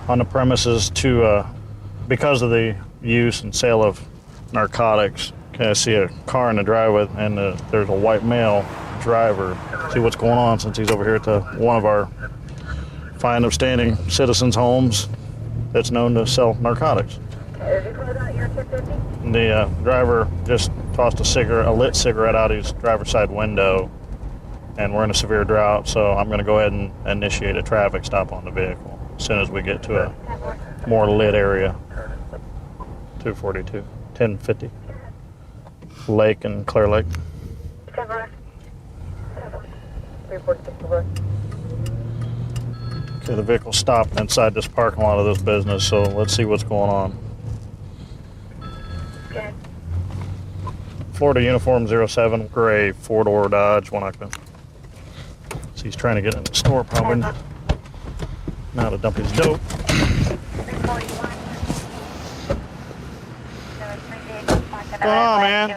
on the premises to, because of the use and sale of narcotics. Okay, I see a car in the driveway, and there's a white male driver. See what's going on since he's over here at one of our fine upstanding citizens' homes that's known to sell narcotics. The driver just tossed a lit cigarette out his driver's side window, and we're in a severe drought, so I'm going to go ahead and initiate a traffic stop on the vehicle as soon as we get to a more lit area. 242, 1050. Lake and Clear Lake. Okay, the vehicle stopped inside this parking lot of this business, so let's see what's going on. Florida Uniform 07, gray, 4-door Dodge, 1 occupant. So he's trying to get in the store probably. Now to dump his dope. What's going on, man?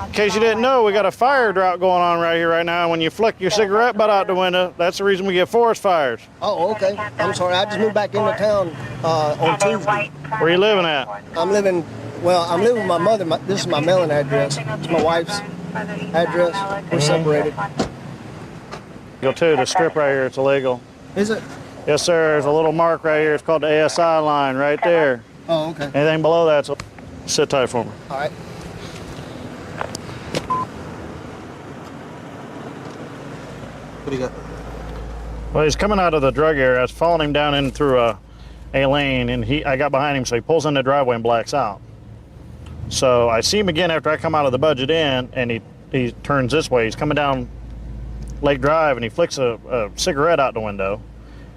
In case you didn't know, we got a fire drought going on right here right now. When you flick your cigarette butt out the window, that's the reason we get forest fires. Oh, okay. I'm sorry. I just moved back into town on Tuesday. Where you living at? I'm living with my mother. This is my mailing address. It's my wife's address. We're separated. Go to the strip right here. It's illegal. Is it? Yes, sir. There's a little mark right here. It's called the ASI line right there. Oh, okay. Anything below that, so sit tight for me. All right. What do you got? Well, he's coming out of the drug area. I was following him down in through a lane, and I got behind him, so he pulls in the driveway and blacks out. So I see him again after I come out of the Budget Inn, and he turns this way. He's coming down Lake Drive, and he flicks a cigarette out the window.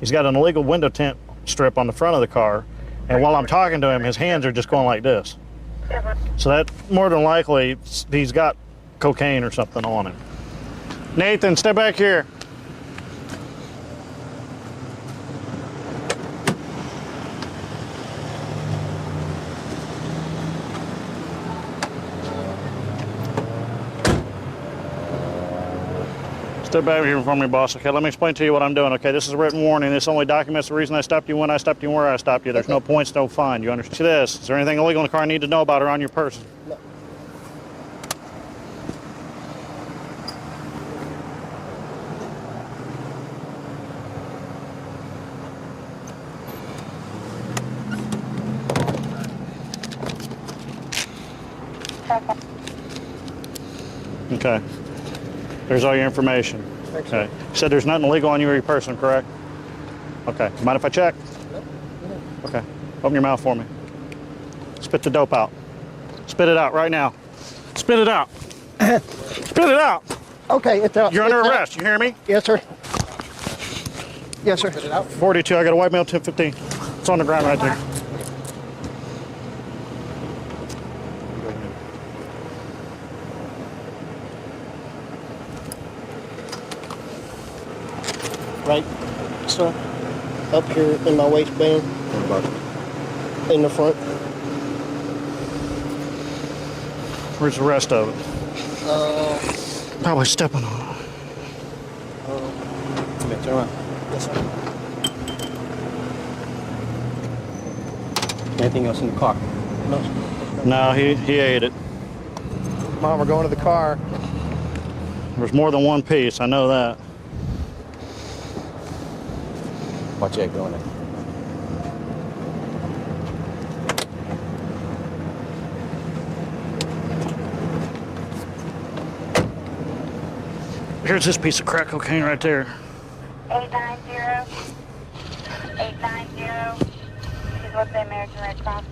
He's got an illegal window tint strip on the front of the car, and while I'm talking to him, his hands are just going like this. So that, more than likely, he's got cocaine or something on him. Nathan, step back here. Step back here for me, boss. Okay, let me explain to you what I'm doing. Okay, this is a written warning. This only documents the reason I stopped you, when I stopped you, and where I stopped you. There's no points, no fine. You understand this? Is there anything illegal in the car I need to know about or on your person? No. Okay. There's all your information. Okay. You said there's nothing illegal on you or your person, correct? Okay. Mind if I check? No. Okay. Open your mouth for me. Spit the dope out. Spit it out right now. Spit it out. Spit it out. Okay, it's out. You're under arrest. You hear me? Yes, sir. Yes, sir. 42. I got a white male 1015. It's on the ground right there. Right, sir. Up here in my waistband. In the front. Where's the rest of it? Probably stepping on it. Turn around. Yes, sir. Anything else in the car? No. No, he ate it. Mom, we're going to the car. There's more than one piece. I know that. Watch it going in. Here's this piece of crack cocaine right there. 890. 890. She's with the American Red Cross.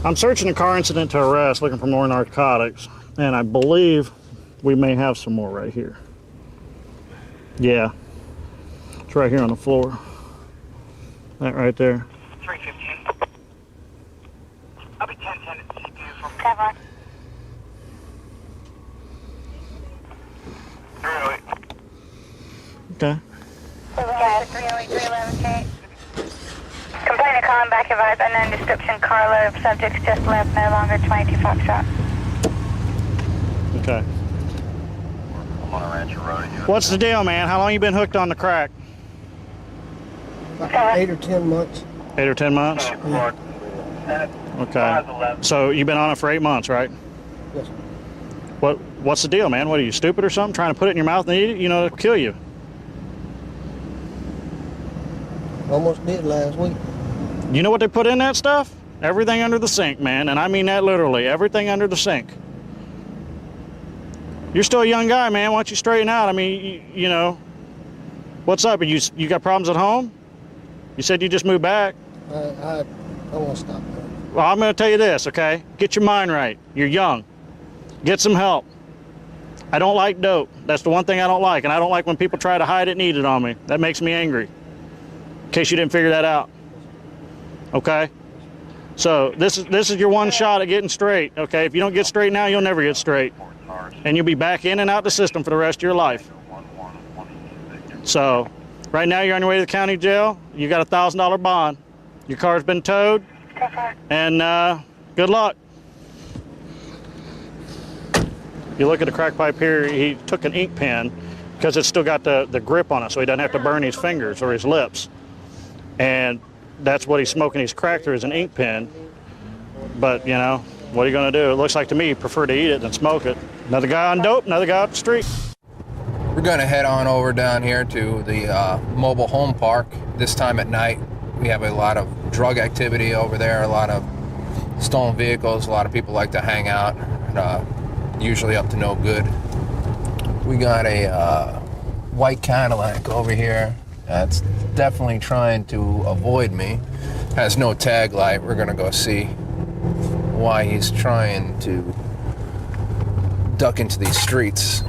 I'm searching a car incident to arrest, looking for more narcotics, and I believe we may have some more right here. Yeah. It's right here on the floor. That right there. 315. I'll be 1010 at CPU from cover. 308. Okay. 308, 311K. Complainant calling back, advised unknown description, carload of subjects just left, no longer 22 Foxtrot. Okay. I'm on a Rancher Road. What's the deal, man? How long you been hooked on the crack? About 8 or 10 months. 8 or 10 months? Okay. So you've been on it for 8 months, right? Yes. What's the deal, man? What are you, stupid or something? Trying to put it in your mouth and eat it? You know, it'll kill you. Almost did last week. You know what they put in that stuff? Everything under the sink, man. And I mean that literally. Everything under the sink. You're still a young guy, man. Why don't you straighten out? I mean, you know, what's up? You got problems at home? You said you just moved back. I want to stop that. Well, I'm going to tell you this, okay? Get your mind right. You're young. Get some help. I don't like dope. That's the one thing I don't like. And I don't like when people try to hide it and eat it on me. That makes me angry. In case you didn't figure that out. Okay? So this is your one shot at getting straight, okay? If you don't get straight now, you'll never get straight. And you'll be back in and out the system for the rest of your life. So right now you're on your way to the county jail. You got a $1,000 bond. Your car's been towed. And good luck. You look at the crack pipe here, he took an ink pen because it's still got the grip on it so he doesn't have to burn his fingers or his lips. And that's what he's smoking his crack through is an ink pen. But, you know, what are you going to do? It looks like to me you prefer to eat it than smoke it. Another guy on dope, another guy up the street. We're going to head on over down here to the mobile home park. This time at night, we have a lot of drug activity over there, a lot of stolen vehicles. A lot of people like to hang out, usually up to no good. We got a white Cadillac over here that's definitely trying to avoid me. Has no tag light. We're going to go see why he's trying to duck into these streets.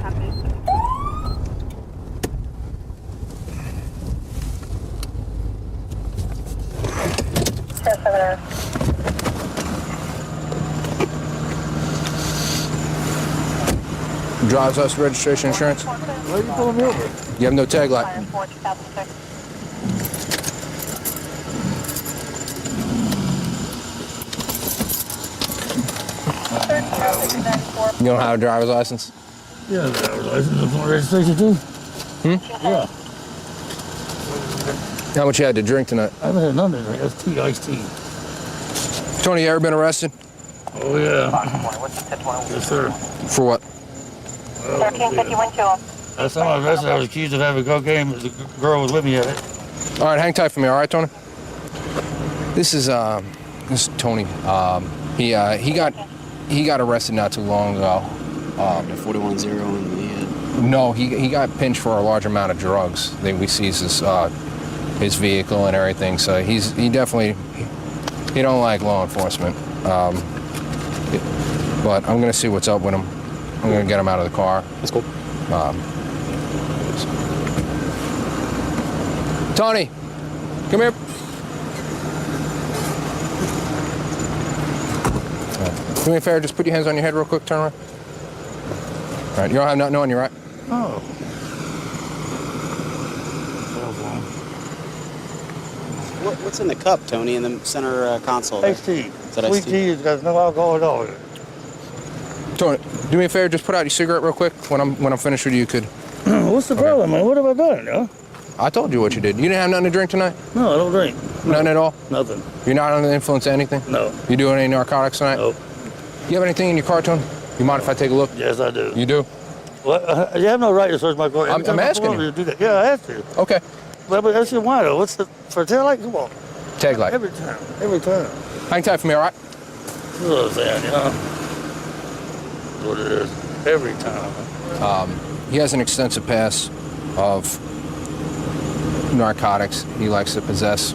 Drives us registration insurance. Where are you pulling me over? You have no tag light. You don't have a driver's license? Yeah, driver's license and registration too. Yeah. How much you had to drink tonight? I haven't had nothing. That's tea, iced tea. Tony, you ever been arrested? Oh yeah. Yes, sir. For what? 1351 Chula. Last time I was arrested, I was accused of having cocaine. The girl was with me at it. All right, hang tight for me, all right, Tony? This is Tony. He got arrested not too long ago. 41-0 in the No, he got pinched for a large amount of drugs. We seized his vehicle and everything. So he definitely don't like law enforcement. But I'm gonna see what's up with him. I'm gonna get him out of the car. That's cool. Tony, come here. Do me a favor, just put your hands on your head real quick, turn around. All right, you don't have nothing on you, right? Oh. What's in the cup, Tony, in the center console? There? Iced tea. Is that Sweet iced tea? tea. It's got no alcohol at all. Tony, do me a favor, just put out your cigarette real quick. When I'm finished with you, you could. What's the problem, man? What have I done, yo? I told you what you did. You didn't have nothing to drink tonight? No, I don't drink. Nothing at all? Nothing. You're not under the influence of anything? No. You doing any narcotics tonight? Nope. You have anything in your car, Tony? You mind if I take a look? Yes, I do. You do? Well, you have no right to search my car. I'm asking you. Do that. Yeah, I have to. Okay. But that's your why though. What's the for tail light? Come on. Tag light. Every time. Every time. Hang tight for me, all right? That's what I'm saying, you know. That's what it is. Every time. He has an extensive past of narcotics. He likes to possess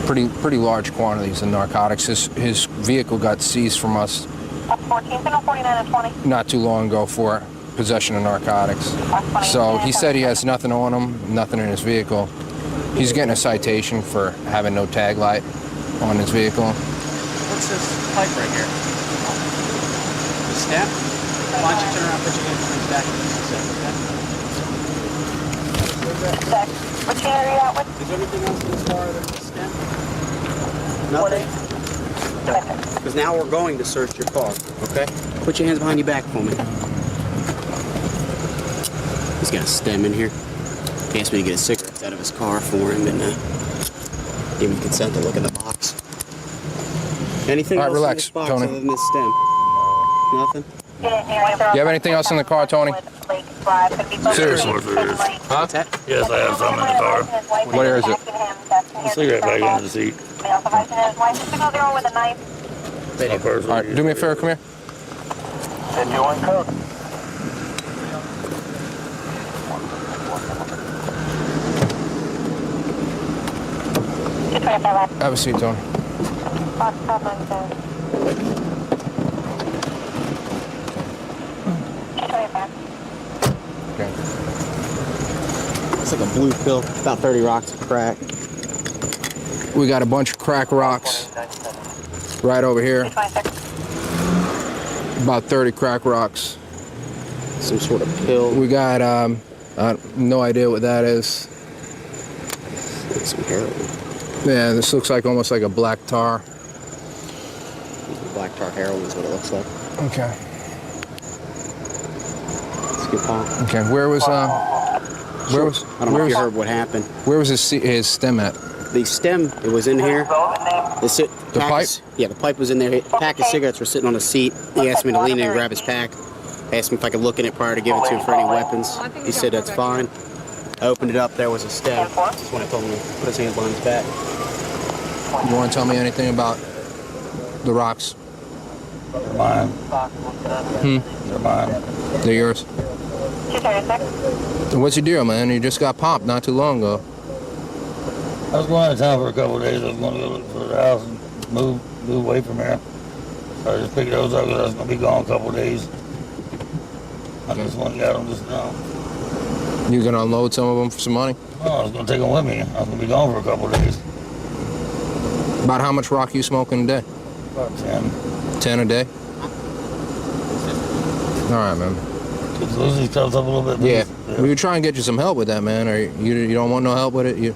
pretty large quantities of narcotics. His vehicle got seized from us 14, 49 and 20. not too long ago for possession of narcotics. So he said he has nothing on him, nothing in his vehicle. He's getting a citation for having no tag light on his vehicle. What's this pipe right here? The stem? Why don't you turn around and put your hands in the back of the stem? Which area are you out with? Is there anything else in this car that's a stem? Nothing? Because now we're going to search your car, okay? Put your hands behind your back for me. He's got a stem in here. He asked me to get a cigarette out of his car for him, and Give me consent to look in the box. Anything All right, else relax, in this box Tony. other than this stem? Nothing? You have anything else in the car, Tony? Seriously. Huh? What's that? Yes, I have some in the car. Where is it? A cigarette bag under the seat. My purse. All right, do me a favor, come here. Have a seat, Tony. Okay. It's like a blue pill. About 30 rocks of crack. We got a bunch of crack rocks right over here. About 30 crack rocks. Some sort of pill. We got no idea what that is. Like some heroin. Yeah, this looks like almost like a black tar. Black tar heroin is what it looks like. Okay. It's a good pop. Okay. Where was I don't know if you heard what happened. where was his stem at? The stem, it was in here. The pipe? Yeah, the pipe was in there. A pack of cigarettes were sitting on a seat. He asked me to lean in and grab his pack. Asked me if I could look in it prior to giving it to him for any weapons. He said that's fine. I opened it up. There was a stem. That's when I told him to put his hands behind his back. You want to tell me anything about the rocks? They're mine. They're mine. They're yours. 236. What's your deal, man? You just got popped not too long ago. I was going out of town for a couple of days. I was going to go look for the house and move away from here. So I just picked those up because I was going to be gone a couple of days. I just went and got them just now. You gonna unload some of them for some money? No, I was going to take them with me. I was going to be gone for a couple of days. About how much rock you smoking a day? About 10. 10 a day? All right, man. Just lose these cups up a little bit. Yeah, please. we were trying to get you some help with that, man. Or you don't want no help with it?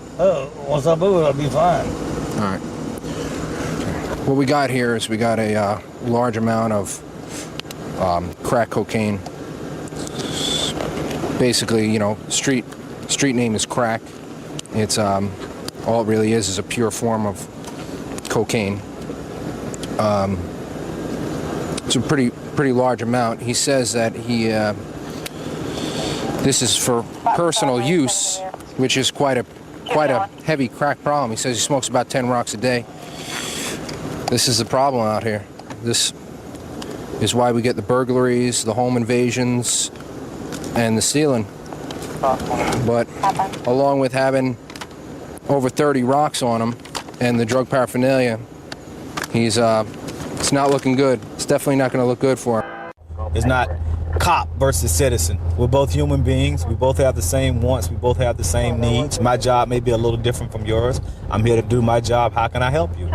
Once I move it, I'll be fine. All right. What we got here is we got a large amount of crack cocaine. Basically, you know, street name is crack. It's all it really is a pure form of cocaine. It's a pretty large amount. He says that this is for personal use, which is quite a heavy crack problem. He says he smokes about 10 rocks a day. This is the problem out here. This is why we get the burglaries, the home invasions, and the stealing. But along with having over 30 rocks on him and the drug paraphernalia, it's not looking good. It's definitely not going to look good for him. It's not cop versus citizen. We're both human beings. We both have the same wants. We both have the same needs. My job may be a little different from yours. I'm here to do my job. How can I help you?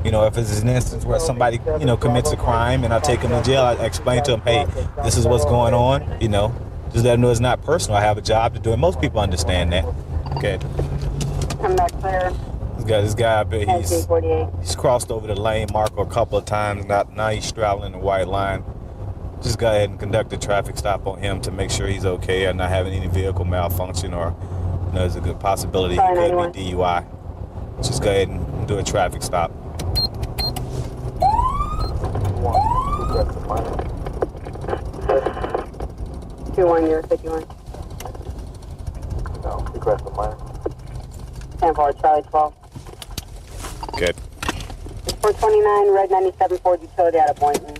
You know, if it's an instance where somebody, you know, commits a crime and I take them to jail, I explain to them, hey, this is what's going on, you know. Just let them know it's not personal. I have a job to do, and most people understand that. Okay. Come back clear. This guy up here, he's crossed over the lane marker a couple of times. Now he's straddling the white line. Just go ahead and conduct a traffic stop on him to make sure he's okay and not having any vehicle malfunction, or you know, there's a good possibility he could be DUI. Just go ahead and do a traffic stop. 21051. No, request a minor. 10-4, Charlie 12. Okay. 429, Red 97 Ford Utility out of Boynton.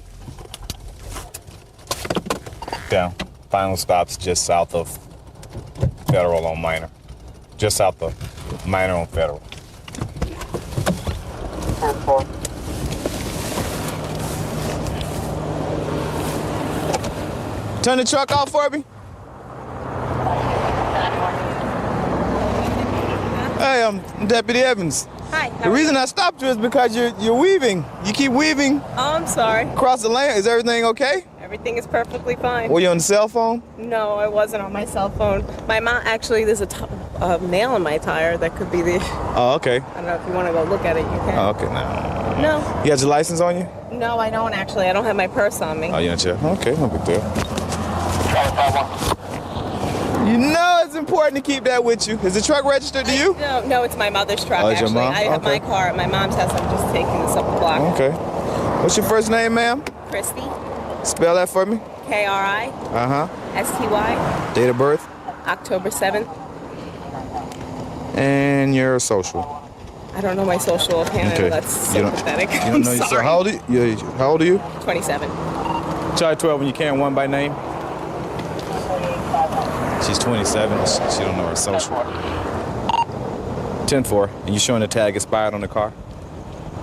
Okay. Final stop's just south of Federal on Minor. Just south of Minor on Federal. 10-4. Turn the truck off for me. Hey, I'm Deputy Evans. Hi. The reason I stopped you is because you're weaving. You keep weaving Oh, I'm sorry. across the lane. Is everything okay? Everything is perfectly fine. Were you on the cell phone? No, I wasn't on my cell phone. My mom, actually, there's a nail in my tire that could be the. Oh, okay. I don't know if you want to go look at it. You can. Oh, okay, now. No, You got your license on you? no, I don't actually. I don't have my purse on me. Oh, you're in jail. Okay, no big deal. You know it's it's important to keep that with you. Is the truck registered to you? No, it's my mother's truck, Oh, it's your actually. mom? I have my Okay. car at my mom's house. I'm just taking this up the block. Okay. What's your first name, ma'am? Christy, Spell that for me. K-R-I, Uh-huh. S-T-Y, Date of birth October 7th. and your social. I don't know my social offhand. Okay. That's so You don't- pathetic. You I'm don't know yourself. sorry. How old are you? 27. Charlie 12 when you carrying one by name. She's 27. She don't know her social. 10-4. And you showing the tag expired on the car?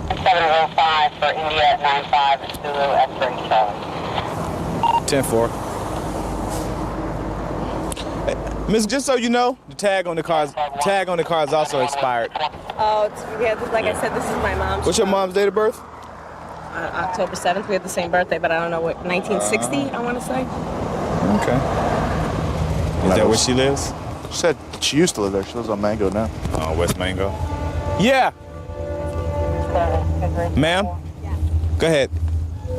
705 for India at 95 at Zulu X-ray Charlie. 10-4. Hey, Miss, just so you know, the tag on the car is also expired. Oh, like I said, this is my mom's. What's your mom's date of birth? October 7th. We had the same birthday, but I don't know what, 1960, I want to say. Okay. Is that where she lives? She said she used to live there. She lives on Mango now. Oh, West Mango. Yeah. Ma'am? Go ahead.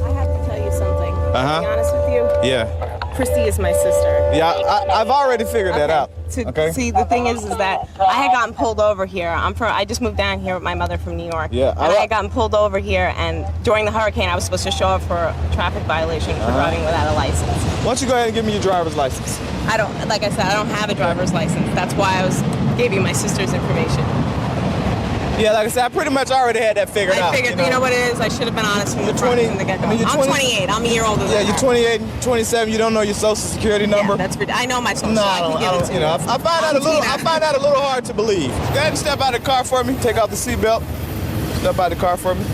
I have to tell you something. Uh-huh. To be honest with you, Yeah. Christy is my sister. Yeah, I've already figured that out. Okay. See, the thing is that I had gotten pulled over here. I just moved down here with my mother from New York. Yeah, And I had gotten pulled over here, and during the hurricane, I was supposed to show up for a traffic violation for driving without a license. Why don't you go ahead and give me your driver's license? I don't, like I said, I don't have a driver's license. That's why I gave you my sister's information. Yeah, like I said, I pretty much already had that figured out. I figured, you know what it is? I should have been honest from the front, from the get-go. I mean, you're I'm 20 28. I'm a year older than Yeah, her. you're 28 and 27. You don't know your social security number? Yeah, that's I know my social. No, I can give it to you know, I find that a little hard to believe. Go ahead and step out of the car for me. Take off the seatbelt. Step out of the car for me.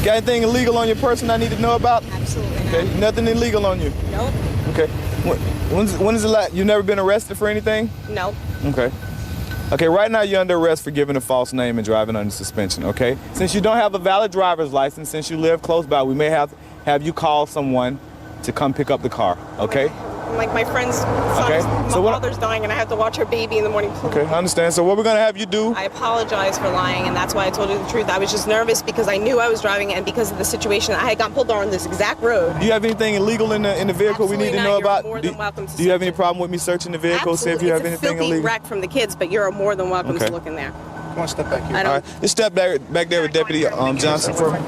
Got anything illegal on your person I need to know about? Absolutely not. Okay, nothing illegal on you. Nope. Okay. When is the last? You've never been arrested for anything? Nope. Okay. Okay, right now you're under arrest for giving a false name and driving under suspension, okay? Since you don't have a valid driver's license, since you live close by, we may have you call someone to come pick up the car, okay? Like my friend's son, Okay, my so what- mother's dying, and I have to watch her baby in the morning. Okay, I understand. So what we're gonna have you do? I apologize for lying, and that's why I told you the truth. I was just nervous because I knew I was driving, and because of the situation, I had gotten pulled over on this exact road. Do you have anything illegal in the vehicle we need to Absolutely know not. about? You're more than welcome to Do you have search any it. problem with me searching the vehicle, see if Absolutely. you have It's anything a filthy illegal? wreck from the kids, but you're more than welcome Okay. to look in there. Come on, step back here. I All don't. right, just step back there with Deputy Johnson for me.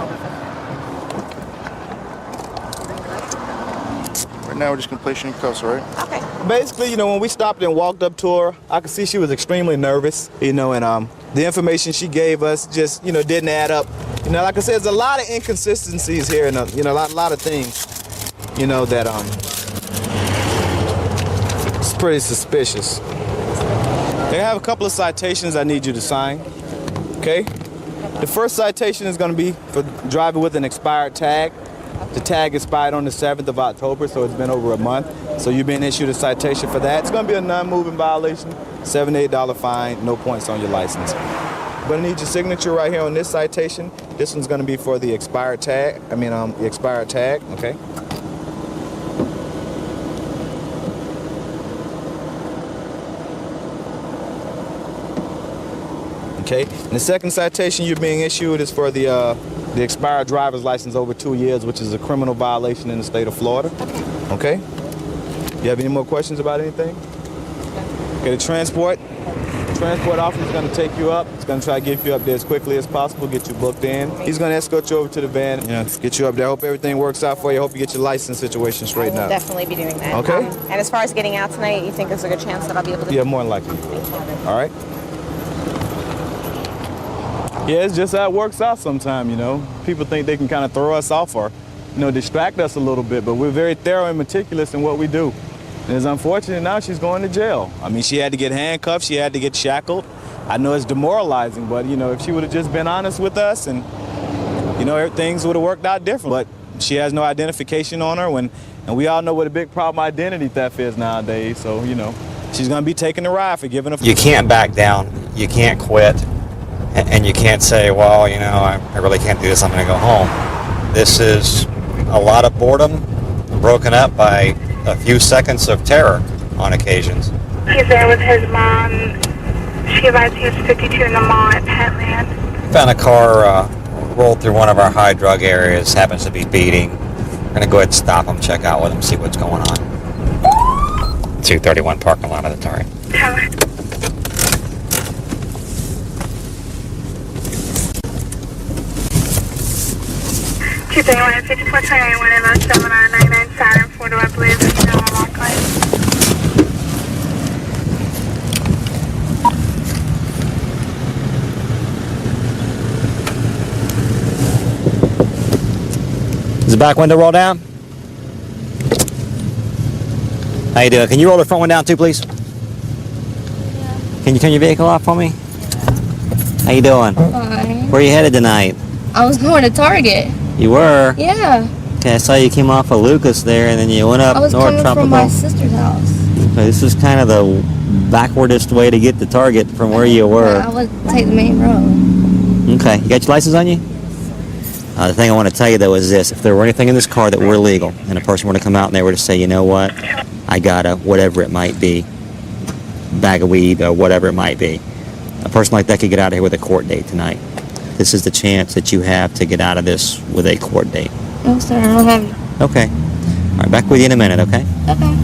Right now, we're just gonna place you in cuffs, all right? Okay. Basically, you know, when we stopped and walked up to her, I could see she was extremely nervous, you know, and the information she gave us just, you know, didn't add up. You know, like I said, there's a lot of inconsistencies here, and you know, a lot of things, you know, that it's pretty suspicious. They have a couple of citations I need you to sign. Okay? The first citation is going to be for driving with an expired tag. The tag expired on the 7th of October, so it's been over a month. So you're being issued a citation for that. It's going to be a non-moving violation, $7 to $8 fine, no points on your license. I'm going to need your signature right here on this citation. This one's going to be for the expired tag. The expired tag, okay? Okay. And the second citation you're being issued is for the expired driver's license over 2 years, which is a criminal violation in the state of Florida. Okay. You have any more questions about anything? Okay. The transport officer is going to take you up. He's going to try to get you up there as quickly as possible, get you booked in. He's going to escort you over to the van, you know, get you up there. Hope everything works out for you. Hope you get your license situation straightened I will out. definitely be doing that. Okay. And as far as getting out tonight, you think there's a good chance that I'll be able to? Yeah, more than likely. All right. Yeah, it's just how it works out sometime, you know. People think they can kind of throw us off or, you know, distract us a little bit, but we're very thorough and meticulous in what we do. And it's unfortunate now she's going to jail. I mean, she had to get handcuffed, she had to get shackled. I know it's demoralizing, but, you know, if she would have just been honest with us and, you know, things would have worked out different. But she has no identification on her, and we all know what a big problem identity theft is nowadays. So, you know, she's going to be taking the ride for giving a... You can't back down. You can't quit. And you can't say, well, you know, I really can't do this. I'm going to go home. This is a lot of boredom broken up by a few seconds of terror on occasions. He's there with his mom. She advised he was 52 in the mall at Petland. Found a car rolled through one of our high drug areas, happens to be speeding. We're going to go ahead and stop him, check out with him, see what's going on. 231 parking lot of the Target. Tower. Two 5429, 1 about 7999 Saturn, 4 I believe, you know, lock line. Is the back window roll down? How you doing? Can you roll the front one down too, please? Yeah. Can you turn your vehicle off for me? How you doing? Fine. Where are you headed tonight? I was going to Target. You were? Yeah. Okay, I saw you came off of Lucas there, and then you went up I was North coming Tropical. from my sister's house. Okay, this is kind of the backwardest way to get to Target from where you were. I would take the main road. Okay, you got your license on you? The thing I want to tell you though is this: if there were anything in this car that were illegal, and a person were to come out and they were to say, you know what, I got a whatever it might be, bag of weed or whatever it might be, a person like that could get out of here with a court date tonight. This is the chance that you have to get out of this with a court date. No, sir, I don't have. Okay. All right, back with you in a minute, okay? Okay.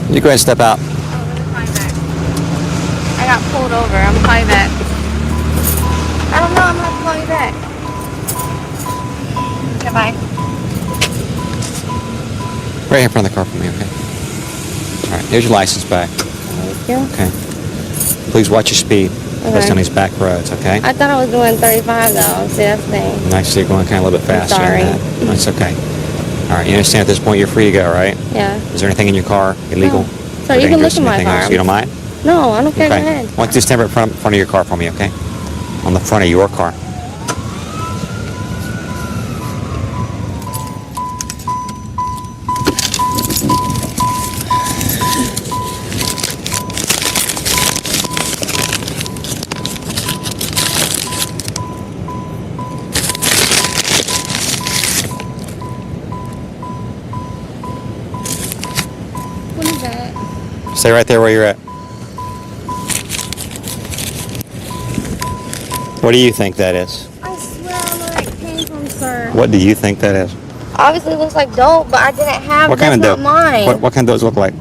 You go ahead and step out. I got pulled over. I'm calling back. I don't know. I'm going to call you back. Goodbye. Right here in front of the car for me, okay? All right, here's your license back. Thank you. Okay. Please watch your speed. Okay. Just on these back roads, okay? I thought I was doing 35 though. See, that's the thing. And I see you're going kind of a little bit faster sorry. than that. That's okay. All right, you understand at this point you're free to go, right? Yeah. Is there anything in your car illegal? No. So you can look in my car. You don't mind? No, I don't care. Go ahead. Why don't you stand right in front of your car for me, okay? On the front of your car. What is that? Stay right there where you're at. What do you think that is? I swear I know where it came from, sir. What do you think that is? Obviously, it looks like dope, but I didn't have. What That's kind of dope? not mine. What kind of dope does it look like?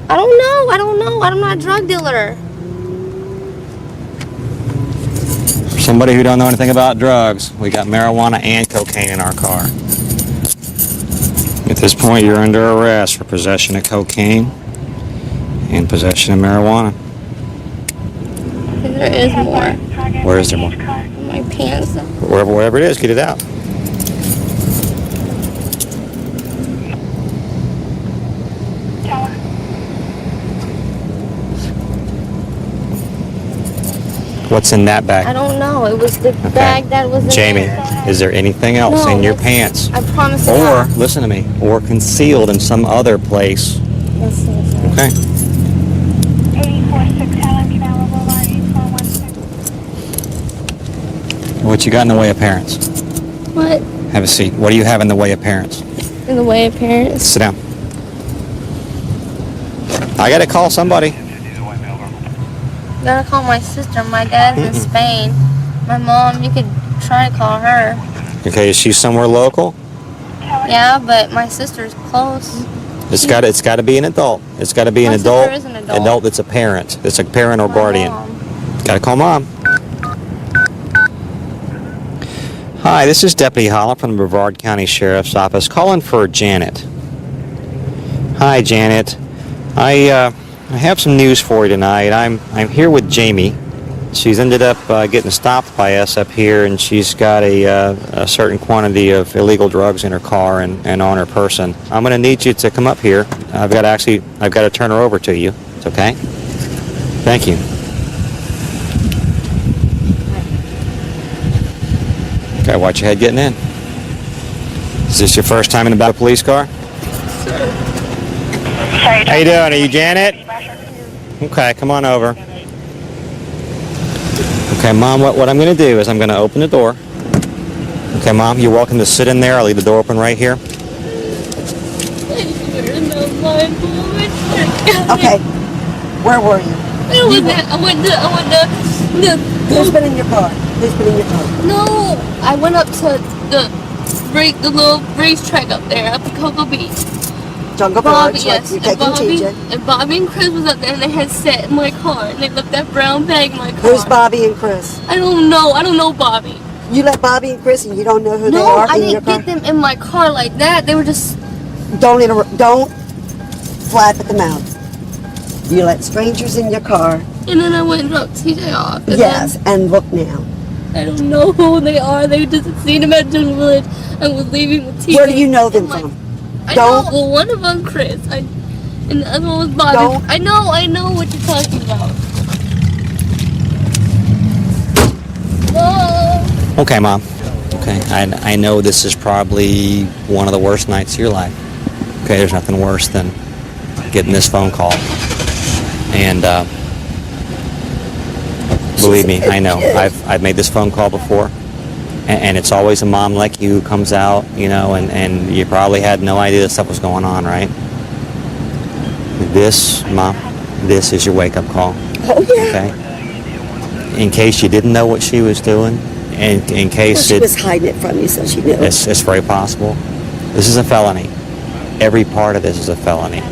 I don't know. I don't know. I'm not a drug dealer. For somebody who don't know anything about drugs, we got marijuana and cocaine in our car. At this point, you're under arrest for possession of cocaine and possession of marijuana. There is more. Where is there more? In my pants. Wherever it is, get it out. What's in that bag? I don't know. It was the bag that was in Jamie, there. is there anything else No, in your that's- pants? I promise you Or, not. listen to me, or concealed in some other place? Yes, yes, yes. Okay. 846 Allen Canal Boulevard, 8416. What you got in the way of parents? What? Have a seat. What do you have in the way of parents? In the way of parents? Sit down. I gotta call somebody. Gotta call my sister. My dad's in Spain. My mom, you could try to call her. Okay, is she somewhere local? Yeah, but my sister's close. It's got to be an adult. It's got to be an My sister adult. is an adult. that's a parent. It's a parent or My guardian. mom. Got to call mom. Hi, this is Deputy Holla from the Brevard County Sheriff's Office calling for Janet. Hi, Janet. I have some news for you tonight. I'm here with Jamie. She's ended up getting stopped by us up here, and she's got a certain quantity of illegal drugs in her car and on her person. I'm going to need you to come up here. I've got to turn her over to you. It's okay? Thank you. Okay, watch your head getting in. Is this your first time in the back of a police car? How you doing? Are you Janet? Okay, come on over. Okay, Mom, what I'm going to do is I'm going to open the door. Okay, Mom, you're welcome to sit in there. I'll leave the door open right here. Okay, where were you? I went to Who's been in your car? Who's been in your car? No, I went up to the break the little racetrack up there, up to Cocoa Beach. Jungle Bobby, Village, yes. like you're And taking Bobby, TJ. and Bobby and Chris was up there, and they had sat in my car, and they left that brown bag in my car. Who's Bobby and Chris? I don't know. I don't know Bobby. You let Bobby and Chris and you don't know who they No, are I in your didn't car? get them in my car like that. They were just. Don't flap at the mouth. You let strangers in your car. And then I went and dropped TJ off. And Yes, and look now. I don't know who they are. They just seen them at Jungle Village and was leaving with TJ. Where do you know them I'm like, from? I Don't- know. Well, one of them, Chris. And the other one was Bobby. Don't- I know what you're talking about. Whoa. Okay, Mom. Okay, I know this is probably one of the worst nights of your life. Okay, there's nothing worse than getting this phone call. And believe me, I know. I've made this phone call before. And it's always a mom like you who comes out, you know, and you probably had no idea this stuff was going on, right? This, Mom, this is your wake-up call. Oh, yeah. Okay? In case you didn't know what she was doing, and in Well, case she was hiding it from you, so she knew. it's very possible. This is a felony. Every part of this is a felony.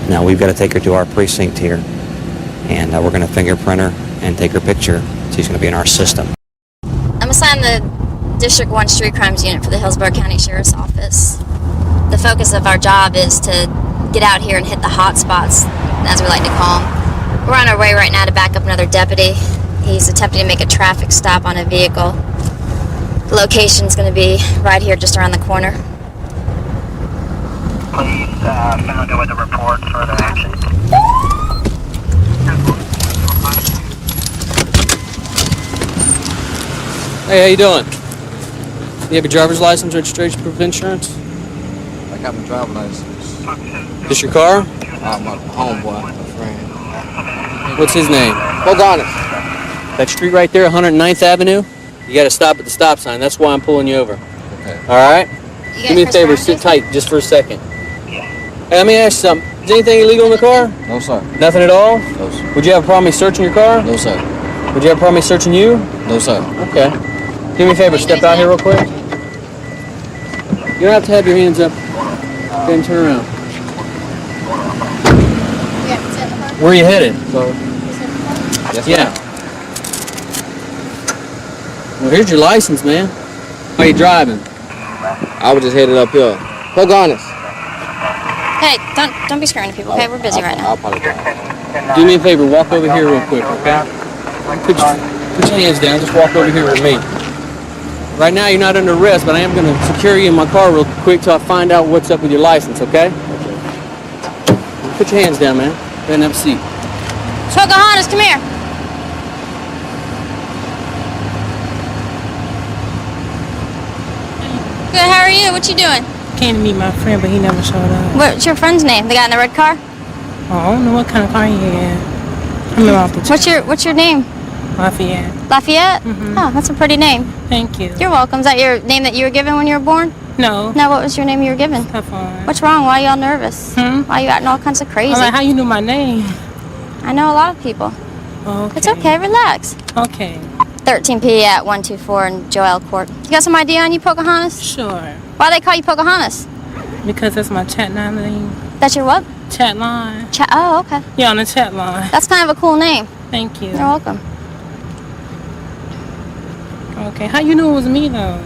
Now, we've got to take her to our precinct here, and we're going to fingerprint her and take her picture. She's going to be in our system. I'm assigned the District 1 Street Crimes Unit for the Hillsborough County Sheriff's Office. The focus of our job is to get out here and hit the hot spots, as we like to call them. We're on our way right now to back up another deputy. He's attempting to make a traffic stop on a vehicle. The location's going to be right here, just around the corner. Please found with a report for the action. Hey, how you doing? You have your driver's license, registration, proof of insurance? I got my driver's license. This your car? My homeboy, my friend. What's his name? Bogdanovich. That street right there, 109th Avenue? You gotta stop at the stop sign. That's why I'm pulling you over. Okay. Alright? You Do me a got favor, Chris sit Brown, tight just for a second. Hey, let me ask you something. Is anything illegal in the car? No, sir. Nothing at all? No, sir. Would you have a problem me searching your car? No, sir. Would you have a problem me searching you? No, sir. Okay. Do me a favor, step out here real quick. You don't have to have your hands up. Go ahead and turn around. Where are you headed? Yes, Yeah. Well, here's your license, man. How you driving? I was just headed up here. Bogdanovich. Hey, don't be scaring people, okay? We're busy right I now. apologize. Do me a favor, walk over here real quick, okay? Put your hands down, just walk over here with me. Right now you're not under arrest, but I am going to secure you in my car real quick till I find out what's up with your license, okay? Put your hands down, man. Go ahead and have a seat. Pocahontas, come here. Good, how are you? What you doing? Came to meet my friend, but he never showed up. What's your friend's name? The guy in the red car? Oh, I don't know what kind of car he had. I'm off the What's your name? Lafayette. Lafayette? Oh, that's a pretty name. Thank you. You're welcome. Is that your name that you were given when you were born? No. No, what was your name you were given? Stephon. What's wrong? Why are you all nervous? Why are you acting all kinds of crazy? I'm like, how you knew my name? I know a lot of people. Okay. It's okay, relax. Okay. 13P at 124 in Joel Court. You got some ID on you, Pocahontas? Sure. Why they call you Pocahontas? Because that's my chat line name. That's your what? Chat line. Oh, okay. Yeah, on the chat line. That's kind of a cool name. Thank you. You're welcome. Okay. How you knew it was me though?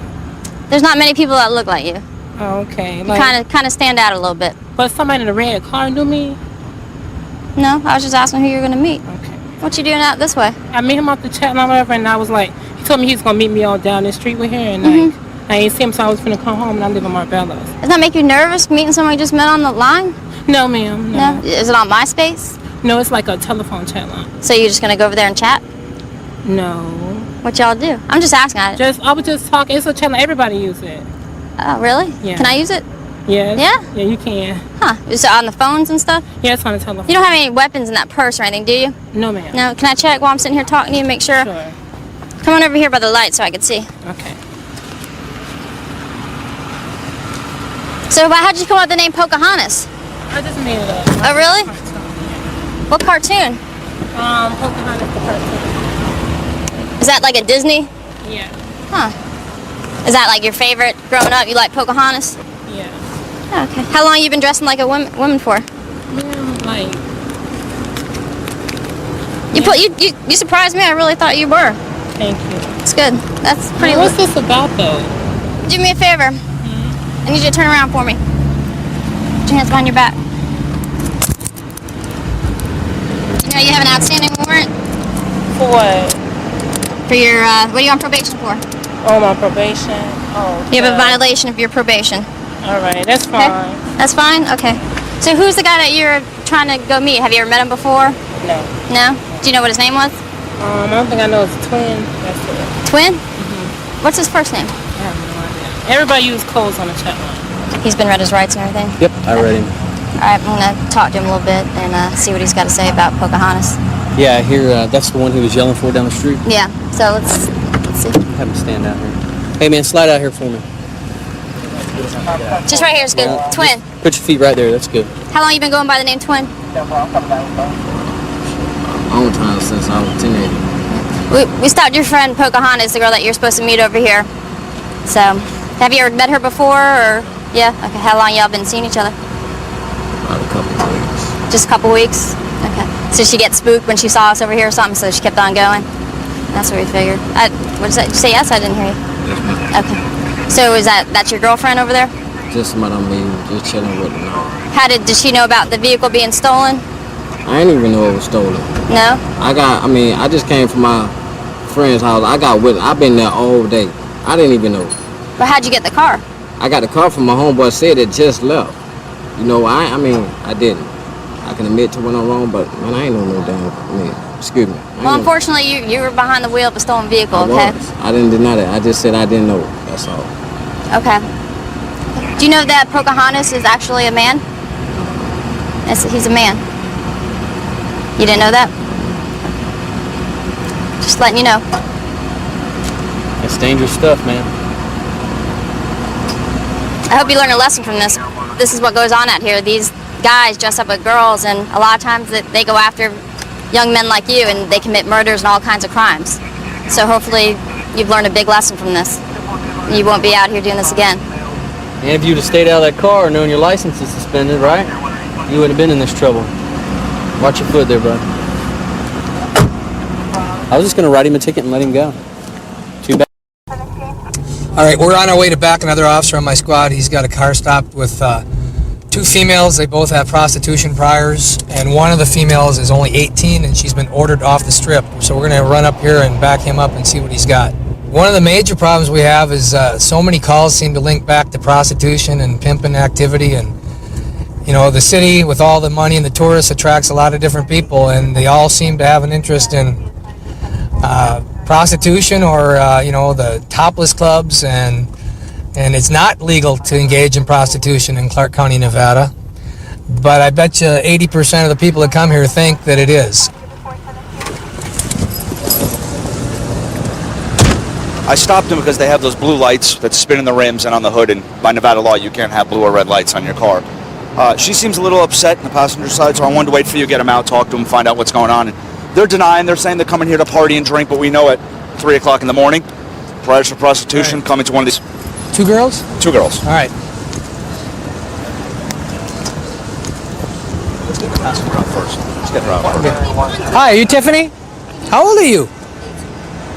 There's not many people that look like you. Oh, okay. You kind of stand out a little bit. But somebody in a red car knew me? No, I was just asking who you were gonna meet. Okay. What you doing out this way? I met him off the chat line, whatever, and I was like, he told me he was gonna meet me all down the street with her, and like, I ain't see him, so I was finna come home, and I live in Marbello's. Does that make you nervous meeting someone you just met on the line? No, ma'am. No. Is it on MySpace? No, it's like a telephone chat line. So you're just gonna go over there and chat? No. What y'all do? I'm just asking. I was just talking. It's a chat line. Everybody use it. Oh, really? Yeah. Can I use it? Yes. Yeah? Yeah, you can. Huh. Is it on the phones and stuff? Yeah, it's on the telephone. You don't have any weapons in that purse or anything, do you? No, ma'am. No. Can I check while I'm sitting here talking to you and make sure? Sure. Come on over here by the light so I can see. Okay. So how'd you come up with the name Pocahontas? I just made it up. Oh, really? What cartoon? Pocahontas the cartoon. Is that like a Disney? Yeah. Huh. Is that like your favorite growing up? You like Pocahontas? Yeah. Oh, okay. How long you been dressing like a woman for? Yeah, like. You surprised me. I really thought you were. Thank you. It's good. That's pretty. What's this about, though? Do me a favor. I need you to turn around for me. Put your hands behind your back. You know you have an outstanding warrant For what? for your. What are you on probation for? Oh, my probation. Oh. You have a violation of your probation. All right, that's fine. Okay. That's fine. Okay. So who's the guy that you're trying to go meet? Have you ever met him before? No. No. Do you know what his name was? I don't think I know it's a twin. That's it. Twin? What's his first name? I have no idea. Everybody uses codes on the chat line. He's been read his rights and everything. Yep, I read him. All right, I'm gonna talk to him a little bit and see what he's got to say about Pocahontas. Yeah, I hear that's the one he was yelling for down the street. Yeah. So let's see. Have him stand out here. Hey man, slide out here for me. Just right here is good. Twin. Put your feet right there. That's good. How long you been going by the name Twin? Long time since I was a teenager. We stopped your friend Pocahontas, the girl that you're supposed to meet over here. So, have you ever met her before, or yeah? Okay. How long y'all been seeing each other? About a couple of weeks. Just a couple weeks. Okay. So she get spooked when she saw us over here or something, so she kept on going. That's what we figured. What did you say? Yes, I didn't hear you. Yes, ma'am. Okay. So that's your girlfriend over there? Just what I mean, just chilling with her. How did she know about the vehicle being stolen? I didn't even know it was stolen. No? I just came from my friend's house. I've been there all day. I didn't even know. But how'd you get the car? I got the car from my homeboy, said it just left. You know, I didn't. I can admit to when I'm wrong, but man, I ain't know no damn, excuse me. Well, unfortunately, you were behind the wheel of a stolen vehicle, okay? I didn't deny that. I just said I didn't know. That's all. Okay. Do you know that Pocahontas is actually a man? He's a man. You didn't know that? Just letting you know. That's dangerous stuff, man. I hope you learn a lesson from this. This is what goes on out here. These guys dress up as girls, and a lot of times they go after young men like you, and they commit murders and all kinds of crimes. So hopefully you've learned a big lesson from this. You won't be out here doing this again. And if you'd have stayed out of that car knowing your license is suspended, right? You wouldn't have been in this trouble. Watch your foot there, bud. I was just going to write him a ticket and let him go. Too bad. All right, we're on our way to back another officer on my squad. He's got a car stopped with two females. They both have prostitution priors, and one of the females is only 18, and she's been ordered off the strip. So we're going to run up here and back him up and see what he's got. One of the major problems we have is so many calls seem to link back to prostitution and pimping activity, and you know, the city with all the money and the tourists attracts a lot of different people, and they all seem to have an interest in prostitution or the topless clubs, and it's not legal to engage in prostitution in Clark County, Nevada. But I bet you 80% of the people that come here think that it is. I stopped them because they have those blue lights that spin in the rims and on the hood, and by Nevada law, you can't have blue or red lights on your car. She seems a little upset on the passenger side, so I wanted to wait for you to get them out, talk to them, find out what's going on. And they're denying, they're saying they're coming here to party and drink, but we know at 3 o'clock in the morning, prior to prostitution, coming to one of these... Two girls? Two girls. All right. Let's get the passenger out first. Let's get her out first. Hi, are you Tiffany? How old are you?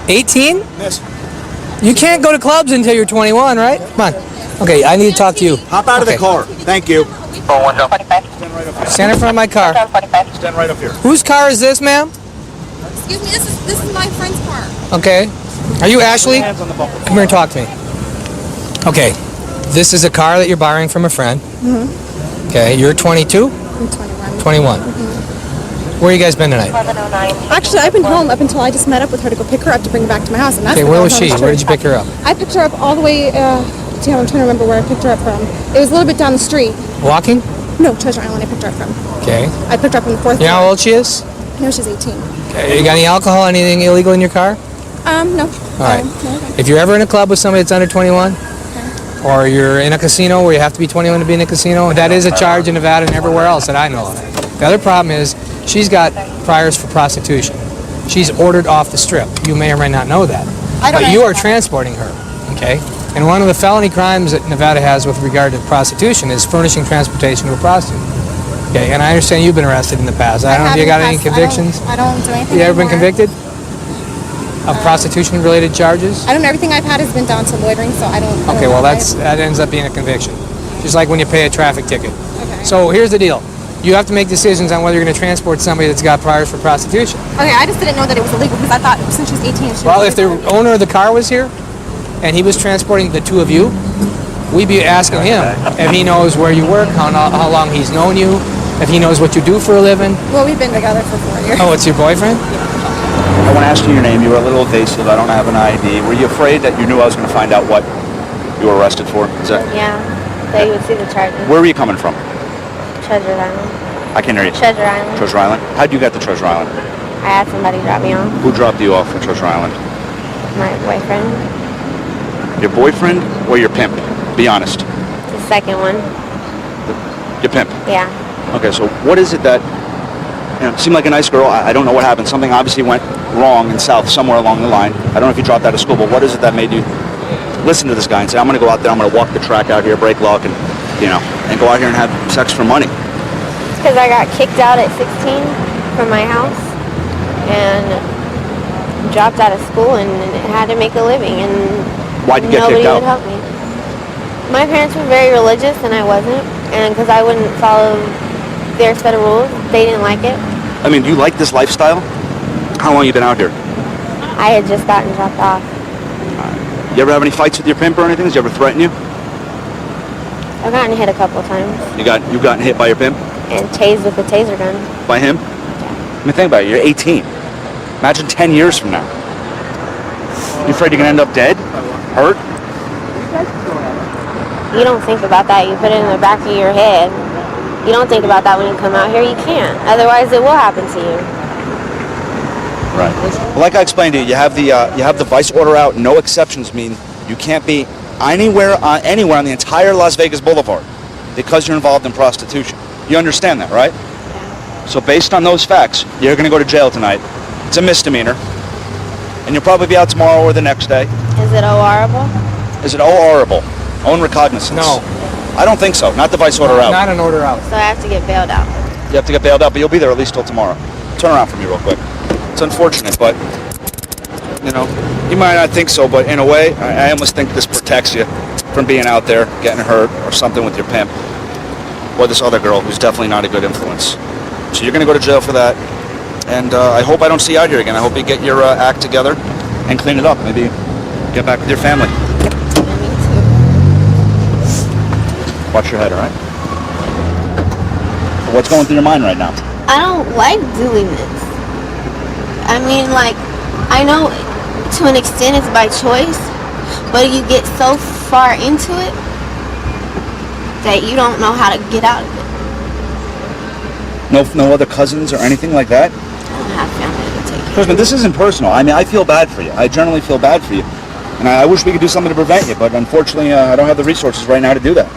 18? Yes. You can't go to clubs until you're 21, right? Come on. Okay, I need to talk to you. Hop out of the car. Thank you. Stand in front of my car. Stand right up here. Whose car is this, ma'am? Excuse me, this is my friend's car. Okay. Are you Ashley? Come here and talk to me. Okay. This is a car that you're borrowing from a friend. Mm-hmm. Okay. You're 22? I'm 21. 21. Where you guys been tonight? Actually, I've been home up until I just met up with her to go pick her up to bring her back to my house. And that's Okay, where was she? Where did you pick her up? I picked her up all the way, I'm trying to remember where I picked her up from. It was a little bit down the street. Walking? No, Treasure Island I picked her up from. Okay. I picked her up on the 4th You know how floor. old she is? No, she's 18. Okay. You got any alcohol, anything illegal in your car? No. All right. No. If you're ever in a club with somebody that's under 21, or you're in a casino where you have to be 21 to be in a casino, that is a charge in Nevada and everywhere else that I know of. The other problem is she's got priors for prostitution. She's ordered off the strip. You may or may not know that. I don't But you know are that. transporting her, okay? And one of the felony crimes that Nevada has with regard to prostitution is furnishing transportation to a prostitute. Okay, and I understand you've been arrested in the past. I don't know if you got any convictions. I don't do anything. You ever been anymore. convicted of prostitution-related charges? I don't know. Everything I've had has been down to loitering, so I don't. Okay, well that ends up being a conviction, just like when you pay a traffic ticket. Okay. So here's the deal: you have to make decisions on whether you're going to transport somebody that's got priors for prostitution. Okay, I just didn't know that it was illegal because I thought since she was 18, she was Well, if the illegal. owner of the car was here and he was transporting the two of you, we'd be asking him if he knows where you work, how long he's known you, if he knows what you do for a living. Well, we've been together for 4 years. Oh, it's your boyfriend? I want to ask you your name. You were a little evasive. I don't have an ID. Were you afraid that you knew I was going to find out what you were arrested for? Is that? Yeah, that you would see the charges. Where were you coming from? Treasure Island. I can't hear you. Treasure Island. Treasure Island. How'd you get to Treasure Island? I had somebody drop me off. Who dropped you off at Treasure Island? My boyfriend. Your boyfriend or your pimp? Be honest. The second one. Your pimp. Yeah. Okay, so what is it that, seemed like a nice girl. I don't know what happened. Something obviously went wrong in South somewhere along the line. I don't know if you dropped out of school, but what is it that made you listen to this guy and say, I'm going to go out there, I'm going to walk the track out here, break lock, and, and go out here and have sex for money? It's because I got kicked out at 16 from my house and dropped out of school and had to make a living, and Why'd you get nobody kicked out? would help me. My parents were very religious and I wasn't, and because I wouldn't follow their set of rules, they didn't like it. I mean, do you like this lifestyle? How long you been out here? I had just gotten dropped off. You ever have any fights with your pimp or anything? Does he ever threaten you? I've gotten hit a couple of times You gotten hit by your pimp? and tased with a taser gun. By him? I mean, think about it. You're 18. Imagine 10 years from now. You afraid you're going to end up dead? Hurt? You don't think about that. You put it in the back of your head. You don't think about that when you come out here. You can't. Otherwise, it will happen to you. Right. Well, like I explained to you, you have the vice order out. No exceptions mean you can't be anywhere on the entire Las Vegas Boulevard because you're involved in prostitution. You understand that, right? Yeah. So based on those facts, you're going to go to jail tonight. It's a misdemeanor, and you'll probably be out tomorrow or the next day. Is it ORable? Is it ORable? Own recognizance? No. I don't think so. Not the vice order out. Not an order out. So I have to get bailed out. You have to get bailed out, but you'll be there at least till tomorrow. Turn around for me real quick. It's unfortunate, but, you might not think so, but in a way, I almost think this protects you from being out there, getting hurt, or something with your pimp. Or this other girl who's definitely not a good influence. So you're going to go to jail for that, and I hope I don't see you out here again. I hope you get your act together and clean it up. Maybe get back with your family. Watch your head, all right? What's going through your mind right now? I don't like doing this. I mean, I know to an extent it's by choice, but you get so far into it that you don't know how to get out of it. No other cousins or anything like that? I don't have family to take care of. Trust me, this isn't personal. I mean, I feel bad for you. I generally feel bad for you. And I wish we could do something to prevent you, but unfortunately, I don't have the resources right now to do that.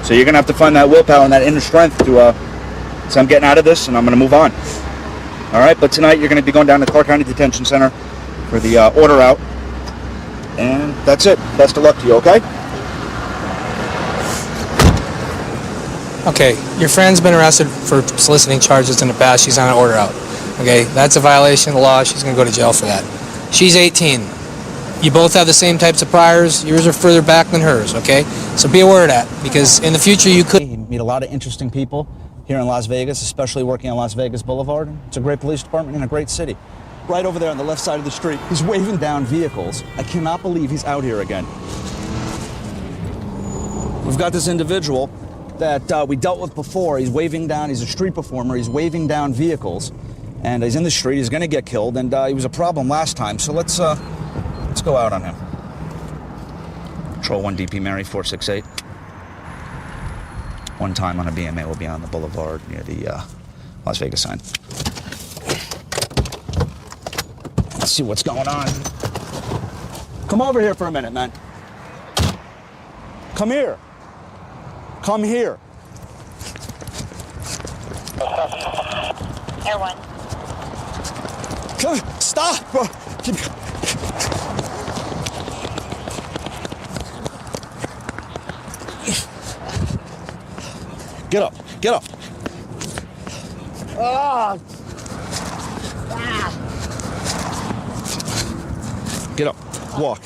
So you're going to have to find that willpower and that inner strength to say, I'm getting out of this and I'm going to move on. All right, but tonight you're going to be going down to Clark County Detention Center for the order out. And that's it. Best of luck to you, okay? Okay, your friend's been arrested for soliciting charges in the past. She's on an order out. Okay, that's a violation of the law. She's going to go to jail for that. She's 18. You both have the same types of priors. Yours are further back than hers, okay? So be aware of that, because in the future you could meet a lot of interesting people here in Las Vegas, especially working on Las Vegas Boulevard. It's a great police department in a great city. Right over there on the left side of the street, he's waving down vehicles. I cannot believe he's out here again. We've got this individual that we dealt with before. He's waving down, he's a street performer, he's waving down vehicles, and he's in the street, he's gonna get killed, and he was a problem last time, so let's go out on him. Patrol 1 DP Mary 468. One time on a BMA will be on the boulevard near the Las Vegas sign. Let's see what's going on. Come over here for a minute, man. Come here. Come here. Air 1. Come, stop, bro. Get up. Get up. Oh. Get up. Walk.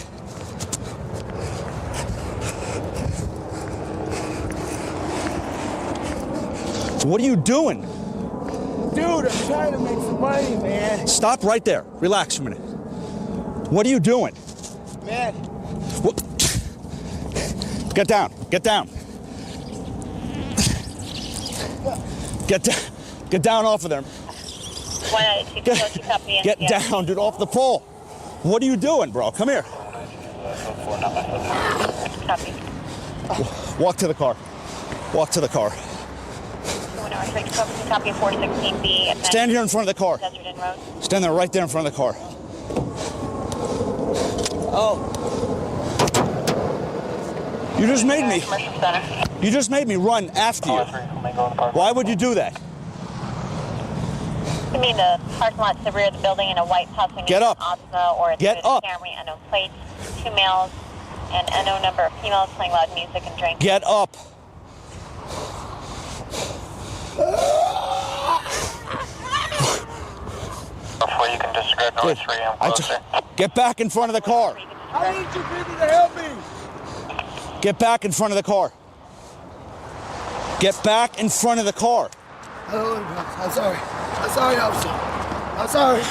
What are you doing? Dude, I'm trying to make some money, man. Stop right there. Relax for a minute. What are you doing? Man. What? Get down. Get down. Get down. Get down off of there. Get down, dude, off the pole. What are you doing, bro? Come here. Walk to the car. Walk to the car. Stand here in front of the car. Stand there right there in front of the car. Oh. You just made me. You just made me run after you. Why would you do that? You mean the parking lot to the rear of the building in a white Passing Get up. Optima or a Get up. Camry, unknown plates, 2 males, and unknown number of females playing loud music and drinking. Get up. Before you can disregard noise 3, I'm closer. Get back in front of the car. I need you people to help me. Get back in front of the car. Get back in front of the car. I'm sorry. I'm sorry, officer. I'm sorry.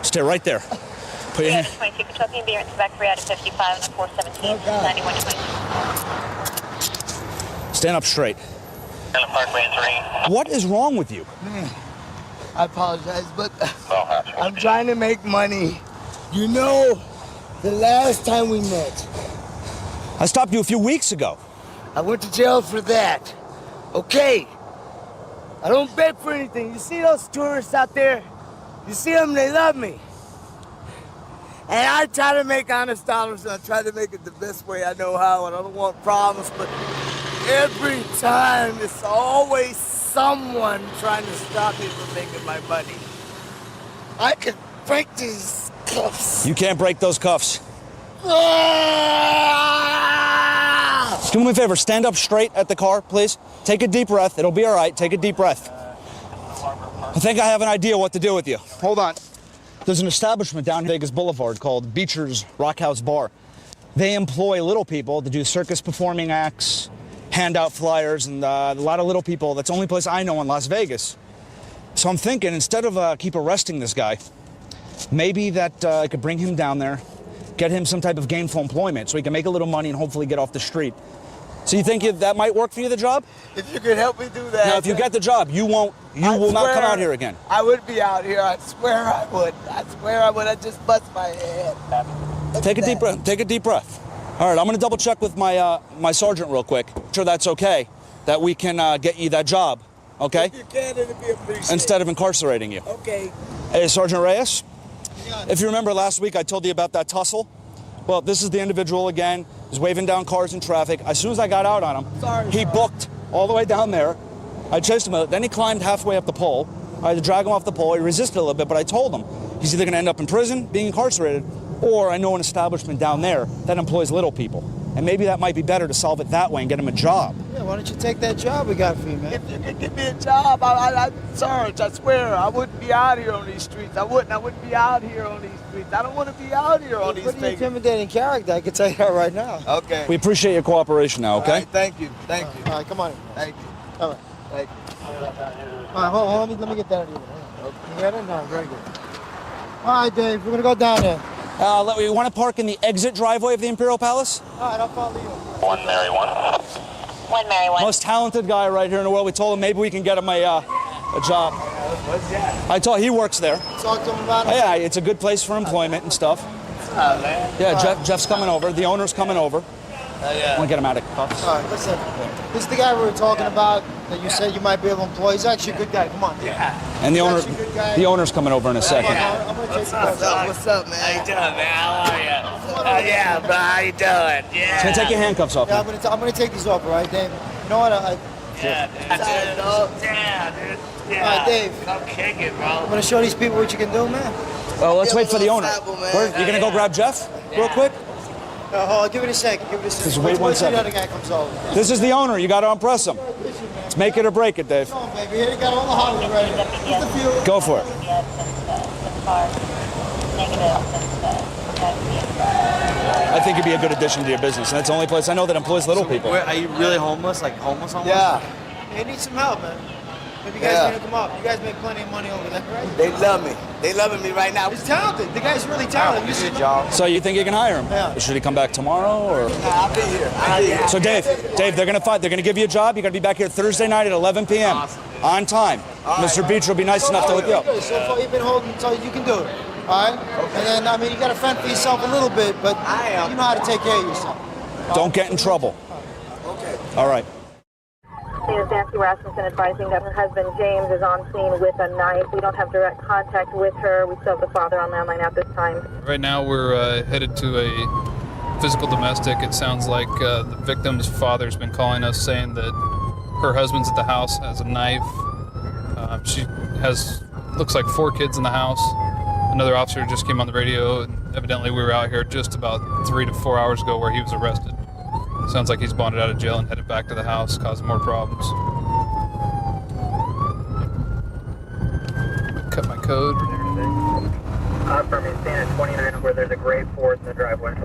Stay right there. Put your hand. 22 Kentucky and Beer back 3 out of 55 and 417, 9120. Stand up straight. Parkway 3. What is wrong with you? Man, I apologize, but I'm trying to make money. You know, the last time we met, I stopped you a few weeks ago. I went to jail for that. Okay. I don't beg for anything. You see those tourists out there? You see them, they love me. And I try to make honest dollars, and I try to make it the best way I know how, and I don't want problems, but every time it's always someone trying to stop me from making my money. I could break these cuffs. You can't break those cuffs. Do me a favor, stand up straight at the car, please. Take a deep breath. It'll be all right. Take a deep breath. I think I have an idea what to do with you. Hold on. There's an establishment down Vegas Boulevard called Beecher's Rock House Bar. They employ little people to do circus performing acts, hand out flyers, and a lot of little people. That's the only place I know in Las Vegas. So I'm thinking, instead of keep arresting this guy, maybe that I could bring him down there, get him some type of gainful employment so he can make a little money and hopefully get off the street. So you think that might work for you, the job? If you could help me do that. Now, if you get the job, you will not come out here again. I would be out here. I swear I would. I swear I would. I just bust my head. Take a deep breath. Take a deep breath. All right, I'm going to double check with my my sergeant real quick. Sure that's okay, that we can get you that job, okay? If you can, it'd be appreciated. Instead of incarcerating you. Okay. Hey, Sergeant Reyes, if you remember last week I told you about that tussle. Well, this is the individual again. He's waving down cars in traffic. As soon as I got out on him, he booked all the way down there. I chased him. Then he climbed halfway up the pole. I had to drag him off the pole. He resisted a little bit, but I told him he's either going to end up in prison, being incarcerated, or I know an establishment down there that employs little people. And maybe that might be better to solve it that way and get him a job. Yeah, why don't you take that job we got for you, man? If you could give me a job, I'm Sarge, I swear, I wouldn't be out here on these streets. I wouldn't be out here on these streets. I don't want to be out here on these streets. Pretty intimidating character, I can tell you that right now. Okay. We appreciate your cooperation now, okay? All right, thank you. Thank you. All right, come on in. Thank you. All right. Thank you. All right, hold on. Let me get that out of you. You got it? No, very good. All right, Dave, we're going to go down there. We want to park in the exit driveway of the Imperial Palace. All right, I'll follow you. 1 Mary 1. 1 Mary 1. Most talented guy right here in the world. We told him maybe we can get him a job. What's that? I told he works there. Talk to him about it. Yeah, it's a good place for employment and stuff. Yeah, Jeff's coming over. The owner's coming over. I want to get him out of cuffs. All right, listen. This is the guy we were talking about that you said you might be able to employ. He's actually a good guy. Come on. Yeah. And the owner's coming over in a second. What's up, man? How you doing, man? How are you? Oh, yeah, bro. How you doing? Yeah. Just gonna take your handcuffs off. Yeah, I'm gonna take these off, all right, Dave? You know what? Yeah, dude. Yeah, dude. Yeah. All right, Dave. I'm kicking, bro. I'm gonna show these people what you can do, man. Well, let's wait for the owner. You're gonna go grab Jeff real quick? Hold on, give it a second. Just wait 1 second. The other guy comes over. This is the owner. You got to unpress him. Let's make it or break it, Dave. Come on, baby. Here, you got all the hardware ready. What's the fuel? Go for it. I think it'd be a good addition to your business, and it's the only place I know that employs little people. Are you really homeless? Like homeless? Yeah. They need some help, man. Maybe you guys need to come up. You guys make plenty of money over there, right? They love me. They loving me right now. He's talented. The guy's really talented. This is a job. So you think you can hire him? Yeah. Should he come back tomorrow, or? I'll be here. So Dave, they're gonna give you a job. You're gonna be back here Thursday night at 11 p.m. On time. Mr. Beecher will be nice enough to hook you up. Okay, so far you've been holding until you can do it. All right? And then, I mean, you got to fend for yourself a little bit, but you know how to take care of yourself. Don't get in trouble. Okay. All right. Is Nancy Rasmussen advising that her husband James is on scene with a knife. We don't have direct contact with her. We still have the father on landline at this time. Right now we're headed to a physical domestic. It sounds like the victim's father's been calling us saying that her husband's at the house, has a knife. She has, looks like 4 kids in the house. Another officer just came on the radio, and evidently we were out here just about 3 to 4 hours ago where he was arrested. Sounds like he's bonded out of jail and headed back to the house, causing more problems. Cut my code. Confirming stand at 29 where there's a gray Ford in the driveway.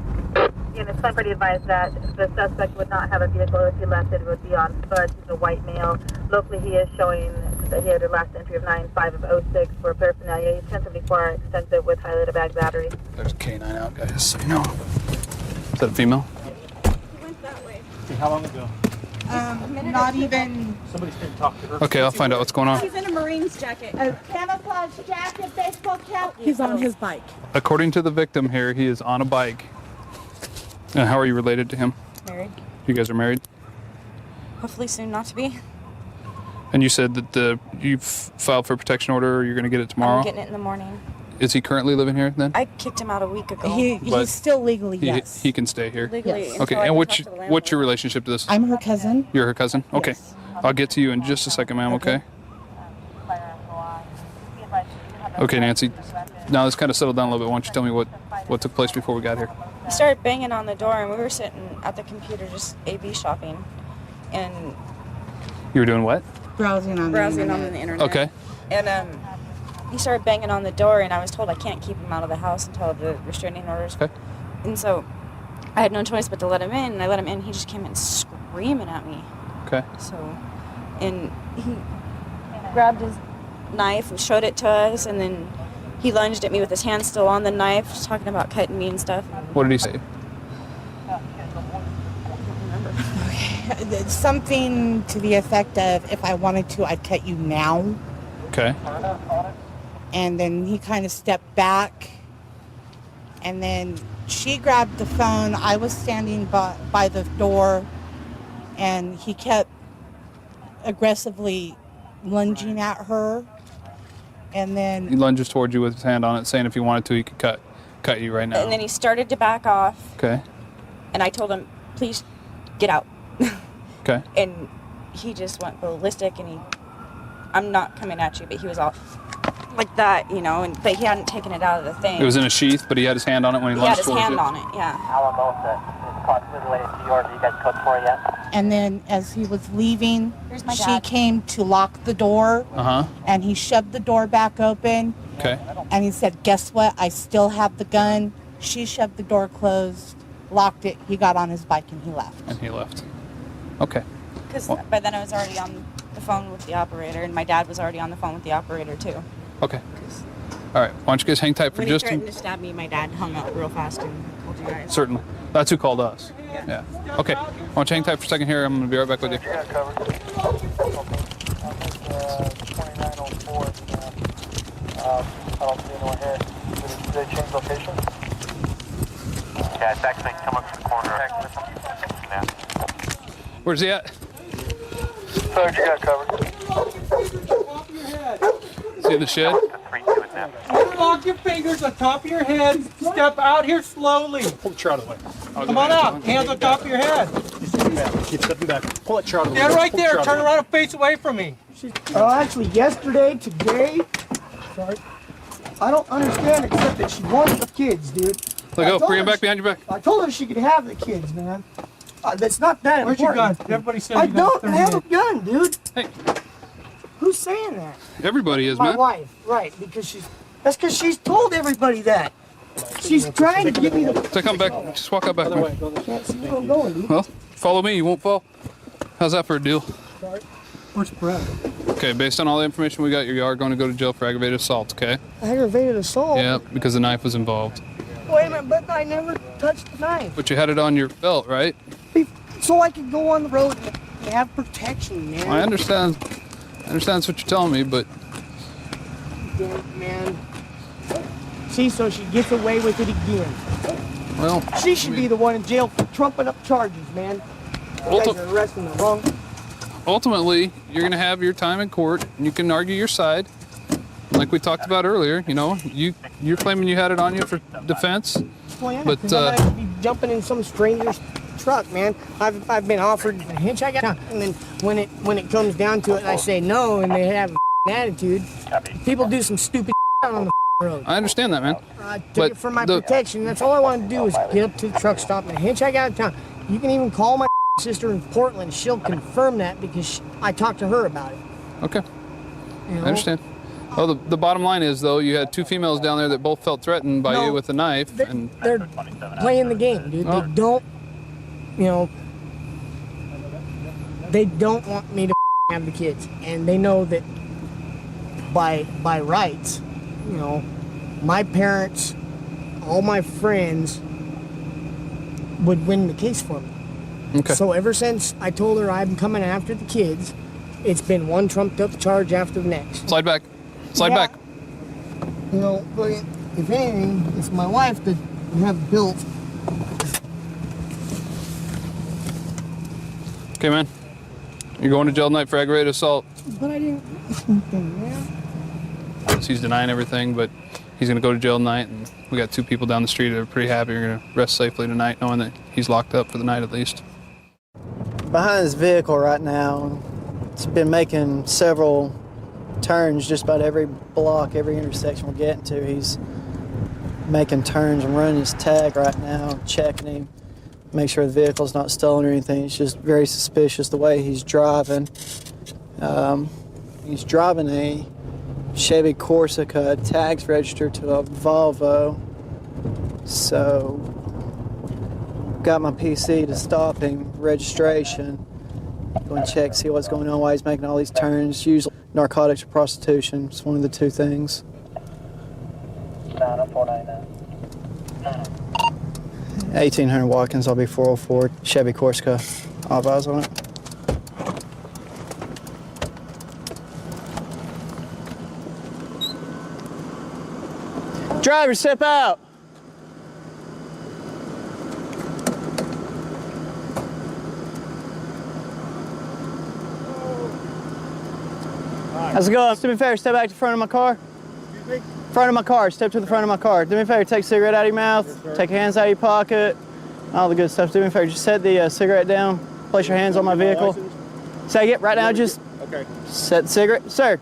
Unit somebody advised that the suspect would not have a vehicle. If he left it, would be on foot. He's a white male. Locally, he is showing that he had a last entry of 9-5 of 06 for paraphernalia. He's 1074 extensive with highlighted bag battery. There's a K9 out, guys, so you know. Is that a female? How long ago? Not even. Somebody's been talking to her. Okay, I'll find out what's going on. He's in a Marine's jacket. A camouflage jacket, baseball cap. He's on his bike. According to the victim here, he is on a bike. And how are you related to him? Married. You guys are married? Hopefully soon not to be. And you said that you've filed for a protection order, or you're going to get it tomorrow? I'm getting it in the morning. Is he currently living here then? I kicked him out a week ago. But He's still legally, yes. He can stay here? Legally. Yes. Okay, until I and can what's talk to the what's your relationship to this? I'm her cousin. You're her cousin? Okay. I'll get to you in just a second, ma'am, okay? Okay, Nancy. Now this kind of settled down a little bit. Why don't you tell me what took place before we got here? He started banging on the door, and we were sitting at the computer just A/B shopping, and You were doing what? Browsing on the internet. internet. Okay. And he started banging on the door, and I was told I can't keep him out of the house until the restraining orders. Okay. And so I had no choice but to let him in, and I let him in. He just came in screaming at me. Okay. So, and he grabbed his knife and showed it to us, and then he lunged at me with his hand still on the knife, talking about cutting me and stuff. What did he say? It's something to the effect of, if I wanted to, I'd cut you now. Okay. And then he kind of stepped back, and then she grabbed the phone. I was standing by the door, and he kept aggressively lunging at her, and then He lunges towards you with his hand on it, saying if he wanted to, he could cut you right now. And then he started to back off, Okay. and I told him, please get out. Okay. And he just went ballistic, and I'm not coming at you, but he was all like that, you know, but he hadn't taken it out of the thing. It was in a sheath, but he had his hand on it when he He had lunged his towards hand you. on it, yeah. and then as he was leaving, Here's my she dad. came to lock the door, Uh-huh. and he shoved the door back open, Okay. and he said, guess what, I still have the gun. She shoved the door closed, locked it, he got on his bike, and he left. And he left. Okay. Because by then I was already on the phone with the operator, and my dad was already on the phone with the operator, too. Okay. All right. Why don't you guys hang tight for When just he threatened to stab me, my dad hung up real fast and called you guys. Certainly. That's who called us. Yeah. Okay. Why don't you hang tight for a second here? I'm going to be right back with you. I don't see anyone here. Did they change location? Yeah, it's actually coming from the corner. Yeah. Where's he at? Third, you got covered. Is he in the shed? Lock your fingers on top of your head. Step out here slowly. Pull the chair out of the way. Come on out. Hands on top of your head. Keep stepping back. Pull that chair out of the way. Stand right Pull the there. chair out of Turn the way. around and face away from me. Actually, yesterday, today, sorry, I don't understand except that she wants the kids, dude. Let go. Bring him back behind your back. I told her she could have the kids, man. That's not that Where's your important. gun? Everybody said I you got don't have a 38. gun, dude. Hey. Who's saying that? Everybody is, My man. wife, right? That's because she's told everybody that. She's trying to get me to. So come back. Just walk out back. Man. Can't see where I'm going, dude. Well, follow me. You won't fall. How's that for a deal? Where's Brad? Okay, based on all the information we got, you are going to go to jail for aggravated assault, okay? Aggravated assault? Yeah, because the knife was involved. Wait a minute, but I never touched the knife. But you had it on your belt, right? So I could go on the road and have protection, man. I understand. I understand that's what you're telling me, but Man. See, so she gets away with it again. well, She should be the one in jail for trumping up charges, man. You guys are arresting the wrong. ultimately, you're going to have your time in court, and you can argue your side. Like we talked about earlier, you know, you're claiming you had it on you for defense, Well, yeah, but 'cause I'm not gonna be jumping in some stranger's truck, man. I've been offered a hitchhike, and then when it comes down to it, I say no, and they have an attitude. People do some stupid out on the road. I understand that, man. I took But it for my the- protection. That's all I wanted to do was get up to the truck stop and hitchhike out of town. You can even call my sister in Portland. She'll confirm that because I talked to her about it. Okay, You know? I understand. Oh, the bottom line is, though, you had two females down there that both felt threatened by you with a knife, and They're playing the game, dude. Oh. They don't, they don't want me to have the kids, and they know that by rights, my parents, all my friends would win the case for me. Okay. So ever since I told her I'm coming after the kids, it's been one trumped up charge after the next. slide back. Slide Yeah. back. But if anything, it's my wife that you have built. Okay, man. You're going to jail tonight for aggravated assault. But I didn't. He's denying everything, but he's going to go to jail tonight, and we got two people down the street that are pretty happy you're going to rest safely tonight, knowing that he's locked up for the night at least. Behind this vehicle right now, it's been making several turns just about every block, every intersection we're getting to. He's making turns and running his tag right now, checking him, make sure the vehicle's not stolen or anything. It's just very suspicious the way he's driving. He's driving a Chevy Corsica, tags registered to a Volvo. So, got my PC to stop him, registration. Go and check, see what's going on, why he's making all these turns. Usually narcotics or prostitution. It's one of the two things. 1800 Watkins, I'll be 404. Chevy Corsica. All eyes on it. Driver, step out. How's it going? Do me a favor, step back to the front of my car. Excuse me? Front of my car, step to the front of my car. Do me a favor, take a cigarette out of your mouth, take your hands out of your pocket, all the good stuff. Do me a favor, just set the cigarette down, place your hands on my vehicle. Say it right now, just set the cigarette. Sir,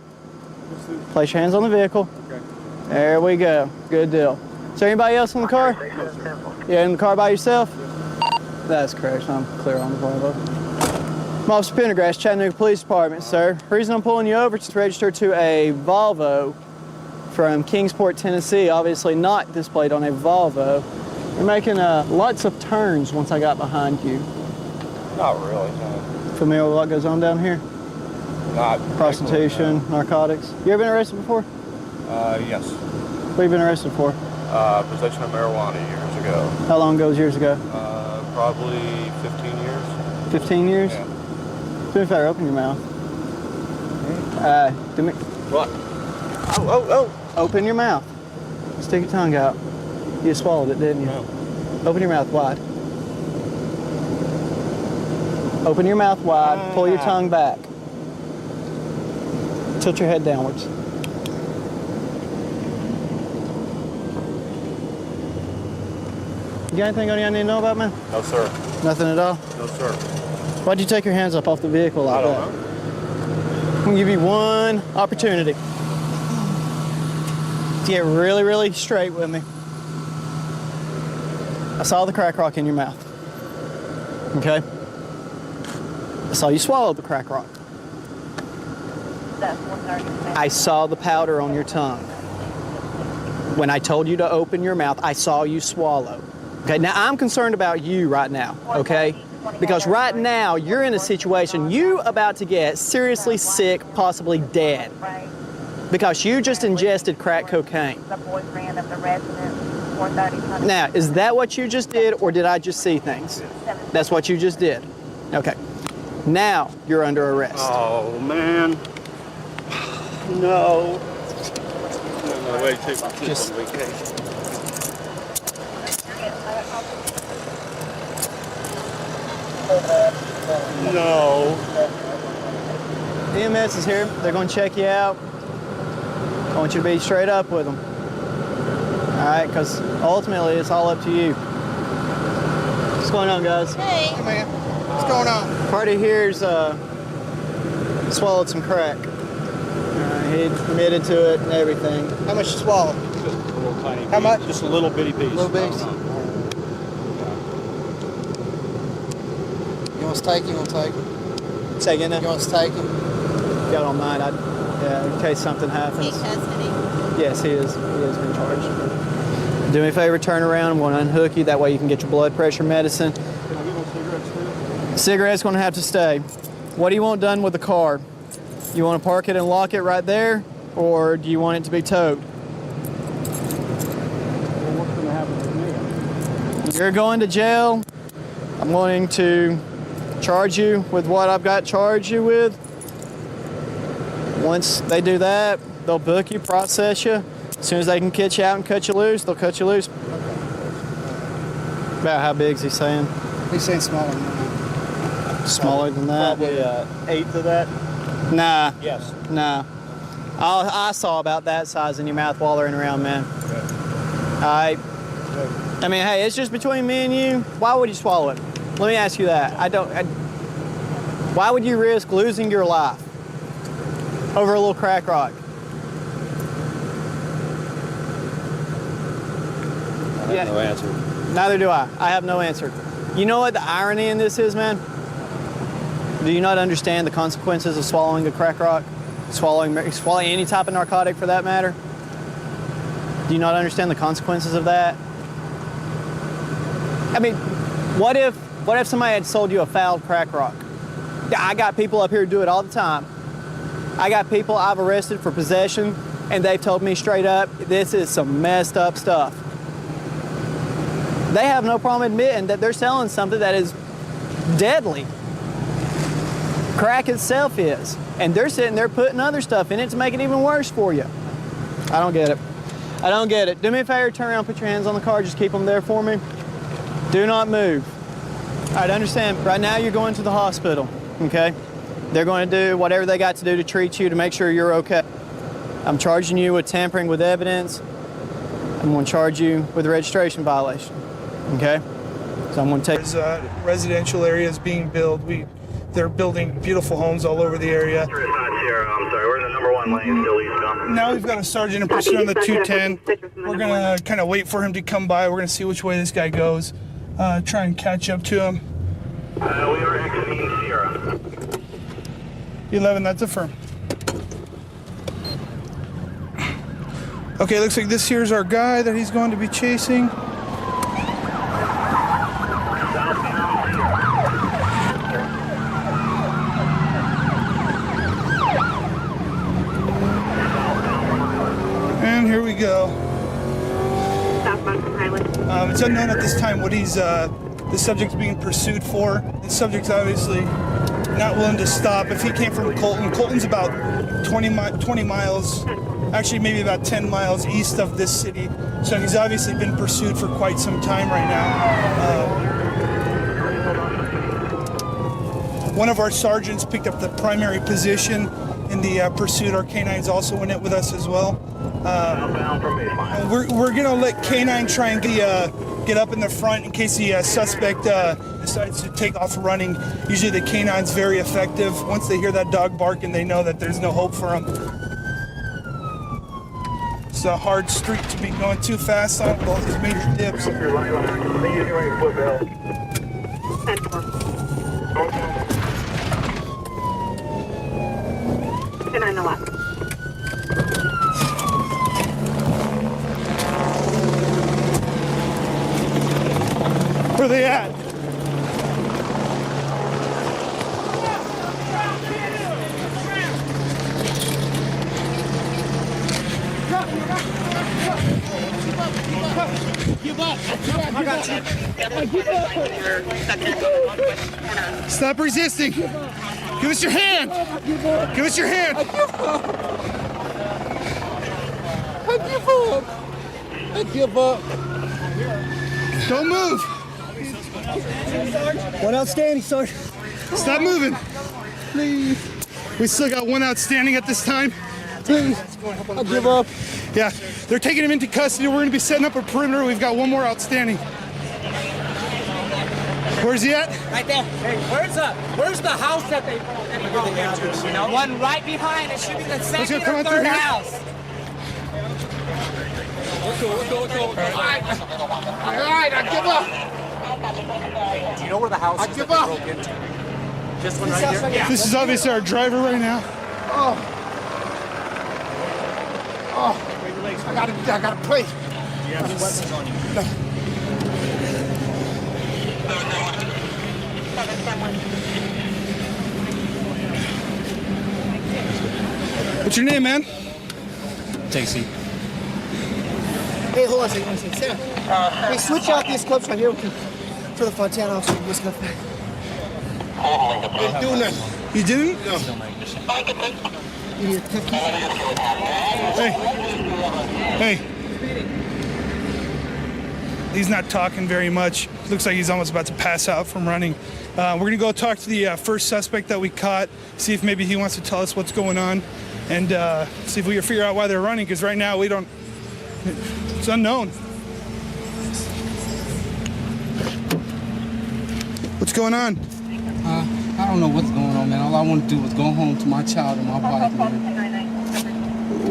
place your hands on the vehicle. There we go, good deal. Is there anybody else in the car? Yeah, in the car by yourself? That's correct, I'm clear on the Volvo. I'm Officer Pendergrass, Chattanooga Police Department, sir. The reason I'm pulling you over is to register to a Volvo from Kingsport, Tennessee, obviously not displayed on a Volvo. You're making lots of turns once I got behind you. Not really, no. Familiar with what goes on down here? Not Prostitution, narcotics. You ever been arrested before? Yes. What have you been arrested for? Possession of marijuana years ago. How long ago was years ago? Probably 15 years. 15 years? Yeah. Do me a favor, open your mouth. Do me. What? Oh. Open your mouth. Stick your tongue out. You swallowed it, didn't you? No. Open your mouth wide. Open your mouth wide. Pull your tongue back. Tilt your head downwards. You got anything on you I need to know about, man? No, sir. Nothing at all? No, sir. Why'd you take your hands up off the vehicle like that? I don't know. I'm gonna give you one opportunity to get really, really straight with me. I saw the crack rock in your mouth. Okay? I saw you swallow the crack rock. I saw the powder on your tongue. When I told you to open your mouth, I saw you swallow. Okay, now I'm concerned about you right now, okay? Because right now, you're in a situation, you about to get seriously sick, possibly dead. Because you just ingested crack cocaine. Now, is that what you just did, or did I just see things? That's what you just did. Okay. Now, you're under arrest. Oh, man. No. No way to take my kids on vacation. No. EMS is here. They're going to check you out. I want you to be straight up with them. All right, because ultimately it's all up to you. What's going on, guys? Hey, man. What's going on? Party here's swallowed some crack. He admitted to it and everything. How much you swallowed? Just a little tiny piece. How much? Just a little bitty piece. Little piece. You want us to take him? You want to take him? Say again now? You want us to take him? If y'all don't mind, in case something happens. Yes, he is. He is being charged. Do me a favor, turn around. I'm going to unhook you. That way you can get your blood pressure medicine. Can I get those cigarettes too? Cigarettes going to have to stay. What do you want done with the car? You want to park it and lock it right there, or do you want it to be towed? Well, what's going to happen with me? You're going to jail. I'm going to charge you with what I've got charged you with. Once they do that, they'll book you, process you. As soon as they can catch you out and cut you loose, they'll cut you loose. About how big is he saying? He's saying smaller than that. Smaller than that? Probably an eighth of that. Nah. Yes. Nah. I saw about that size in your mouth wallering around, man. Okay. All right. I mean, hey, it's just between me and you. Why would you swallow it? Let me ask you that. Why would you risk losing your life over a little crack rock? I have no answer. Neither do I. I have no answer. You know what the irony in this is, man? Do you not understand the consequences of swallowing a crack rock? Swallowing any type of narcotic for that matter? Do you not understand the consequences of that? I mean, what if somebody had sold you a fouled crack rock? I got people up here who do it all the time. I got people I've arrested for possession, and they've told me straight up, this is some messed up stuff. They have no problem admitting that they're selling something that is deadly. Crack itself is. And they're sitting there putting other stuff in it to make it even worse for you. I don't get it. I don't get it. Do me a favor, turn around, put your hands on the car, just keep them there for me. Do not move. All right, understand, right now you're going to the hospital, okay? They're going to do whatever they got to do to treat you to make sure you're okay. I'm charging you with tampering with evidence. I'm going to charge you with a registration violation, okay? So I'm going to take... There's residential areas being built. They're building beautiful homes all over the area. I'm sorry, we're in the number 1 lane, still eastbound. Now we've got a sergeant in pursuit on the 210. We're going to kind of wait for him to come by. We're going to see which way this guy goes, try and catch up to him. We are exiting Sierra. 11, that's affirmed. Okay, looks like this here's our guy that he's going to be chasing. And here we go. It's unknown at this time what the subject's being pursued for. The subject's obviously not willing to stop. If he came from Colton, Colton's about 20 miles, actually maybe about 10 miles east of this city. So he's obviously been pursued for quite some time right now. One of our sergeants picked up the primary position in the pursuit. Our canines also in it with us as well. We're gonna let K9 try and get up in the front in case the suspect decides to take off running. Usually the K9's very effective. Once they hear that dog bark and they know that there's no hope for them. It's a hard street to be going too fast on with all these major dips. And on the left. Where are they at? Give up. I got you. Stop resisting. Give us your hand. Give us your hand. I give up. I give up. Don't move. One outstanding, Sergeant. Stop moving. Please. We still got one outstanding at this time. Please. I give up. Yeah, they're taking him into custody. We're going to be setting up a perimeter. We've got one more outstanding. Where's he at? Right there. Hey, where's the house that they broke into? You know, one right behind. It should be the second or third house. Let's go. All right, I give up. Do you know where the house is that they broke into? This one right here? This is obviously our driver right now. I gotta pray. Do you have any weapons on you? No. What's your name, man? JC. Hey, hold on a second. Sam, hey, switch out these clips right here for the Fontana officer. What's going on? Didn't do nothing. You didn't? No. Hey. He's not talking very much. Looks like he's almost about to pass out from running. We're going to go talk to the first suspect that we caught, see if maybe he wants to tell us what's going on, and see if we can figure out why they're running, because right now we don't... It's unknown. What's going on? I don't know what's going on, man. All I want to do is go home to my child and my wife, man.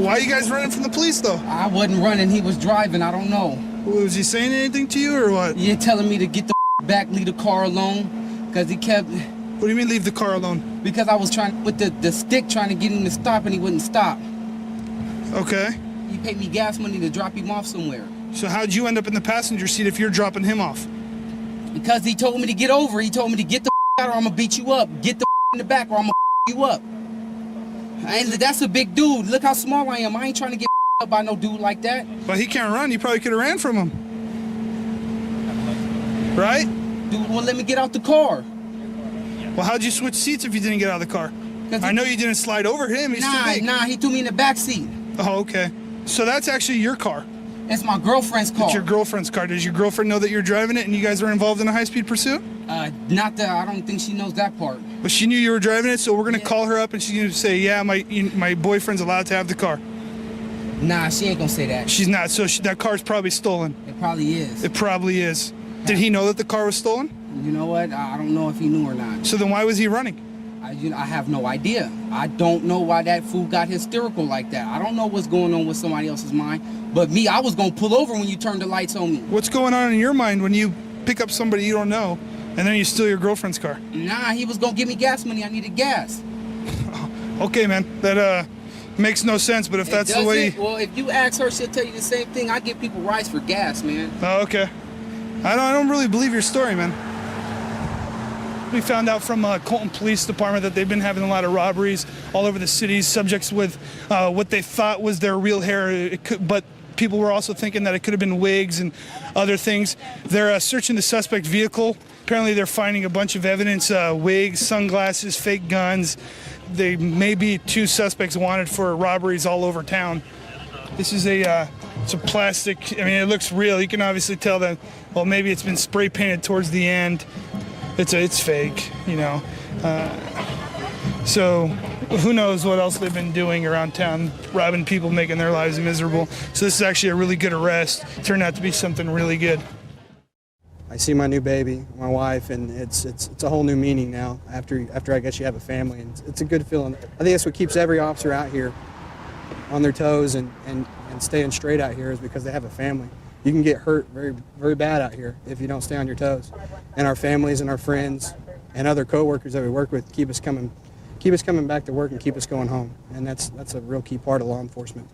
Why are you guys running from the police, though? I wasn't running. He was driving. I don't know. Was he saying anything to you, or what? Yeah, telling me to get the back, leave the car alone, because he kept... What do you mean, leave the car alone? Because I was trying, with the stick, trying to get him to stop, and he wouldn't stop. Okay. He paid me gas money to drop him off somewhere. So how'd you end up in the passenger seat if you're dropping him off? Because he told me to get over. He told me to get the out or I'm gonna beat you up. Get the in the back or I'm gonna you up. And that's a big dude. Look how small I am. I ain't trying to get up by no dude like that. But he can't run. You probably could have ran from him. Right? Dude, well, let me get out the car. Well, how'd you switch seats if you didn't get out of the car? I know you didn't slide over him. He's too big. Nah, he threw me in the back seat. Oh, okay. So that's actually your car. It's my girlfriend's car. It's your girlfriend's car. Does your girlfriend know that you're driving it and you guys were involved in a high-speed pursuit? Not that. I don't think she knows that part. But she knew you were driving it, so we're gonna call her up and she's gonna say, yeah, my boyfriend's allowed to have the car. Nah, she ain't gonna say that. She's not. So that car's probably stolen. It probably is. It probably is. Did he know that the car was stolen? You know what? I don't know if he knew or not. So then why was he running? I have no idea. I don't know why that fool got hysterical like that. I don't know what's going on with somebody else's mind. But me, I was gonna pull over when you turned the lights on me. What's going on in your mind when you pick up somebody you don't know and then you steal your girlfriend's car? Nah, he was gonna give me gas money. I needed gas. Okay, man. That makes no sense, but if that's the way... Well, if you ask her, she'll tell you the same thing. I give people rights for gas, man. Oh, okay. I don't really believe your story, man. We found out from Colton Police Department that they've been having a lot of robberies all over the city, subjects with what they thought was their real hair, but people were also thinking that it could have been wigs and other things. They're searching the suspect vehicle. Apparently they're finding a bunch of evidence, wigs, sunglasses, fake guns. They may be two suspects wanted for robberies all over town. This is it's a plastic, I mean, it looks real. You can obviously tell that, well, maybe it's been spray painted towards the end. It's fake, you know. So who knows what else they've been doing around town, robbing people, making their lives miserable. So this is actually a really good arrest. Turned out to be something really good. I see my new baby, my wife, and it's a whole new meaning now after I guess you have a family, and it's a good feeling. I think that's what keeps every officer out here. on their toes and staying straight out here is because they have a family. You can get hurt very, very bad out here if you don't stay on your toes. And our families and our friends and other coworkers that we work with keep us coming back to work and keep us going home. And that's a real key part of law enforcement.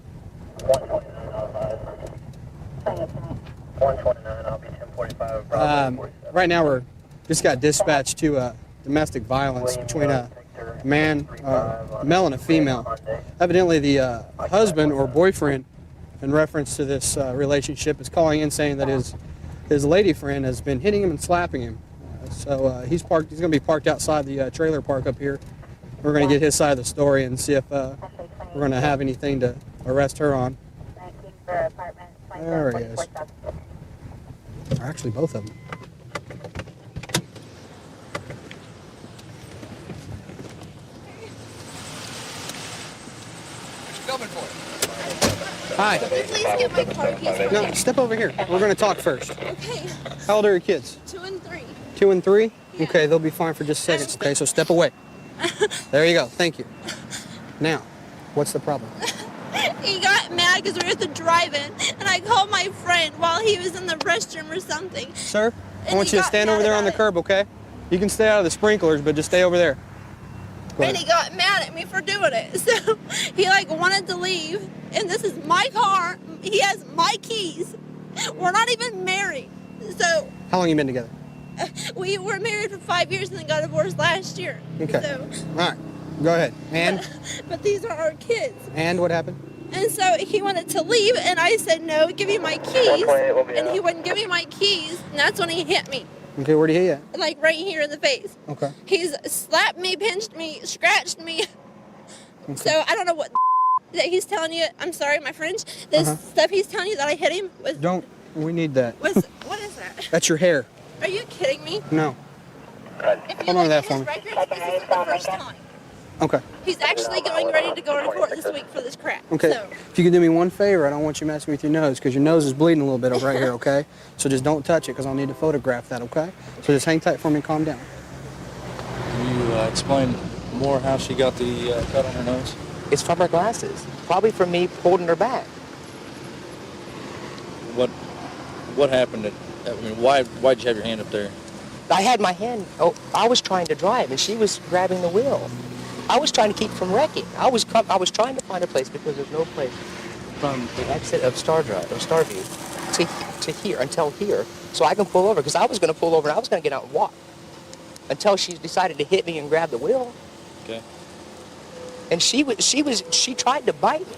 129, I'll be 1045. Right now we're just got dispatched to domestic violence between a man, male and a female. Evidently the husband or boyfriend, in reference to this relationship, is calling in saying that his lady friend has been hitting him and slapping him. So he's going to be parked outside the trailer park up here. We're going to get his side of the story and see if we're going to have anything to arrest her on. There he is. Or actually, both of them. Hi. Please get my car keys. No, step over here. We're going to talk first. Okay. How old are your kids? 2 and 3. 2 and 3? Okay, they'll be fine for just seconds. Okay, so step away. There you go. Thank you. Now, what's the problem? He got mad because we were at the drive-in, and I called my friend while he was in the restroom or something. Sir, I And want he you to got stand mad over there on the about curb, okay? You can stay out of the sprinklers, but just stay over there. Go And ahead. he got mad at me for doing it. So he wanted to leave, and this is my car. He has my keys. We're not even married. So How long you been together? we were married for 5 years and then got divorced last year. Okay. So, All right. Go ahead. And but these are our kids. and what happened? And so he wanted to leave, and I said, no, give me my keys. And he wouldn't give me my keys, and that's when he hit me, Okay, where'd he hit you like right here in the face. at? Okay. He's slapped me, pinched me, scratched me. Okay. So I don't know what that he's telling you. I'm sorry, my French. This stuff he's telling you that I hit him with. We need that. What is that? That's your hair. Are you kidding me? No. If you Hold on to look that at for his me. records, this isn't the first time. Okay. He's actually going ready to go to court this week for this crap. Okay. So, If you can do me one favor, I don't want you messing with your nose because your nose is bleeding a little bit over right here, okay? So just don't touch it because I'll need to photograph that, okay? So just hang tight for me and calm down. Can you explain more how she got the cut on her nose? It's from her glasses. Probably from me holding her back. What happened? Why'd you have your hand up there? I had my hand, I was trying to drive and she was grabbing the wheel. I was trying to keep from wrecking. I was trying to find a place because there's no place from the exit of Starview to here, until here, so I can pull over, because I was going to pull over and I was going to get out and walk until she decided to hit me and grab the wheel. Okay. And she tried to bite me.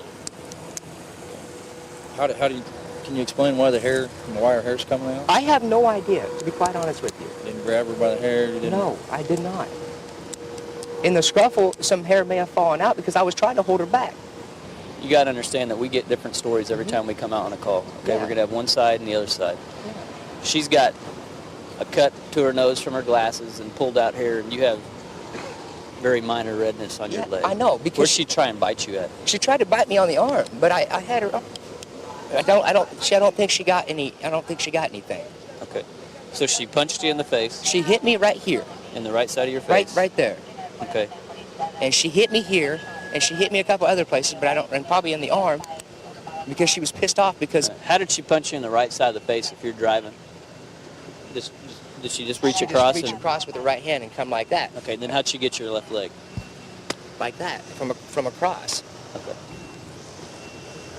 Can you explain why her hair's coming out? I have no idea, to be quite honest with you. You didn't grab her by the hair? You didn't? No, I did not. In the scuffle, some hair may have fallen out because I was trying to hold her back. You got to understand that we get different stories every time we come out on a call. Okay, Yeah. we're going to have one side and the other side. She's got a cut to her nose from her glasses and pulled out hair, and you have very minor redness on your leg. I know, because Where'd she try and bite you at? She tried to bite me on the arm, but I had her. I don't think she got anything. Okay. So she punched you in the face. She hit me right here. In the right side of your face. Right there. Okay. And she hit me here, and she hit me a couple other places, but and probably in the arm, because she was pissed off because. How did she punch you in the right side of the face if you're driving? Did she just reach She across? Just reach across with her right hand and come like that. Okay. Then how'd she get your left leg? Like that, from across. Okay.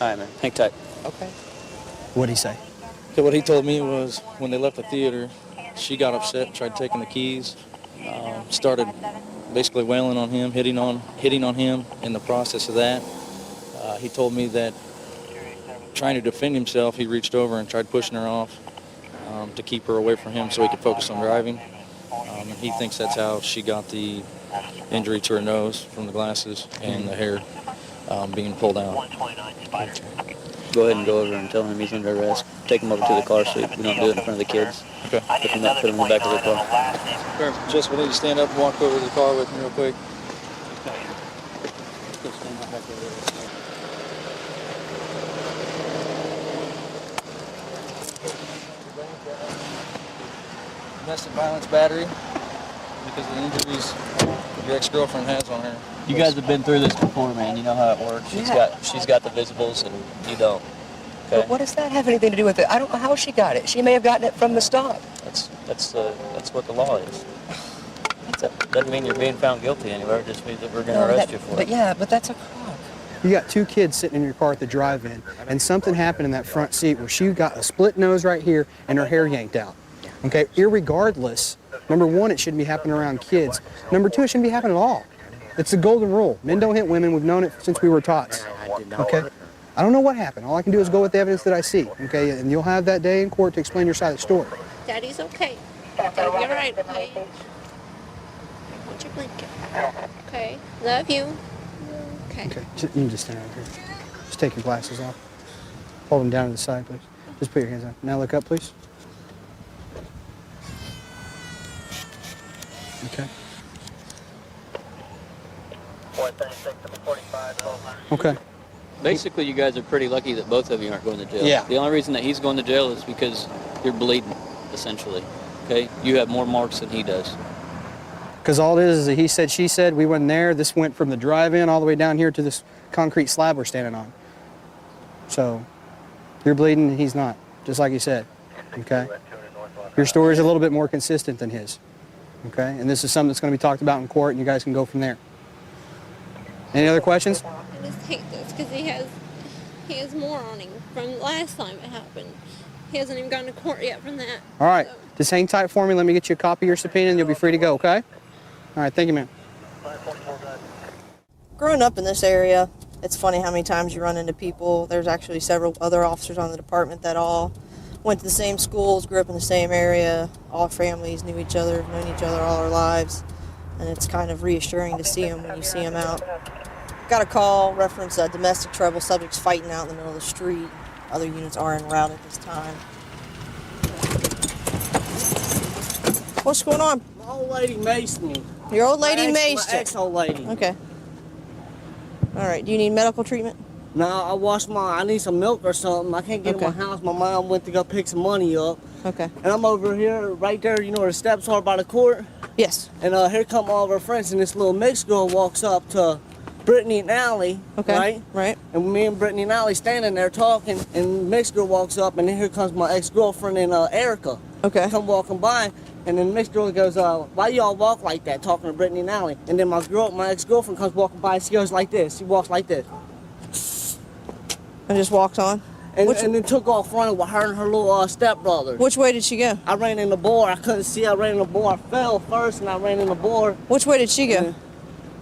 All right, man. Hang tight. Okay. What'd he say? So what he told me was when they left the theater, she got upset, tried taking the keys, started basically wailing on him, hitting on him. In the process of that, he told me that trying to defend himself, he reached over and tried pushing her off to keep her away from him so he could focus on driving. And he thinks that's how she got the injury to her nose from the glasses and the hair being pulled out. Go ahead and go over and tell him he's under arrest. Take him over to the car so we don't do it in front of the kids. Okay. Put him in the back of the car. Just we need to stand up and walk over to the car with me real quick. Domestic violence battery. because of the injuries your ex-girlfriend has on her. You guys have been through this before, man. You know how it works. She's got the visibles, and you don't. Okay. But what does that have anything to do with it? I don't know how she got it. She may have gotten it from the stop. That's what the law is. Doesn't mean you're being found guilty anywhere. It just means that we're going to arrest you for it. But that's a crock. You got two kids sitting in your car at the drive-in, and something happened in that front seat where she got a split nose right here and her hair yanked out. Okay, irregardless, number one, it shouldn't be happening around kids. Number two, it shouldn't be happening at all. It's the golden rule. Men don't hit women. We've known it since we were tots. Okay? I don't know what happened. All I can do is go with the evidence that I see. Okay? And you'll have that day in court to explain your side of the story. Daddy's okay. Daddy's all right, okay? Want your blanket? Okay. Love you. Okay. Okay, you can just stand right here. Just take your glasses off. Hold them down to the side, please. Just put your hands up. Now look up, please. Okay. Okay. Basically, you guys are pretty lucky that both of you aren't going to jail. Yeah. The only reason that he's going to jail is because you're bleeding, essentially. Okay? You have more marks than he does. Because all it is a he said, she said. We went there. This went from the drive-in all the way down here to this concrete slab we're standing on. So, you're bleeding and he's not, just like you said. Okay? Your story is a little bit more consistent than his. Okay? And this is something that's going to be talked about in court, and you guys can go from there. Any other questions? I just hate this because he has more on him from last time it happened. He hasn't even gone to court yet from that. All right. Just hang tight for me. Let me get you a copy of your subpoena, and you'll be free to go, okay? All right. Thank you, ma'am. Growing up in this area, it's funny how many times you run into people. There's actually several other officers on the department that all went to the same schools, grew up in the same area. All families knew each other, known each other all our lives. And it's kind of reassuring to see them when you see them out. Got a call, reference domestic trouble, subjects fighting out in the middle of the street. Other units are en route at this time. What's going on? My old lady maced me. Your old lady maced you? My ex-old lady. Okay. All right, do you need medical treatment? No, I need some milk or something. I can't get in my house. My mom went to go pick some money up. Okay. And I'm over here, right there, you know where the steps are by the court? Yes. And here come all of our friends, and this little mixed girl walks up to Brittany and Allie, right? Right. And me and Brittany and Allie standing there talking, and mixed girl walks up, and then here comes my ex-girlfriend and Erica. Okay. Come walking by, and then the mixed girl goes, why y'all walk like that, talking to Brittany and Allie? And then my ex-girlfriend comes walking by, and she goes like this. She walks like this. And just walked on? And then took off running with her and her little stepbrother. Which way did she go? I ran in the board. I couldn't see. I ran in the board. I fell first, and I ran in the board. Which way did she go?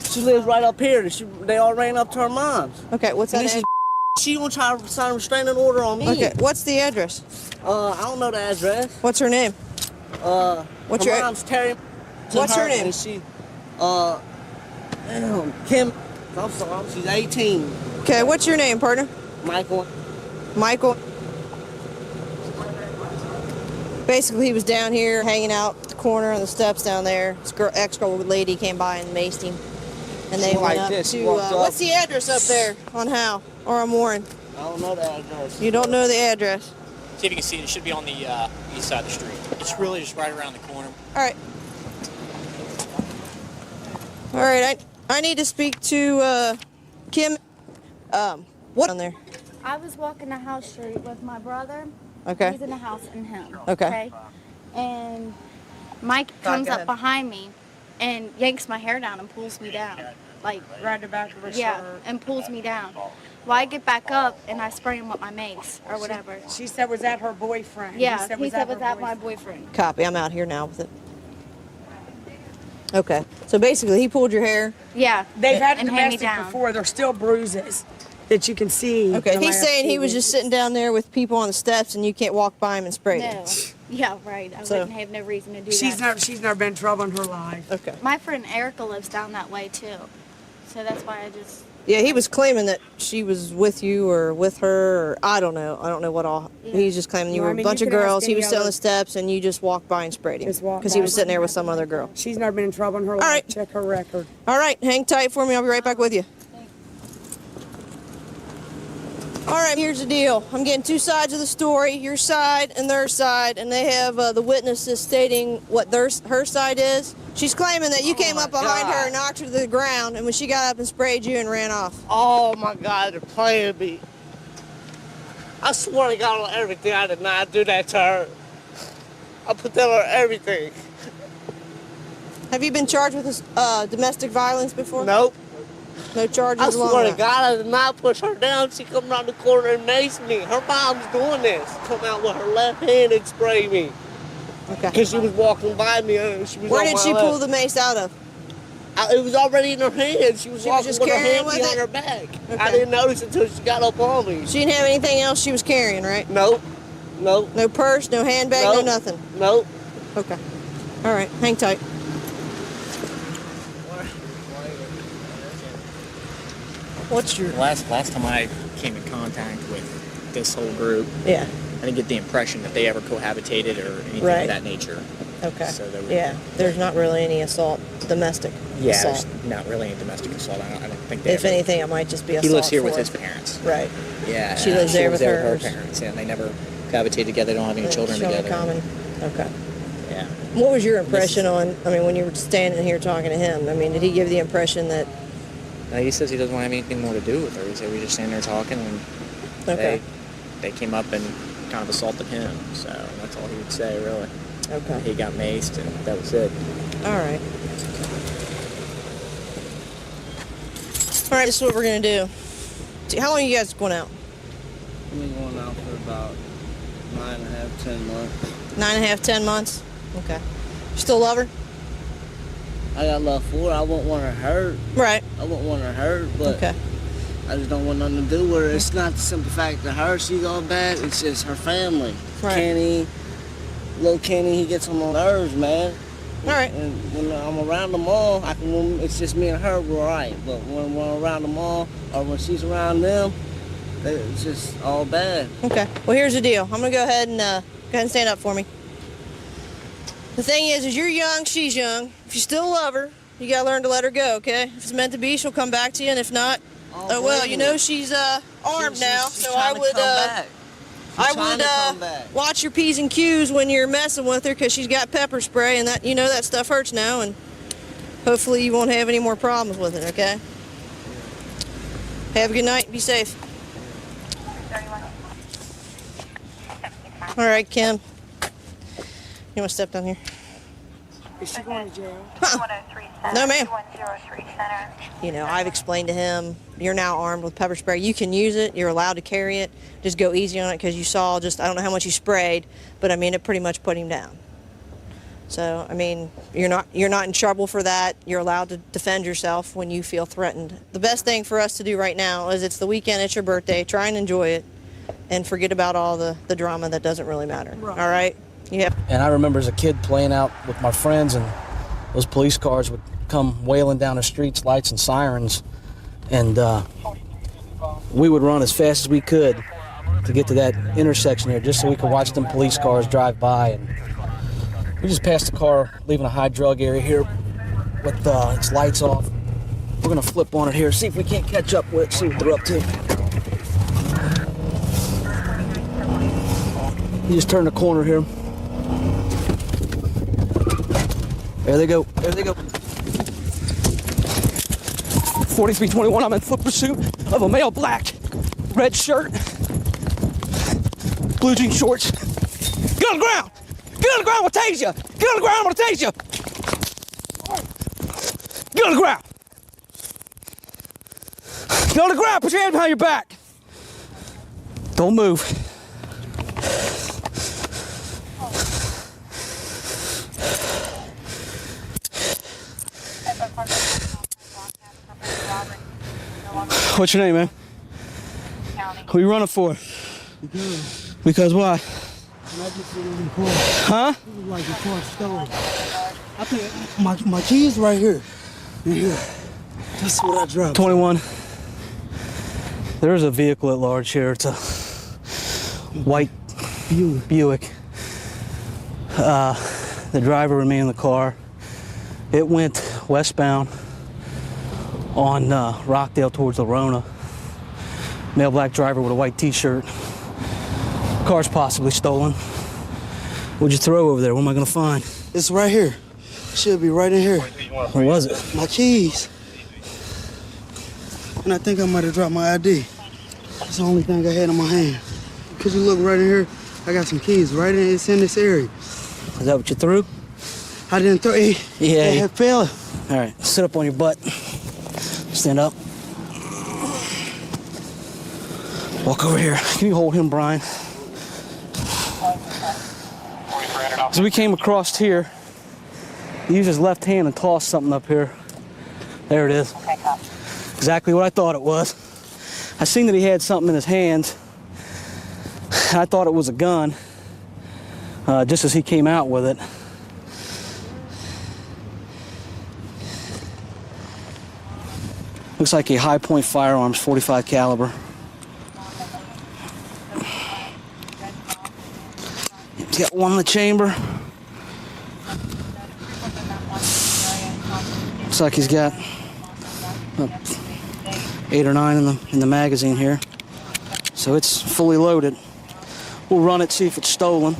She lives right up here. They all ran up to her mom's. Okay, what's that? She gonna try to sign a restraining order on me. Okay, what's the address? I don't know the address. What's her name? What's her mom's Terry. What's her name? And she, Kim. I'm sorry, she's 18. Okay, what's your name, partner? Michael. Michael. Basically, he was down here hanging out at the corner on the steps down there. His ex-girl lady came by and maced him. And they went up to, what's the address up there on Howe or on Warren? I don't know the address. You don't know the address? See if you can see it. It should be on the east side of the street. It's really just right around the corner. All right. All right, I need to speak to Kim. What on there? I was walking the house street with my brother. Okay. He's in the house and him. Okay. And Mike comes up behind me and yanks my hair down and pulls me down. Like Right the back of her yeah, shirt. and pulls me down. Well, I get back up and I spray him with my mace or whatever. She said was that her boyfriend? Yeah, he said was that my boyfriend? Copy. I'm out here now with it. Okay. So basically, he pulled your hair. Yeah. They've had and domestic before. There's still bruises that you can see. Okay. the He's last saying he few was just sitting down there with people on the steps, and you can't walk by him and spray No. them. Yeah, right. I So- wouldn't have no reason to do She's that. she's never been in trouble in her life. Okay. My friend Erica lives down that way too. So that's why I just Yeah, he was claiming that she was with you or with her, or I don't know. I don't know what all. He's just claiming you Well, were I mean, a bunch you of could ask girls. He any was sitting on other- the steps, and you just walked by and sprayed him Just walked because he by. was sitting there with some other girl. She's never been in trouble in her life. right. Check her record. All right, hang tight for me. I'll be right back with you. All right, here's the deal. I'm getting two sides of the story, your side and their side, and they have the witnesses stating what her side is. She's claiming that you came up behind her and knocked her to the ground, and when she got up and sprayed you and ran off. Oh my God, they're playing me. I swear to God on everything, I did not do that to her. I put that on everything. Have you been charged with domestic violence before? Nope. No charges I along swear to that? God, I did not push her down. She come around the corner and maced me. Her mom's doing this. Come out with her left hand and spray me. Okay. Because she was walking by me. She was Where on did my she left. pull the mace out of? It was already in her hand. She was walking just with her carrying hand with behind it? her back. Okay. I didn't notice it until she got up on me. She didn't have anything else she was carrying, right? Nope. Nope. No purse, no handbag, Nope. no nothing? Nope. Okay. All right, hang tight. What's your... Last time I came in contact with this whole group, Yeah. I didn't get the impression that they ever cohabitated or anything Right. of that nature. Okay. So there were, Yeah, there's not really any assault, domestic Yeah, assault. there's not really any domestic assault. I don't think they If ever, anything, it might just be assault. He lives here with for- his parents. Right. Yeah. She lives there with her hers. parents, and they never cohabitated together. They don't have any children Show together. common. Okay. Yeah. What was your impression on, I mean, when you were standing here talking to him? I mean, did he give the impression that... He says he doesn't want to have anything more to do with her. He said we just standing there talking, and Okay. they came up and kind of assaulted him. So that's all he would say, really. Okay. He got maced, and that was it. All right. All right, this is what we're going to do. How long are you guys going out? I've been going out for about 9.5, 10 months. 9.5, 10 months? Okay. You still love her? I got love for her. I wouldn't want her hurt. Right. I wouldn't want her hurt, but Okay. I just don't want nothing to do with her. It's not the simple fact that her, she's all bad. It's just her family. Right. Kenny, little Kenny, he gets on my nerves, man. All right. And when I'm around them all, it's just me and her, we're all right. But when we're around them all, or when she's around them, it's just all bad. Okay. Well, here's the deal. I'm going to go ahead and stand up for me. The thing is you're young, she's young. If you still love her, you got to learn to let her go, okay? If it's meant to be, she'll come back to you, and if not, oh well, you know she's armed now, she's so I trying to would come back. She's trying to come back. watch your P's and Q's when you're messing with her, because she's got pepper spray, and that that stuff hurts now, and hopefully you won't have any more problems with it, okay? Have a good night. Be safe. All right, Kim. You want to step down here? Is she going to jail? No, ma'am. I've explained to him, you're now armed with pepper spray. You can use it. You're allowed to carry it. Just go easy on it, because you saw I don't know how much you sprayed, but I mean, it pretty much put him down. So, I mean, you're not in trouble for that. You're allowed to defend yourself when you feel threatened. The best thing for us to do right now is, it's the weekend, it's your birthday, try and enjoy it, and forget about all the drama that doesn't really matter. All right? And I remember as a kid playing out with my friends, and those police cars would come wailing down the streets, lights and sirens, and we would run as fast as we could to get to that intersection here, just so we could watch them police cars drive by. And we just passed a car leaving a high drug area here with its lights off. We're gonna flip on it here, see if we can't catch up with it, see what they're up to. You just turn the corner here. There they go. There they go. 4321, I'm in foot pursuit of a male black. Red shirt. Blue jean shorts. Get on the ground! Get on the ground, I'm gonna tase you! Get on the ground, I'm gonna tase you! Get on the ground! Get on the ground, put your hand behind your back! Don't move. What's your name, man? Who you running for? Because why? Huh? Like your car stolen. I think my keys right here. In here. That's what I dropped. 21. There's a vehicle at large here. It's a white Buick. The driver remained in the car. It went westbound on Rockdale towards Lorona. Male black driver with a white t-shirt. Car's possibly stolen. What'd you throw over there? What am I gonna find? It's right here. Should be right in here. What was it? My keys. And I think I might have dropped my ID. That's the only thing I had in my hand. Could you look right in here? I got some keys right in. It's in this area. Is that what you threw? I didn't throw it. Yeah. It fell. All right, sit up on your butt. Stand up. Walk over here. Can you hold him, Brian? So we came across here. He used his left hand and tossed something up here. There it is. Exactly what I thought it was. I seen that he had something in his hands. I thought it was a gun, just as he came out with it. Looks like a High Point Firearms, 45 caliber. He's got one in the chamber. Looks like he's got 8 or 9 in the magazine here. So it's fully loaded. We'll run it, see if it's stolen.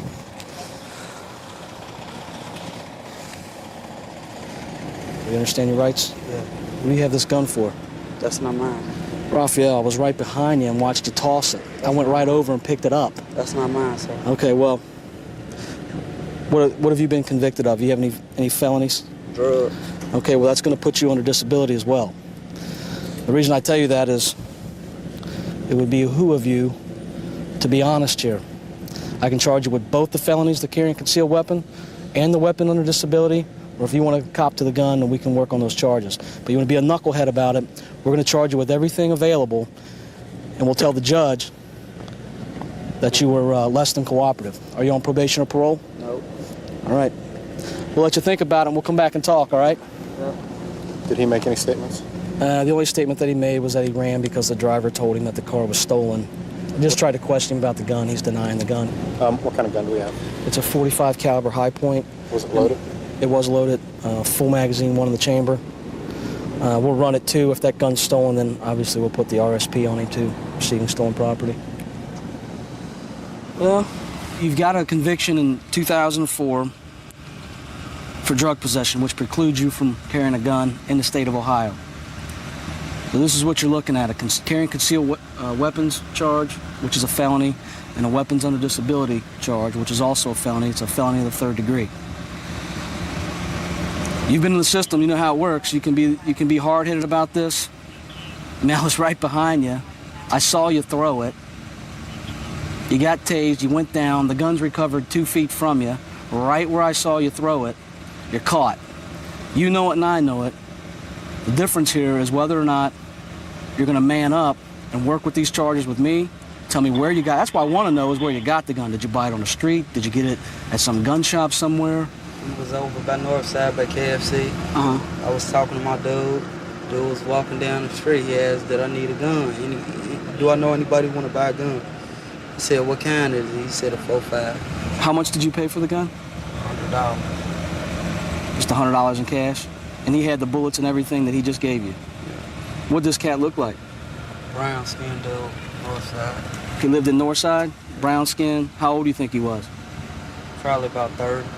You understand your rights? Yeah. What do you have this gun for? That's not mine. Raphael, I was right behind you and watched you toss it. I went right over and picked it up. That's not mine, sir. Okay, well, what have you been convicted of? Do you have any felonies? Drug. Okay, well, that's going to put you under disability as well. The reason I tell you that is it would behoove you to be honest here. I can charge you with both the felonies, the carrying concealed weapon and the weapon under disability, or if you want to cop to the gun, then we can work on those charges. But you want to be a knucklehead about it, we're going to charge you with everything available, and we'll tell the judge that you were less than cooperative. Are you on probation or parole? No. All right. We'll let you think about it, and we'll come back and talk, all right? Yeah. Did he make any statements? The only statement that he made was that he ran because the driver told him that the car was stolen. I just tried to question him about the gun. He's denying the gun. What kind of gun do we have? It's a 45 caliber High Point. Was it loaded? It was loaded, full magazine, one in the chamber. We'll run it too. If that gun's stolen, then obviously we'll put the RSP on him too, receiving stolen property. Well, you've got a conviction in 2004 for drug possession, which precludes you from carrying a gun in the state of Ohio. So this is what you're looking at, a carrying concealed weapons charge, which is a felony, and a weapons under disability charge, which is also a felony. It's a felony of the 3rd degree. You've been in the system, you know how it works. You can be hard-headed about this. Now it's right behind you. I saw you throw it. You got tased, you went down, the gun's recovered 2 feet from you, right where I saw you throw it. You're caught. You know it and I know it. The difference here is whether or not you're going to man up and work with these charges with me. Tell me where you got. That's what I want to know is where you got the gun. Did you buy it on the street? Did you get it at some gun shop somewhere? It was over by Northside by KFC. I was talking to my dude. Dude was walking down the street. He asked, did I need a gun? Do I know anybody who want to buy a gun? He said, what kind is it? He said a 4.5. How much did you pay for the gun? $100. Just $100 in cash? And he had the bullets and everything that he just gave you? Yeah. What'd this cat look like? Brown skin dude, Northside. He lived in Northside, brown skin. How old do you think he was? Probably about 30.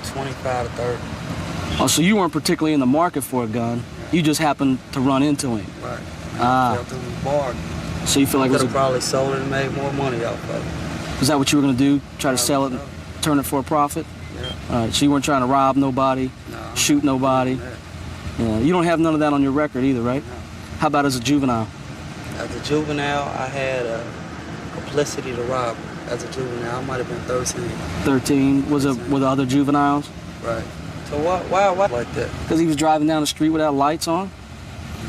25 to 30. Oh, so you weren't particularly in the market for a gun. You just happened to run into him. Right. Ah. Felt it was bargain. So you feel like it was could have probably sold it and made more money off of it. Was that what you were going to do? Try to sell it and turn it for a profit? Yeah. All right, so you weren't trying to rob nobody, shoot nobody? Yeah. You don't have none of that on your record either, right? No. How about as a juvenile? As a juvenile, I had a complicity to rob. As a juvenile, I might have been 13. 13. Was it with other juveniles? Right. So why like that? Because he was driving down the street without lights on.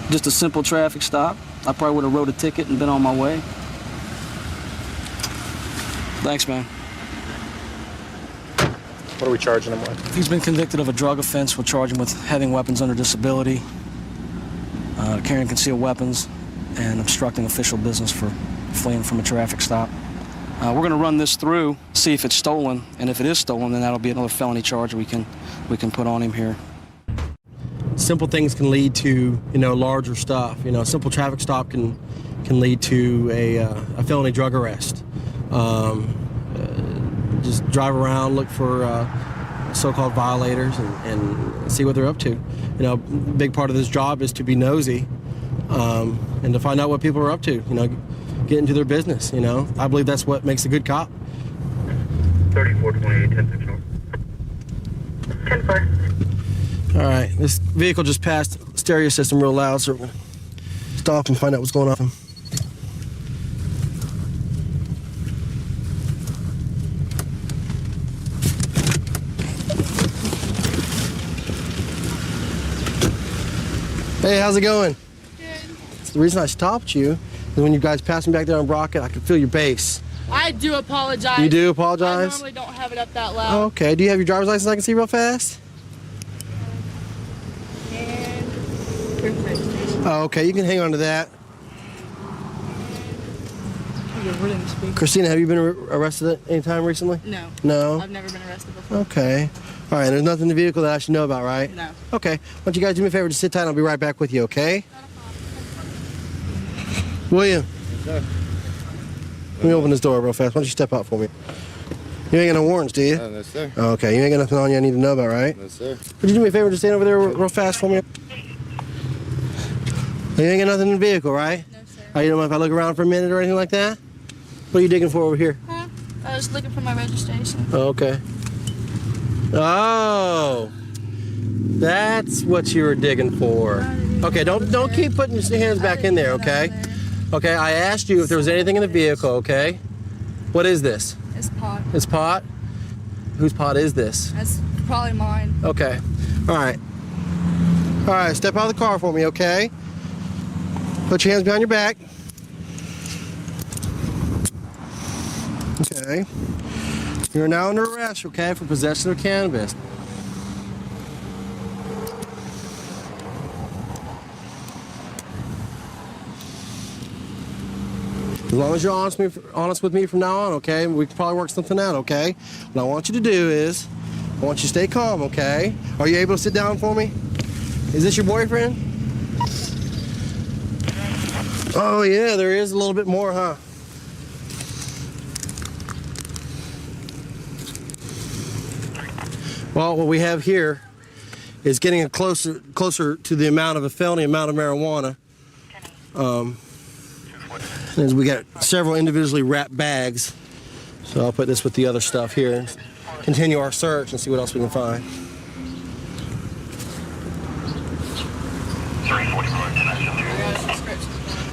Just a simple traffic stop. I probably would have wrote a ticket and been on my way. Thanks, man. What are we charging him with? He's been convicted of a drug offense. We'll charge him with having weapons under disability, carrying concealed weapons, and obstructing official business for fleeing from a traffic stop. We're going to run this through, see if it's stolen, and if it is stolen, then that'll be another felony charge we can put on him here. Simple things can lead to, larger stuff. A simple traffic stop can lead to a felony drug arrest. Just drive around, look for so-called violators and see what they're up to. You know, a big part of this job is to be nosy and to find out what people are up to. You know, get into their business. You know, I believe that's what makes a good cop. 3428, 10-6 north. 10-4. All right, this vehicle just passed stereo system real loud, so we're gonna stop and find out what's going on. Hey, how's it going? Good. The reason I stopped you is when you guys passed me back there on Brockett, I could feel your bass. I do apologize. You do apologize? I normally don't have it up that loud. Okay, do you have your driver's license I can see real fast? Oh, okay, you can hang on to that. Christina, have you been arrested at any time recently? No. No? I've never been arrested before. Okay. All right, there's nothing in the vehicle that I should know about, right? No. Okay. Why don't you guys do me a favor, just sit tight and I'll be right back with you, okay? William. Yes, sir. Let me open this door real fast. Why don't you step out for me? You ain't got no warrants, do you? No, sir. Okay, you ain't got nothing on you I need to know about, right? No, sir. Would you do me a favor, just stand over there real fast for me? You ain't got nothing in the vehicle, right? No, sir. Oh, you don't mind if I look around for a minute or anything like that? What are you digging for over here? Huh? I was looking for my registration. Oh, okay. Oh, that's what you were digging for. Okay, don't keep putting your hands back in there, okay? Okay, I asked you if there was anything in the vehicle, okay? What is this? It's pot. It's pot? Whose pot is this? That's probably mine. Okay. All right. All right, step out of the car for me, okay? Put your hands behind your back. Okay. You're now under arrest, okay, for possession of cannabis. As long as you're honest with me from now on, okay? We can probably work something out, okay? What I want you to do is, I want you to stay calm, okay? Are you able to sit down for me? Is this your boyfriend? Oh yeah, there is a little bit more, huh? Well, what we have here is getting closer to the amount of a felony amount of marijuana. As we got several individually wrapped bags, so I'll put this with the other stuff here. Continue our search and see what else we can find.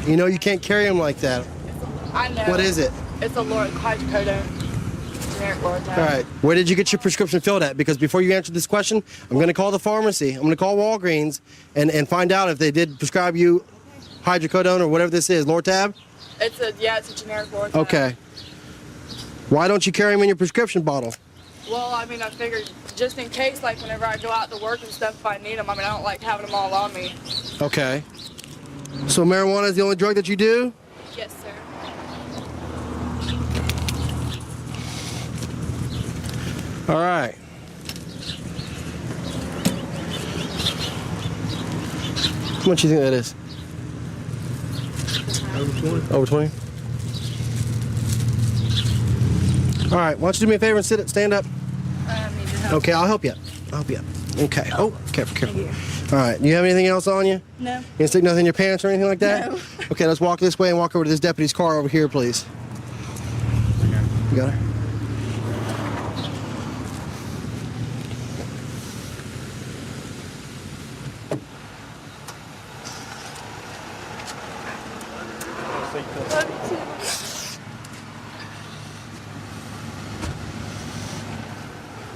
You know you can't carry them like that. I know. What is it? It's a hydrocodone. Generic Lortab. All right. Where did you get your prescription filled at? Because before you answer this question, I'm going to call the pharmacy. I'm going to call Walgreens and find out if they did prescribe you hydrocodone or whatever this is, Lortab? It's a generic Lortab. Okay. Why don't you carry them in your prescription bottle? Well, I mean, I figured just in case, like whenever I go out to work and stuff, if I need them, I mean, I don't like having them all on me. Okay. So marijuana is the only drug that you do? Yes, sir. All right. How much do you think that is? Over 20. Over 20? All right, why don't you do me a favor and stand up? Okay, I'll help you up. Okay. Oh, careful. All right, do you have anything else on you? No. You didn't stick nothing in your pants or anything like that? No. Okay, let's walk this way and walk over to this deputy's car over here, please. You got her?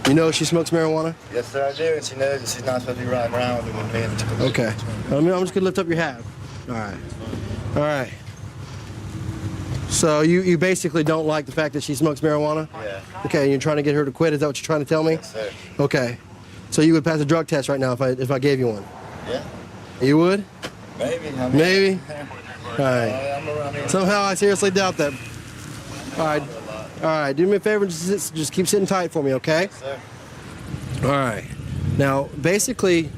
You know she smokes marijuana? Yes, sir, I do, and she knows that she's not supposed to be riding around with me. Okay. I'm just gonna lift up your hat. All right. So you basically don't like the fact that she smokes marijuana? Yeah. Okay, and you're trying to get her to quit, is that what you're trying to tell me? Yes, sir. Okay. So you would pass a drug test right now if I gave you one? Yeah. You would? Maybe. Maybe? All right. Somehow I seriously doubt that. All right, do me a favor, just keep sitting tight for me, okay? Yes, sir. All right. Now, basically,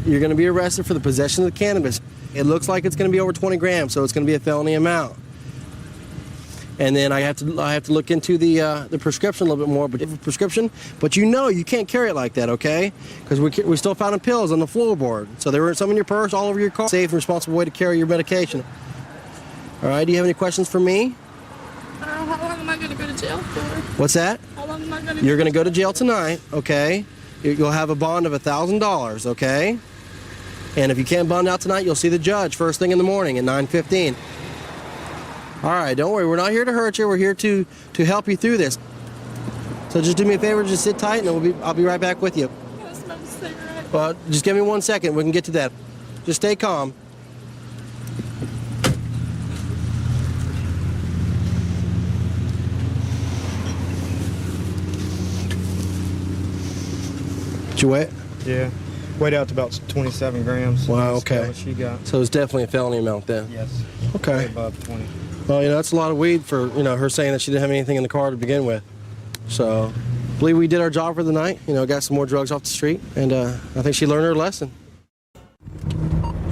you're going to be arrested for the possession of the cannabis. It looks like it's going to be over 20 grams, so it's going to be a felony amount. and then I have to look into the prescription a little bit more. But prescription, but you can't carry it like that, okay? Because we still found pills on the floorboard, so there were some in your purse, all over your car. Safe and responsible way to carry your medication. All right. Do you have any questions for me? How long am I going to go to jail for? What's that? How long am I going to? You're going to go to jail tonight, okay? You'll have a bond of $1,000, okay? And if you can't bond out tonight, you'll see the judge first thing in the morning at 9:15. All right, don't worry. We're not here to hurt you. We're here to help you through this. So just do me a favor, just sit tight, and I'll be right back with you. Can I smoke a cigarette? Well, just give me 1 second. We can get to that. Just stay calm. Did you weigh it? Yeah. Weighed out to about 27 grams. Wow, That's okay. what she got. So it's definitely a felony amount then? Yes. Okay. Way above 20. Well, that's a lot of weed for, her saying that she didn't have anything in the car to begin with. So, I believe we did our job for the night. Got some more drugs off the street, and I think she learned her lesson.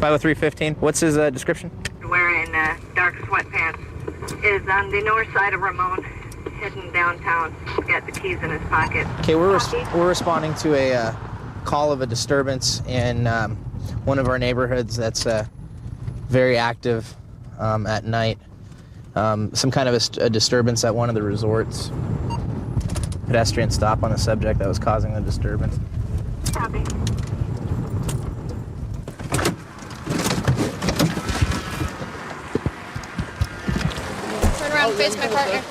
50315. What's his description? Wearing dark sweatpants. Is on the north side of Ramon, heading downtown. He's got the keys in his pocket. Okay, we're responding to a call of a disturbance in one of our neighborhoods that's very active at night. Some kind of a disturbance at one of the resorts. Pedestrian stop on the subject that was causing the disturbance. Copy. Turn around and face my partner.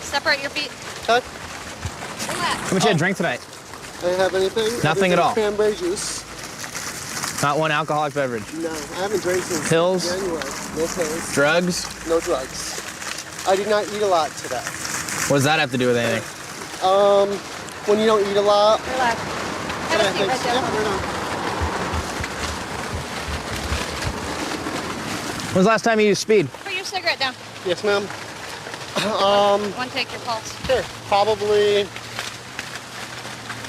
Separate your feet. Okay. Relax. How much you had to drink tonight? I didn't have anything. Nothing at all? Cranberry juice. Not one alcoholic beverage. No, I haven't drank since Pills? January. No pills. Drugs? No drugs. I did not eat a lot today. What does that have to do with anything? When you don't eat a lot. Relax. Have a seat right there. When's the last time you used speed? Put your cigarette down. Yes, ma'am. One take your pulse. Sure. Probably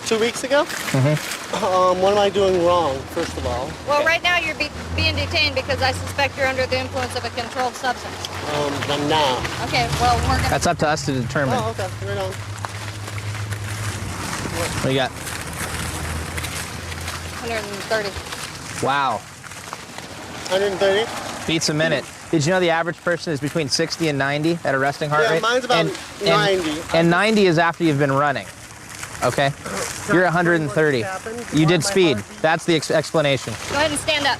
2 weeks ago. What am I doing wrong, first of all? Well, right now you're being detained because I suspect you're under the influence of a controlled substance. I'm not. Okay, well, we're gonna... That's up to us to determine. Oh, okay. Right on. What do you got? 130. Wow. 130? Beats a minute. Did you know the average person is between 60 and 90 at a resting heart rate? Yeah, mine's about 90. And 90 is after you've been running. Okay? You're 130. You did speed. That's the explanation. Go ahead and stand up.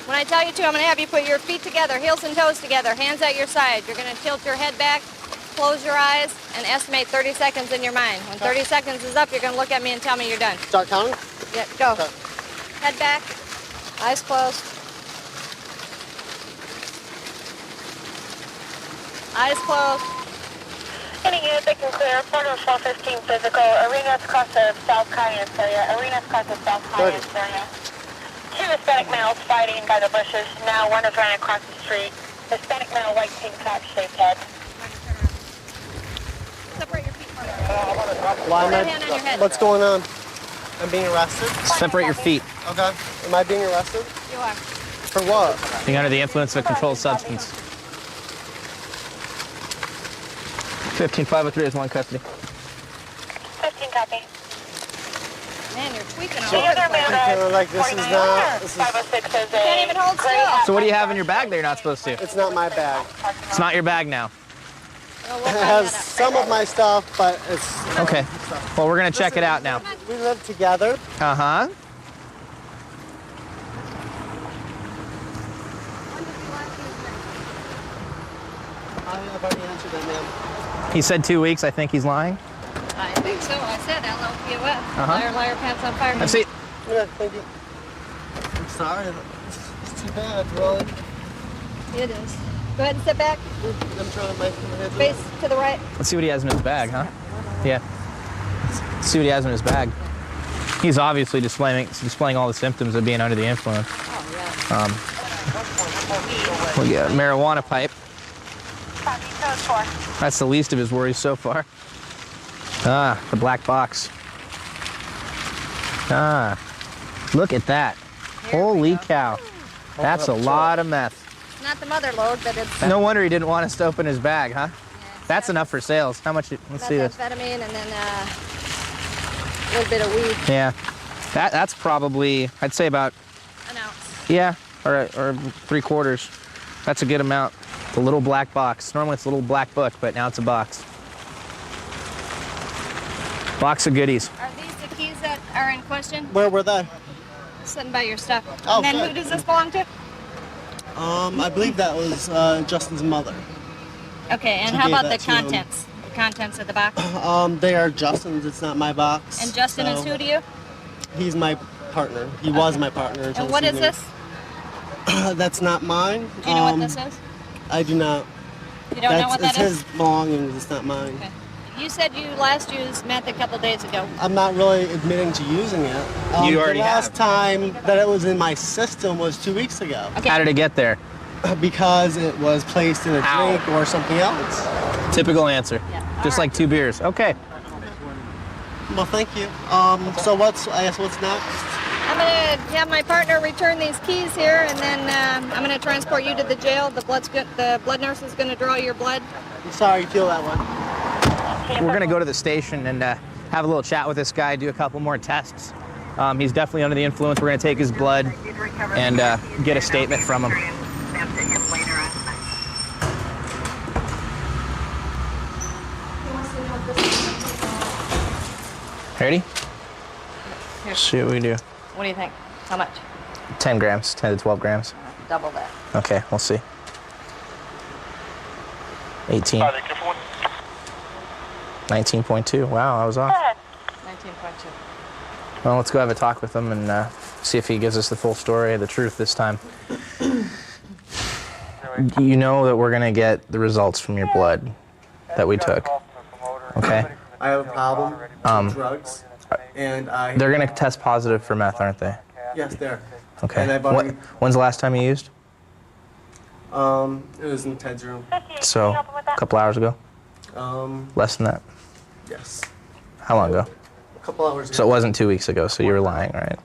When I tell you to, I'm going to have you put your feet together, heels and toes together, hands at your side. You're going to tilt your head back, close your eyes, and estimate 30 seconds in your mind. When 30 seconds is up, you're going to look at me and tell me you're done. Start counting? Yeah, go. Okay. Head back, eyes closed. Eyes closed. Any unit that can clear, Porter 415 physical, arenas across the South Cayenne area, arenas across the South Cayenne area. Two Hispanic males fighting by the bushes. Now one is running across the street. Hispanic male, white tank top, shaved head. Separate your feet. Why Put am that hand on your head. What's going on? I'm being arrested? Separate your feet. Okay. Am I being arrested? You are. For what? Being under the influence of a controlled substance. 15503 is one custody. 15 copy. Man, you're tweaking all The over the other place. man, Like, this is not. This is, 506 is a Can't even hold still. So what do you have in your bag that you're not supposed to? it's not my bag. It's not your bag now. Well, It we'll find has that out. some of my stuff, but it's. Okay. Well, we're going to check it out now. We live together. Uh-huh. I've already answered that, ma'am. He said 2 weeks. I think he's lying. I think so. I said LLPOF. Uh-huh. Liar, liar, pants on fire. I've seen. Yeah, thank you. I'm sorry. It's too bad, really. It is. Go ahead and sit back. I'm trying to make my head. Face to the right. Let's see what he has in his bag, huh? Yeah. Let's see what he has in his bag. He's obviously displaying all the symptoms of being under the influence. Oh, yeah. We got a marijuana pipe. That's the least of his worries so far. Ah, the black box. Ah, look at that. Holy cow. That's a lot of meth. Not the mother load, but it's No wonder he didn't want us to open his bag, huh? That's enough for sales. How much? Let's see this. methamphetamine and then a little bit of weed. Yeah, that's probably, I'd say about An ounce. Yeah, or 3/4. That's a good amount. The little black box. Normally it's a little black book, but now it's a box. Box of goodies. Are these the keys that are in question? Where were they? Sitting by your stuff. Oh, and then good. who does this belong to? I believe that was Justin's mother. Okay, and She how gave about that the to him. contents? The contents of the box. They are Justin's. It's not my box. And Justin is so who to you? He's my partner. He was my partner until And what is evening. this? That's not mine. Do you know what this is? I do not. You don't know what that It's is? his belongings. It's not mine. Okay. You said you last used meth a couple days ago. I'm not really admitting to using it. You already The last time that it was in my system was 2 weeks ago. How did it get there? Because it was placed in a drink or something else. Typical answer. Just like 2 beers. Okay. Well, thank you. So I guess what's next? I'm gonna have my partner return these keys here, and then I'm gonna transport you to the jail. The blood nurse is gonna draw your blood. I'm sorry you feel that way. We're gonna go to the station and have a little chat with this guy, do a couple more tests. He's definitely under the influence. We're gonna take his blood and get a statement from him. Ready? Here. See what we do. What do you think? How much? 10 grams, 10 to 12 grams. Double that. Okay, we'll see. 18. 19.2. Wow, I was off. 19.2. Well, let's go have a talk with him and see if he gives us the full story, the truth this time. You know that we're gonna get the results from your blood that we took. Okay? I have a problem with drugs, and They're gonna test positive for meth, aren't they? Yes, there. Okay. And I've already, When's the last time you used? it was in Ted's room. So, a couple hours ago? Less than that? Yes. How long ago? A couple hours ago. So it wasn't 2 weeks ago, so you were lying, right?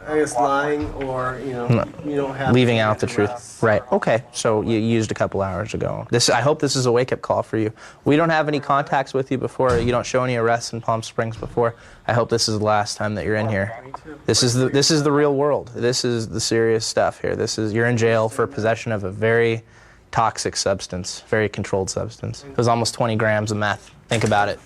I guess lying or, you don't have Leaving to out the truth. arrest. Right. Okay. So you used a couple hours ago. I hope this is a wake-up call for you. We don't have any contacts with you before. You don't show any arrests in Palm Springs before. I hope this is the last time that you're in here. This is the real world. This is the serious stuff here. You're in jail for possession of a very toxic substance, very controlled substance. It was almost 20 grams of meth. Think about it.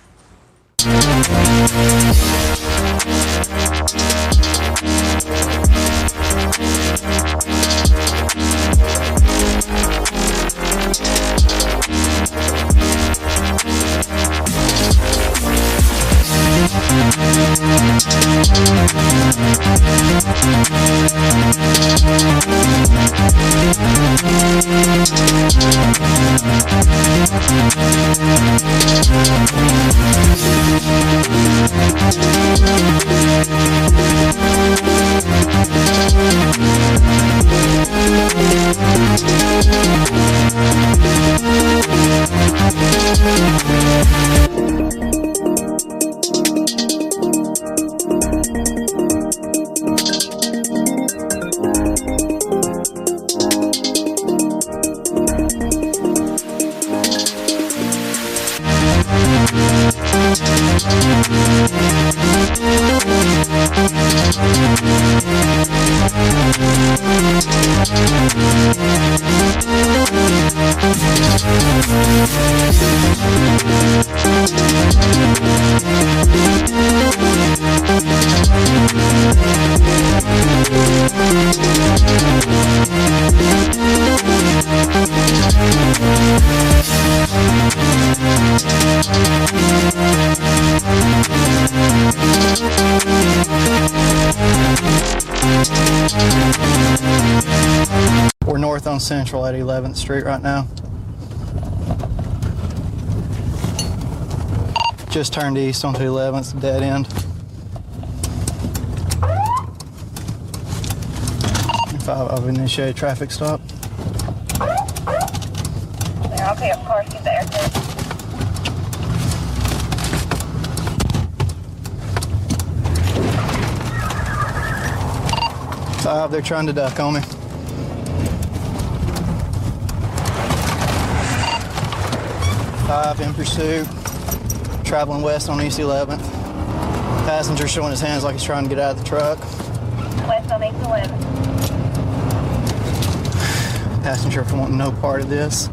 We're north on Central at 11th Street right now. Just turned east onto 11th, dead end. If I've initiated a traffic stop. Okay, of course, keep the air clear. 5, they're trying to duck on me. Five in pursuit, traveling west on East 11th. Passenger showing his hands like he's trying to get out of the truck. West on East 11th. Passenger wanting no part of this.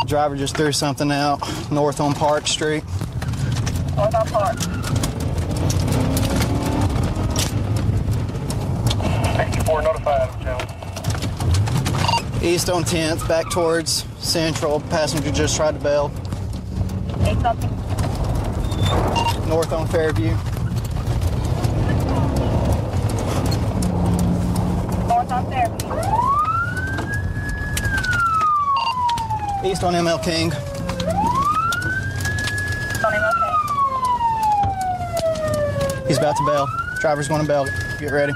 Driver just threw something out north on Park Street. North on Park. 64 notified, Joe. East on 10th, back towards Central. Passenger just tried to bail. East on 10th. North on Fairview. North on Fairview. East on ML King. On ML King. He's about to bail. Driver's going to bail. Get ready.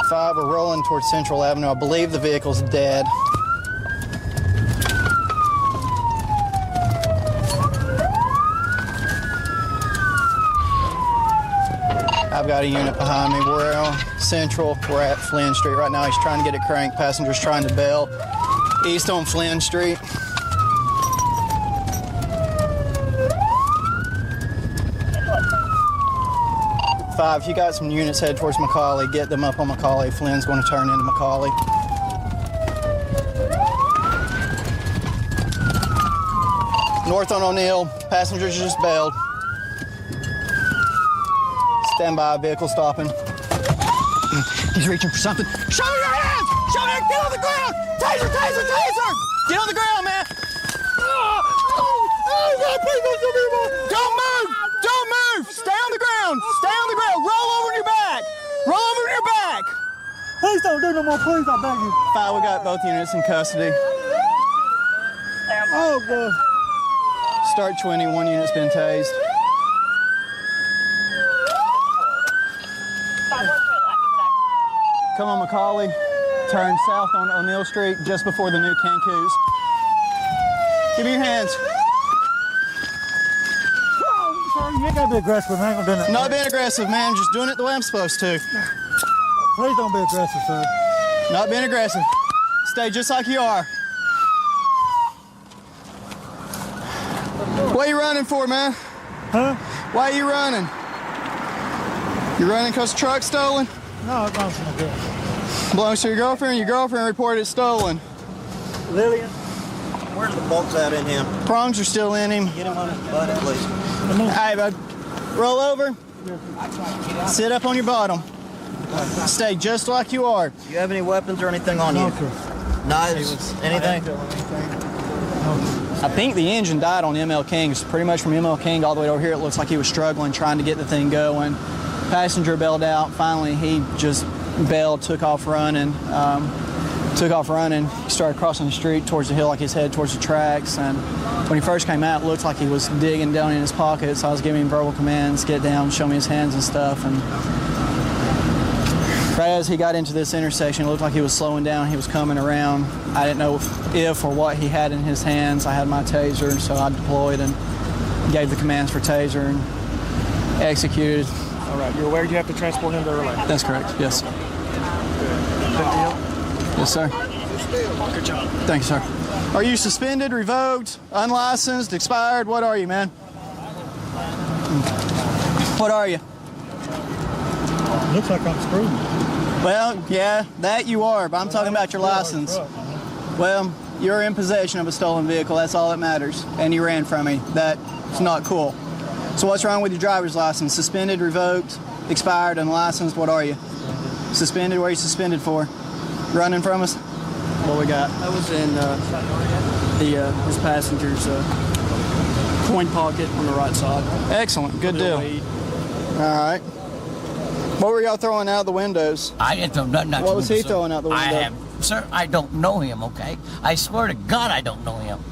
5, we're rolling towards Central Avenue. I believe the vehicle's dead. I've got a unit behind me. We're on Central. We're at Flynn Street right now. He's trying to get it cranked. Passenger's trying to bail. East on Flynn Street. Five, you got some units headed towards McCauley. Get them up on McCauley. Flynn's going to turn into McCauley. North on O'Neill. Passengers just bailed. Stand by, vehicle stopping. He's reaching for something. Show me your hands! Show me! Get on the ground! Taser, taser, taser! Get on the ground, man! Don't move! Don't move! Stay on the ground! Stay on the ground! Roll over on your back! Roll over on your back! Please don't do no more, please, I beg you. 5, we got both units in custody. Oh, God. Start 20, 1 unit's been tased. Come on, McCauley. Turn south on O'Neill Street just before the new Cancun's. Give me your hands. Sorry, you ain't gotta be aggressive. I ain't gonna do that. Not being aggressive, man. Just doing it the way I'm supposed to. Please don't be aggressive, sir. Not being aggressive. Stay just like you are. What are you running for, man? Huh? Why are you running? You running because the truck's stolen? No, it belongs to my girl. Belongs to your girlfriend? Your girlfriend reported it stolen. Lillian? Where's the bolts at in him? Prongs are still in him. Get him on his butt, please. Hey, bud. Roll over. Sit up on your bottom. Stay just like you are. Do you have any weapons or anything on you? Knives? Anything? I think the engine died on ML King. It's pretty much from ML King all the way over here. It looks like he was struggling, trying to get the thing going. Passenger bailed out. Finally, he just bailed, took off running. He started crossing the street towards the hill like he's headed towards the tracks. And when he first came out, it looked like he was digging down in his pockets. So I was giving him verbal commands, get down, show me his hands and stuff. And right as he got into this intersection, it looked like he was slowing down. He was coming around. I didn't know if or what he had in his hands. I had my taser, so I deployed and gave the commands for taser and executed. All right, you're aware you have to transport him to Orlando? That's correct, yes. Good deal? Yes, sir. Good job. Thank you, sir. Are you suspended, revoked, unlicensed, expired? What are you, man? What are you? Looks like I'm screwed. Well, yeah, that you are, but I'm talking about your license. Well, you're in possession of a stolen vehicle. That's all that matters. And you ran from me. That's not cool. So what's wrong with your driver's license? Suspended, revoked, expired, unlicensed? What are you? Suspended? What are you suspended for? Running from us? What we got? I was in his passenger's coin pocket on the right side. Excellent. Good deal. All right. What were y'all throwing out the windows? I didn't throw nothing out the window. What was he throwing out the window? Sir, I don't know him, okay? I swear to God I don't know him.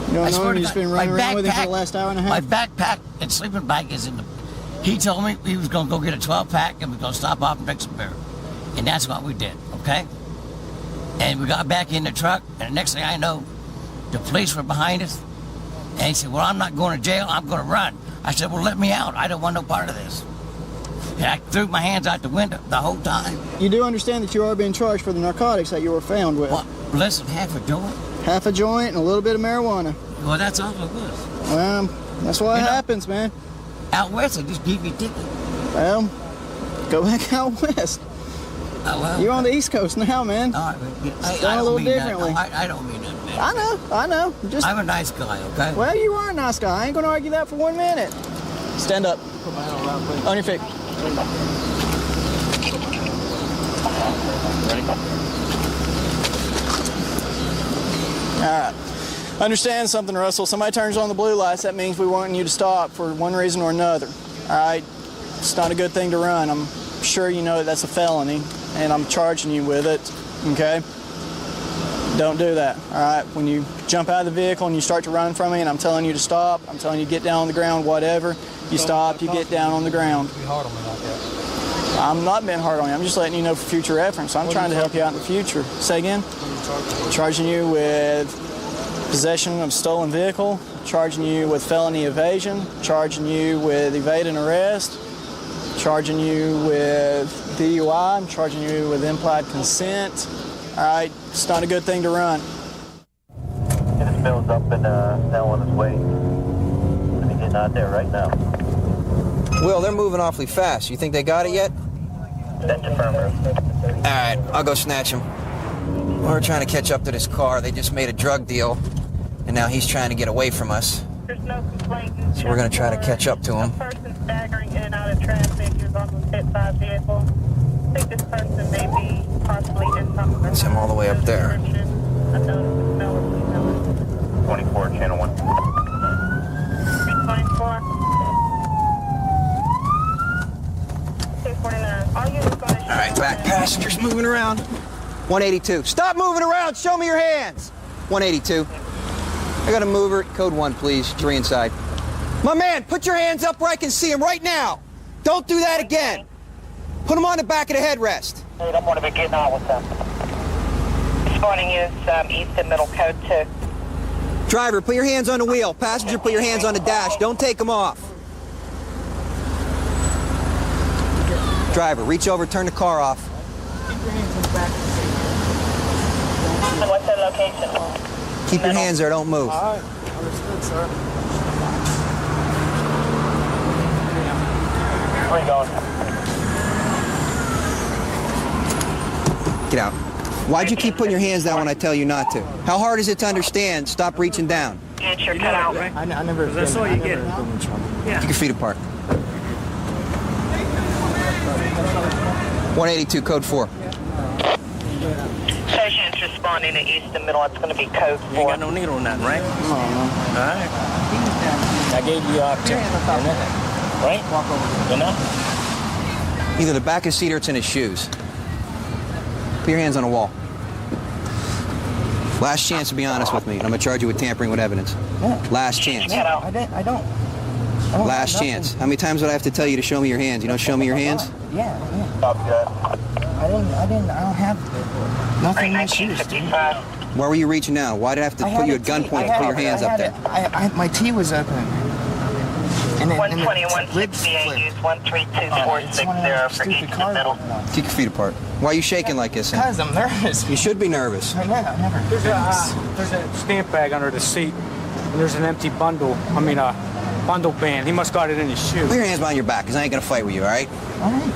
You don't know him? You've just been running around with him for the last hour and a half? My backpack and sleeping bag is in the... He told me he was going to go get a 12-pack and we are going to stop off and drink some beer. And that's what we did, okay? And we got back in the truck, and the next thing I know, the police were behind us. And he said, well, I'm not going to jail, I'm going to run. I said, well, let me out. I don't want no part of this. And I threw my hands out the window the whole time. You do understand that you are being charged for the narcotics that you were found with? Well, listen, half a joint. Half a joint and a little bit of marijuana. Well, that's all it was. Well, that's what happens, man. Out west, they just give you a ticket. Well, go back out west. You're on the East Coast now, man. All right, it's done a little differently. I don't mean that, man. I know. I'm a nice guy, okay? Well, you are a nice guy. I ain't gonna argue that for 1 minute. Stand up. On your feet. All right. Understand something, Russell. Somebody turns on the blue lights, that means we want you to stop for one reason or another. All right? It's not a good thing to run. I'm sure you know that's a felony, and I'm charging you with it, okay? Don't do that, all right? When you jump out of the vehicle and you start to run from me and I'm telling you to stop, I'm telling you to get down on the ground, whatever, you stop, you get down on the ground. Be hard on me like that. I'm not being hard on you. I'm just letting you know for future reference. I'm trying to help you out in the future. Say again? Charging you with possession of stolen vehicle, charging you with felony evasion, charging you with evade and arrest, charging you with DUI, I'm charging you with implied consent. All right, it's not a good thing to run. This Bill's up and now on his way. He's getting out there right now. Will, they're moving awfully fast. You think they got it yet? That's affirmative. All right, I'll go snatch him. We're trying to catch up to this car. They just made a drug deal, and now he's trying to get away from us. There's no complaint. So we're going to try to catch up to him. A person staggering in and out of traffic. He was on the pit side vehicle. I think this person may be possibly in some. That's him all the way up there. A notice of smell of 24, channel 1. 324. 249. All units going to All right, back passengers moving around. 182. Stop moving around. Show me your hands. 182. I got a mover. Code 1, please. 3 inside. My man, put your hands up where I can see them right now. Don't do that again. Put them on the back of the headrest. I'm going to be getting on with them. This morning is East and Middle Code 2. Driver, put your hands on the wheel. Passenger, put your hands on the dash. Don't take them off. Driver, reach over, turn the car off. And what's their location? Keep your hands there, don't move. All right, understood, sir. Where are you going? Get out. Why'd you keep putting your hands down when I tell you not to? How hard is it to understand? Stop reaching down. Get your cut out. I never. That's all you get. Keep your feet apart. 182, code 4. Patients responding to East and Middle. It's going to be code 4. You ain't got no needle on that, right? No. All right. I gave you opportunity. Right? You know? Either the back of his seat or it's in his shoes. Put your hands on the wall. Last chance to be honest with me. I'm going to charge you with tampering with evidence. Last chance. I don't. Last chance. How many times would I have to tell you to show me your hands? You don't show me your hands? Yeah. Stop that. I don't have nothing in my shoes. Why were you reaching out? Why did I have to put you at gunpoint and put your hands up there? My tee was open. And then, 121 68 use 132460 for East and Middle. Keep your feet apart. Why are you shaking like this? Because I'm nervous. You should be nervous. I never. There's a stamp bag under the seat, and there's an empty bundle. Bundle band. He must got it in his shoe. Put your hands behind your back, because I ain't going to fight with you, all right? All right.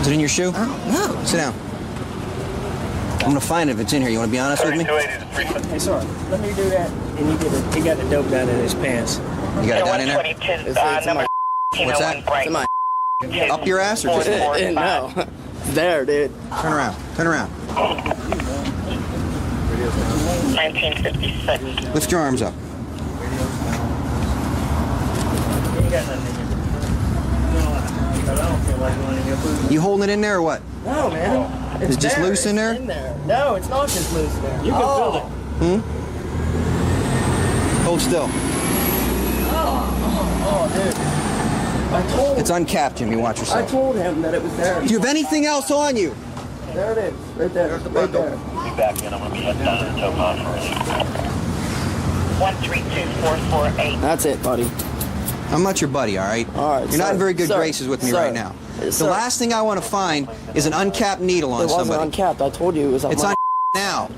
Is it in your shoe? No. Sit down. I'm going to find it if it's in here. You want to be honest with me? Hey, sorry. Let me do that. And he got the dope down in his pants. You got it down in there? It's number What's that? It's in my Up your ass or just... No. There, dude. Turn around. Turn around. 1956. Lift your arms up. You holding it in there or what? No, man. It's just there. loose in there? It's in there. No, it's not just loose there. You can feel it. Hold still. Oh, dude. I told It's uncapped, Jimmy. Watch yourself. I told him that it was there. Do you have anything else on you? There it is. Right there. Right there. Be back in. I'm going to be heading down to the tow pond for you. 132448. That's it, buddy. I'm not your buddy, all right? All right. You're not in very good sir, graces with me sir, right now. The sir. last thing I want to find is an uncapped needle on It wasn't somebody. uncapped. I told you it was on It's my... on now.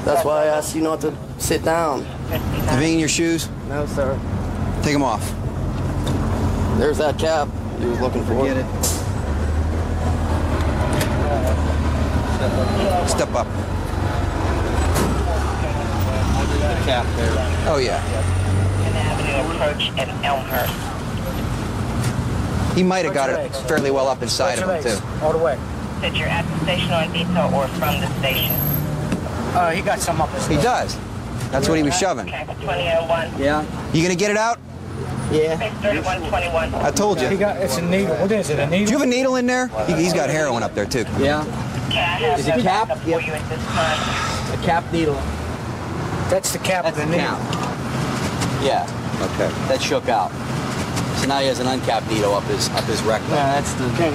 That's why I asked you not to sit down. Have you in your shoes? No, sir. Take them off. There's that cap you was looking for. Get it. Step up. Cap there. Oh, yeah. Avenue approach and Elmhurst. He might have got it fairly well up inside of him, too. All the way. That you're at the station on detail or from the station. He got some up his He does. That's what he was shoving. Okay, 2001. Yeah. You gonna get it out? Yeah. 3121. I told you. He got, it's a needle. What is it, a needle? Do you have a needle in there? He's got heroin up there, too. Yeah. Okay, I have Is it no cap? backup for you at this time. A cap needle. That's the cap of the needle. Yeah. Okay. That shook out. So now he has an uncapped needle up his rectum. Yeah, that's the... Okay,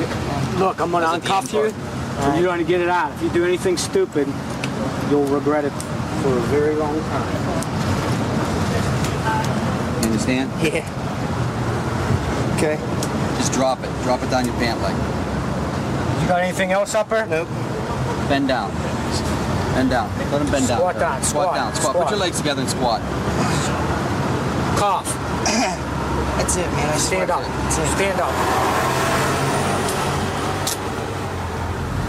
look, I'm going to uncuff you, and you're going to get it out. If you do anything stupid, you'll regret it for a very long time. You understand? Yeah. Okay. Just drop it. Drop it down your pant leg. You got anything else up there? Nope. Bend down. Bend down. Let him bend down. Squat down, Squat down. Squat. Put your legs together and squat. Cough. That's it, man. Stand up. Stand up.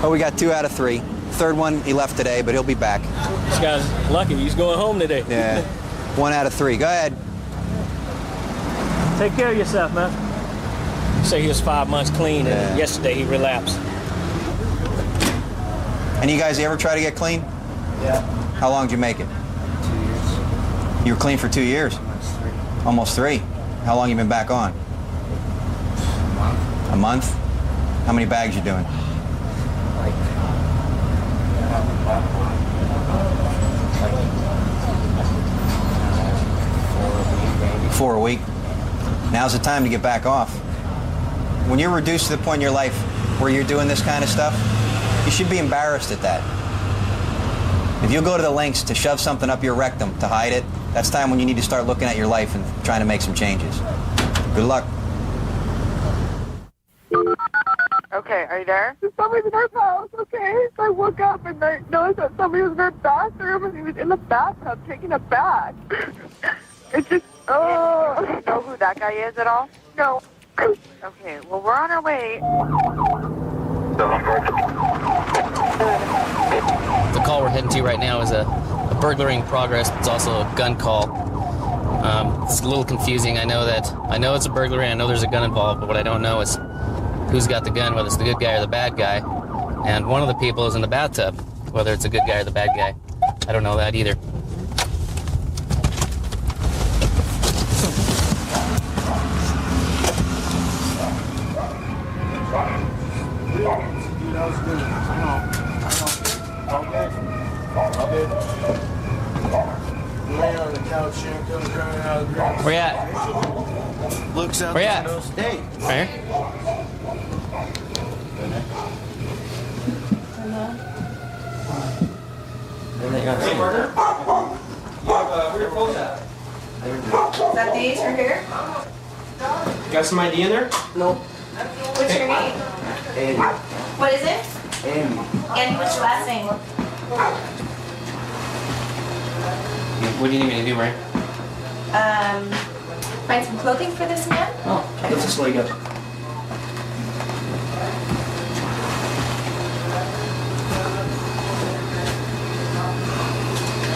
Oh, we got 2 out of 3. Third one he left today, but he'll be back. This guy's lucky. He's going home today. Yeah. 1 out of 3. Go ahead. Take care of yourself, man. Say he was 5 months clean, and yesterday he relapsed. And you guys ever try to get clean? Yeah. How long did you make it? 2 years. You were clean for 2 years? Almost 3. Almost 3. How long you been back on? A month? How many bags you doing? Like 4 a week. Now's the time to get back off. When you're reduced to the point in your life where you're doing this kind of stuff, you should be embarrassed at that. If you'll go to the lengths to shove something up your rectum to hide it, that's time when you need to start looking at your life and trying to make some changes. Good luck. Okay, are you there? Somebody's in our house, okay? So I woke up and I noticed that somebody was in our bathroom and he was in the bathtub taking a bath. It's just, oh. Do you know who that guy is at all? No. Okay, well, we're on our way. The call we're heading to right now is a burglary in progress. It's also a gun call. It's a little confusing. I know it's a burglary. I know there's a gun involved, but what I don't know is who's got the gun, whether it's the good guy or the bad guy. And one of the people is in the bathtub, whether it's a good guy or the bad guy. I don't know that either. Where you at? Looks out. Where you at? Hey. Right here? Where your clothes at? Is that these right here? Got some ID in there? No. What's your name? Andy. What is it? Andy. And what's your last name? What do you need me to do, Ray? Find some clothing for this man? Oh, Let's just leg up.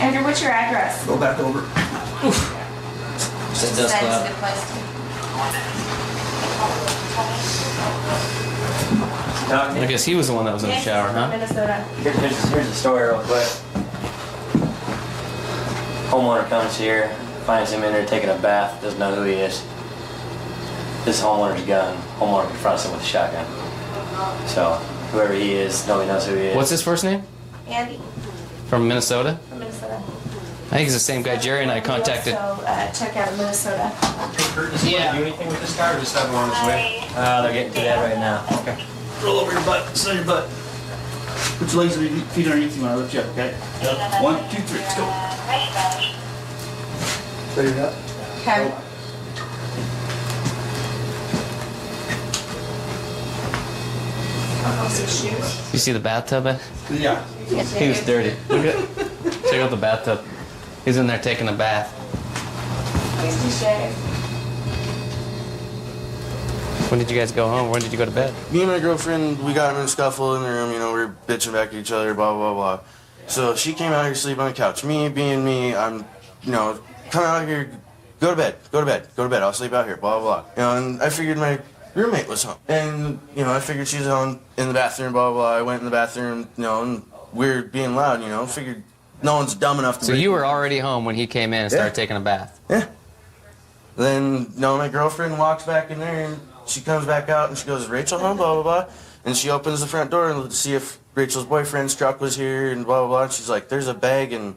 Andrew, what's your address? Go back over. Just dust That's a cloud. good place to. I guess he was the one that was in the shower, huh? Minnesota. Here's the story real quick. Homeowner comes here, finds him in there taking a bath, doesn't know who he is. This is homeowner's gun. Homeowner confronts him with a shotgun. So whoever he is, nobody knows who he is. What's his first name? Andy From Minnesota? from Minnesota. I think he's the same guy Jerry and I contacted. So check out Minnesota. Yeah. Do anything with this car or just have him on his way? They're getting to that right now. Okay. Roll over your butt. Sit on your butt. Put your legs and your feet underneath you when I lift you up, okay? Yep. 1, 2, 3, let's go. Ready it up? Okay. You see the bathtub? Yeah. He was dirty. Look at, check out the bathtub. He's in there taking a bath. Please do shave. When did you guys go home? When did you go to bed? Me and my girlfriend, we got in a scuffle in the room, you know, we were bitching back at each other, blah, blah, blah. So she came out here to sleep on the couch. Me being me, I'm, you know, come out here, go to bed, I'll sleep out here, blah, blah, blah. You know, and I figured my roommate was home. And, you know, I figured she's home in the bathroom, blah, blah, blah. I went in the bathroom, you know, and we were being loud, you know, figured no one's dumb enough to... So you were already home when he came in and started taking a bath? Yeah. Then, you know, my girlfriend walks back in there and she comes back out and she goes, Rachel home, blah, blah, blah. And she opens the front door to see if Rachel's boyfriend's truck was here and blah, blah, blah. And she's like, there's a bag and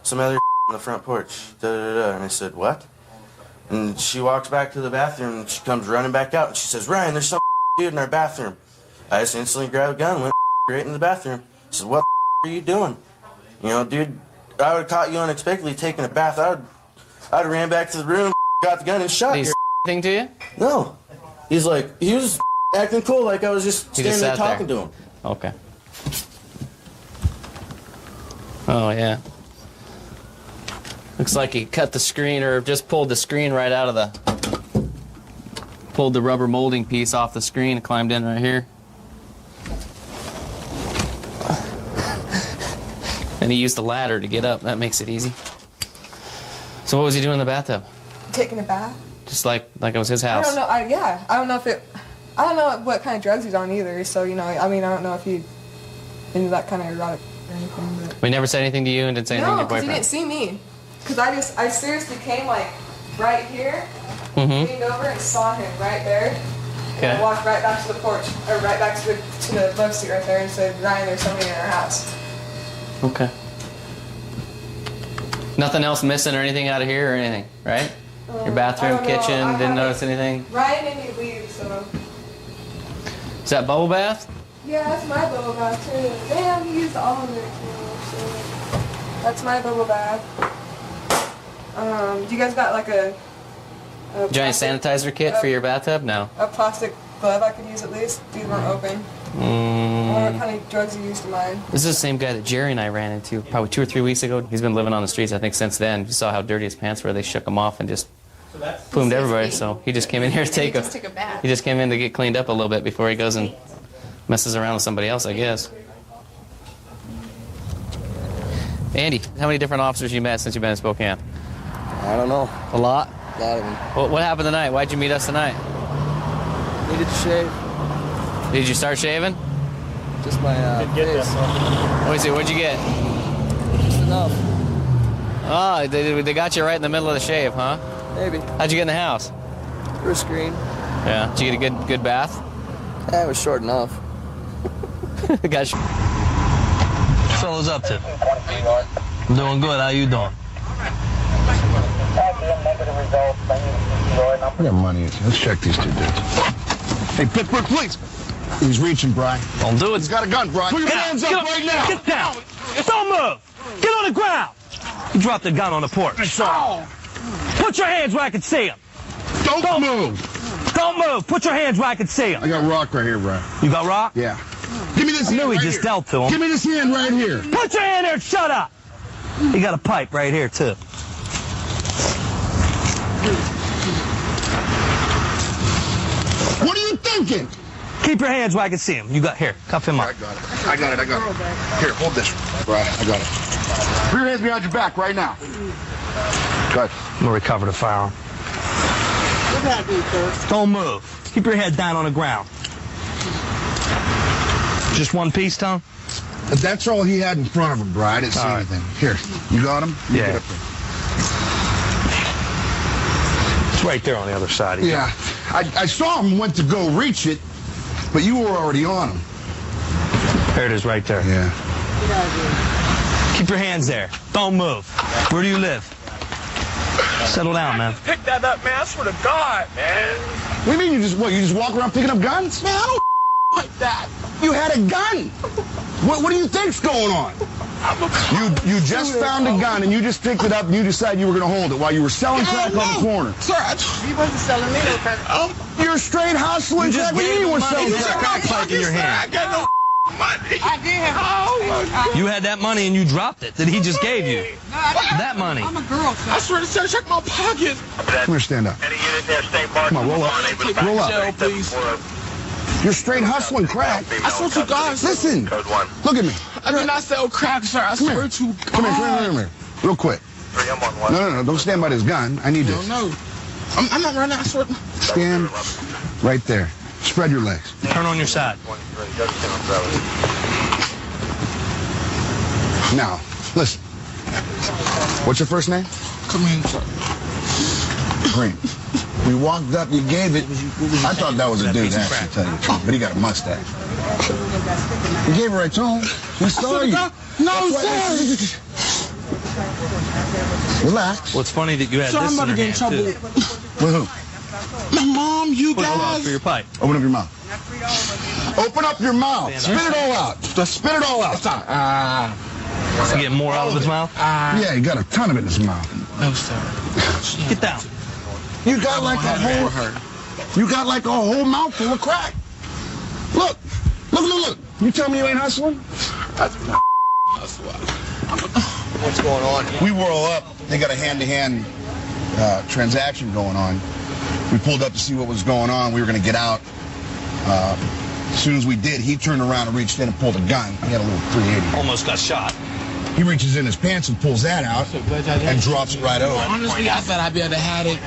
some other on the front porch. Da, da, da. And I said, what? And she walks back to the bathroom and she comes running back out and she says, Ryan, there's some dude in our bathroom. I just instantly grabbed a gun and went right in the bathroom. I said, what are you doing? You know, dude, I would have caught you unexpectedly taking a bath. I'd have ran back to the room, got the gun and shot you. Thing to you? No. He's like, he was acting cool like I was just standing there talking to him. Okay. Oh, yeah. Looks like he cut the screen or just pulled the screen right out of the... Pulled the rubber molding piece off the screen and climbed in right here. And he used the ladder to get up. That makes it easy. So what was he doing in the bathtub? Taking a bath. Just like it was his house. I don't know. I don't know if it. I don't know what kind of drugs he's on either. So you know, I mean, I don't know if he into that kind of erotic or anything. But We never said anything to you and didn't say anything to your because he boyfriend. didn't see me. Because I seriously came like right here, Mm-hmm. leaned over and saw him right there. Okay. And I walked right back to the porch, or right back to the love seat right there, and said, Ryan, there's somebody in our house. Okay. Nothing else missing or anything out of here or anything, right? Your bathroom, I don't know. kitchen, didn't notice anything? Ryan made me leave, so. Is that bubble bath? Yeah, that's my bubble bath too. Damn, he used all of it too. So that's my bubble bath. Do you guys got like a Giant sanitizer kit for your bathtub? No. a plastic glove I could use at least? These weren't open. I wonder what kind of drugs you used to mine. This is the same guy that Jerry and I ran into probably 2 or 3 weeks ago. He's been living on the streets, I think, since then. You saw how dirty his pants were. They shook him off and just plumed everybody. So he just came in here to take a bath. He just came in to get cleaned up a little bit before he goes and messes around with somebody else, I guess. Andy, how many different officers you met since you've been in Spokane? I don't know. A lot? A lot of them. What happened tonight? Why'd you meet us tonight? Needed to shave. Did you start shaving? Just my face. Let me see, what'd you get? Just enough. Oh, they got you right in the middle of the shave, huh? Maybe. How'd you get in the house? Through a screen. Yeah. Did you get a good bath? Yeah, it was short enough. Got fellas up to? Doing good. How you doing? I got money. Let's check these two dudes. Hey, Pittsburgh Police. He's reaching, Brian. Don't do it. He's got a gun, Brian. Put your hands up right now. Get down. Don't move. Get on the ground. You dropped the gun on the porch. Put your hands where I can see them. Don't move. Don't move. Put your hands where I can see them. I got rock right here, Brian. You got rock? Yeah. Give me this I hand knew he right just here. dealt to him. Give me this hand right here. Put your hand there and shut up. You got a pipe right here, too. What are you thinking? Keep your hands where I can see him. You got here. Cuff him up. I got it. Here, hold this. Brian, I got it. Put your hands behind your back right now. Good. I'm gonna recover the firearm. What did I do first? Don't move. Keep your head down on the ground. Just one piece, Tom? That's all he had in front of him, Brian. I didn't see All right. anything. Here, you got him? You Yeah. get up there. It's right there on the other side. Yeah. I saw him went to go reach it, but you were already on him. There it is right there. Yeah. Keep your hands there. Don't move. Where do you live? Settle down, man. Pick that up, man. I swear to God, man. What do you mean you just walk around picking up guns? Man, I don't like that. You had a gun. What do you think's going on? You just found a gun and you just picked it up and you decided you were going to hold it while you were selling crack on the corner. Sir, He wasn't selling me no crack. You're straight hustling crack. What do you mean you were selling crack pipe in your hand? I got no money. I did have You had that money and you dropped it that he just gave you. That money. I'm a girl, sir. I swear to God, check my pockets. Come here, stand up. Come on, roll up. Roll up. Jail, please. You're straight hustling crack. I swear to God. Listen. Look at me. I do not sell crack, sir. I swear to God. Come here. Real quick. No. Don't stand by this gun. I need this. No. I'm not running. I swear. Stand right there. Spread your legs. Turn on your side. Now, listen. What's your first name? Come in, sir. Green. We walked up, you gave it. I thought that was a dude, actually, to tell you the truth, but he got a mustache. You gave it right to him. We saw you. No, sir. Relax. Well, it's funny that you had Sir, this I'm about to in get your in hand, trouble. too. With who? My mom, you Hold on guys. for your pipe. Open up your mouth. Open up your mouth. Spit it all out. Just spit it all out. He's getting more out of his mouth? Yeah, he got a ton of it in his mouth. No, sir. Get down. You got like a whole mouthful of crack. Look. You tell me you ain't hustling? What's going on? We were all up. They got a hand-to-hand transaction going on. We pulled up to see what was going on. We were going to get out. As soon as we did, he turned around and reached in and pulled a gun. He had a little 380. Almost got shot. He reaches in his pants and pulls that out and drops it right over. Honestly, I thought I'd be able to have it.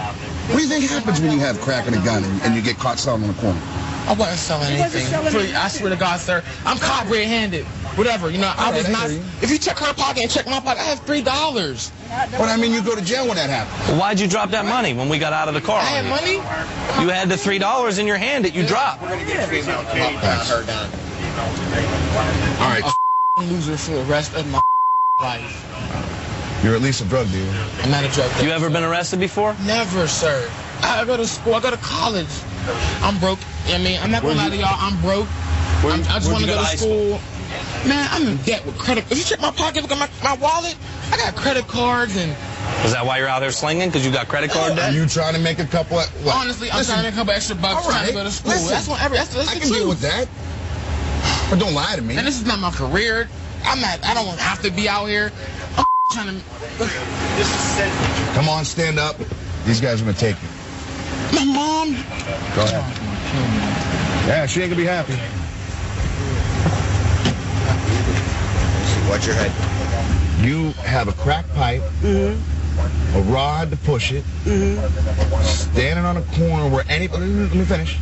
What do you think happens when you have crack and a gun and you get caught selling in the corner? I wasn't selling anything. Please, I swear to God, sir. I'm caught red-handed. Whatever, you know, I was not. If you check her pocket and check my pocket, I have $3. But I mean, you go to jail when that happens. Well, why'd you drop that money when we got out of the car? I had money. You had the $3 in your hand that you dropped. All right. Loser for the rest of my life. You're at least a drug dealer. I'm not a drug dealer. You ever been arrested before? Never, sir. I go to school. I go to college. I'm broke. I mean, I'm not gonna lie to y'all. I'm broke. I just want to go to school. Man, I'm in debt with credit. If you check my pocket, look at my wallet. I got credit cards and. Is that why you're out there slinging? Because you got credit card debt? Are you trying to make a couple of... What? Honestly, I'm trying to make a couple extra bucks trying to go to school. That's what that's I can deal with that. But don't lie to me. And this is not my career. I don't have to be out here. I'm trying to... Come on, stand up. These guys are going to take you. My mom... Go ahead. Yeah, she ain't going to be happy. Watch your head. You have a crack pipe, a rod to push it, standing on a corner where let me finish.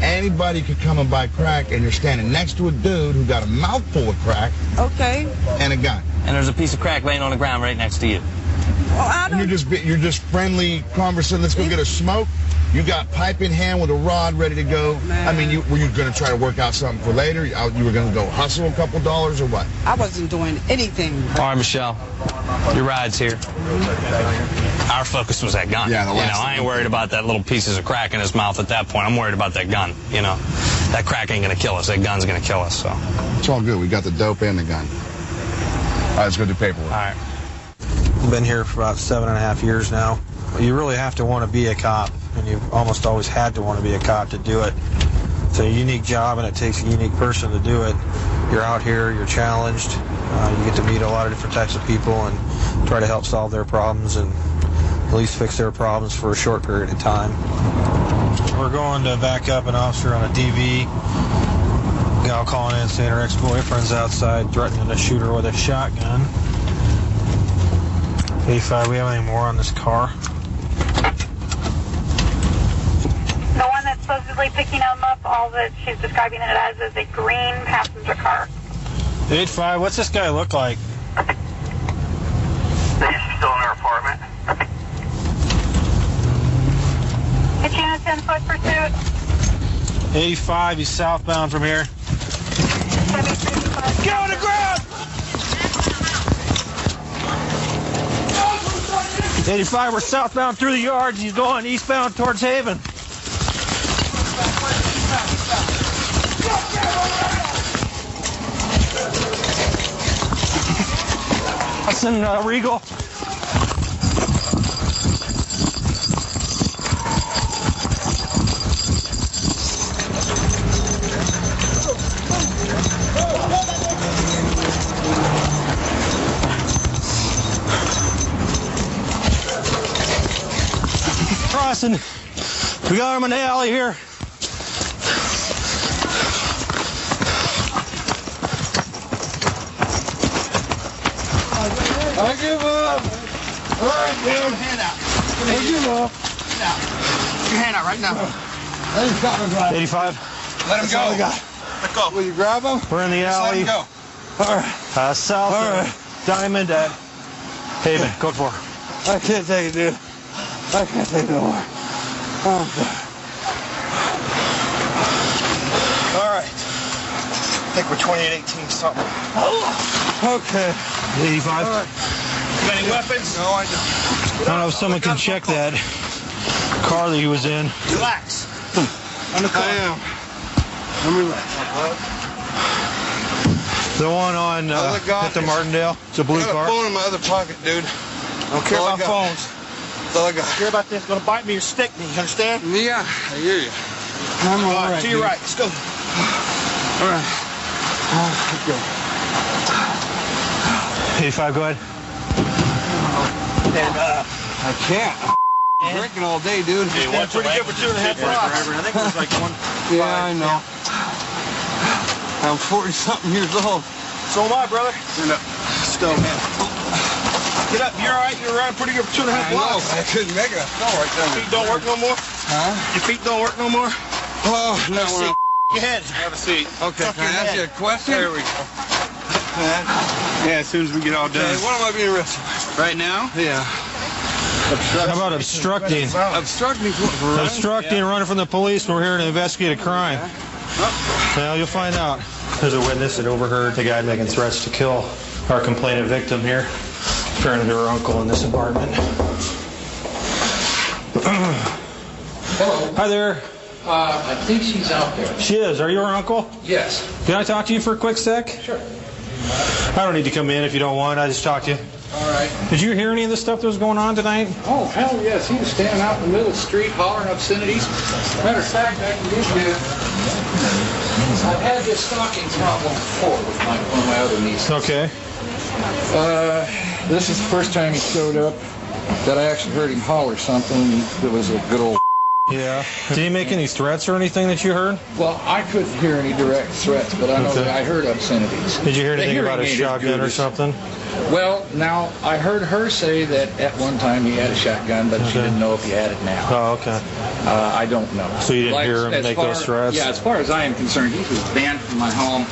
Anybody could come and buy crack, and you're standing next to a dude who got a mouthful of crack. Okay. And a gun. And there's a piece of crack laying on the ground right next to you. Well, I don't... And you're just friendly conversing. Let's go get a smoke. You got pipe in hand with a rod ready to go. Man. I mean, were you going to try to work out something for later? You were going to go hustle a couple dollars or what? I wasn't doing anything. All right, Michelle. Your ride's here. Our focus was that gun. Yeah, the last I ain't worried about that little pieces of crack in his mouth at that point. I'm worried about that gun. That crack ain't going to kill us. That gun's going to kill us. So it's all good. We got the dope and the gun. All right, let's go do paperwork. All right. I've been here for about 7.5 years now. You really have to want to be a cop, and you've almost always had to want to be a cop to do it. It's a unique job, and it takes a unique person to do it. You're out here, you're challenged. You get to meet a lot of different types of people and try to help solve their problems and at least fix their problems for a short period of time. We're going to back up an officer on a DV. Gal calling in saying her ex-boyfriend's outside threatening to shoot her with a shotgun. 85, we have any more on this car? The one that's supposedly picking them up, all that she's describing it as is a green passenger car. 85, what's this guy look like? He's still in her apartment. Get you in a 10-foot pursuit. 85, he's southbound from here. Get on the ground! 85, we're southbound through the yards. He's going eastbound towards Haven. That's in Regal. Crossing. We got him in the alley here. I give up. All right, dude. Hand out. I give up. Put your hand out right now. I just got my driver. 85. Let him That's all go. I got. Let go. Will you grab him? We're in the Just let alley. him go. All right. South All right. of Diamond at Haven. Code 4. I can't take it, dude. I can't take it no more. Oh, All right. I think we're 2818 something. okay. 85. All right. You got any weapons? No, I don't. I don't know if someone can check that car that he was in. Relax. I am. I'm relaxed. The one on at the Martindale. It's a blue I got car. a phone in my other pocket, dude. I don't care about phones. That's all I got. Care about this? Gonna bite me or stick me? You understand? Yeah, I hear you. I'm all right. To your dude. right. Let's go. All right. Let's go. 85, go ahead. And I can't. I'm drinking all day, dude. Hey, pretty good for 2.5 blocks. I think it was like 1. Yeah, I know. I'm 40-something years old. So am I, brother. Stand up. Stop. Get up. You're all right. You're running pretty good for 2.5 blocks. I couldn't make it. I fell right down. Your feet don't work no more? Huh? Your feet don't work no more? Oh, no. Seat. Your head. Have a seat. Okay, Tuck can your I ask head. you a question? There we go. Yeah, as soon as we get all done. Okay, what am I being arrested? Right now? Yeah. How about obstructing? Obstructing for running? Obstructing and running from the police. We're here to investigate a crime. Well, you'll find out. There's a witness that overheard the guy making threats to kill our complainant victim here, apparently to her uncle in this apartment. Hello. Hi there. I think she's out there. She is. Are you her uncle? Yes. Can I talk to you for a quick sec? Sure. I don't need to come in if you don't want. I just talk to you. All right. Did you hear any of the stuff that was going on tonight? Oh, hell yes. He was standing out in the middle of the street hollering obscenities. Matter of fact, I can give you... I've had this stalking problem before with one of my other nieces. Okay. This is the first time he showed up that I actually heard him holler something that was a good old... Yeah. Did he make any threats or anything that you heard? Well, I couldn't hear any direct threats, but I know that I heard obscenities. Did you hear anything about a hearing aid is shotgun good. or something? Well, now, I heard her say that at one time he had a shotgun, but she didn't know if he had it now. Oh, okay. I don't know. So you didn't hear him as make far- those threats? Yeah, as far as I am concerned, he was banned from my home.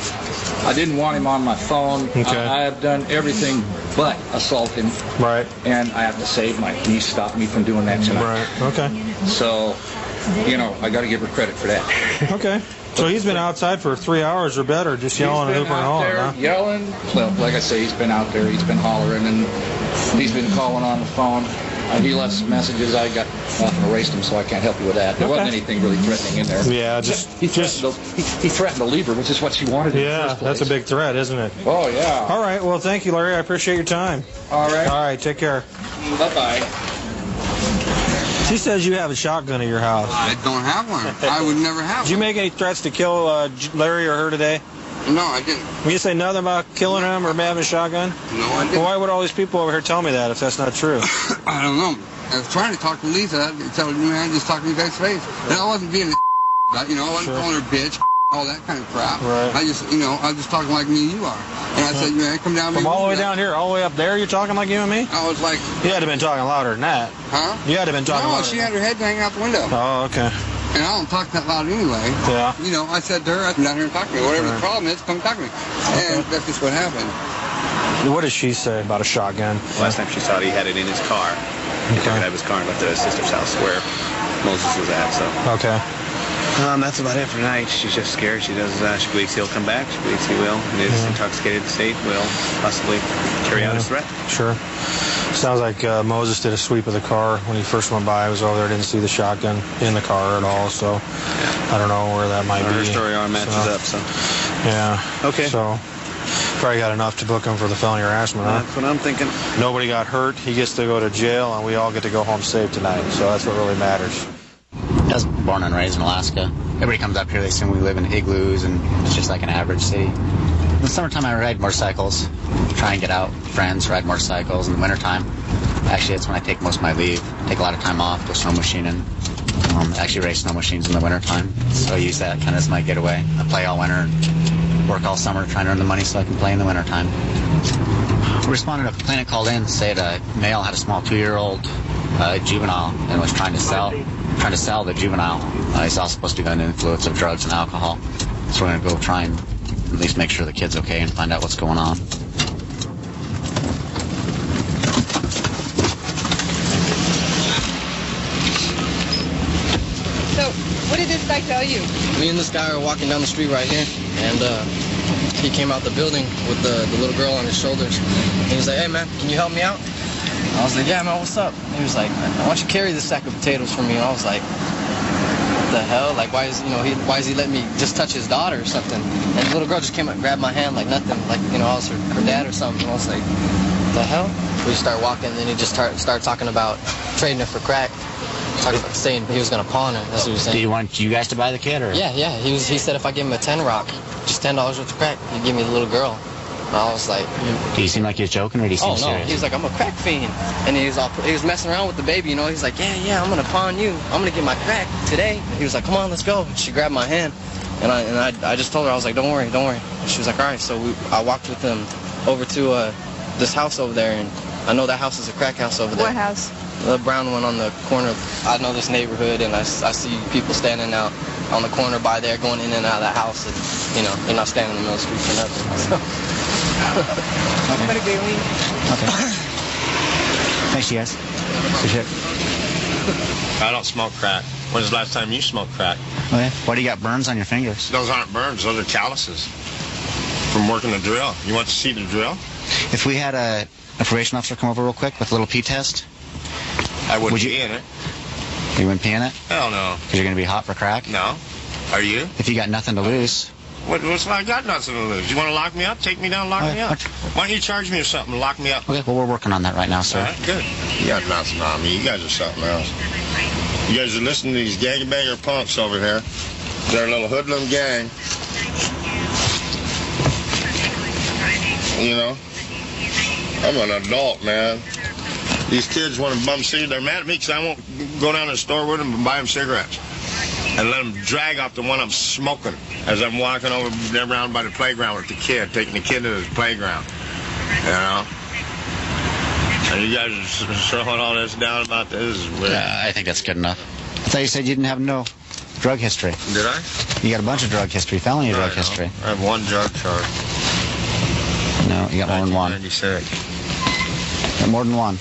I didn't want him on my phone. Okay. I have done everything but assault him. Right. And I have to say, my niece stopped me from doing that tonight. Right. Okay. So, you know, I got to give her credit for that. Okay. So he's been outside for 3 hours or better, just yelling and He's hooping been and out hollering, there huh? yelling. Well, like I say, he's been out there. He's been hollering, and he's been calling on the phone. He left some messages. I got off and erased them, so I can't help you with that. There wasn't anything really threatening in there. Yeah, he threatened to leave her, which is what she wanted in the Yeah, first place. that's a big threat, isn't it? Oh, yeah. All right. Well, thank you, Larry. I appreciate your time. All right. All right. Take care. Bye-bye. She says you have a shotgun at your house. I don't have one. I would never have Did you make any threats to kill Larry or her today? one. No, I didn't. Will you say nothing about killing him or having a shotgun? No, I didn't. Well, why would all these people over here tell me that if that's not true? I don't know. I was trying to talk to Lisa. Tell her, man, just talk to me face to face. And I wasn't being a you know, I wasn't calling her bitch, all that kind of crap. Right. I just, you know, I was just talking like me and you are. And I said, man, come down. From all the way down here, all the way up there, you're talking like you and me? I was like... You had to have been talking louder than that. Huh? You had to have been talking No, louder. she had her head hanging out the window. Oh, okay. And I don't talk that loud anyway. Yeah. You know, I said to her, come down here and talk to me. Whatever the problem is, come talk to me. And that's just what happened. What does she say about a shotgun? Last time she saw it, he had it in his car. He took it out of his car and left it at his sister's house where Moses was at, so. Okay. That's about it for tonight. She's just scared. She believes he'll come back. She believes he will. And his intoxicated state will possibly carry out his threat. Sure. Sounds like Moses did a sweep of the car when he first went by. I was over there, didn't see the shotgun in the car at all, so I don't know where that might be. Her story arm matches up, so. Yeah. Okay. So, Probably got enough to book him for the felony harassment, huh? That's what I'm thinking. Nobody got hurt. He gets to go to jail, and we all get to go home safe tonight. So that's what really matters. I was born and raised in Alaska. Everybody comes up here, they assume we live in igloos, and it's just like an average city. In the summertime, I ride motorcycles, try and get out with friends, ride motorcycles. In the wintertime, actually, that's when I take most of my leave. Take a lot of time off, go snow machining. Actually race snow machines in the wintertime, so I use that kind of as my getaway. I play all winter, work all summer, trying to earn the money so I can play in the wintertime. We responded, a complainant called in, said a male had a small 2-year-old juvenile and was trying to sell the juvenile. He's also supposed to be under the influence of drugs and alcohol. So we're going to go try and at least make sure the kid's okay and find out what's going on. So, what did this guy tell you? Me and this guy were walking down the street right here, and he came out the building with the little girl on his shoulders. And he was like, "Hey man, can you help me out?" I was like, "Yeah man, what's up?" And he was like, "Why don't you carry this sack of potatoes for me?" And I was like, "What the hell? Like, why is he letting me just touch his daughter or something?" And the little girl just came up and grabbed my hand like nothing, like, I was her dad or something. And I was like, "What the hell?" We start walking, and then he just started talking about trading her for crack. Saying he was going to pawn her. That's what he was saying. Do you want you guys to buy the kid, or? Yeah. He said if I give him a 10 rock, just $10 worth of crack, he'd give me the little girl. And I was like, Do you seem like he was joking, or do you seem serious? Oh no, he was like, "I'm a crack fiend," and he was messing around with the baby. He's like, "Yeah, I'm going to pawn you. I'm going to get my crack today." And he was like, "Come on, let's go." And she grabbed my hand, and I just told her, I was like, "Don't worry." And she was like, "All right." So I walked with him over to this house over there, and I know that house is a crack house over there. What house? The brown one on the corner. I know this neighborhood, and I see people standing out on the corner by there, going in and out of that house. And, they're not standing in the middle of the street for nothing. I'm gonna go in. Okay. Thanks, you guys. Appreciate it. I don't smoke crack. When's the last time you smoked crack? Okay. Why do you got burns on your fingers? Those aren't burns. Those are calluses from working the drill. You want to see the drill? If we had a probation officer come over real quick with a little pee test, I wouldn't pee in it. You wouldn't pee in it? Hell no. Because you're going to be hot for crack? No. Are you? If you got nothing to lose. I got nothing to lose. You want to lock me up? Take me down and lock me up. Why don't you charge me or something and lock me up? Okay, well, we're working on that right now, sir. All right, good. You got nothing on me. You guys are something else. You guys are listening to these gangbanger punks over here. They're a little hoodlum gang. I'm an adult, man. These kids want to bum cigarettes. They're mad at me because I won't go down to the store with them and buy them cigarettes. And let them drag off the one I'm smoking as I'm walking over around by the playground with the kid, taking the kid to the playground. And you guys are throwing all this down about this. Is weird. Yeah, I think that's good enough. I thought you said you didn't have no drug history. Did I? You got a bunch of drug history, felony drug history. I have one drug charge. No, you got more than one. 96. Got more than one.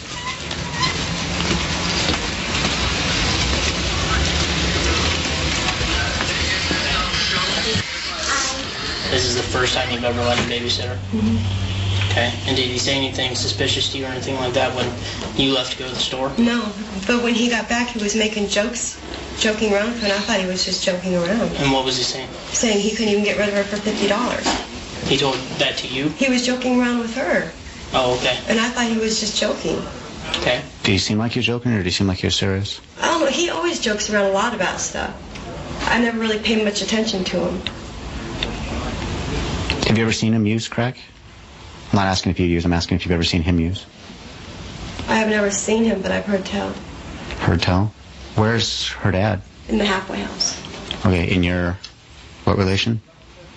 This is the first time you've ever let a babysitter? Mm-hmm. Okay. And did he say anything suspicious to you or anything like that when you left to go to the store? No, but when he got back, he was making joking around, and I thought he was just joking around. And what was he saying? Saying he couldn't even get rid of her for $50. He told that to you? He was joking around with her. Oh, okay. And I thought he was just joking. Okay. Do you seem like you're joking, or do you seem like you're serious? I don't know. He always jokes around a lot about stuff. I never really paid much attention to him. Have you ever seen him use crack? I'm not asking if you use, I'm asking if you've ever seen him use. I have never seen him, but I've heard tell. Heard tell? Where's her dad? In the halfway house. Okay, in your, what relation?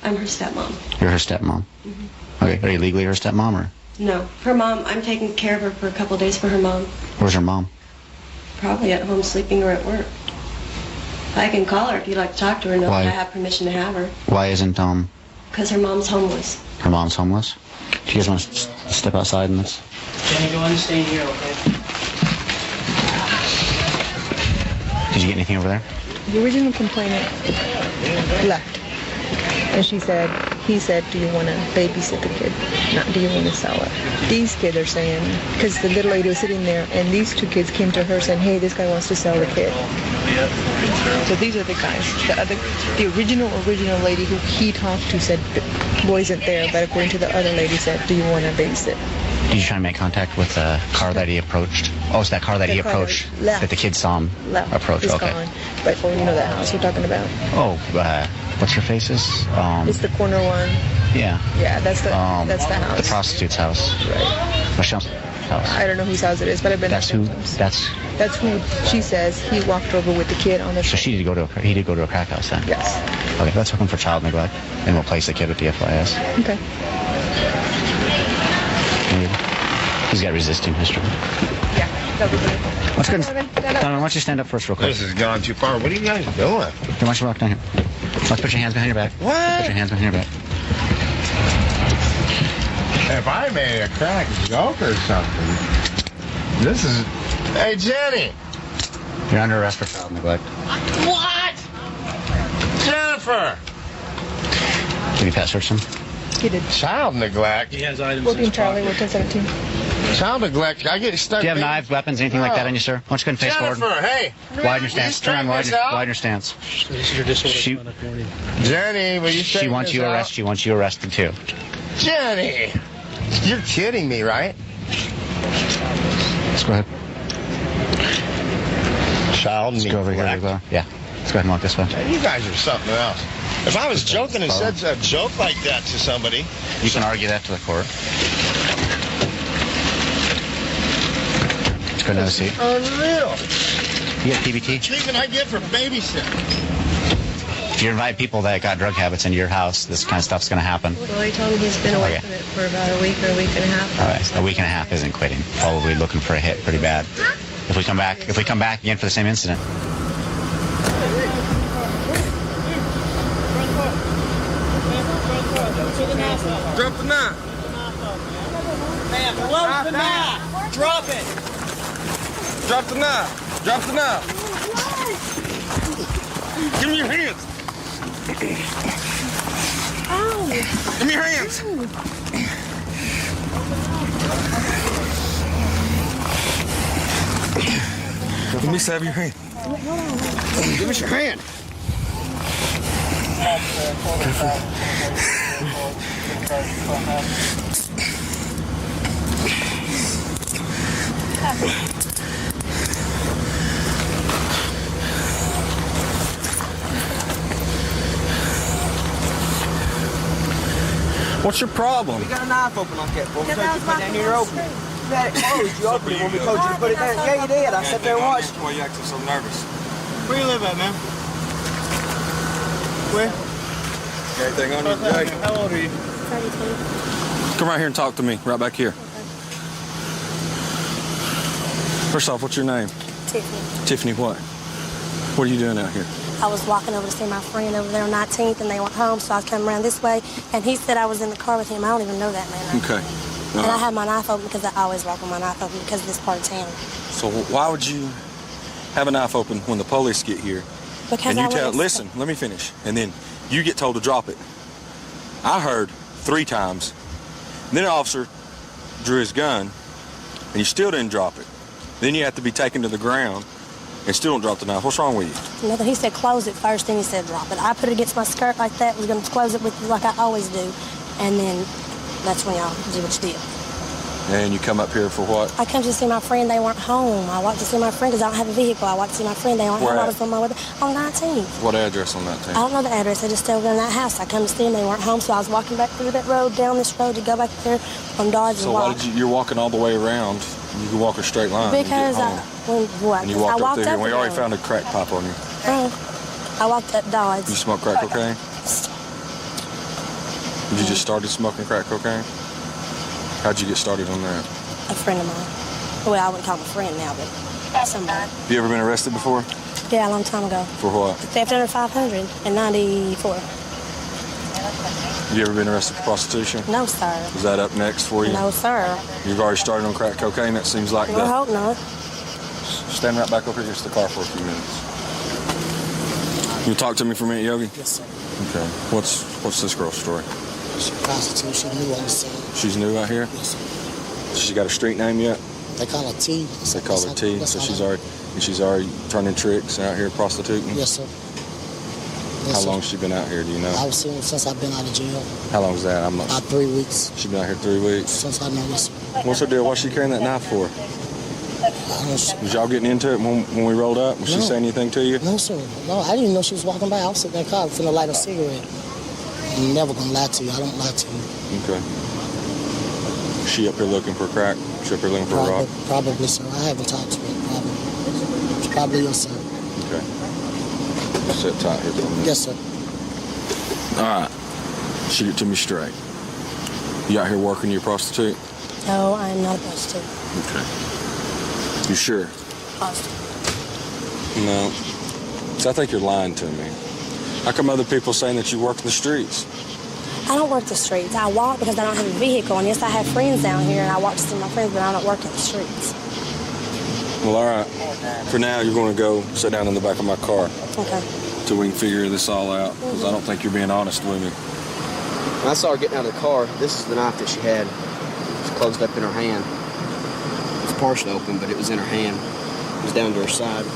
I'm her stepmom. You're her stepmom? Mm-hmm. Okay, are you legally her stepmom, or? No. Her mom, I'm taking care of her for a couple of days for her mom. Where's her mom? Probably at home sleeping or at work. I can call her if you'd like to talk to her. No, I have permission to have her. Why isn't, Because her mom's homeless. Her mom's homeless? Do you guys want to step outside in this? Jenny, go ahead and stay here, okay? Did you get anything over there? The original complainant left. And he said, do you want to babysit the kid? Not, do you want to sell it? These kids are saying, because the little lady was sitting there, and these two kids came to her saying, hey, this guy wants to sell the kid. So these are the guys. The original lady who he talked to said, boy isn't there, but according to the other lady said, do you want to babysit? Did you try to make contact with the car that he approached? Oh, it's that car that he approached that the kid saw him approach. It's Okay. gone. But you know that house we're talking about? Oh, what's her faces? It's the corner one. Yeah. Yeah, that's the house. The prostitute's house. Right. Michelle's house. I don't know whose house it is, but I've been That's there who. sometimes. That's who she says he walked over with the kid on the. So he did go to a crack house then. Yes. Okay, let's hook him for child neglect, and we'll place the kid with the FYS. Okay. He's got resisting history. Yeah, that would be good. Let's go. Why don't you stand up first real quick? This has gone too far. What are you guys doing? Why don't you walk down here? Let's put your hands behind your back. What? Put your hands behind your back. If I made a crack joke or something, this is... Hey, Jenny! You're under arrest for child neglect. What? Jennifer! Did you pass search him? He did. Child neglect? He has items Working Charlie, working 17. Child neglect? I get stuck... Do you have knives, weapons, anything like that on you, sir? Why don't you go and face forward? Jennifer, hey! Widen your stance. Turn around, widen your stance. This is your disorder. Jenny, will you She wants you arrested. She wants you arrested, too. Jenny! You're kidding me, right? Let's go ahead. Child Let's go over here. Yeah. Let's go ahead and walk this way. You guys are something else. If I was joking and said a joke like that to somebody... You can argue that to the court. Let's go another seat. Unreal. You got PBT? Treatment I get for babysitting. If you invite people that got drug habits into your house, this kind of stuff's going to happen. Well, he told me he's been away from it for about a week or a week and a half. All right, so a week and a half isn't quitting. Probably looking for a hit pretty bad. If we come back again for the same incident. Drop the knife. Close the knife. Drop it. Drop the knife. Drop the knife. Give me your hands. Ow. Give me your hands. Let me have your hand. Give us your hand. What's your problem? We got a knife open on that. What we told you to put down here open. You had it closed. You opened it when we told you to put it down. Yeah, you did. I sat there and watched. Why are you acting so nervous? Where you live at, man? Where? Everything on you, Jay? How old are you? 32. Come right here and talk to me. Right back here. First off, what's your name? Tiffany. Tiffany what? What are you doing out here? I was walking over to see my friend over there on 19th, and they went home, so I was coming around this way, and he said I was in the car with him. I don't even know that man. Okay. And I had my knife open because I always walk with my knife open because of this part of town. So why would you have a knife open when the police get here? Because and you listen, let me finish. And then you get told to drop it. I heard 3 times. And then an officer drew his gun, and you still didn't drop it. Then you have to be taken to the ground and still don't drop the knife. What's wrong with you? Nothing. He said close it first, then he said drop it. I put it against my skirt like that, was going to close it with you like I always do. And then that's when y'all did what you did. And you come up here for what? I come to see my friend. They weren't home. I walked to see my friend because I don't have a vehicle. I walked to see my friend. They weren't home. I was on my way on 19th. What address on that thing? I don't know the address. They just stayed over in that house. I come to see them. They weren't home, so I was walking back through that road, down this road to go back there on Dodge So and why walk. did you're walking all the way around? You can walk a straight line. Because and you walked up there, and we already found a crack pipe on you. I walked up Dodge. You smoke crack cocaine? Did you just started smoking crack cocaine? How'd you get started on that? A friend of mine. Well, I wouldn't call him a friend now, but somebody. Have you ever been arrested before? Yeah, a long time ago. For what? Theft under 500 in 94. You ever been arrested for prostitution? No, sir. Is that up next for you? No, sir. You've already started on crack cocaine? That seems like Well, I that. hope not. Stand right back over against the car for a few minutes. You talk to me for a minute, Yogi? Yes, sir. Okay. What's this girl's story? She's a prostitute. She's new on the scene. She's new out here? Yes, sir. She got a street name yet? They call her T. They call her T. So she's already turning tricks out here prostituting? Yes, sir. How sir. long's she been out here, do you know? I was seeing her since I've been out of jail. How long's that? I'm not... About 3 weeks. She been out here 3 weeks? Since I know this. What's her deal? What's she carrying that knife for? Was y'all getting into it when we rolled up? Was she saying anything to you? No, sir. No, I didn't even know she was walking by. I was sitting in the car finna light a cigarette. I'm never gonna lie to you. I don't lie to you. Okay. Is she up here looking for crack? She up here looking for a rock? Probably, sir. I haven't talked to her. Probably. It's probably your son. Okay. Sit tight here for a minute. Yes, sir. All right. Shoot it to me straight. You out here working, you a prostitute? No, I'm not a prostitute. Okay. You sure? Positive. No. So I think you're lying to me. How come other people saying that you work in the streets? I don't work the streets. I walk because I don't have a vehicle. And yes, I have friends down here, and I walk to see my friends, but I don't work in the streets. Well, all right. For now, you're going to go sit down in the back of my car. Okay. Till we can figure this all out, because I don't think you're being honest with me. When I saw her getting out of the car, this is the knife that she had. It was closed up in her hand. It was partially open, but it was in her hand. It was down to her side.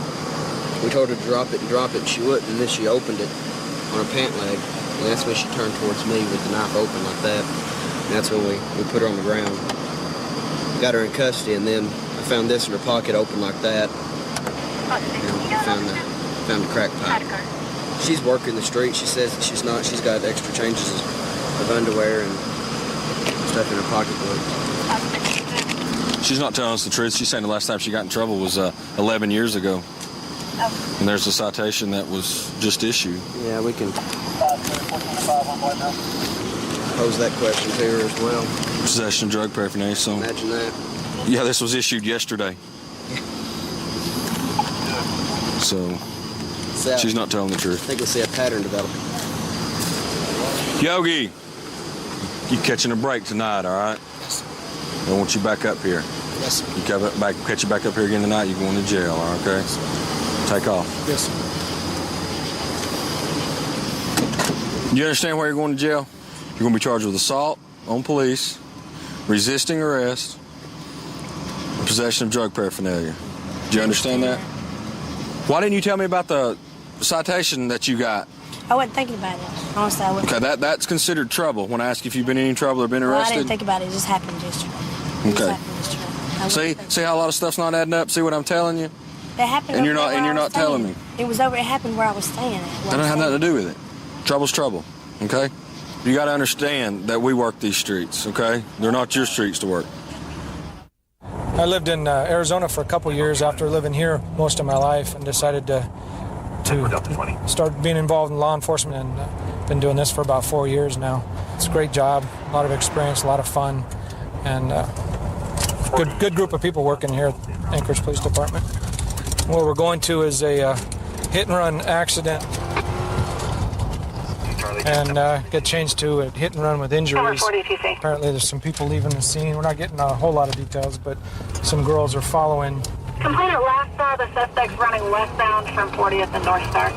We told her to drop it, and she wouldn't, and then she opened it on her pant leg. And that's when she turned towards me with the knife open like that. And that's when we put her on the ground. Got her in custody, and then I found this in her pocket open like that. And found the crack pipe. She's working the street. She says that she's not. She's got extra changes of underwear and stuff in her pocketbook. She's not telling us the truth. She's saying the last time she got in trouble was 11 years ago. And there's a citation that was just issued. Yeah, we can pose that question to her as well. Possession of drug paraphernalia. So imagine that. Yeah, this was issued yesterday. So she's not telling the truth. I think we'll see a pattern develop. Yogi, you catching a break tonight, all right? Yes, sir. I want you back up here. Yes, sir. You catch you back up here again tonight, you're going to jail, all right, okay? Yes, take off. Yes, sir. You understand why you're going to jail? You're going to be charged with assault on police, resisting arrest, and possession of drug paraphernalia. Do you understand that? Why didn't you tell me about the citation that you got? I wasn't thinking about it. Honestly, I wasn't. Okay, that's considered trouble. When I ask if you've been in any trouble or been Well, arrested? I didn't think about it. It just happened yesterday. Okay. See how a lot of stuff's not adding up? See what I'm telling you? It happened. And you're over not where I was telling me. staying. It was over. It happened where I was staying at. That don't have nothing to do with it. Trouble's trouble, okay? You got to understand that we work these streets, okay? They're not your streets to work. I lived in Arizona for a couple years after living here most of my life, and decided to start being involved in law enforcement, and been doing this for about 4 years now. It's a great job, a lot of experience, a lot of fun, and good group of people working here at Anchorage Police Department. What we're going to is a hit-and-run accident, and get changed to a hit-and-run with injuries. Apparently there's some people leaving the scene. We're not getting a whole lot of details, but some girls are following. Complainant last saw the suspects running westbound from 40th and North Star.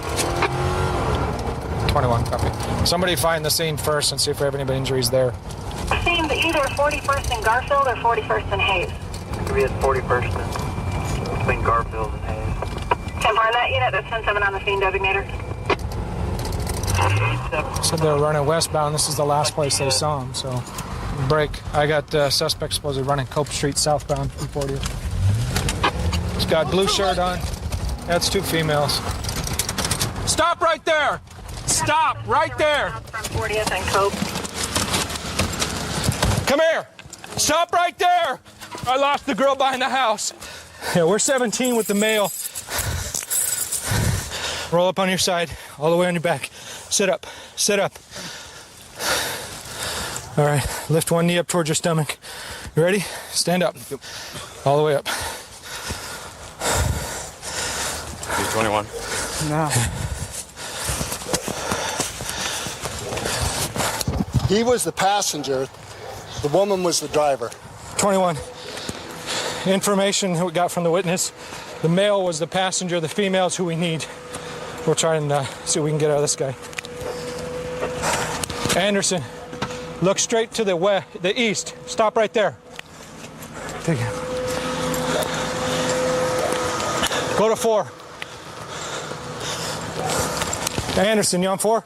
21, copy. Somebody find the scene first and see if we have any injuries there. Scene either 41st and Garfield or 41st and Hayes. We had 41st between Garfield and Hayes. Confirm that unit. That's 10-7 on the scene designator. Said they were running westbound. This is the last place they saw him, so break. I got suspect supposedly running Cope Street southbound from 40th. He's got blue shirt on. That's 2 females. Stop right there! Stop right there! From 40th and Cope. Come here! Stop right there! I lost the girl behind the house. Yeah, we're 17 with the male. Roll up on your side, all the way on your back. Sit up, sit up. All right, lift one knee up towards your stomach. You ready? Stand up. All the way up. He's 21. No. He was the passenger. The woman was the driver. 21. Information we got from the witness. The male was the passenger. The female is who we need. We'll try and see what we can get out of this guy. Anderson, look straight to the east. Stop right there. Go to 4. Anderson, you on 4?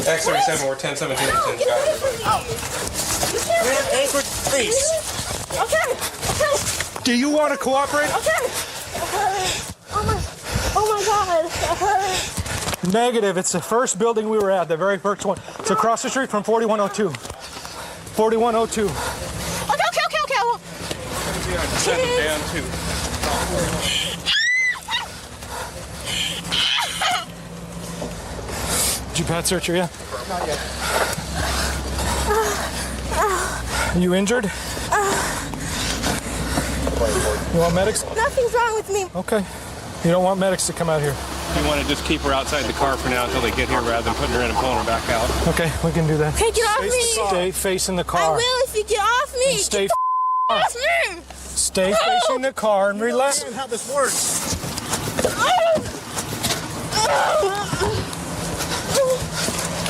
X37, we're 1017 and 10 Scott. Man, anchored face. Okay. Do you want to cooperate? Okay. Oh my God. That hurts. Negative. It's the first building we were at, the very first one. It's across the street from 4102. 4102. Okay. Send them down too. Did you pat search her yet? Not yet. Are you injured? You want medics? Nothing's wrong with me. Okay. You don't want medics to come out here. You want to just keep her outside the car for now until they get here rather than putting her in and pulling her back out. Okay, we can do that. Okay, get off me. Stay facing the car. I will if you get off me. And stay off me. Stay facing the car and relax. How this works.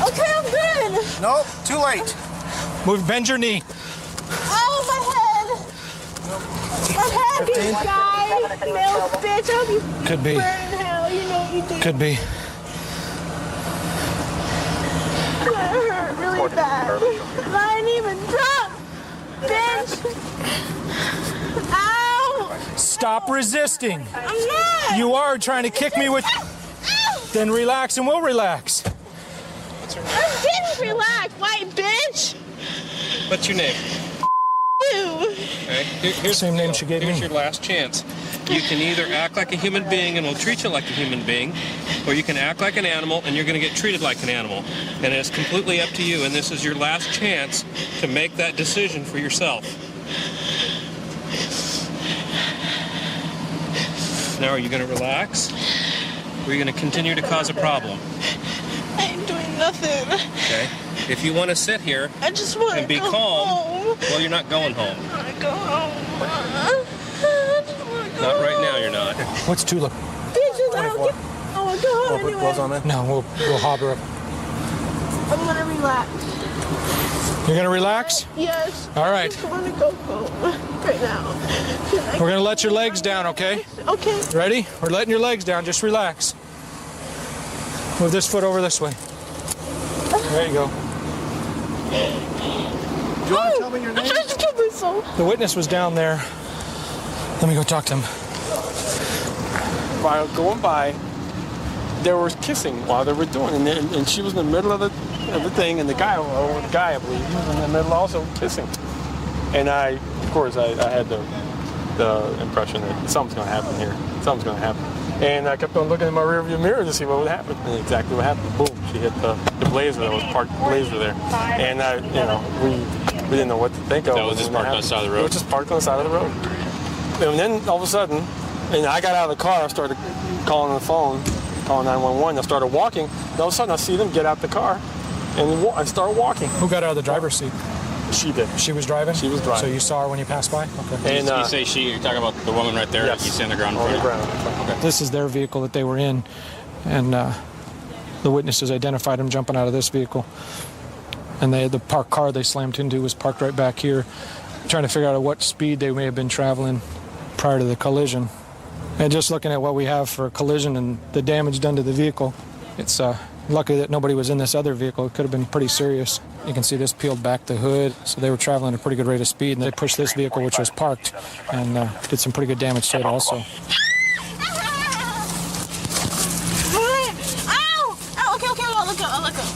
Okay, I'm good. Nope, too late. Bend your knee. Oh, my head. My head, you guy. Milk, bitch. I hope you Could be. burn in hell. You know you do. Could be. That hurt really bad. I ain't even drunk, bitch. Ow. Stop resisting. I'm not. You are trying to kick me with... Then relax and we'll relax. I didn't relax, white bitch. What's your name? You. Okay. Here's Same name she gave me. Here's your last chance. You can either act like a human being and we'll treat you like a human being, or you can act like an animal and you're going to get treated like an animal. And it's completely up to you, and this is your last chance to make that decision for yourself. Now, are you going to relax? Or are you going to continue to cause a problem? I ain't doing nothing. Okay. If you want to sit here I just want and be to go calm, home. well, you're not going home. I want to go home. Not right now, you're not. What's Tula? Bitches, I want to go home Put anyway. gloves on, man? No, we'll hobble up. I'm going to relax. You're going to relax? Yes. All right. I just want to go home right now. We're going to let your legs down, okay? Okay. Ready? We're letting your legs down. Just relax. Move this foot over this way. There you go. Do you want to tell me your name? I tried to kill myself. The witness was down there. Let me go talk to him. While going by, they were kissing while they were doing it, and she was in the middle of the thing, and the guy, I believe, he was in the middle also kissing. And of course, I had the impression that something's going to happen here. Something's going to happen. And I kept on looking in my rearview mirror to see what would happen. And exactly what happened. Boom! She hit the Blazer that was parked. Blazer there, and we didn't know what to think of. That was just parked on the side of the road. It was just parked on the side of the road. And then all of a sudden, and I got out of the car. I started calling on the phone, calling 911. I started walking. And all of a sudden, I see them get out the car, and I start walking. Who got out of the driver's seat? She did. She was driving? She was driving. So you saw her when you passed by? Okay. And you say she, you're talking about the woman right there? Yes. You see on the ground? On the ground. Okay. This is their vehicle that they were in, and the witnesses identified him jumping out of this vehicle. And the parked car they slammed into was parked right back here, trying to figure out at what speed they may have been traveling prior to the collision. And just looking at what we have for a collision and the damage done to the vehicle, it's lucky that nobody was in this other vehicle. It could have been pretty serious. You can see this peeled back the hood, so they were traveling at a pretty good rate of speed, and they pushed this vehicle, which was parked, and did some pretty good damage to it also. Ow! Ow! Okay, I'll look up.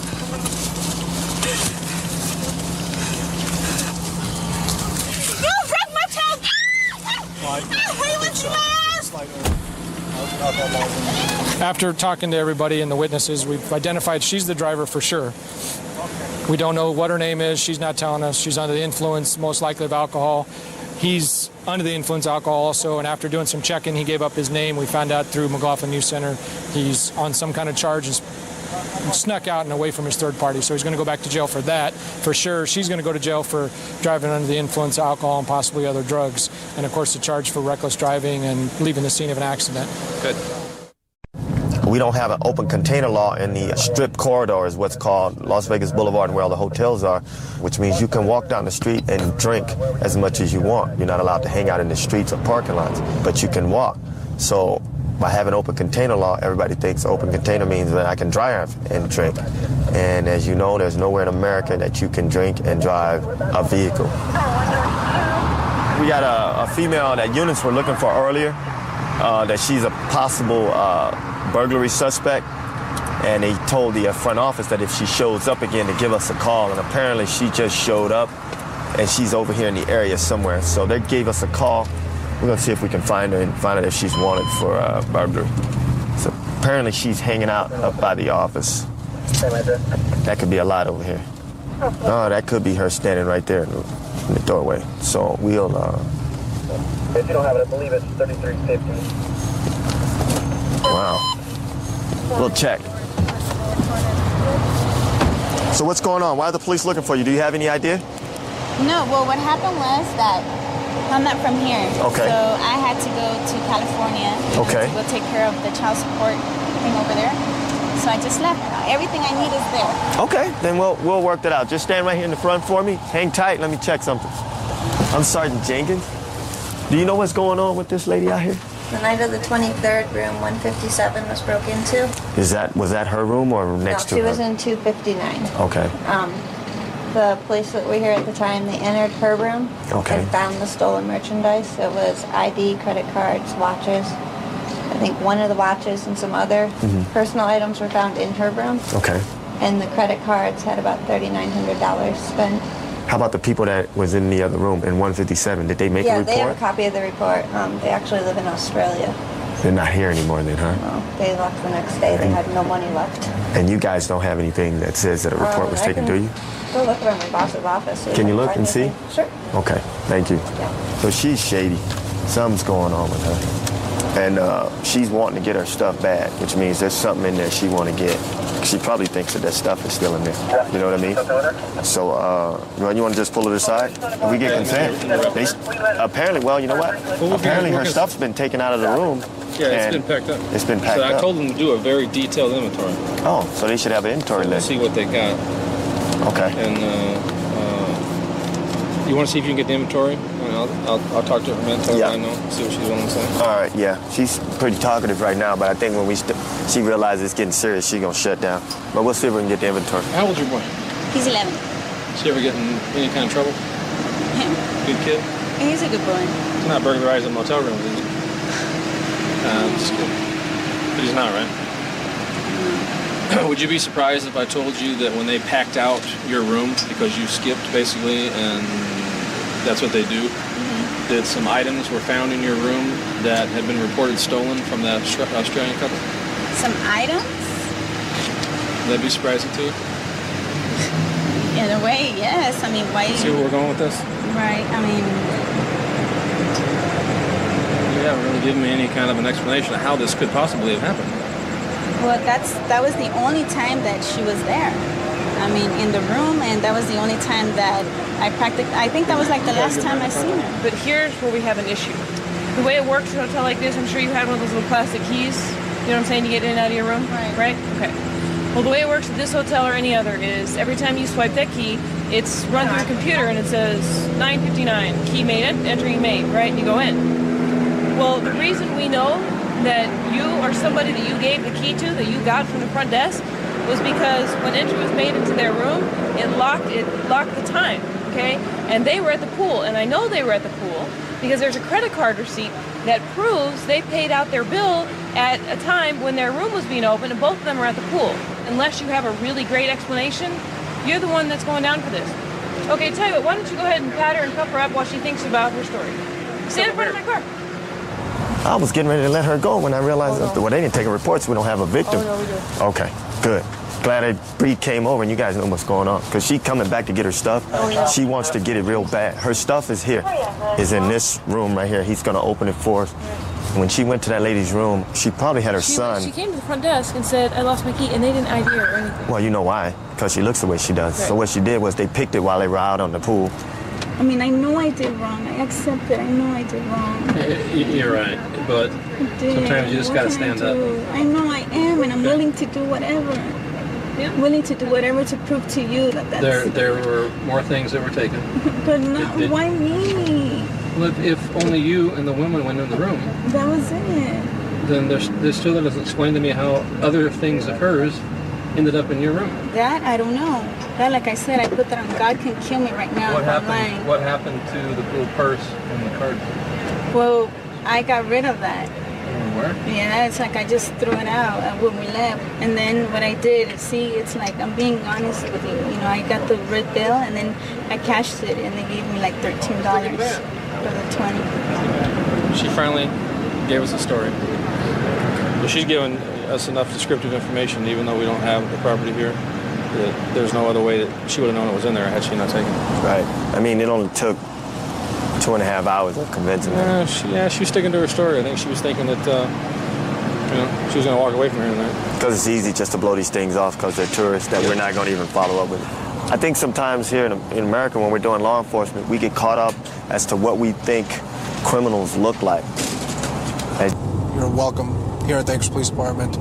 You broke my toe! Wait, what's my ass? After talking to everybody and the witnesses, we've identified she's the driver for sure. We don't know what her name is. She's not telling us. She's under the influence, most likely of alcohol. He's under the influence of alcohol also, and after doing some checking, he gave up his name. We found out through McLaughlin Youth Center he's on some kind of charge and snuck out and away from his third party, so he's going to go back to jail for that. For sure, she's going to go to jail for driving under the influence of alcohol and possibly other drugs, and of course the charge for reckless driving and leaving the scene of an accident. Good. We don't have an open container law in the strip corridor, is what's called Las Vegas Boulevard, where all the hotels are, which means you can walk down the street and drink as much as you want. You're not allowed to hang out in the streets or parking lots, but you can walk. So by having open container law, everybody thinks open container means that I can drive and drink. And as you know, there's nowhere in America that you can drink and drive a vehicle. We got a female that units were looking for earlier, that she's a possible burglary suspect, and they told the front office that if she shows up again to give us a call, and apparently she just showed up and she's over here in the area somewhere. So they gave us a call. We're gonna see if we can find her and find out if she's wanted for burglary. So apparently she's hanging out up by the office. That could be a lot over here. Oh, that could be her standing right there in the doorway. So we'll If you don't have it, I believe it's 3350. Wow. We'll check. So what's going on? Why are the police looking for you? Do you have any idea? No, well, what happened was that I'm not from here. Okay. So I had to go to California Okay. to go take care of the child support thing over there. So I just left. Everything I need is there. Okay, then we'll work that out. Just stand right here in the front for me. Hang tight. Let me check something. I'm Sergeant Jenkins. Do you know what's going on with this lady out here? The night of the 23rd, room 157 was broke into. Was that her room or next to No, her? she was in 259. Okay. The police that were here at the time, they entered her room. Okay. And found the stolen merchandise. It was ID, credit cards, watches. I think one of the watches and some other personal items were found in her room. Okay. And the credit cards had about $3,900 spent. How about the people that was in the other room in 157? Did they make a Yeah, report? they have a copy of the report. They actually live in Australia. They're not here anymore then, huh? They left the next day. They had no money left. And you guys don't have anything that says that a report was I taken, can do you? Go look around my boss's office. see if Can I you look find and see? anything. Sure. Okay, thank you. So she's shady. Something's going on with her. And she's wanting to get her stuff back, which means there's something in there she want to get. She probably thinks that stuff is still in there. You know what I mean? So you want to just pull it aside? And we get consent. Apparently, well, you know what? Apparently her stuff's been taken out of the room. Yeah, and it's been packed up. It's been packed so I up. told them to do a very detailed inventory. Oh, so they should have an inventory So we'll list. see what they got. Okay. And you want to see if you can get the inventory? I'll talk to her, man. Tell her what I know. See what she's willing to say. All right, yeah. She's pretty talkative right now, but I think when she realizes it's getting serious, she's going to shut down. But we'll see if we can get the inventory. How old's your boy? He's 11. Is he ever getting any kind of trouble? Him. Good kid? He's a good boy. He's not burglarizing motel rooms, is he? Just kidding. But he's not, right? Would you be surprised if I told you that when they packed out your room because you skipped, basically, and that's what they do, that some items were found in your room that had been reported stolen from that Australian couple? Some items? Would that be surprising to you? In a way, yes. I mean, why? See where we're going with this? Right. I mean, You haven't really given me any kind of an explanation of how this could possibly have happened. well, that was the only time that she was there. I mean, in the room, and that was the only time that I think that was like the last time I seen her. But here's where we have an issue. The way it works in a hotel like this, I'm sure you had one of those little plastic keys. You know what I'm saying? You get in and out of your room, right? Okay. Well, the way it works at this hotel or any other is every time you swipe that key, it's run through a computer and it says 959, key made, entering made, right? And you go in. Well, the reason we know that you or somebody that you gave the key to, that you got from the front desk, was because when entry was made into their room, it locked the time, okay? And they were at the pool, and I know they were at the pool because there's a credit card receipt that proves they paid out their bill at a time when their room was being opened, and both of them were at the pool. Unless you have a really great explanation, you're the one that's going down for this. Okay, tell you what, why don't you go ahead and pat her and cuff her up while she thinks about her story. Stand in front of my car. I was getting ready to let her go when I realized that they didn't take a report, so we don't have a victim. Oh, no, we do. Okay, good. Glad that Bree came over and you guys know what's going on. Because she's coming back to get her stuff. Oh, yeah. She wants to get it real bad. Her stuff is here. Is in this room right here. He's going to open it for us. When she went to that lady's room, she probably had her son. She came to the front desk and said, I lost my key, and they didn't ID her or anything. Well, you know why? Because she looks the way she does. Right. So what she did was they picked it while they were out on the pool. I mean, I know I did wrong. I accept it. I know I did wrong. You're right, but sometimes you just got to stand up. I know I am, and I'm willing to do whatever. Willing to do whatever to prove to you that that's... There were more things that were taken. But no, why me? Well, if only you and the women went in the room, That was it. then there still doesn't explain to me how other things of hers ended up in your room. That, I don't know. That, like I said, I put that on God Can Kill Me right now. What happened? Online. What happened to the little purse and the card? Well, I got rid of that. Where? Yeah, it's like I just threw it out when we left. And then what I did, see, it's like I'm being honest with you. You know, I got the red bill and then I cashed it and they gave me like $13 for the 20. She finally gave us a story. But she's given us enough descriptive information, even though we don't have the property here, that there's no other way that she would have known it was in there had she not taken it. Right. I mean, it only took 2.5 hours of convincing her. She was sticking to her story. I think she was thinking that, she was going to walk away from her tonight. Because it's easy just to blow these things off because they're tourists that we're not going to even follow up with. I think sometimes here in America, when we're doing law enforcement, we get caught up as to what we think criminals look like. You're welcome here at the Anchorage Police Department.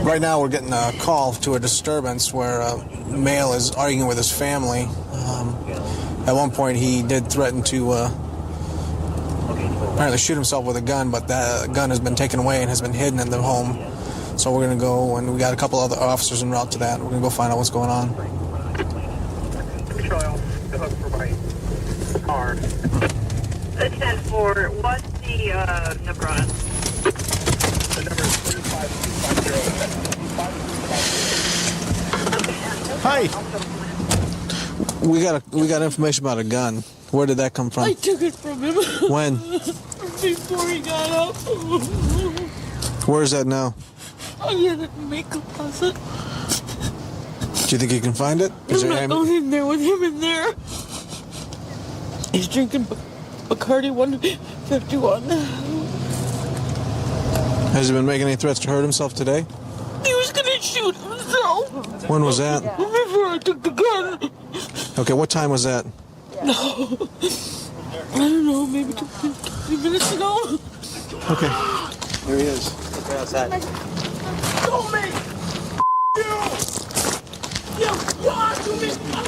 Right now we're getting a call to a disturbance where a male is arguing with his family. At one point he did threaten to apparently shoot himself with a gun, but that gun has been taken away and has been hidden in the home. So we're going to go, and we got a couple other officers en route to that. We're going to go find out what's going on. Card. 10-4, what's the number on it? The number is 35505. Hi. We got information about a gun. Where did that come from? I took it from him. When? Before he got up. Where is that now? I had it in makeup closet. Do you think you can find it? Is I'm there not going in there with him in there. He's drinking Bacardi 151. Has he been making any threats to hurt himself today? He was gonna shoot himself. When was that? Before I took the gun. Okay, what time was that? No. I don't know, maybe 2 minutes ago. Okay. There he is. Okay, outside. Go, man! You! I'm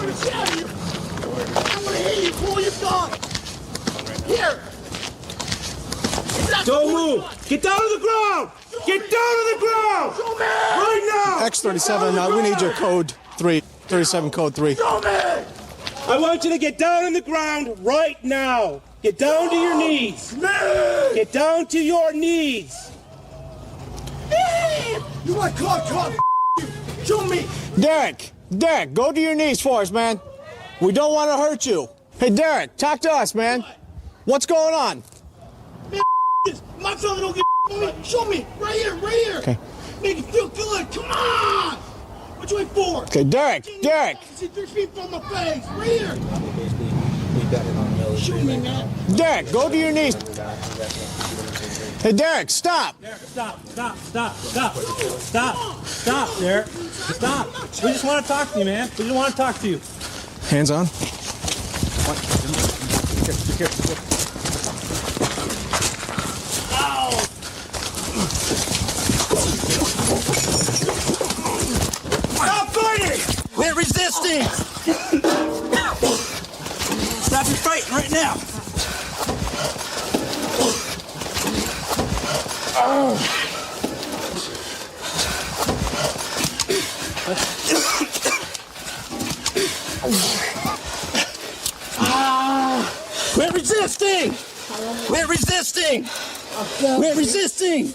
gonna stab you! I'm gonna hit you, pull your gun! Here! Don't move! Get down to the ground! Get down to the ground! Right now! X37, we need your code 3. 37 code 3. I want you to get down on the ground right now. Get down to your knees. Get down to your knees. You want caught? Show me! Derek, go to your knees for us, man. We don't want to hurt you. Hey, Derek, talk to us, man. What's going on? Man, my fellow don't get me. Show me! Right here! Okay. Make it feel good! Come on! What you wait for? Okay, Derek. See 3 feet from my face! Right here! Shoot me, man! Derek, go to your knees. Hey, Derek, stop. Stop, Derek. Stop. We just want to talk to you, man. We just want to talk to you. Hands on. Be careful. Stop fighting! We're resisting! Stop your fighting right now! We're resisting! We're resisting! We're resisting!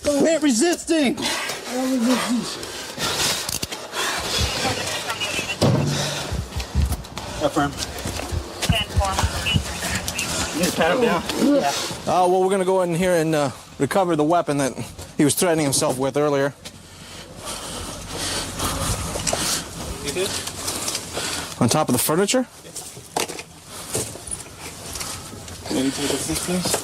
We're resisting! Affirm. You just pat him down. Well, we're going to go in here and recover the weapon that he was threatening himself with earlier. You good? On top of the furniture? Maybe take assistance.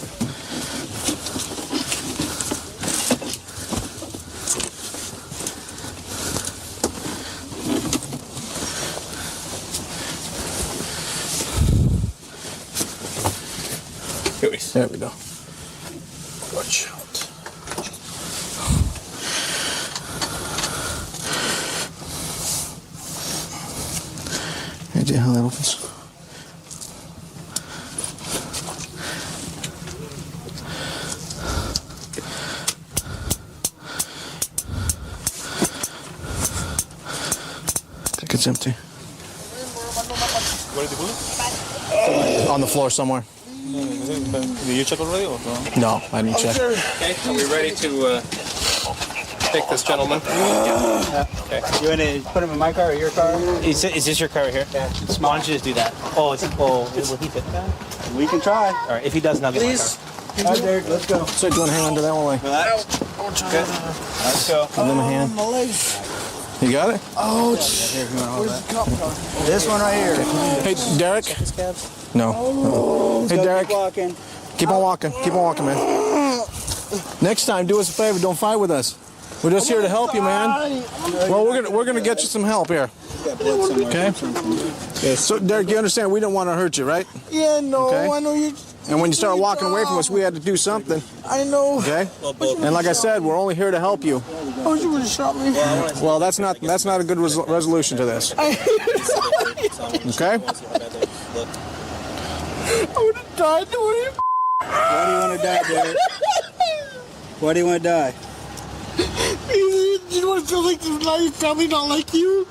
There we go. Watch out. Hey, how that opens. I think it's empty. Where did the bullet? On the floor somewhere. Did you check already or no? No, I didn't check. Okay, are we ready to take this gentleman? Yeah. Okay. You want to put him in my car or your car? Is this your car right here? Yeah. Why don't you just do that? Will he fit the guy? We can try. All right, if he doesn't, I'll get my car. All right, Derek, let's go. So do you want to hang on to that one? Like? Relax. Good. Let's go. Give them a hand. My legs. You got it? Oh, where's the cup car? This one right here. Hey, Derek. No. Oh, hey, Derek. Keep walking. Keep on walking. Keep on walking, man. Next time, do us a favor. Don't fight with us. We're just here to help you, man. Well, we're gonna get you some help here. Okay. So, Derek, you understand we don't want to hurt you, right? Yeah, no, Okay. I know you. And when you started walking away from us, we had to do something. I know. Okay. And like I said, we're only here to help you. Oh, you would have shot me. Well, that's not a good resolution to this. Okay. I would have died. Why do you want to die, Derek? Why do you want to die? You want to feel like your family not like you?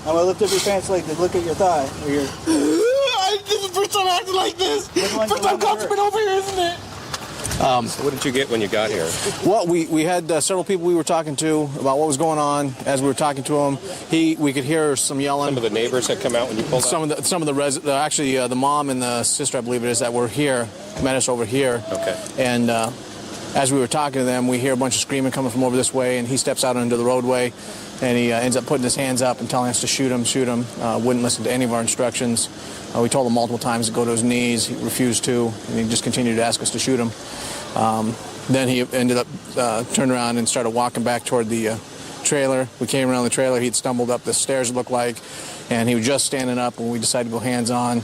I'm going to lift up your pants leg to look at your thigh. This is the first time I acted like this. First time cops been over here, isn't it? So what did you get when you got here? Well, we had several people we were talking to about what was going on. As we were talking to him, we could hear some yelling. Some of the neighbors had come out when you pulled out? Some of the the mom and the sister, I believe it is, that were here, met us over here. Okay. And as we were talking to them, we hear a bunch of screaming coming from over this way, and he steps out into the roadway, and he ends up putting his hands up and telling us to shoot him. Wouldn't listen to any of our instructions. We told him multiple times to go to his knees. He refused to, and he just continued to ask us to shoot him. Then he ended up turned around and started walking back toward the trailer. We came around the trailer. He'd stumbled up the stairs, it looked like, and he was just standing up when we decided to go hands-on.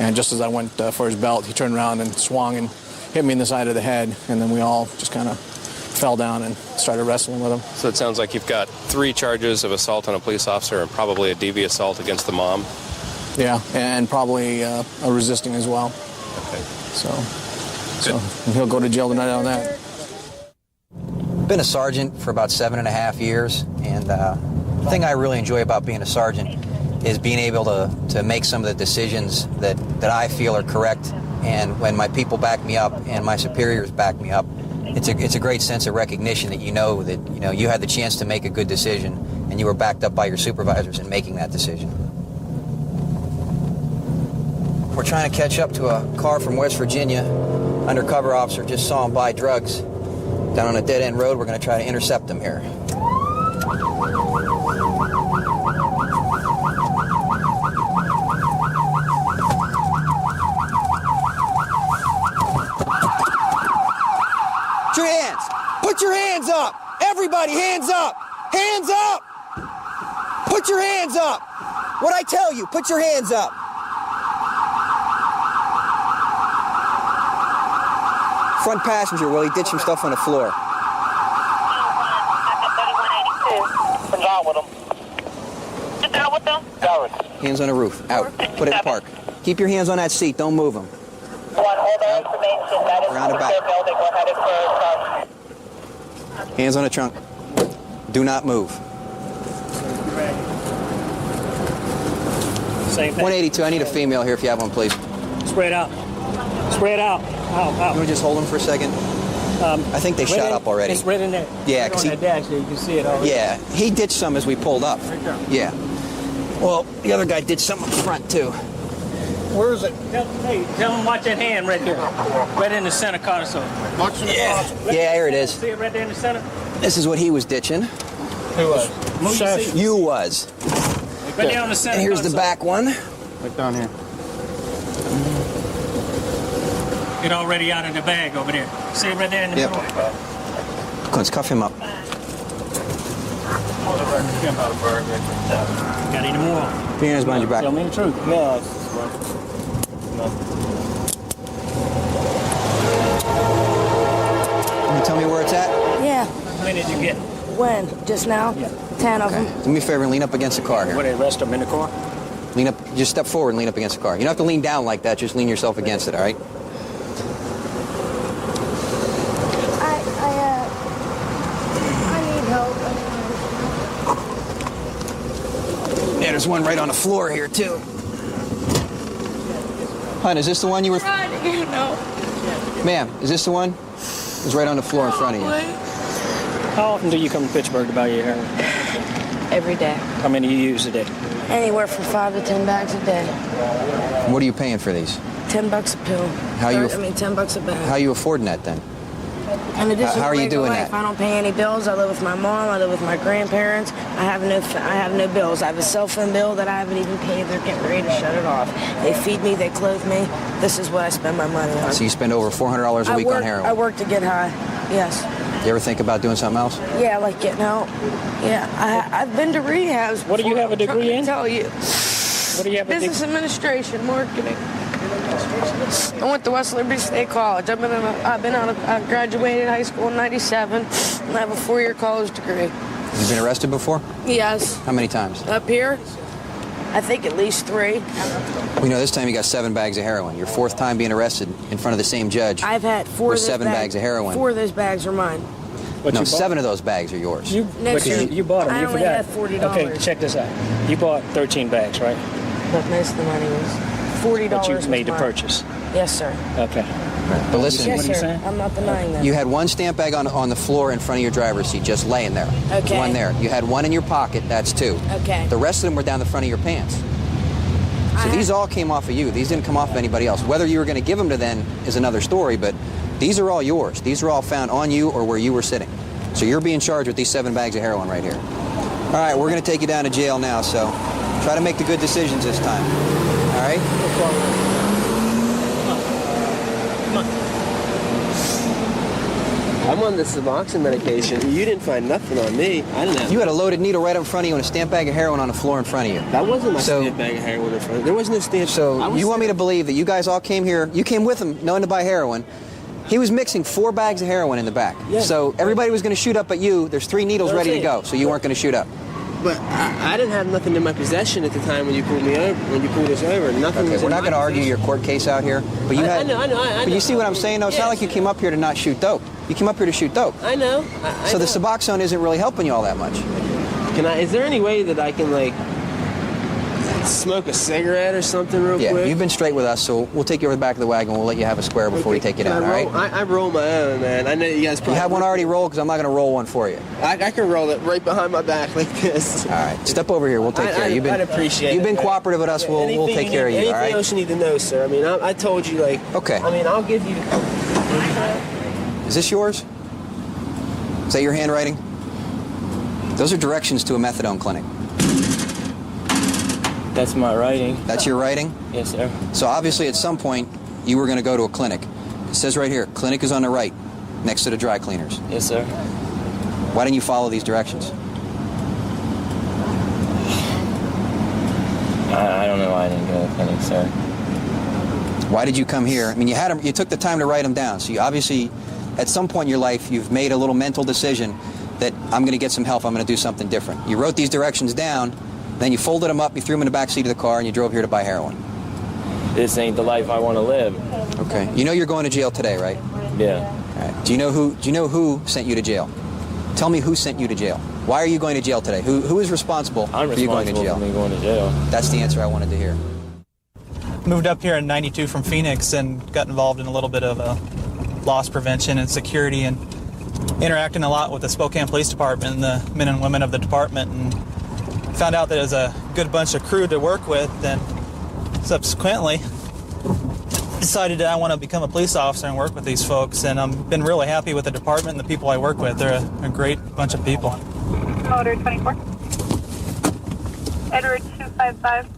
And just as I went for his belt, he turned around and swung and hit me in the side of the head, and then we all just kind of fell down and started wrestling with him. So it sounds like you've got 3 charges of assault on a police officer and probably a DV assault against the mom. Yeah, and probably a resisting as well. Okay. So he'll go to jail tonight on that. Been a sergeant for about 7.5 years, and the thing I really enjoy about being a sergeant is being able to make some of the decisions that I feel are correct. And when my people back me up and my superiors back me up, it's a great sense of recognition that you know you had the chance to make a good decision and you were backed up by your supervisors in making that decision. We're trying to catch up to a car from West Virginia. Undercover officer just saw him buy drugs down on a dead-end road. We're going to try to intercept him here. Put your hands! Put your hands up! Everybody, hands up! Hands up! Put your hands up! What'd I tell you? Put your hands up! Front passenger, Willie, ditch some stuff on the floor. What's wrong with them? What's wrong with them? Hands on the roof. Out. Put it in park. Keep your hands on that seat. Don't move them. One, hold our information. That is Around the back. building. We're headed for Hands on the trunk. Do not move. Same thing. 182. I need a female here if you have one, please. Spread out. Spread out. Out. You want to just hold them for a second? I think they shot up already. It's right in there. Yeah, because on that dash there, you can see it already. Yeah, he ditched some as we pulled up. Right there. Yeah. Well, the other guy ditched some up front too. Where is it? Tell him watch that hand right there. Right in the center console. Watch the Yeah, here it is. See it right there in the center? This is what he was ditching. Who was? Chef. You was. Right down the center And here's console. the back one. Right down here. Get already out of the bag over there. See it right there in the Yep. middle? Let's cuff him up. Got any more? Put your hands behind your back. Tell me the truth. No, many did you get? When? Just now? Yeah. 10 of them. Do me a favor and lean up against the car here. Would they arrest them in the car? Lean up, just step forward and lean up against the car. You don't have to lean down like that, just lean yourself against it, all right? I need help. Yeah, there's one right on the floor here, too. Hon, is this the one you were... No. Ma'am, is this the one? It's right on the floor in front of you. How often do you come to Pittsburgh to buy your heroin? Every day. How many do you use a day? Anywhere from 5 to 10 bags a day. What are you paying for these? $10 a pill. $10 a bag. How are you affording that, then? In addition How are to you doing life, that? I don't pay any bills. I live with my mom. I live with my grandparents. I have no bills. I have a cell phone bill that I haven't even paid. They're getting ready to shut it off. They feed me. They clothe me. This is what I spend my money on. So you spend over $400 a week on heroin? I work to get high. Yes. You ever think about doing something else? Yeah, like getting out. Yeah, I've been to rehabs. What do you have a degree in? Tell you. What do you have a degree? Business administration, marketing. I went to West Liberty State College. I graduated high school in '97, and I have a 4-year college degree. Have you been arrested before? Yes. How many times? Up here, I think at least 3. We know this time you got 7 bags of heroin. Your 4th time being arrested in front of the same judge. I've had 4 with of those 7 bags of heroin. 4 of those bags are mine. No, 7 of those bags are yours. You bought them. I You only forgot. had $40. Okay, check this out. You bought 13 bags, right? But most of the money was $40. But you was made the mine. purchase. Yes, sir. Okay. But listen, Yes, sir. I'm not denying that. you had 1 stamp bag on the floor in front of your driver's seat, just laying there. Okay. 1 there. You had 1 in your pocket, that's 2. Okay. The rest of them were down the front of your pants. So these all came off of you. These didn't come off of anybody else. Whether you were going to give them to them is another story, but these are all yours. These are all found on you or where you were sitting. So you're being charged with these 7 bags of heroin right here. All right, we're going to take you down to jail now, so try to make the good decisions this time. All right? I'm on the Suboxone medication. You didn't find nothing on me. I didn't have. You had a loaded needle right in front of you and a stamp bag of heroin on the floor in front of you. That wasn't my stamp bag of heroin in front of me. There was no stamp. So you want me to believe that you guys all came here, you came with him knowing to buy heroin. He was mixing 4 bags of heroin in the back. Yeah. So everybody was going to shoot up at you. There's 3 needles ready to go, so you weren't going to shoot up. But I didn't have nothing in my possession at the time when you pulled me over. When you pulled us over, nothing. Okay, was we're in not my going to argue possession. your court case out here, but you had. I know. But you see what I'm saying? though? It's not like you came up here to not shoot dope. You came up here to shoot dope. I know. So the Suboxone isn't really helping you all that much. Is there any way that I can smoke a cigarette or something real Yeah, quick? you've been straight with us, so we'll take you over the back of the wagon. We'll let you have a square before we take you down. All right? I roll my own, man. I know you guys. You have one already rolled because I'm not going to roll one for you. I can roll it right behind my back like this. All right, step over here. We'll take care of you. I'd appreciate it. You've been cooperative with us. We'll take care of you. All Anything right. else you need to know, sir? I mean, I told you Okay. I mean, I'll give you. Is this yours? Is that your handwriting? Those are directions to a methadone clinic. That's my writing. That's your writing? Yes, sir. So obviously at some point you were going to go to a clinic. It says right here, clinic is on the right, next to the dry cleaners. Yes, sir. Why didn't you follow these directions? I don't know why I didn't go to the clinic, sir. Why did you come here? I mean, you took the time to write them down. So you obviously, at some point in your life, you've made a little mental decision that I'm going to get some help. I'm going to do something different. You wrote these directions down, then you folded them up, you threw them in the back seat of the car, and you drove here to buy heroin. This ain't the life I want to live. Okay. You know you're going to jail today, right? Yeah. All right. Do you know who sent you to jail? Tell me who sent you to jail. Why are you going to jail today? Who is responsible for you going to jail? I'm responsible for me going to jail. That's the answer I wanted to hear. Moved up here in '92 from Phoenix and got involved in a little bit of loss prevention and security and interacting a lot with the Spokane Police Department and the men and women of the department, and found out that there's a good bunch of crew to work with, and subsequently decided that I want to become a police officer and work with these folks, and I've been really happy with the department and the people I work with. They're a great bunch of people. Motor 24. Edward 255.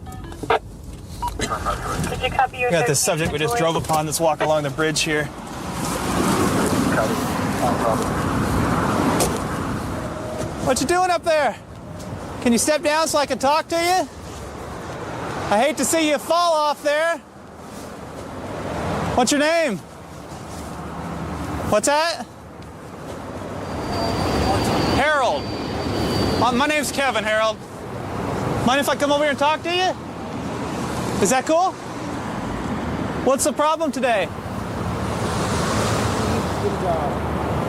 Did you copy your... We got this subject we just drove upon that's walking along the bridge here. What you doing up there? Can you step down so I can talk to you? I hate to see you fall off there. What's your name? What's that? Harold. My name's Kevin, Harold. Mind if I come over here and talk to you? Is that cool? What's the problem today?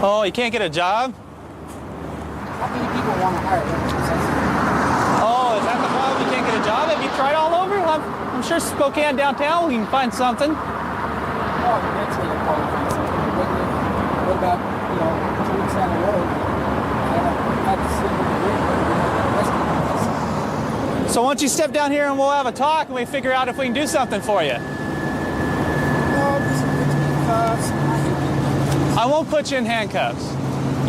Oh, you can't get a job? How many people want to hire you? Oh, is that the problem? You can't get a job? Have you tried all over? I'm sure Spokane downtown we can find something. Oh, eventually you'll probably find something. What about, 2 weeks down the road? I have to sleep with the rest. So why don't you step down here and we'll have a talk and we figure out if we can do something for you. I won't put you in handcuffs.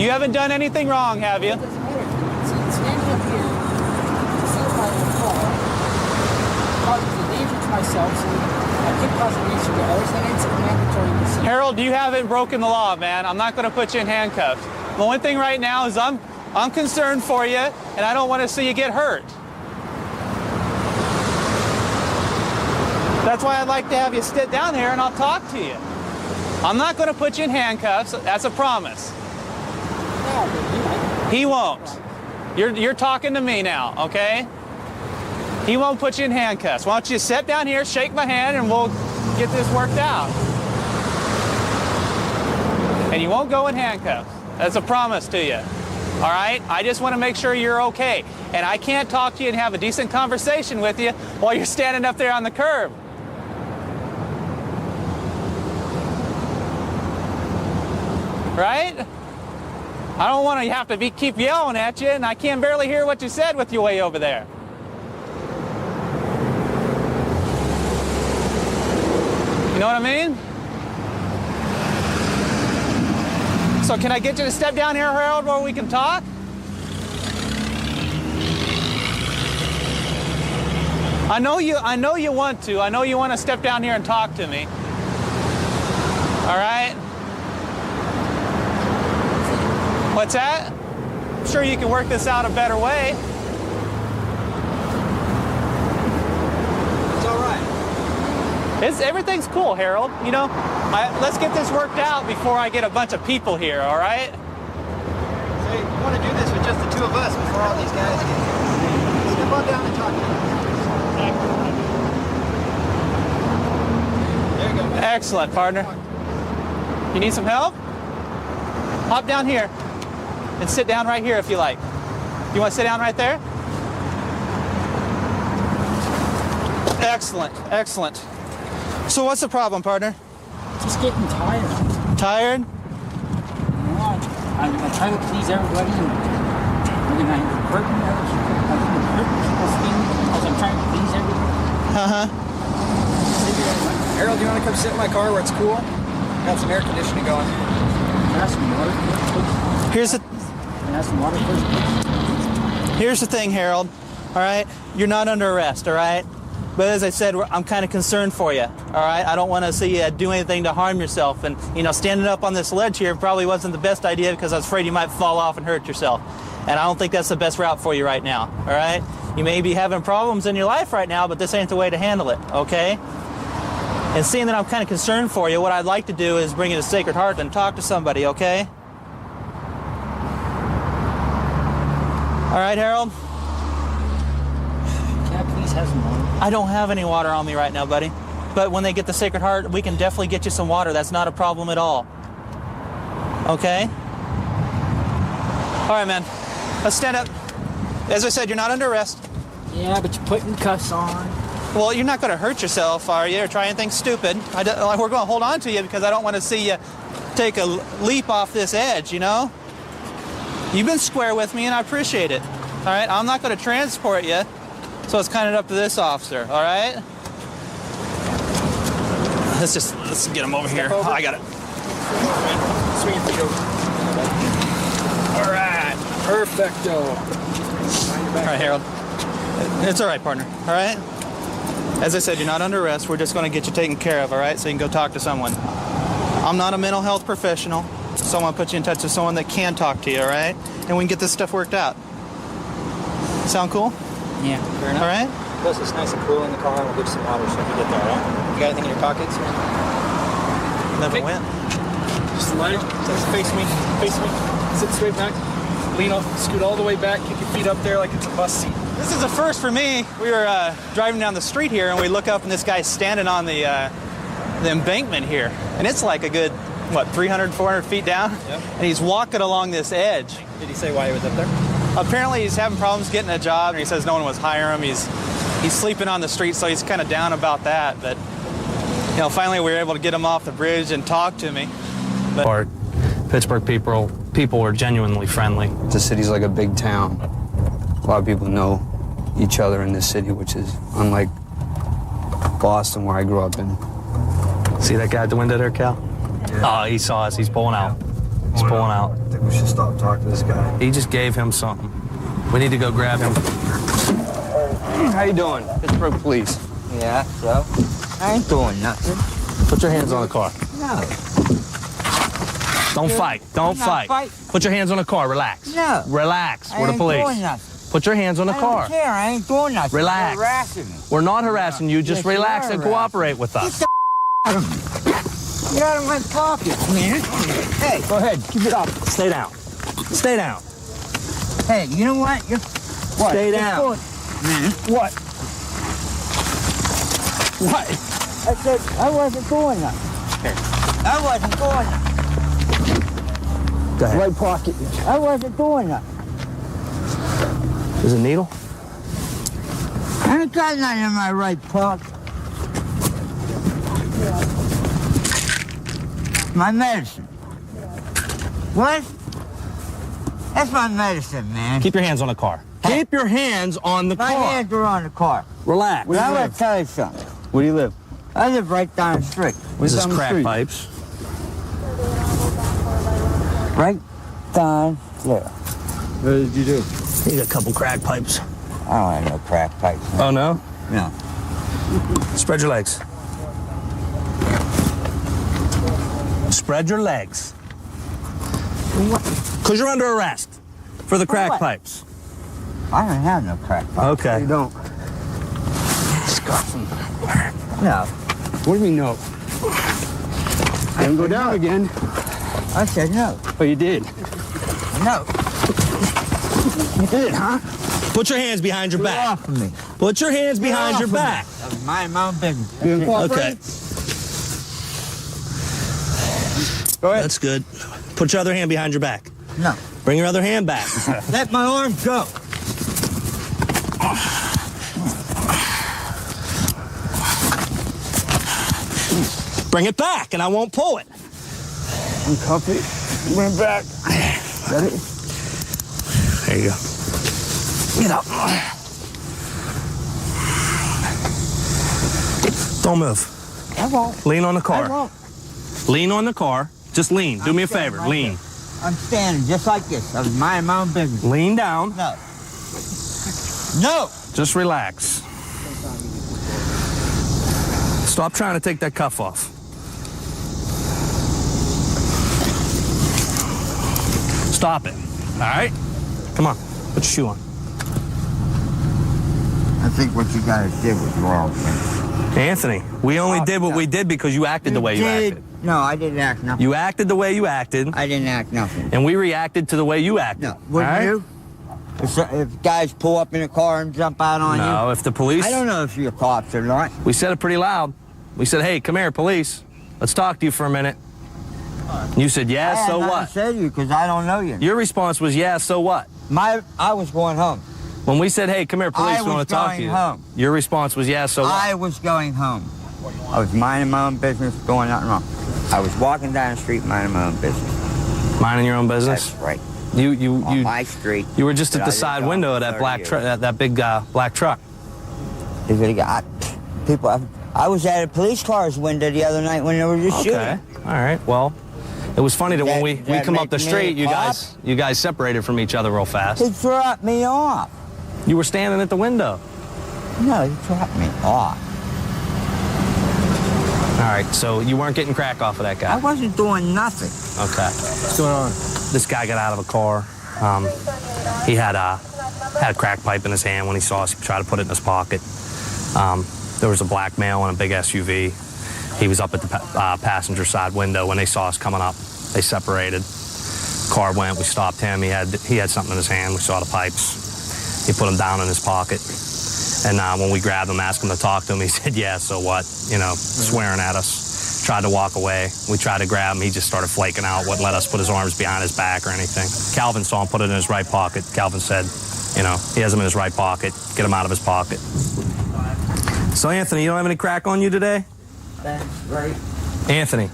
You haven't done anything wrong, have you? Standing up here, seems like a car causes a danger to myself, so I could cause a danger to others, then it's a mandatory procedure. Harold, you haven't broken the law, man. I'm not going to put you in handcuffs. The only thing right now is I'm concerned for you, and I don't want to see you get hurt. That's why I'd like to have you sit down here and I'll talk to you. I'm not going to put you in handcuffs. That's a promise. He won't. You're talking to me now, okay? He won't put you in handcuffs. Why don't you sit down here, shake my hand, and we'll get this worked out. And you won't go in handcuffs. That's a promise to you. All right? I just want to make sure you're okay. And I can't talk to you and have a decent conversation with you while you're standing up there on the curb. Right? I don't want to have to keep yelling at you, and I can barely hear what you said with you way over there. You know what I mean? So can I get you to step down here, Harold, where we can talk? I know you want to. I know you want to step down here and talk to me. All right? What's that? I'm sure you can work this out a better way. It's all right. Everything's cool, Harold. Let's get this worked out before I get a bunch of people here, all right? So you want to do this with just the two of us before all these guys get here? Step on down and talk to them. There you go. Excellent, partner. You need some help? Hop down here and sit down right here if you like. You want to sit down right there? Excellent, excellent. So what's the problem, partner? Just getting tired. Tired? I'm trying to please everybody, and I'm hurting people's feelings because I'm trying to please everybody. Harold, do you want to come sit in my car where it's cool? Got some air conditioning going. Can I have some water? Here's the... Can I have some water, please? Here's the thing, Harold. All right? You're not under arrest, all right? But as I said, I'm kind of concerned for you, all right? I don't want to see you do anything to harm yourself. And, standing up on this ledge here probably wasn't the best idea because I was afraid you might fall off and hurt yourself. And I don't think that's the best route for you right now, all right? You may be having problems in your life right now, but this ain't the way to handle it, okay? And seeing that I'm kind of concerned for you, what I'd like to do is bring you to Sacred Heart and talk to somebody, okay? All right, Harold? Can I please have some water? I don't have any water on me right now, buddy. But when they get the Sacred Heart, we can definitely get you some water. That's not a problem at all. Okay? All right, man. Let's stand up. As I said, you're not under arrest. Yeah, but you're putting cuffs on. Well, you're not going to hurt yourself, are you, or try anything stupid? We're going to hold on to you because I don't want to see you take a leap off this edge, You've been square with me, and I appreciate it. All right? I'm not going to transport you, so it's kind of up to this officer, all right? Let's get him over here. Oh, I got it. Swing your feet over. All right. Perfecto. All right, Harold. It's all right, partner, all right? As I said, you're not under arrest. We're just going to get you taken care of, all right? So you can go talk to someone. I'm not a mental health professional, so I want to put you in touch with someone that can talk to you, all right? And we can get this stuff worked out. Sound cool? Yeah, fair enough. All right? Plus, it's nice and cool in the car, and we'll give you some water so if you get there, all right? You got anything in your pockets? Never went. Just the lighter. Just face me. Face me. Sit straight back. lean off, scoot all the way back, kick your feet up there like it's a bus seat. This is a first for me. We were driving down the street here, and we look up, and this guy's standing on the embankment here. And it's like a good, 300, 400 feet down? Yep. And he's walking along this edge. Did he say why he was up there? Apparently he's having problems getting a job, and he says no one was hiring him. He's sleeping on the street, so he's kind of down about that. But, finally we were able to get him off the bridge and talk to me. But Our Pittsburgh people were genuinely friendly. The city's like a big town. A lot of people know each other in this city, which is unlike Boston, where I grew up in. See that guy at the window there, Cal? Yeah. Oh, he saw us. He's pulling out. He's pulling out. I think we should stop talking to this guy. He just gave him something. We need to go grab him. How you doing? Pittsburgh Police. Yeah, so? I ain't doing nothing. Put your hands on the car. No. Don't fight. Don't fight. Put your hands on the car. Relax. No. Relax. I We're the ain't police. doing nothing. Put your hands on the car. I don't care. I ain't doing nothing. Relax. You're harassing me. We're not harassing you. Just Yes, you relax are and harassing cooperate with us. Get out of my pocket, man. Hey, go ahead. Keep it up. Stay down. Stay down. Hey, you know what? What? Stay down. Man. What? What? I said I wasn't doing nothing. Here. I wasn't doing nothing. Go ahead. Right pocket. I wasn't doing nothing. Is it a needle? I ain't got nothing in my right pocket. My medicine. What? That's my medicine, man. Keep your hands on the car. Keep your hands on the My car. hands are on the car. Relax. Well, I'm going to tell you something. Where do you live? I live right down the street. This is Down the crack street. pipes. Right down there. What did you do? You got a couple crack pipes. I don't have no crack pipes. Man. Oh, no? No. Spread your legs. Spread your legs. Because you're under arrest for the crack what? pipes. I don't have no crack pipes. Okay. You don't. Disgusting. No. What do you mean, no? I didn't go down again. I said no. Oh, you did? No. You did, huh? Put your hands behind your Get back. off of me. Put your hands behind your back. Mind my own business. You cooperate? Okay. Go ahead. That's good. Put your other hand behind your back. No. Bring your other hand back. Let my arms go. Bring it back, and I won't pull it. I'm comfy. Bring it back. Ready? There you go. Get up. Don't move. I won't. Lean on the I car. won't. Lean on the car. Just lean. Do me a standing favor. right Lean. there. I'm standing just like this. I was minding my own business. Lean down. No. No. Just relax. Stop trying to take that cuff off. Stop it. All right? Come on. Put your shoe on. I think what you guys did was wrong, man. Anthony, we only did what we did because you acted the way you acted. No, I didn't act nothing. You acted the way you acted. I didn't act nothing. And we reacted to the way you acted. No. Wouldn't you? If guys pull up in a car and jump out on you? No, if the police... I don't know if you're cops or not. We said it pretty loud. We said, hey, come here, police. Let's talk to you for a minute. You said, yeah, so what? I said you because I don't know you. Your response was, yeah, so what? I was going home. When we said, hey, come here, police, we want to talk to you. Home. Your response was, yeah, so what? I was going home. I was minding my own business, doing nothing wrong. I was walking down the street minding my own business. Minding your own business? That's right. On my street. You were just at the side window of that black truck, that big black truck. People. I was at a police car's window the other night when they were just shooting. Okay. All right. Well, it was funny that when we come up the make me street, a you guys separated from each other real fast. He dropped me off. You were standing at the window. No, he dropped me off. All right. So you weren't getting crack off of that guy. I wasn't doing nothing. Okay. What's going on? This guy got out of a car. He had a crack pipe in his hand. When he saw us, he tried to put it in his pocket. There was a black male in a big SUV. He was up at the passenger side window when they saw us coming up. They separated. Car went. We stopped him. He had something in his hand. We saw the pipes. He put them down in his pocket. And when we grabbed him, asked him to talk to him, he said, yeah, so what? You know, swearing at us. Tried to walk away. We tried to grab him. He just started flaking out, wouldn't let us put his arms behind his back or anything. Calvin saw him put it in his right pocket. Calvin said, you know, he has him in his right pocket. Get him out of his pocket. So, Anthony, you don't have any crack on you today? That's right. Anthony.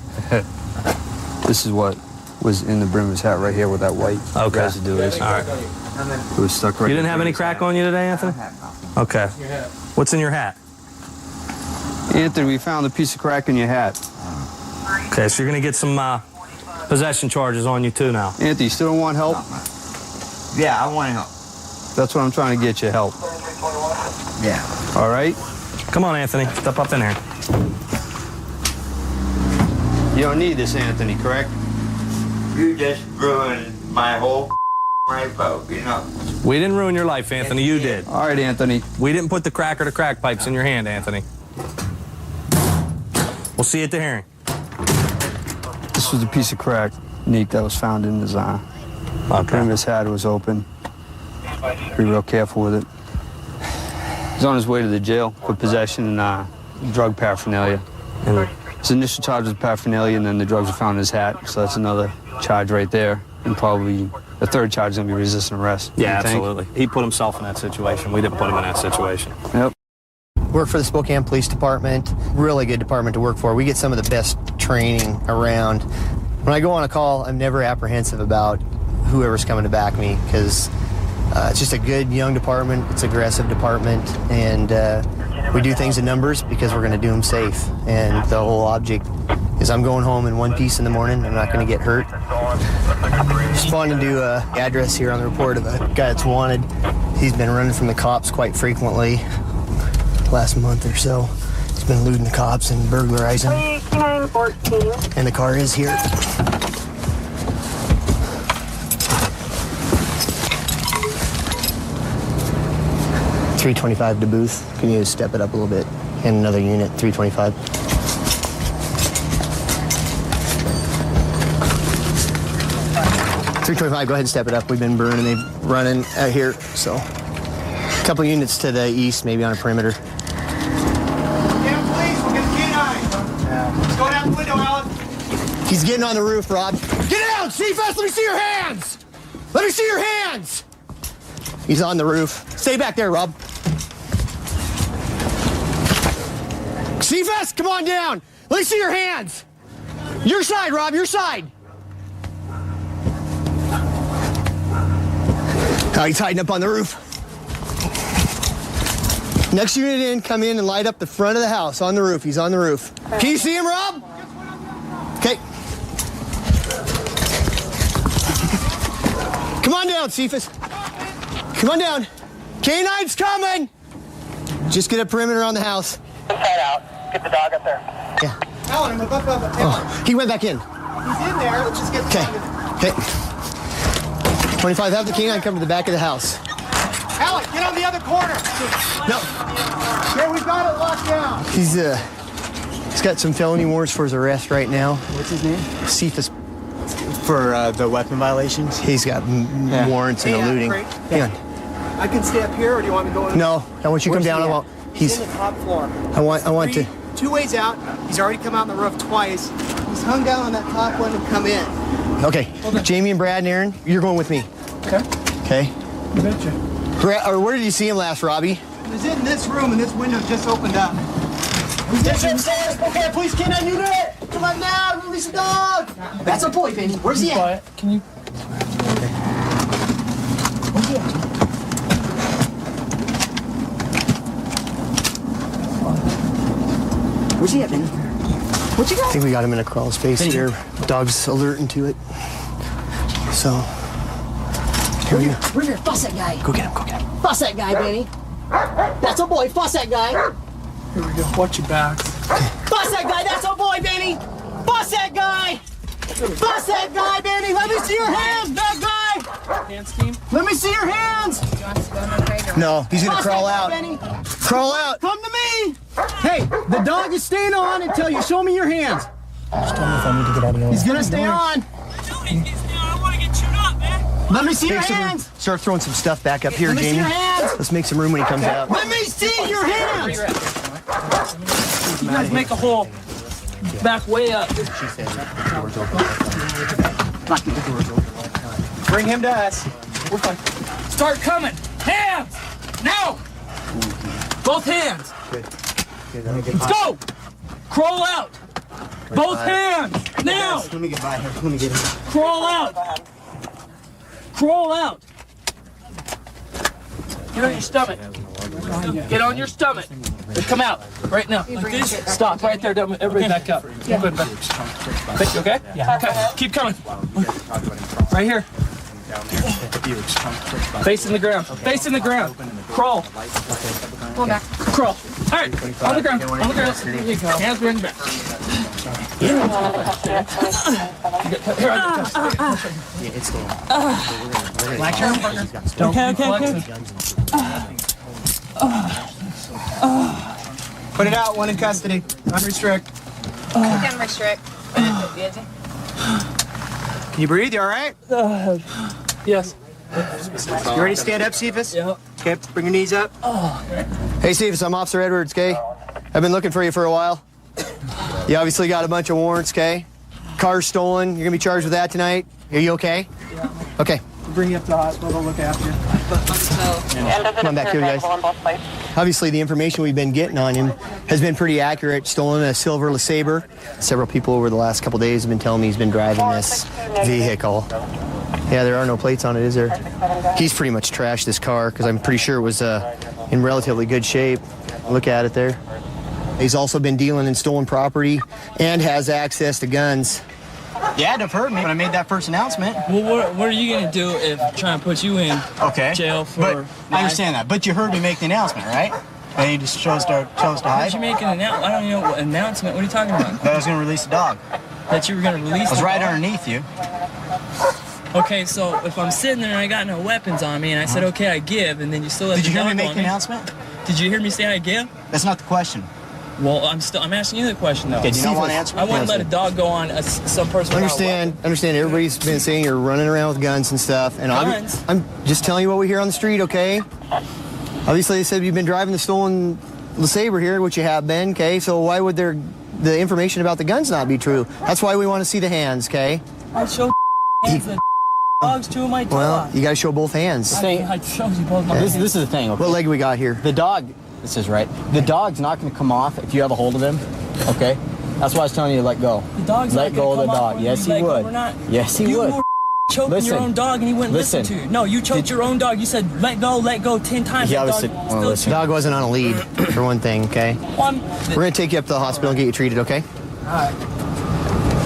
This is what was in the brim of his hat right here with that white residue is. All right. It was stuck right. You didn't have any crack on you today, Anthony? Okay. What's in your hat? Anthony, we found a piece of crack in your hat. Okay, so you're going to get some possession charges on you too now. Anthony, you still don't want help? Yeah, I want help. That's what I'm trying to get you, help. Yeah. All right? Come on, Anthony. Step up in here. You don't need this, Anthony, correct? You just ruined my whole life, you know. We didn't ruin your life, Anthony. You did. All right, Anthony. We didn't put the crack or the crack pipes in your hand, Anthony. We'll see you at the hearing. This was a piece of crack, Nick, that was found in his eye. Okay. His hat was open. Be real careful with it. He's on his way to the jail for possession and drug paraphernalia. And his initial charge was paraphernalia, and then the drugs were found in his hat, so that's another charge right there. And probably the third charge is going to be resisting arrest. Yeah, absolutely. He put himself in that situation. We didn't put him in that situation. Yep. Work for the Spokane Police Department. Really good department to work for. We get some of the best training around. When I go on a call, I'm never apprehensive about whoever's coming to back me, because it's just a good young department. It's an aggressive department, and we do things in numbers because we're going to do them safe. And the whole object is I'm going home in one piece in the morning. I'm not going to get hurt. Responding to an address here on the report of a guy that's wanted. He's been running from the cops quite frequently last month or so. He's been eluding the cops and burglarizing. 914. And the car is here. .325 to booth. Can you step it up a little bit? And another unit, 325. .325, go ahead and step it up. We've been burning, they've running out here, so. A couple units to the east, maybe on a perimeter. Let's go down the window, Alan. He's getting on the roof, Rob. Get down, CFS, let me see your hands! Let me see your hands! He's on the roof. Stay back there, Rob. CFS, come on down. Let me see your hands. Your side, Rob, your side. He's hiding up on the roof. Next unit in, come in and light up the front of the house on the roof. He's on the roof. Can you see him, Rob? Okay. Come on down, Cephas. Come on down. Canine's coming. Just get a perimeter on the house. Inside out. Get the dog up there. Yeah. Alan, I'm above. Oh, he went back in. He's in there. Let's just get the dog. Okay. 25, have the canine come to the back of the house. Alan, get on the other corner. No. Here, we've got it locked down. He's got some felony warrants for his arrest right now. What's his name? Cephas. For the weapon violations? He's got warrants and eluding. Hang on. I can stay up here, or do you want me to go in? No, I want you to come down. He's in the top floor. I want to. 2 ways out. He's already come out on the roof twice. He's hung down on that top one and come in. Okay. Jamie and Brad and Aaron, you're going with me. Okay. Okay. You betcha. Where did you see him last, Robbie? He was in this room, and this window just opened up. Get upstairs. Okay, please, canine unit. Come on now, release the dog. That's a boy, Benny. Where's he at? Can you? Where's he at? Where's he at, Benny? What you got? I think we got him in a crawl space here. Dog's alerting to it. So. Here we go. Where's your fuss that guy? Go get him, go get him. Fuss that guy, Benny. That's a boy. Fuss that guy. Here we go. Watch your back. Fuss that guy. That's a boy, Benny. Fuss that guy. Fuss that guy, Benny. Let me see your hands, bad guy. Hand scheme? Let me see your hands. No, he's gonna crawl out. Benny. Crawl out. Come to me. Hey, the dog is staying on until you show me your hands. Just tell me if I need to get out of here. He's gonna stay on. I want to get chewed Let me see your Take some room. hands. Start throwing some stuff back up here, Let me see Jamie. your hands. Let's make some room when he comes out. Let me see your hands. You guys make a hole. Back way up. Bring him to us. We're fine. Start coming. Hands. Now. Both hands. Let's go. Crawl out. Both hands. Now. Let me get by here. Let me get him. Crawl out. Crawl out. Get on your stomach. Get on your stomach. Come out right now. Like this. Stop right there. Everybody back up. Yeah. Good. Back. You okay? Yeah. Okay. Keep coming. Right here. Face in the ground. Face in the ground. Crawl. Pull back. Crawl. All right. On the ground. On the ground. There you go. Hands behind your back. Here, It's going. Put it out. One in custody. Unrestrict. Can restrict. Can you breathe? You all right? Yes. You ready to stand up, Cephas? Yeah. Okay, bring your knees up. Hey, Cephas, I'm Officer Edwards, okay? I've been looking for you for a while. You obviously got a bunch of warrants, okay? Car's stolen. You're gonna be charged with that tonight. Are you okay? Yeah. Okay. We'll bring you up to the hospital. They'll look after you. Come on back here, guys. Obviously, the information we've been getting on him has been pretty accurate. Stolen a silver LeSabre. Several people over the last couple days have been telling me he's been driving this vehicle. Yeah, there are no plates on it, is there? He's pretty much trashed this car because I'm pretty sure it was in relatively good shape. Look at it there. He's also been dealing in stolen property and has access to guns. You had to have heard me when I made that first announcement. Well, what are you gonna do if trying to put you in jail for? But I understand that. But you heard me make the announcement, right? And you just chose to Why'd hide. you make an announcement? I don't even know what announcement. What are you talking about? That I was going to release the dog. That you were gonna release? I was the right dog? underneath you. Okay, so if I'm sitting there and I got no weapons on me and I said, okay, I give, and then you still let Did the you hear me dog make on the announcement? Did you hear me say I give? That's not the question. Well, I'm asking you the question though. Okay, do you not want to answer? I wouldn't let a dog go on some person. Understand. Everybody's been saying you're running around with guns and stuff, and Guns? I'm just telling you what we hear on the street, okay? Obviously, they said you've been driving the stolen LeSabre here, which you have been, okay? So why would the information about the guns not be true? That's why we want to see the hands, okay? I showed hands the dogs to my dog. Well, you got to show both hands. I showed you both my Okay. hands. This is the thing. Okay? What leg we got here? The dog. This is right. The dog's not going to come off if you have a hold of him. Okay. That's why I was telling you to let go. The dog's let not go gonna of the come off dog. when Yes, we he let go. would. We're not. Yes, he you would. were choking Listen. your own dog and he wouldn't listen to you. No, you choked your own dog. You said let go 10 times. Yeah, that dog still the dog wasn't on a lead, for one thing, okay? We're going to take you up to the hospital and get you treated, okay?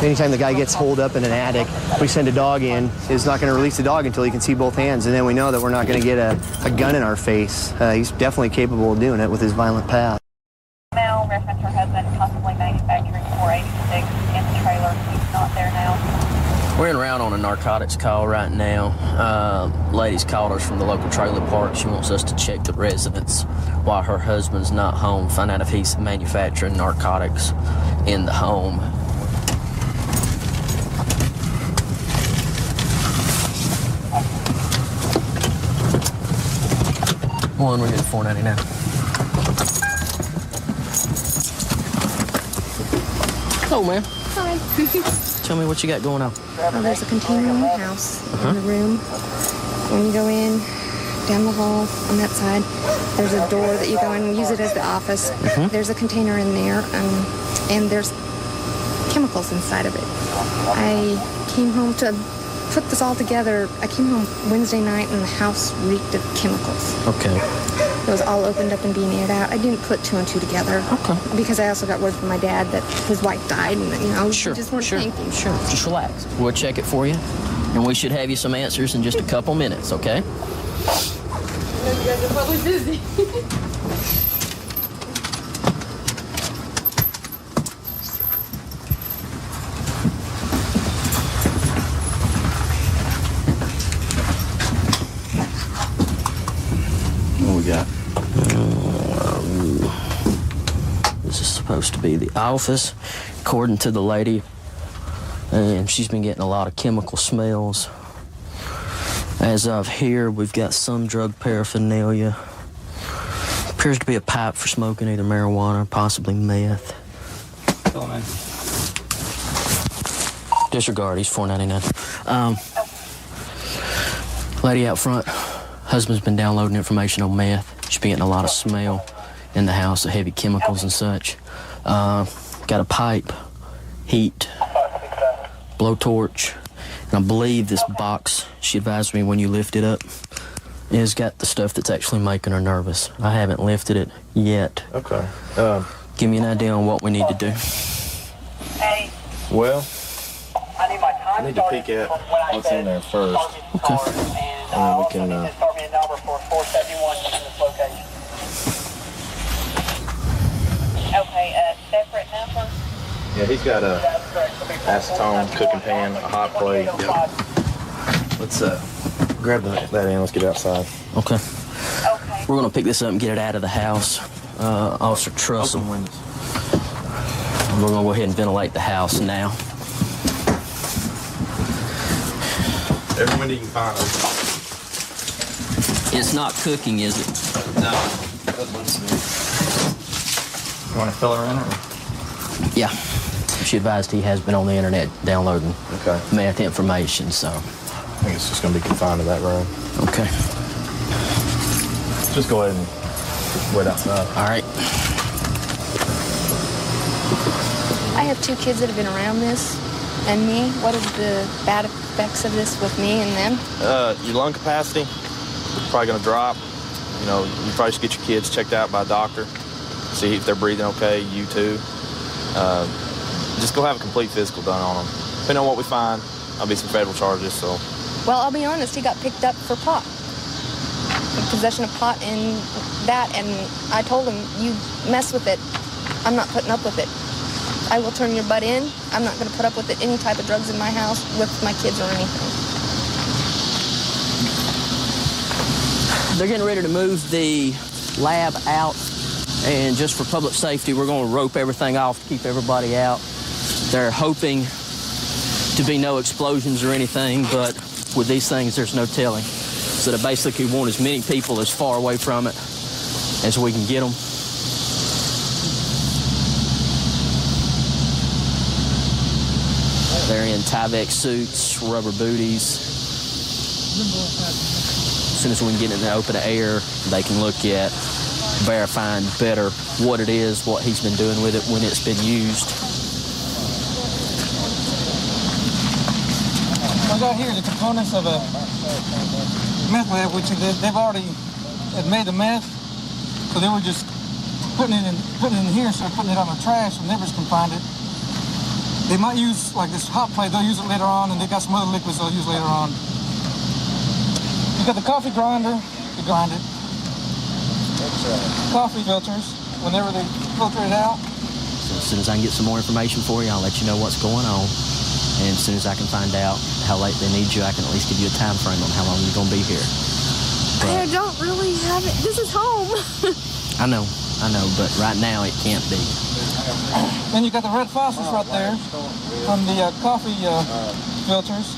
Anytime the guy gets holed up in an attic, we send a dog in. He's not going to release the dog until he can see both hands, and then we know that we're not going to get a gun in our face. He's definitely capable of doing it with his violent past. Male reference her husband possibly manufacturing 486 in the trailer. He's not there now. We're en route on a narcotics call right now. Lady's called us from the local trailer park. She wants us to check the residence while her husband's not home, find out if he's manufacturing narcotics in the home. One, we're getting $4.99. Hello, ma'am. Hi. Tell me what you got going on. Well, there's a container in the house, in the room. When you go in, down the hall on that side, there's a door that you go in and use it as the office. There's a container in there, and there's chemicals inside of it. I came home to put this all together. I came home Wednesday night, and the house reeked of chemicals. Okay. It was all opened up and being aired out. I didn't put two and two together. Okay. Because I also got word from my dad that his wife died, and we just weren't thinking. Sure, just relax. We'll check it for you, and we should have you some answers in just a couple minutes, okay? You guys are probably busy. What we got? This is supposed to be the office, according to the lady. And she's been getting a lot of chemical smells. As of here, we've got some drug paraphernalia. Appears to be a pipe for smoking either marijuana or possibly meth. Oh, man. Disregard, he's $4.99. Lady out front, husband's been downloading information on meth. She's been getting a lot of smell in the house, of heavy chemicals and such. Got a pipe, heat, blowtorch, and I believe this box, she advised me when you lift it up, has got the stuff that's actually making her nervous. I haven't lifted it yet. Okay. Give me an idea on what we need to do. Well, I need to peek at what's in there first. Okay. And then we can. Okay, separate number. Yeah, he's got a acetone cooking pan, a hot plate. Yep. Let's grab that in. Let's get outside. Okay. We're gonna pick this up and get it out of the house. Officer Trussell. Open windows. We're gonna go ahead and ventilate the house now. Every window you can find. It's not cooking, is it? No. You want to fill her in? Or? Yeah. She advised he has been on the internet downloading meth information, so. I think it's just going to be confined to that room. Okay. Just go ahead and wait outside. All right. I have 2 kids that have been around this and me. What are the bad effects of this with me and them? Your lung capacity is probably going to drop. You know, you probably should get your kids checked out by a doctor, see if they're breathing okay, you too. Just go have a complete physical done on them. Depending on what we find, there'll be some federal charges, so. Well, I'll be honest, he got picked up for pot. Possession of pot and that, and I told him, you mess with it, I'm not putting up with it. I will turn your butt in. I'm not going to put up with it, any type of drugs in my house with my kids or anything. They're getting ready to move the lab out, and just for public safety, we're going to rope everything off to keep everybody out. They're hoping to be no explosions or anything, but with these things, there's no telling. So they basically want as many people as far away from it as we can get them. They're in Tyvek suits, rubber booties. As soon as we can get in the open air, they can look at verifying better what it is, what he's been doing with it when it's been used. What I got here is the components of a meth lab, which they've already had made the meth, so they were just putting it in here instead of putting it on the trash so neighbors can find it. They might use like this hot plate, they'll use it later on, and they got some other liquids they'll use later on. You got the coffee grinder to grind it. Coffee filters, whenever they filter it out. So as soon as I can get some more information for you, I'll let you know what's going on. And as soon as I can find out how late they need you, I can at least give you a time frame on how long you're going to be here. I don't really have it. This is home. I know, but right now it can't be. Then you got the red faucets right there from the coffee filters.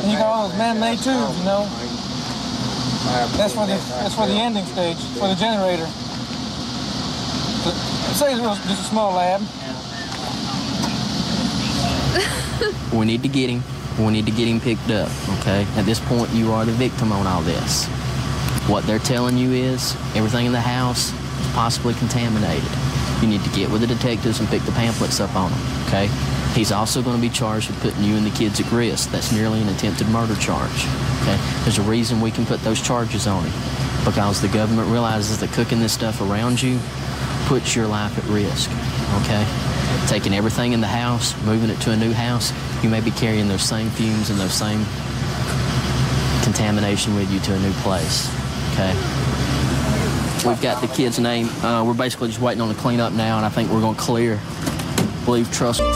And you got all those man-made tubes, you know. That's for the ending stage, for the generator. But say it's just a small lab. We need to get him. We need to get him picked up, okay? At this point, you are the victim on all this. What they're telling you is everything in the house is possibly contaminated. You need to get with the detectives and pick the pamphlets up on him, okay? He's also going to be charged with putting you and the kids at risk. That's nearly an attempted murder charge, okay? There's a reason we can put those charges on him, because the government realizes that cooking this stuff around you puts your life at risk, okay? Taking everything in the house, moving it to a new house, you may be carrying those same fumes and those same contamination with you to a new place, okay? We've got the kid's name. We're basically just waiting on the cleanup now, and I think we're going to clear. I believe Trussell.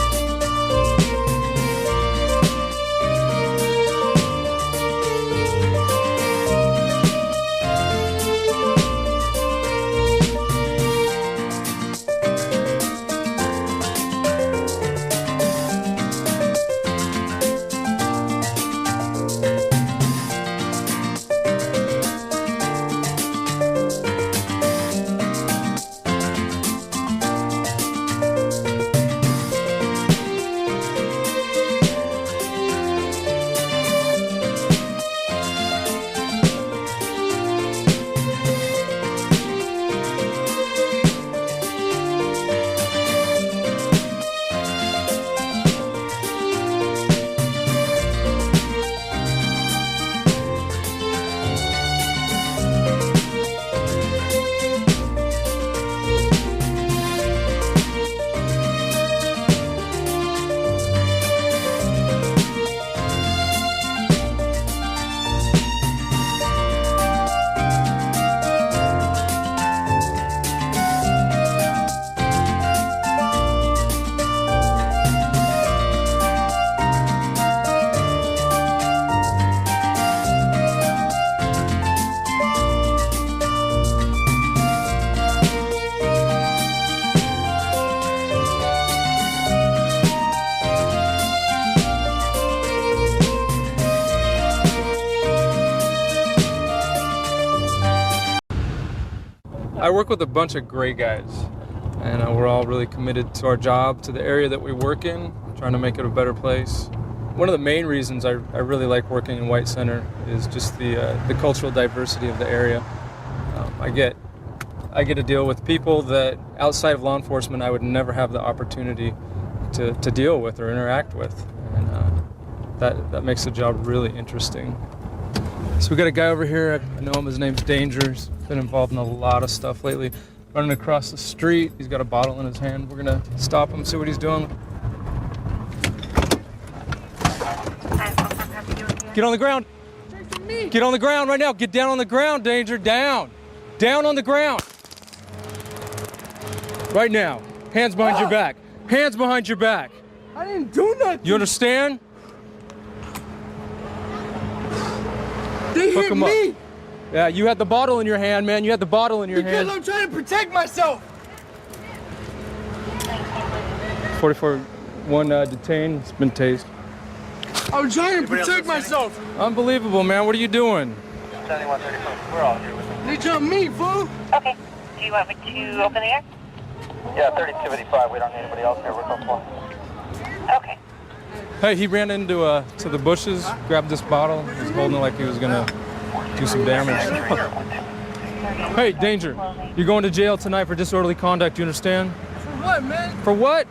I work with a bunch of great guys, and we're all really committed to our job, to the area that we work in, trying to make it a better place. One of the main reasons I really like working in White Center is just the cultural diversity of the area. I get to deal with people that outside of law enforcement I would never have the opportunity to deal with or interact with, and that makes the job really interesting. So we got a guy over here, I know him, his name's Danger. He's been involved in a lot of stuff lately. Running across the street, he's got a bottle in his hand. We're gonna stop him, see what he's doing. Get on the ground. Get on the ground right now. Get down on the ground, Danger. Down. Down on the ground. Right now. Hands behind your back. Hands behind your back. I didn't do nothing. You understand? They Hook hit him up. me. Yeah, you had the bottle in your hand, man. You had the bottle in your Because hand. I'm trying to protect myself. 44-1 detained. It's been tased. I'm trying to protect myself. Unbelievable, man. What are you doing? 7134. We're all here with them. They jumped me, fool. Okay. Do you want me to open the air? Yeah, 3285. We don't need anybody else here. We're comfortable. Okay. Hey, he ran into to the bushes, grabbed this bottle. He was holding it like he was gonna do some damage. Hey, Danger. You're going to jail tonight for disorderly conduct. You understand? For what, man? For what?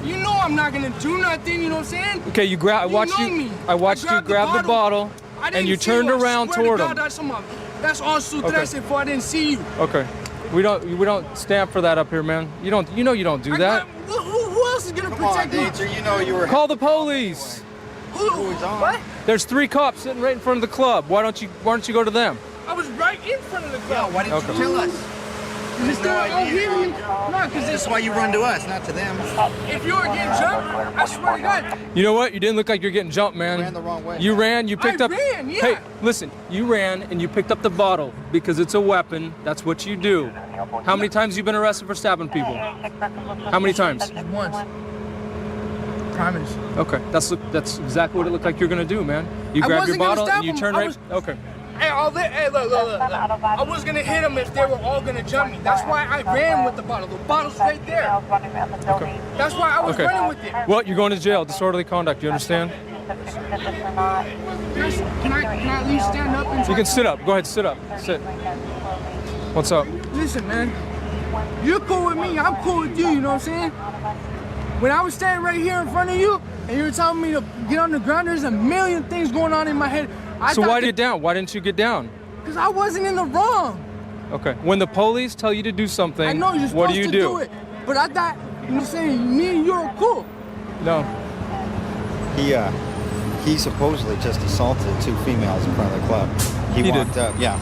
You know I'm not gonna do nothing. You know what I'm saying? Okay, you grab. I watched know you. me. I watched you grab the bottle, I didn't and you see turned you. I around swear toward to him. God, that's all sutrese for I didn't see you. Okay. We don't stamp for that up here, man. You don't do that. Who else is gonna protect me? You know you were. Call the police. What? There's 3 cops sitting right in front of the club. Why don't you go to them? I was right in front of the club. Why didn't you tell us? That's why you run to us, not to them. If you were getting jumped, I swear to God. You know what? You didn't look like you're getting jumped, man. You ran the wrong way. You ran, you picked I up. ran, yeah. Hey, listen, you ran and you picked up the bottle because it's a weapon. That's what you do. How many times have you been arrested for stabbing people? How many times? Once. Promise. Okay, that's exactly what it looked like you're gonna do, man. You I grab your wasn't gonna bottle stab and you him. turn I right. was- Okay. Hey, look. I was gonna hit them if they were all gonna jump me. That's why I ran with the bottle. The bottle's right there. Okay. That's why I was Okay. running with it. Well, you're going to jail. Disorderly conduct. You understand? Can I at least stand up and You can sit up. Go ahead, sit up. Sit. What's up? Listen, man. You're cool with me. I'm cool with you. You know what I'm saying? When I was standing right here in front of you, and you were telling me to get on the ground, there's a million things going on in my head. So why did you get down? Why didn't you get down? Because I wasn't in the wrong. Okay. When the police tell you to do something, I know you're supposed what do you to do? do it, but I thought you know what I'm saying me and you are cool. No. He supposedly just assaulted 2 females in front of the club. He walked up, yeah.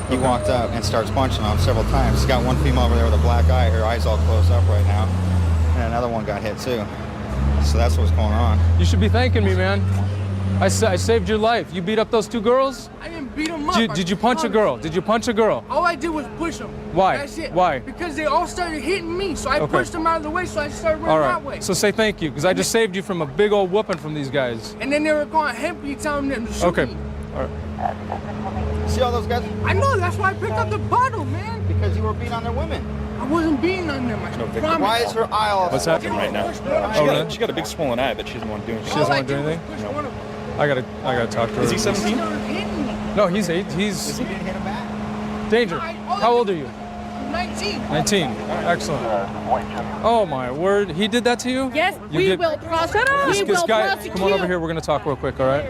He walked up and starts punching them several times. He's got one female over there with a black eye. Her eye's all closed up right now. And another one got hit too. So that's what's going on. You should be thanking me, man. I saved your life. You beat up those 2 girls? I didn't beat them up. Did you punch a girl? Did you punch a girl? All I did was push them. Why? That's it. Why? Because they all started hitting me, so I Okay. pushed them out of the way, so I started running All that way. right. So say thank you, because I just saved you from a big old whooping from these guys. And then they were going hempy, telling them to shoot Okay. me. All right. See all those guys? I know, that's why I picked up the bottle, man. Because you were beating on their women. I wasn't beating on them. I promise. Why is her eye all What's happening right now? Really? She got a big swollen eye, but she doesn't want to do anything. She doesn't want to do anything? I gotta talk to her. Is he 17? No, he's 8. He's He didn't hit him back. Danger. How old are you? 19. 19. Excellent. Oh my word. He did that to you? Yes, You we did- will prosecute. This We will guy, prosecute. come on over here. We're gonna talk real quick. All right.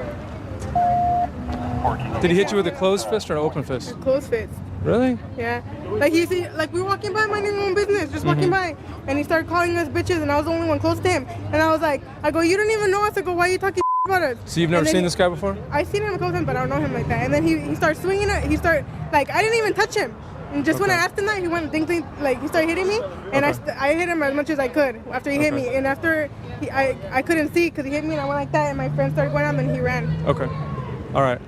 Did he hit you with a closed fist or an open fist? Close fits. Really? Yeah. Like he see, like we were walking by, minding our own business, just walking by, and he started calling us bitches, and I was the only one close to him. And I was like, I go, you don't even know us. I go, why are you talking about us? So you've never And then seen this guy before? I seen him a couple times, but I don't know him like that. And then he started swinging it. He started like I didn't even touch him. And just when I Okay. asked him that, he went ding ding, like he started hitting me, and I hit him as much as I could after he hit Okay. me. And after I couldn't see because he hit me, and I went like that, and my friend started going on, and he ran. Okay. All right.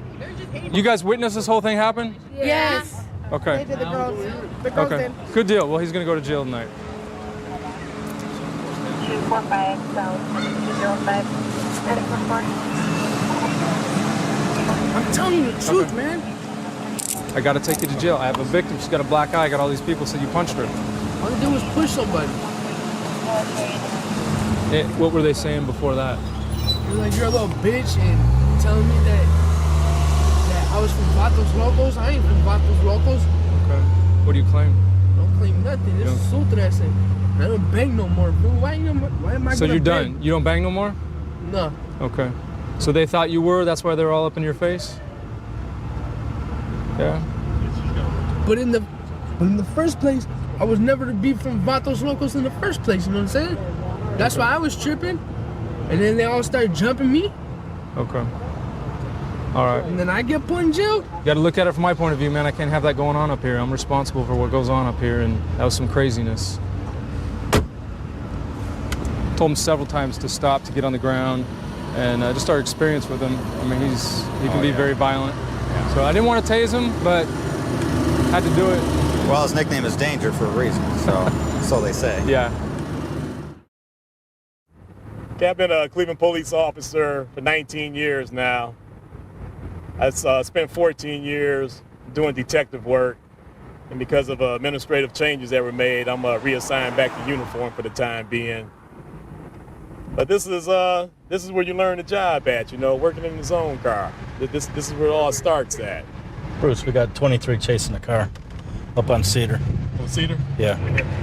You guys witnessed this whole thing happen? Yes. Okay. They did the girls. The girls Okay. did. Good deal. Well, he's gonna go to jail tonight. 245 205 I'm telling you the truth, man. I got to take you to jail. I have a victim. She's got a black eye. I got all these people said you punched her. All they did was push somebody. What were they saying before that? They're like, you're a little bitch, and telling me that I was from Vatos Locos. I ain't from Vatos Locos. Okay. What do you claim? I don't claim nothing. This is so dressing. I don't bang no more, bro. Why am I So gonna you're bang? done? You don't bang no more? No. Okay. So they thought you were, that's why they're all up in your face? Yeah. But in the first place, I was never to be from Vatos Locos in the first place, you know what I'm saying? That's why I was tripping. And then they all started jumping me. Okay. All right. And then I get put in jail. You got to look at it from my point of view, man. I can't have that going on up here. I'm responsible for what goes on up here, and that was some craziness. Told him several times to stop, to get on the ground, and just our experience with him. I mean, he can be very violent. Yeah. So I didn't want to tase him, but had to do it. Well, his nickname is Danger for a reason, so they say. Yeah. I've been a Cleveland police officer for 19 years now. I've spent 14 years doing detective work, and because of administrative changes that were made, I'm reassigned back to uniform for the time being. But this is where you learn the job at, you know, working in the zone car. This is where it all starts at. Bruce, we got 23 chasing the car up on Cedar. On Cedar? Yeah.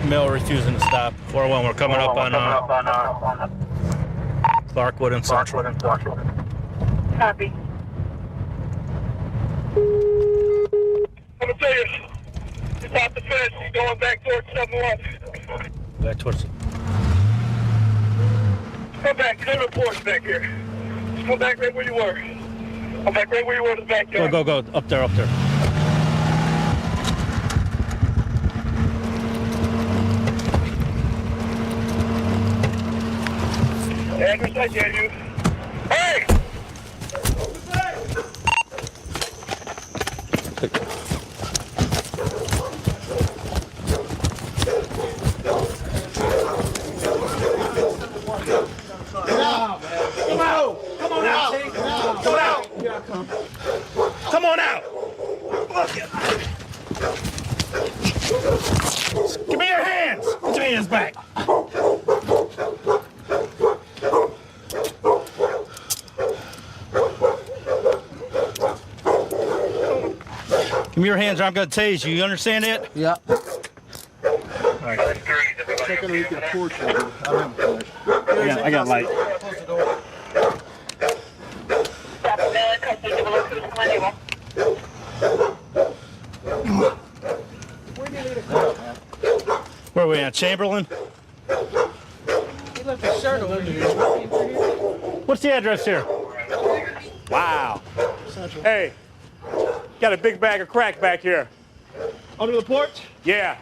Male refusing to stop. 4-1, we're coming up on Clarkwood and Central. Copy. I'm gonna tell you, it's off the fence. He's going back towards 7-Eleven. Back towards it. Come back. There's a porch back here. Just come back right where you were. Come back right where you were in the backyard. Go. Up there. Address, I tell you. Hey! Come on out! Give me your hands! Put your hands back! Give me your hands or I'm gonna tase you. You understand that? Yeah. Checking if you can porch over. I got light. Where are we at? Chamberlain? He left his shirt over here. What's the address here? Wow. Hey, got a big bag of crack back here. Under the porch? Yeah.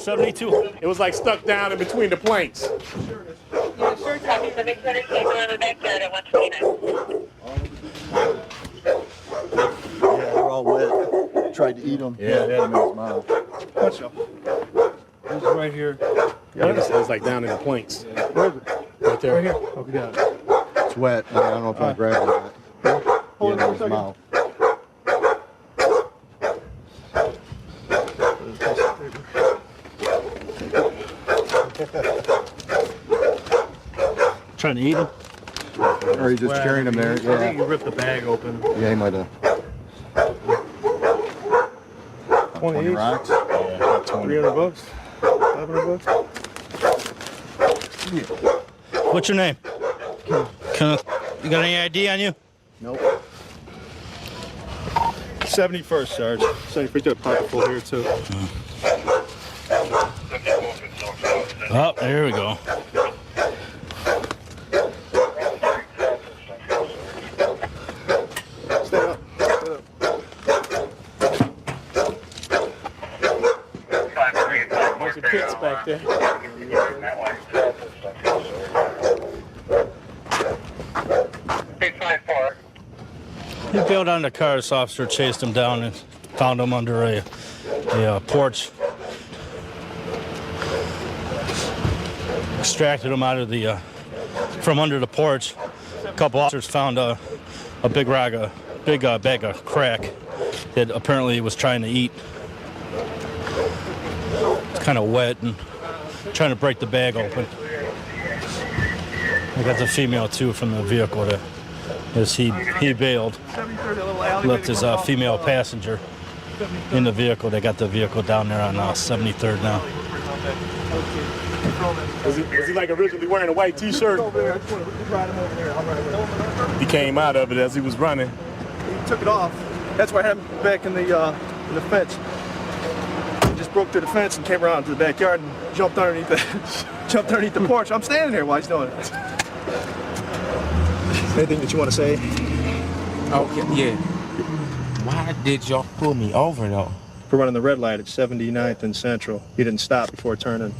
72. It was like stuck down in between the planks. Yeah, sure. Copy. The big center came in the backyard at 129. Yeah, they're all wet. Tried to eat them. Yeah, they had them in his mouth. What's up? It's right here. Yeah, it was like down in the planks. Where is it? Right there. Right here. Oh, we got it. It's wet. I don't know if I grabbed it. He had it in his mouth. Trying to eat him? Or he's just carrying him there. I think you ripped the bag open. Yeah, he might have. 20 each? rocks? Yeah. 300 bucks? 500 bucks? What's your name? You got any ID on you? Nope. 71st, Sarge. 71st, got a pocket full here too. Oh, there we go. Bunch of pits back there. He bailed on the car. This officer chased him down and found him under a porch. Extracted him out of from under the porch. A couple officers found a big bag of crack that apparently was trying to eat. It's kind of wet and trying to break the bag open. I got the female too from the vehicle there, as he bailed, left his female passenger in the vehicle. They got the vehicle down there on 73rd now. Was he like originally wearing a white T-shirt? He came out of it as he was running. He took it off. That's why I had him back in the fence. He just broke through the fence and came around to the backyard and jumped underneath the porch. I'm standing there while he's doing it. Anything that you want to say? Okay, yeah. Why did y'all pull me over though? For running the red light at 79th and Central. You didn't stop before turning.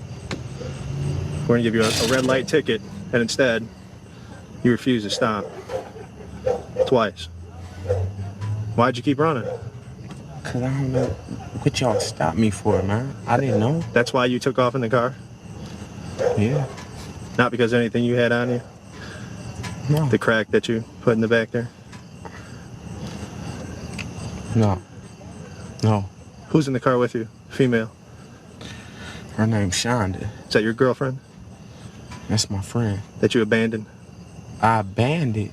We're gonna give you a red light ticket, and instead, you refused to stop. Twice. Why'd you keep running? Cause I don't know what y'all stopped me for, man. I didn't know. That's why you took off in the car? Yeah. Not because of anything you had on you? No. The crack that you put in the back there? No. No. Who's in the car with you? Female? Her name's Shonda. Is that your girlfriend? That's my friend. That you abandoned? I abandoned?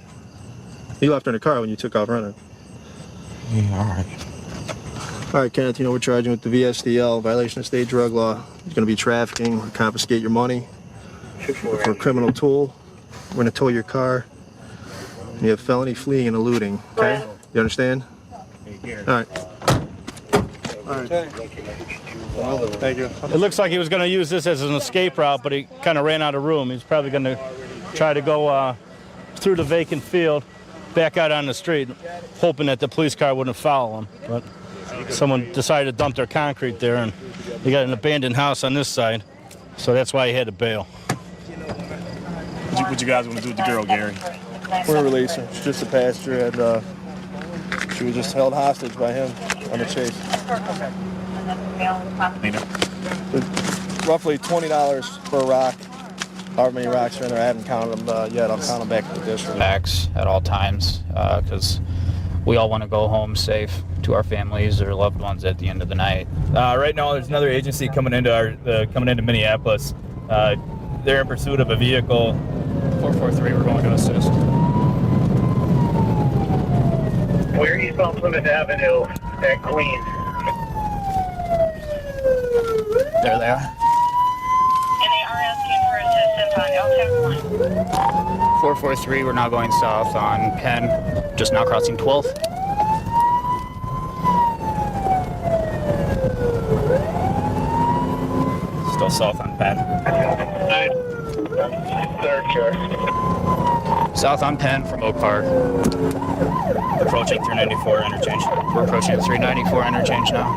You left her in the car when you took off running. Yeah, all right. All right, Kenneth, we're charging with the VSDL, violation of state drug law. It's going to be trafficking, confiscate your money for a criminal tool. We're going to tow your car. And you have felony fleeing and eluding, okay? You understand? All right. All right. Thank you. It looks like he was going to use this as an escape route, but he kind of ran out of room. He's probably going to try to go through the vacant field, back out on the street, hoping that the police car wouldn't follow him. But someone decided to dump their concrete there, and they got an abandoned house on this side, so that's why he had to bail. What you guys want to do with the girl, Gary? We're going to release her. She's just a passenger, and she was just held hostage by him on the chase. Roughly $20 for a rock. However many rocks are in there, I haven't counted them yet. I'll count them back at the district. Relax at all times, because we all want to go home safe to our families or loved ones at the end of the night. Right now, there's another agency coming into Minneapolis. They're in pursuit of a vehicle. 443, we're going to assist. We're eastbound Plymouth Avenue at Queens. There they are. And they are asking for assistance on L10 443, we're now going south on Penn, just now crossing 12th. Still south on Penn. Third chart. South on Penn from Oak Park. Approaching 394 interchange. We're approaching the 394 interchange now.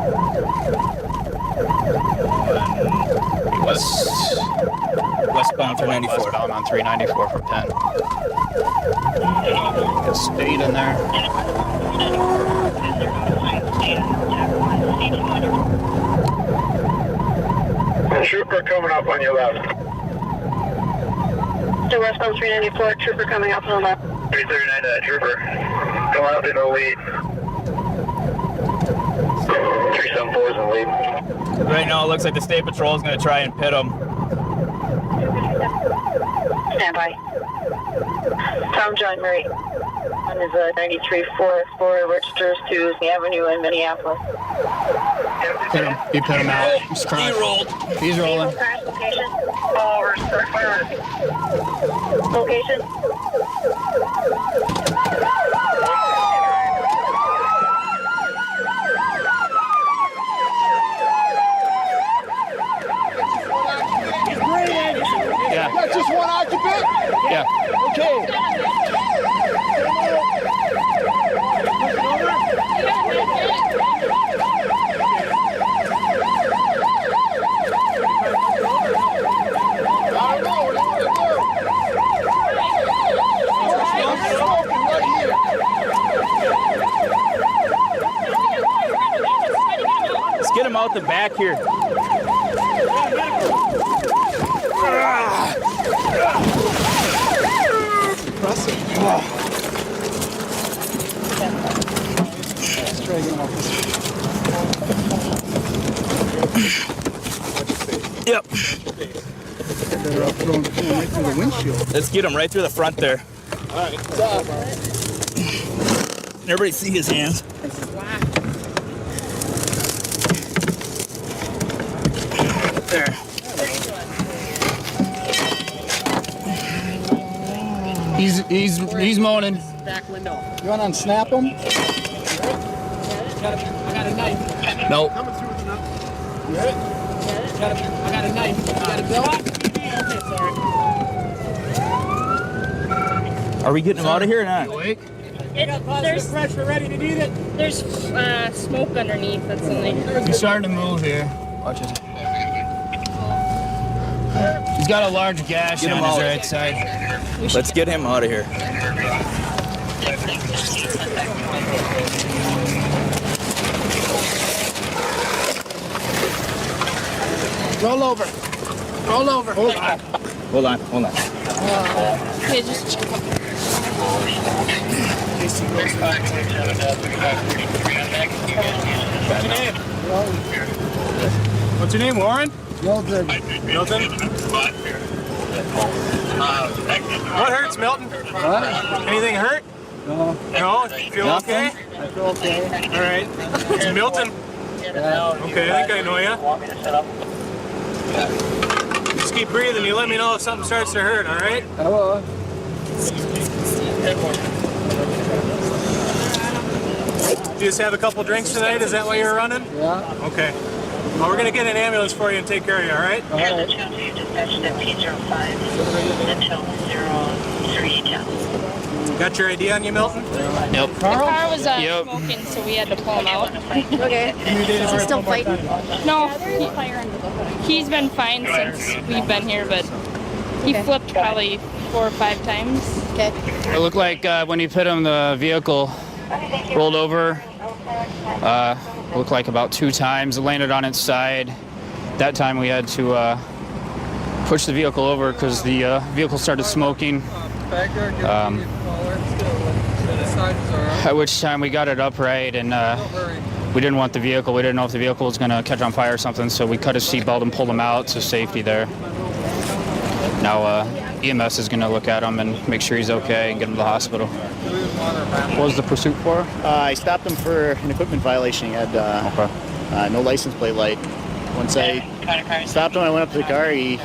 Westbound 394. Westbound on 394 from Penn. Get speed in there. Trooper coming up on your left. So westbound 394, trooper coming up on the left. 339, trooper. Come out in the lead. 374 is in the lead. Right now, it looks like the State Patrol is going to try and pit them. Stand by. Tom John Murray. On his 93-4 registers to the Avenue in Minneapolis. You put him out. He's crying. He rolled. He's rolling. Location. Location. Yeah. That's just one occupant? Yeah. Okay. Let's get him out the back here. Impressive. Yep. Right through the windshield. Let's get him right through the front there. All right. Everybody see his hands. There. He's moaning. Back window. You want to unsnap him? I got a knife. Nope. You ready? I got a knife. You got a bill? Okay, sorry. Are we getting him out of here or not? There's fresh. We're ready to eat it. There's smoke underneath. That's something. He's starting to move here. Watch it. He's got a large gash Get him on his out. right side. Let's get him out of here. Roll over. Roll over. Hold on. Hold on, hold on. Okay, just check. What's your name, Warren? Milton. Milton? What hurts, Milton? What? Anything hurt? No. No? Feel okay? I feel okay. All right. It's Milton. Yeah. Okay, I think I know you. Just keep breathing. You let me know if something starts to hurt, all right? I will. You just have a couple drinks tonight? Is that why you're running? Yeah. Okay. Well, we're going to get an ambulance for you and take care of you, all right? All right. Got your ID on you, Milton? Yep. The car was smoking, so we had to pull him out. Okay. Is he still fighting? No, he's been fine since we've been here, but he flipped probably 4 or 5 times. Okay. It looked like when he hit him, the vehicle rolled over. Looked like about 2 times. It landed on its side. That time we had to push the vehicle over because the vehicle started smoking. At which time we got it upright and we didn't want the vehicle. We didn't know if the vehicle was going to catch on fire or something, so we cut his seatbelt and pulled him out to safety there. Now EMS is going to look at him and make sure he's okay and get him to the hospital. What was the pursuit for? I stopped him for an equipment violation. He had no license plate light. Once I stopped him, I went up to the car. He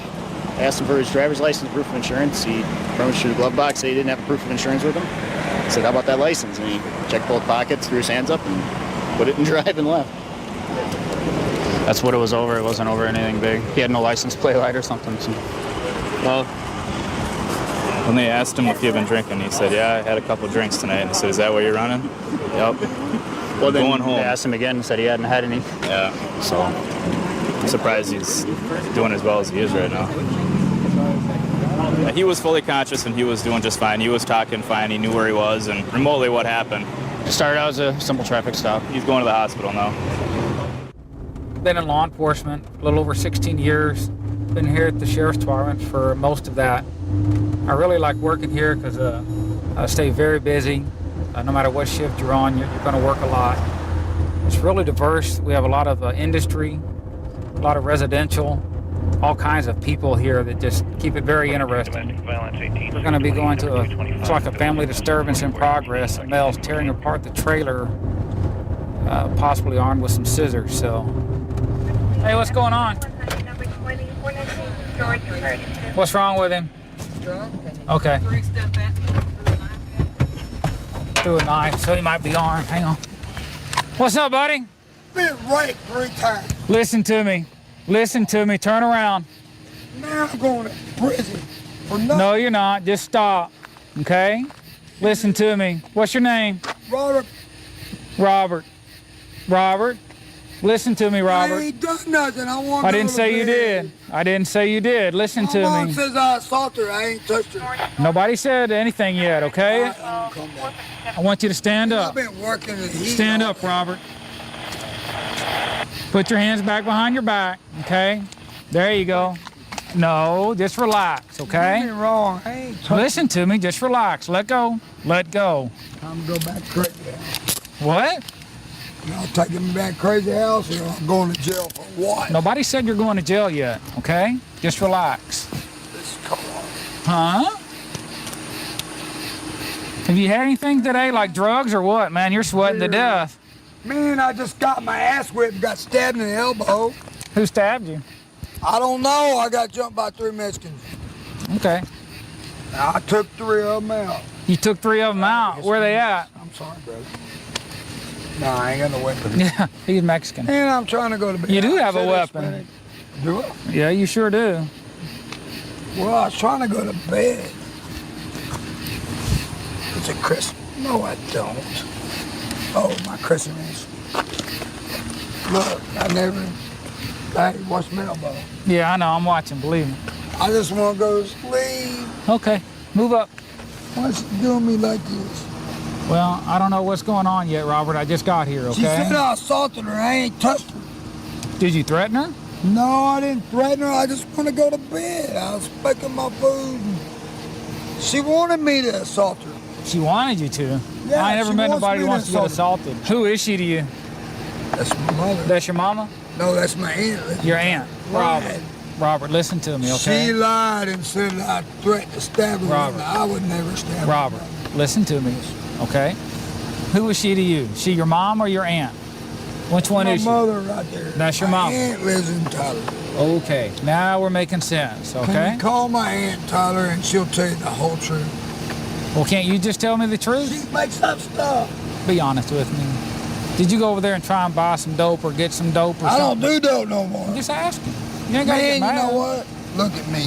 asked him for his driver's license, proof of insurance. He rummaged through the glove box, said he didn't have a proof of insurance with him. I said, how about that license? And he checked both pockets, threw his hands up, and put it in drive and left. That's what it was over. It wasn't over anything big. He had no license plate light or something. So. Well, when they asked him if he had been drinking, he said, yeah, I had a couple drinks tonight. And I said, is that why you're running? Yep. Well, then going home. They asked him again and said he hadn't had any. Yeah. So I'm surprised he's doing as well as he is right now. Yeah, he was fully conscious and he was doing just fine. He was talking fine. He knew where he was and remotely what happened. It started out as a simple traffic stop. He's going to the hospital now. Been in law enforcement a little over 16 years. Been here at the Sheriff's Department for most of that. I really like working here because I stay very busy. No matter what shift you're on, you're going to work a lot. It's really diverse. We have a lot of industry, a lot of residential, all kinds of people here that just keep it very interesting. We're going to be going to it's like a family disturbance in progress. A male's tearing apart the trailer, possibly armed with some scissors. So, hey, what's going on? What's wrong with him? Okay. Threw a knife, so he might be armed. Hang on. What's up, buddy? Been raped 3 times. Listen to me. Listen to me. Turn around. Now I'm going to prison for nothing. No, you're not. Just stop. Okay? Listen to me. What's your name? Robert. Robert. Robert. Listen to me, Robert. I ain't done nothing. I didn't say you did. I didn't say you did. Listen to My mom me. says I assaulted her. I ain't touched her. Nobody said anything yet, okay? I want you to stand up. I've been working in heat. Stand up, Robert. Put your hands back behind your back, okay? There you go. No, just relax, okay? You're wrong. I ain't touched Listen to me, just relax. Let go. Let go. I'm going to go back straight there. What? Y'all taking me back crazy house or I'm going to jail for what? Nobody said you're going to jail yet, okay? Just relax. Huh? Have you had anything today, like drugs or what, man? You're sweating to death. Man, I just got my ass whipped and got stabbed in the elbow. Who stabbed you? I don't know. I got jumped by 3 Mexicans. Okay. I took 3 of them out. You took 3 of them out? Where they at? I'm sorry, brother. Nah, I ain't got no weapon. Yeah, he's Mexican. And I'm trying to go to bed. You do have a I said weapon. Do I? Yeah, you sure do. Well, I was trying to go to bed. It's a Christmas. No, I don't. Oh, my Christmas. Look, hey, watch my elbow. Yeah, I know. I'm watching. Believe me. I just want to go to sleep. Okay, move up. Why's she doing me like this? Well, I don't know what's going on yet, Robert. I just got here, okay? She said I assaulted her. I ain't touched her. Did you threaten her? No, I didn't threaten her. I just want to go to bed. I was making my food. She wanted me to assault her. She wanted you to? Yeah, I ain't never she met wants nobody me who to wants to get assault assaulted. Who is she to you? That's my mother. That's your mama? No, that's my aunt. Your aunt. Robert. Robert, listen to me, okay? She lied and said I threatened to stab her. Robert. I would never stab her. Robert, listen to me, okay? Who is she to you? She your mom or your aunt? Which one is she? My mother right there. That's your my mom? aunt lives in Tyler. Okay, now we're making sense, okay? Can you call my aunt Tyler and she'll tell you the whole truth? Well, can't you just tell me the truth? She makes up stuff. Be honest with me. Did you go over there and try and buy some dope or get some dope or I something? don't do dope no more. I'm just asking. You ain't gotta Man, get mad. you know what? Look at me.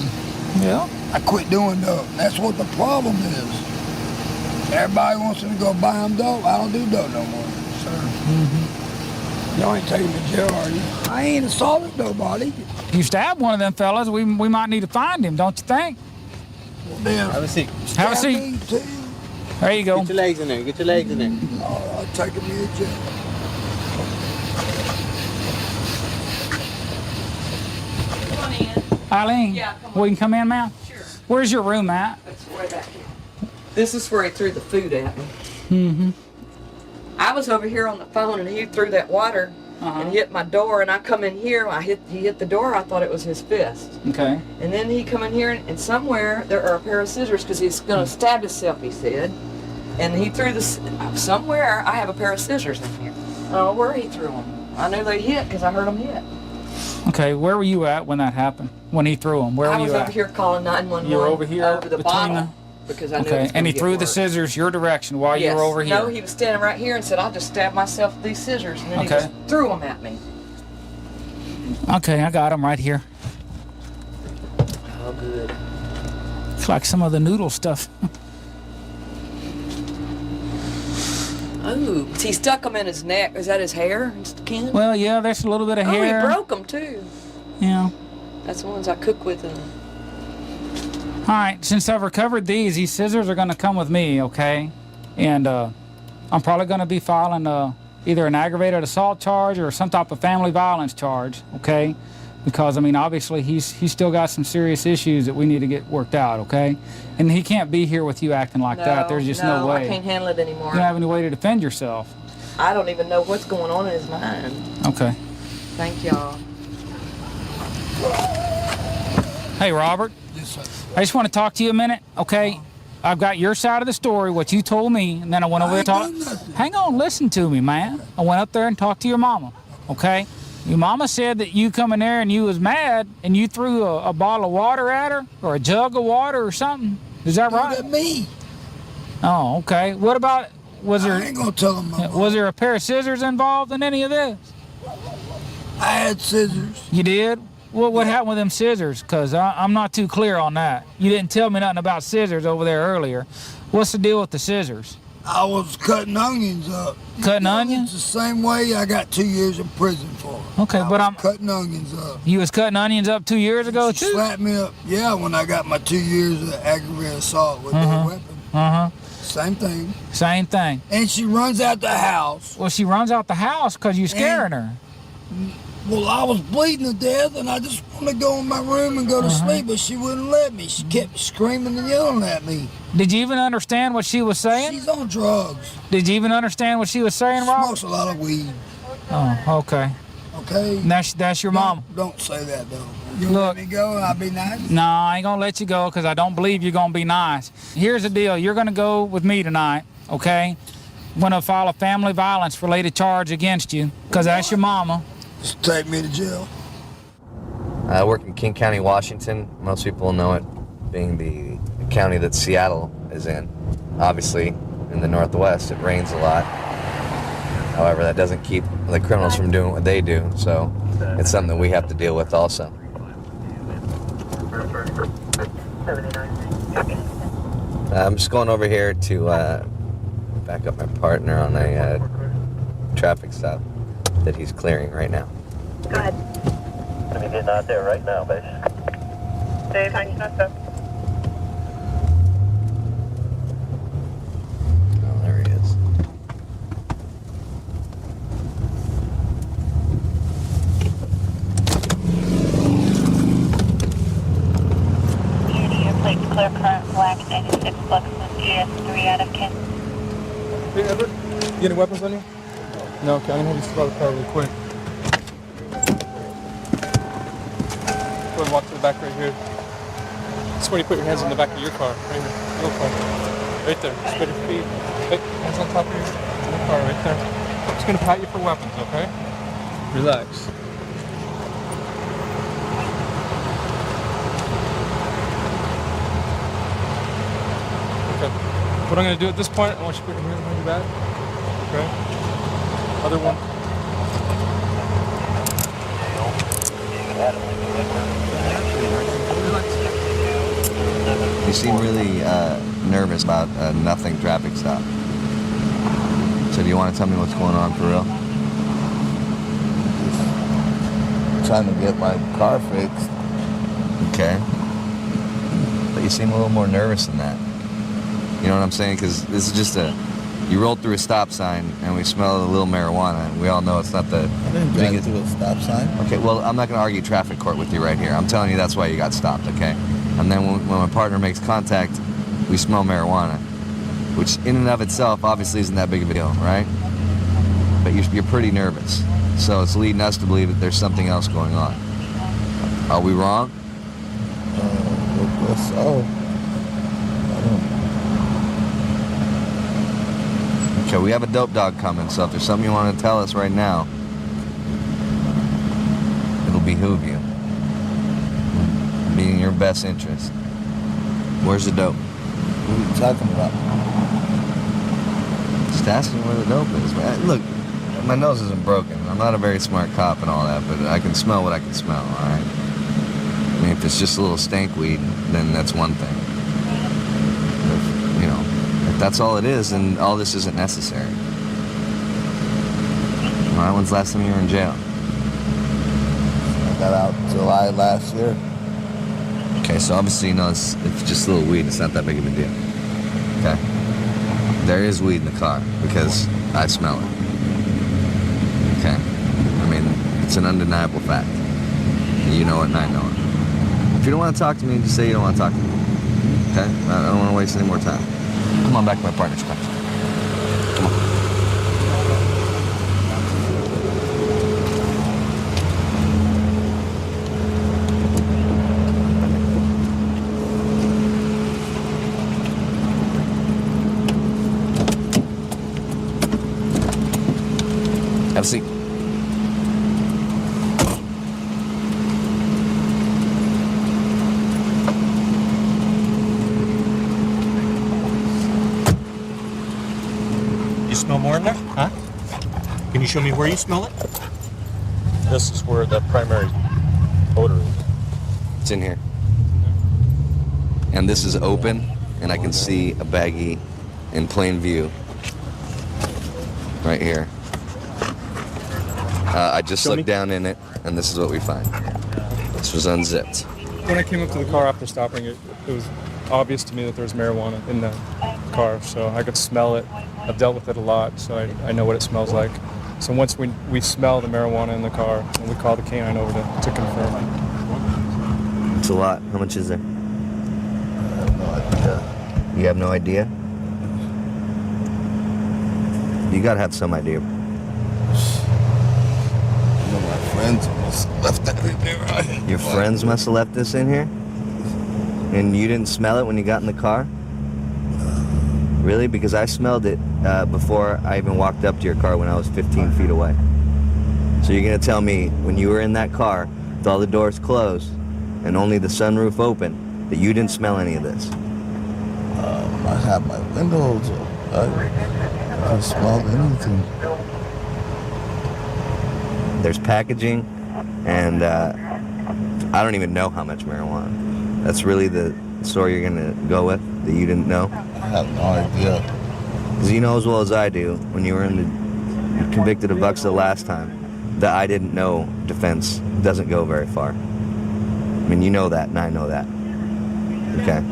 Yeah? I quit doing dope. That's what the problem is. Everybody wants me to go buy them dope. I don't do dope no more, sir. Y'all ain't taking me to jail, are you? I ain't assaulted nobody. You stabbed one of them fellas. We might need to find him, don't you think? Have a seat. Have a seat. There you go. Get your legs in there. Get your legs in there. Oh, taking me to jail. Eileen, Yeah, come we can come in, ma'am? Sure. Where's your room at? It's way back here. This is where he threw the food at me. Mm-hmm. I was over here on the phone and he threw that water and hit my door, and I come in here, he hit the door, I thought it was his fist. Okay. And then he come in here and somewhere there are a pair of scissors because he's gonna stab himself, he said. And he threw this, somewhere I have a pair of scissors in here. I don't know where he threw them. I knew they hit because I heard them hit. Okay, where were you at when that happened? When he threw them? Where were I you was at? over here calling 911. You were over here over the between bottle because I knew it was Okay, gonna and he get threw the worse. scissors your direction while you were over here? No, he was standing right here and said, I'll just stab myself with these scissors. And then Okay. he just threw them at me. Okay, I got him right here. Oh, good. It's like some of the noodle stuff. Oh, he stuck them in his neck. Is that his hair, Ken? Well, yeah, there's a little bit of hair. Oh, he broke them too. Yeah. That's the ones I cook with. All right, since I've recovered these scissors are going to come with me, okay? And I'm probably going to be filing either an aggravated assault charge or some type of family violence charge, okay? Because, I mean, obviously he's still got some serious issues that we need to get worked out, okay? And he can't be here with you acting like that. There's just no way. I can't handle it anymore. You don't have any way to defend yourself. I don't even know what's going on in his mind. Okay. Thank y'all. Hey, Robert. Yes, sir. I just want to talk to you a minute, okay? I've got your side of the story, what you told me, and then I went over there to talk. Hang on, listen to me, man. I went up there and talked to your mama, okay? Your mama said that you come in there and you was mad and you threw a bottle of water at her or a jug of water or something. Is that right? At me. Oh, okay. What about, was there... I ain't gonna tell him. Was there a pair of scissors involved in any of this? I had scissors. You did? What happened with them scissors? Because I'm not too clear on that. You didn't tell me nothing about scissors over there earlier. What's the deal with the scissors? I was cutting onions up. Cutting onions? The same way I got 2 years in prison for. Okay, but I'm cutting onions up. You was cutting onions up 2 years ago She too? slapped me up. Yeah, when I got my 2 years of aggravated assault with that weapon. Same thing. Same thing. And she runs out the house. Well, she runs out the house because you scaring her. Well, I was bleeding to death, and I just wanted to go in my room and go to sleep, but she wouldn't let me. She kept screaming and yelling at me. Did you even understand what she was saying? She's on drugs. Did you even understand what she was saying, Rob? Smokes a lot of weed. Oh, okay. Okay? That's your mom. Don't say that, though. You Look, let me go and I'll be nice? No, I ain't gonna let you go because I don't believe you're gonna be nice. Here's the deal. You're gonna go with me tonight, okay? I'm gonna file a family violence related charge against you because that's your mama. Just take me to jail. I work in King County, Washington. Most people know it being the county that Seattle is in. Obviously, in the Northwest, it rains a lot. However, that doesn't keep the criminals from doing what they do, so it's something that we have to deal with also. I'm just going over here to back up my partner on a traffic stop that he's clearing right now. Go ahead. Let me get out there right now, babe. Dave, how you not up? Oh, there he is. Your plate's clear current black 96 Fluxus GS3 out of Kent. Hey, Everett, you any weapons on you? No, okay, I'm gonna have you step out of the car really quick. Go and walk to the back right here. That's where you put your hands on the back of your car, right here. Your car. Right there. Spread your feet. Hey, hands on top of your car, right there. I'm just gonna pat you for weapons, okay? Relax. Okay. What I'm gonna do at this point, I want you to put your hands behind your back. Okay? Other one. You seem really nervous about a nothing traffic stop. So do you want to tell me what's going on for real? Trying to get my car fixed. Okay. But you seem a little more nervous than that. You know what I'm saying? Because this is just you rolled through a stop sign and we smell a little marijuana, and we all know it's not the biggest. Through a stop sign. Okay, well, I'm not going to argue traffic court with you right here. I'm telling you that's why you got stopped, okay? And then when my partner makes contact, we smell marijuana, which in and of itself obviously isn't that big of a deal, right? But you're pretty nervous. So it's leading us to believe that there's something else going on. Are we wrong? I guess so. Okay, we have a dope dog coming, so if there's something you want to tell us right now, it'll behoove you. Be in your best interest. Where's the dope? What are you talking about? Just asking where the dope is, man. Look, my nose isn't broken. I'm not a very smart cop and all that, but I can smell what I can smell, all right? I mean, if it's just a little stank weed, then that's one thing. If that's all it is, then all this isn't necessary. All right, when's the last time you were in jail? I got out July last year. Okay, so obviously you know it's just a little weed. It's not that big of a deal. Okay? There is weed in the car because I smell it. Okay? I mean, it's an undeniable fact. You know it and I know it. If you don't want to talk to me, just say you don't want to talk to me. Okay? I don't want to waste any more time. Come on back to my partner's car. Come on. Have a seat. You smell more in there? Huh? Can you show me where you smell it? This is where the primary odor is. It's in here. And this is open, and I can see a baggie in plain view. Right here. I just looked down in it, and this is what we find. This was unzipped. When I came up to the car after stopping it, it was obvious to me that there was marijuana in the car, so I could smell it. I've dealt with it a lot, so I know what it smells like. So once we smell the marijuana in the car, and we call the canine over to confirm. It's a lot. How much is there? I have no idea. You have no idea? You gotta have some idea. My friends must have left that in there. Your friends must have left this in here? And you didn't smell it when you got in the car? Really? Because I smelled it before I even walked up to your car when I was 15 feet away. So you're gonna tell me when you were in that car with all the doors closed and only the sunroof open that you didn't smell any of this? I had my windows open. I smelled anything. There's packaging, and I don't even know how much marijuana. That's really the story you're gonna go with, that you didn't know? I have no idea. Because you know as well as I do, when you were convicted of bucks the last time, the I didn't know defense doesn't go very far. I mean, you know that, and I know that. Okay.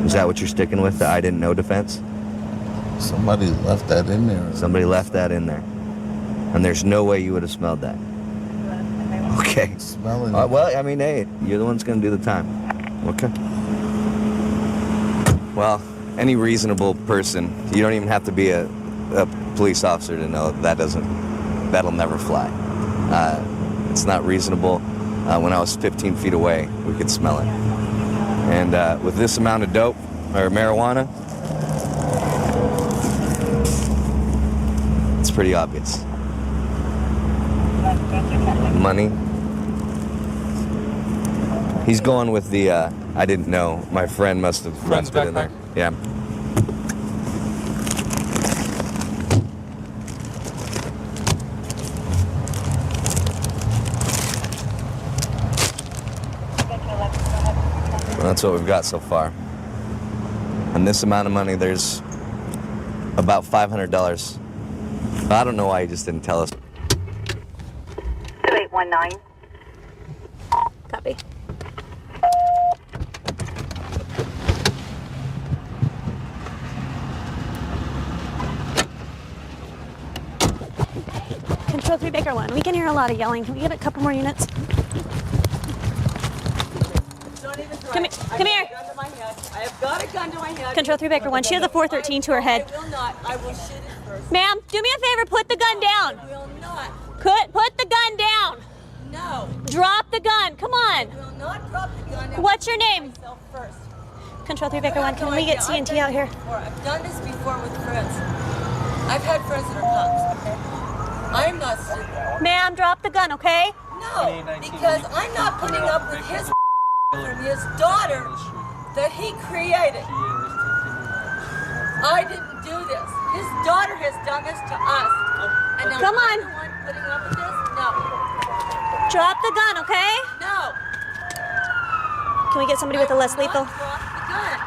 Is that what you're sticking with, the I didn't know defense? Somebody left that in there. Somebody left that in there. And there's no way you would have smelled that. Okay. Smelling Well, I mean, hey, you're the one that's going to do the time. Okay. Well, any reasonable person, you don't even have to be a police officer to know that'll never fly. It's not reasonable. When I was 15 feet away, we could smell it. And with this amount of dope, or marijuana, it's pretty obvious. Money. He's going with the, I didn't know. My friend must have left it in there. Yeah. Well, that's what we've got so far. And this amount of money, there's about $500. I don't know why he just didn't tell us. 2819. Copy. Control 3 Baker 1. We can hear a lot of yelling. Can we get a couple more units? Come here. I have got a gun to my head. Control 3 Baker 1. She has a 413 to her head. I will not. I will shoot it first. Ma'am, do me a favor. Put the gun down. I will not. Put the gun down. No. Drop the gun. Come on. I will not drop the gun. What's your name? Myself first. Control 3 Baker 1. Can we get CNT out here? I've done this before with friends. I've had friends that are cops, okay? I'm not stupid. Ma'am, drop the gun, okay? No, because I'm not putting up with his from his daughter that he created. I didn't do this. His daughter has done this to us. And now Come on. I'm the one putting up with this? No. Drop the gun, okay? No. Can we get somebody with a less lethal? Drop the gun.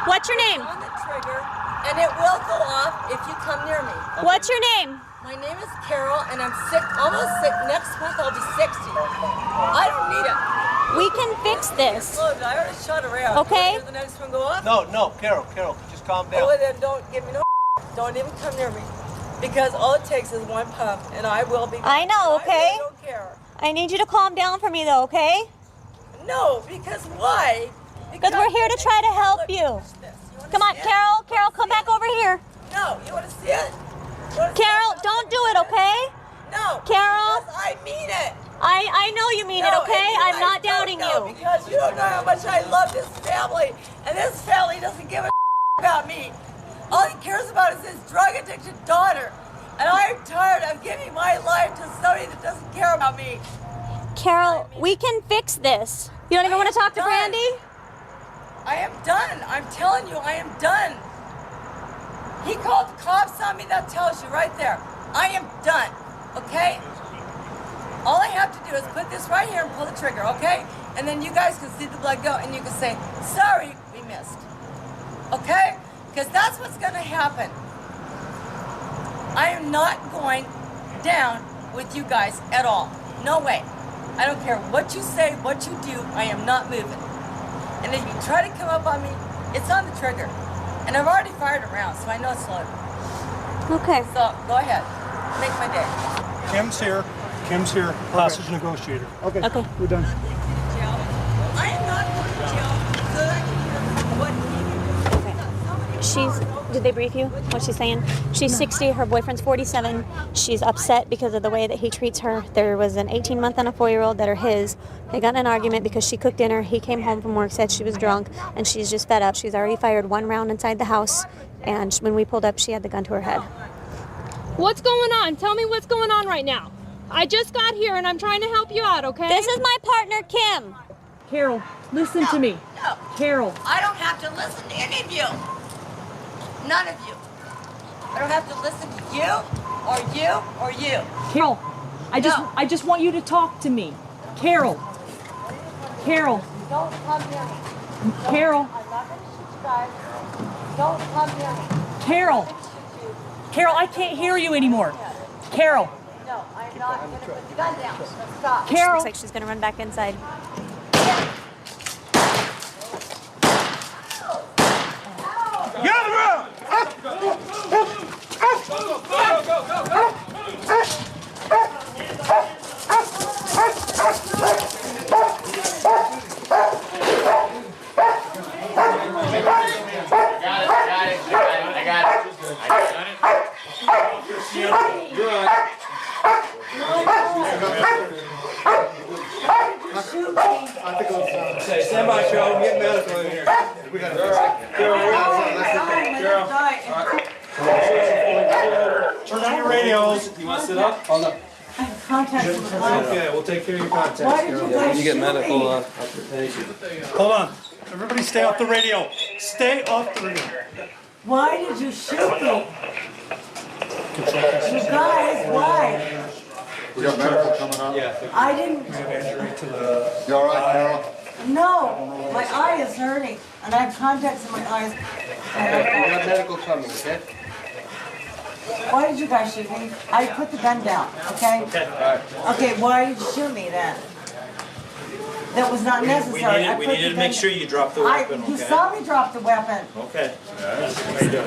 What's your name? On the trigger, and it will go off if you come near me. What's your name? My name is Carol, and I'm sick, almost sick. Next month I'll be 60. I don't need it. We can fix this. Look, I already shot around. Okay. You want to hear the next one go off? No, Carol, just calm down. Well, then don't give me no. Don't even come near me, because all it takes is one pump, and I will be. I know, okay? I really don't care. I need you to calm down for me, though, okay? No, because why? Because we're here to try to help you. Come on, Carol. Carol, come back over here. No, you want to see it? Carol, don't do it, okay? No. Carol. Because I mean it. I know you mean it, okay? I'm not doubting you. Because you don't know how much I love this family, and this family doesn't give a about me. All he cares about is his drug-addicted daughter. And I'm tired of giving my life to somebody that doesn't care about me. Carol, we can fix this. You don't even want to talk to Brandy? I am done. I'm telling you, I am done. He called the cops on me. That tells you right there. I am done, okay? All I have to do is put this right here and pull the trigger, okay? And then you guys can see the blood go, and you can say, sorry, we missed. Okay? Because that's what's going to happen. I am not going down with you guys at all. No way. I don't care what you say, what you do, I am not moving. And if you try to come up on me, it's on the trigger. And I've already fired a round, so I know it's loaded. Okay. So, go ahead. Make my day. Kim's here. Kim's here. Hostage negotiator. Okay. Okay. We're done. I am not going to jail. Did they brief you what she's saying? She's 60, her boyfriend's 47. She's upset because of the way that he treats her. There was an 18-month and a 4-year-old that are his. They got in an argument because she cooked dinner. He came home from work, said she was drunk, and she's just fed up. She's already fired 1 round inside the house, and when we pulled up, she had the gun to her head. What's going on? Tell me what's going on right now. I just got here and I'm trying to help you out, okay? This is my partner, Kim. Carol, listen to me. No. Carol. I don't have to listen to any of you. None of you. I don't have to listen to you or you or you. Carol, I just want you to talk to me. Carol. Carol. Don't come near me. Carol. I'm not going to shoot you guys. Don't come near me. Carol. Carol, I can't hear you anymore. Carol. No, I'm not going to put the gun down. Stop. Carol. Looks like she's going to run back inside. Get on the ground! Stand by, Cheryl. I'm getting medical in here. We got to Turn on your radios. You want to sit up? Hold up. I have contacts with my life. Okay, we'll take care of your contacts. Why did you guys You get shoot medical. me? Hold on. Everybody stay off the radio. Stay off the radio. Why did you shoot me? You guys, why? We got medical coming up. Yeah. I didn't. You all right, Carol? No, my eye is hurting, and I have contacts in my eyes. We got medical coming, okay? Why did you guys shoot me? I put the gun down, okay? Okay, why did you shoot me then? That was not necessary. We needed to make sure you dropped the weapon, You okay? saw me drop the weapon. Okay.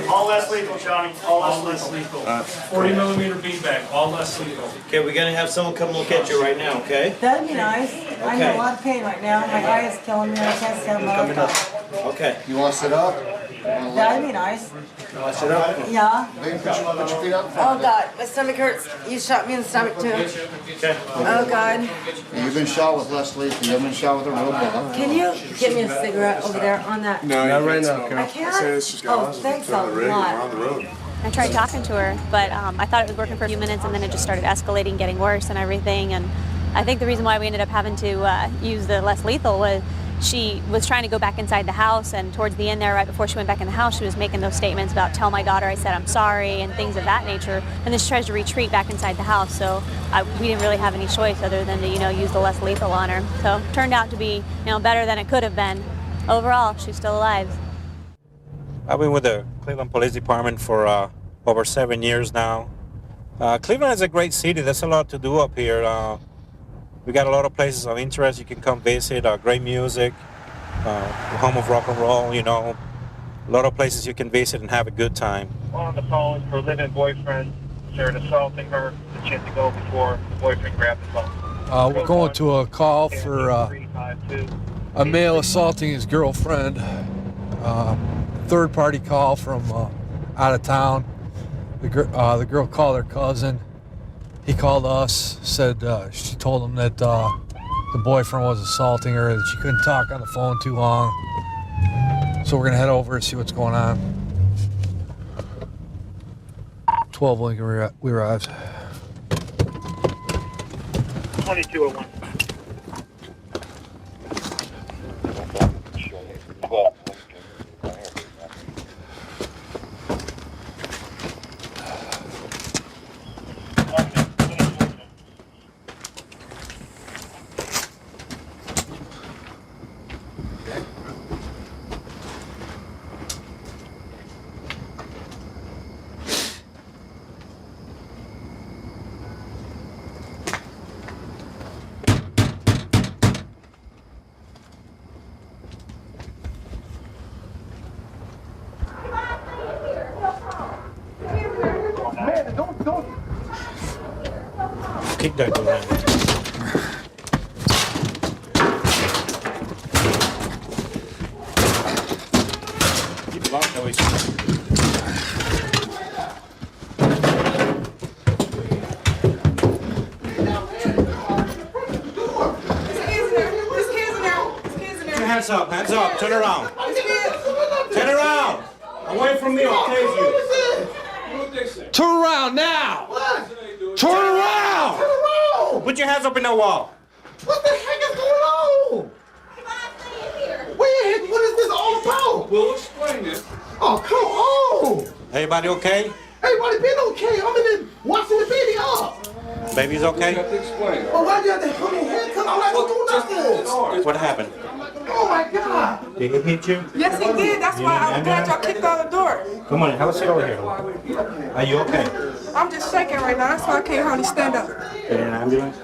All less lethal, Johnny. All less lethal. 40 millimeter beanbag, all less lethal. Okay, we're gonna have someone come look at you right now, okay? That'd be nice. I'm in a lot of pain right now. My eye is killing me. I can't stand Coming up. up. Okay. You want to sit up? That'd be nice. You want to sit up? Yeah. Put your feet up. Oh God, my stomach hurts. You shot me in the stomach too. Okay. Oh God. You've been shot with less lethal. You haven't been shot with a real bullet. Can you get me a cigarette over there on that? No, not right now, I can't? Oh, thanks a lot. I tried talking to her, but I thought it was working for a few minutes, and then it just started escalating, getting worse and everything. And I think the reason why we ended up having to use the less lethal was she was trying to go back inside the house, and towards the end there, right before she went back in the house, she was making those statements about tell my daughter I said I'm sorry and things of that nature. And then she tries to retreat back inside the house. So we didn't really have any choice other than to use the less lethal on her. So it turned out to be better than it could have been. Overall, she's still alive. I've been with the Cleveland Police Department for over 7 years now. Cleveland is a great city. There's a lot to do up here. We got a lot of places of interest you can come visit. Great music, home of rock and roll. A lot of places you can visit and have a good time. On the phone for live-in boyfriend. Started assaulting her. The chance to go before the boyfriend grabbed the phone. We're going to a call for a male assaulting his girlfriend. Third-party call from out of town. The girl called her cousin. He called us, said she told him that the boyfriend was assaulting her, that she couldn't talk on the phone too long. So we're going to head over and see what's going on. 12 Lincoln, we arrived. 2201. Kick that door in. Keep it locked that way. Hands up, hands up, turn around. Turn around. Away from me, I'll tase you. Turn around now! Turn around! Put your hands up in the wall. What the heck is going on? What is this all about? We'll explain it. Oh, come on! Everybody okay? Everybody been okay. I'm in there watching the video. Baby's okay? Well, why do you have to come in here? Because I'm not going to do nothing. What happened? Oh, my God. Did he hit you? Yes, he did. That's why I'm glad y'all kicked out the door. Come on, have a seat over here. Are you okay? I'm just shaking right now. That's why I can't hardly stand up. You in an ambulance?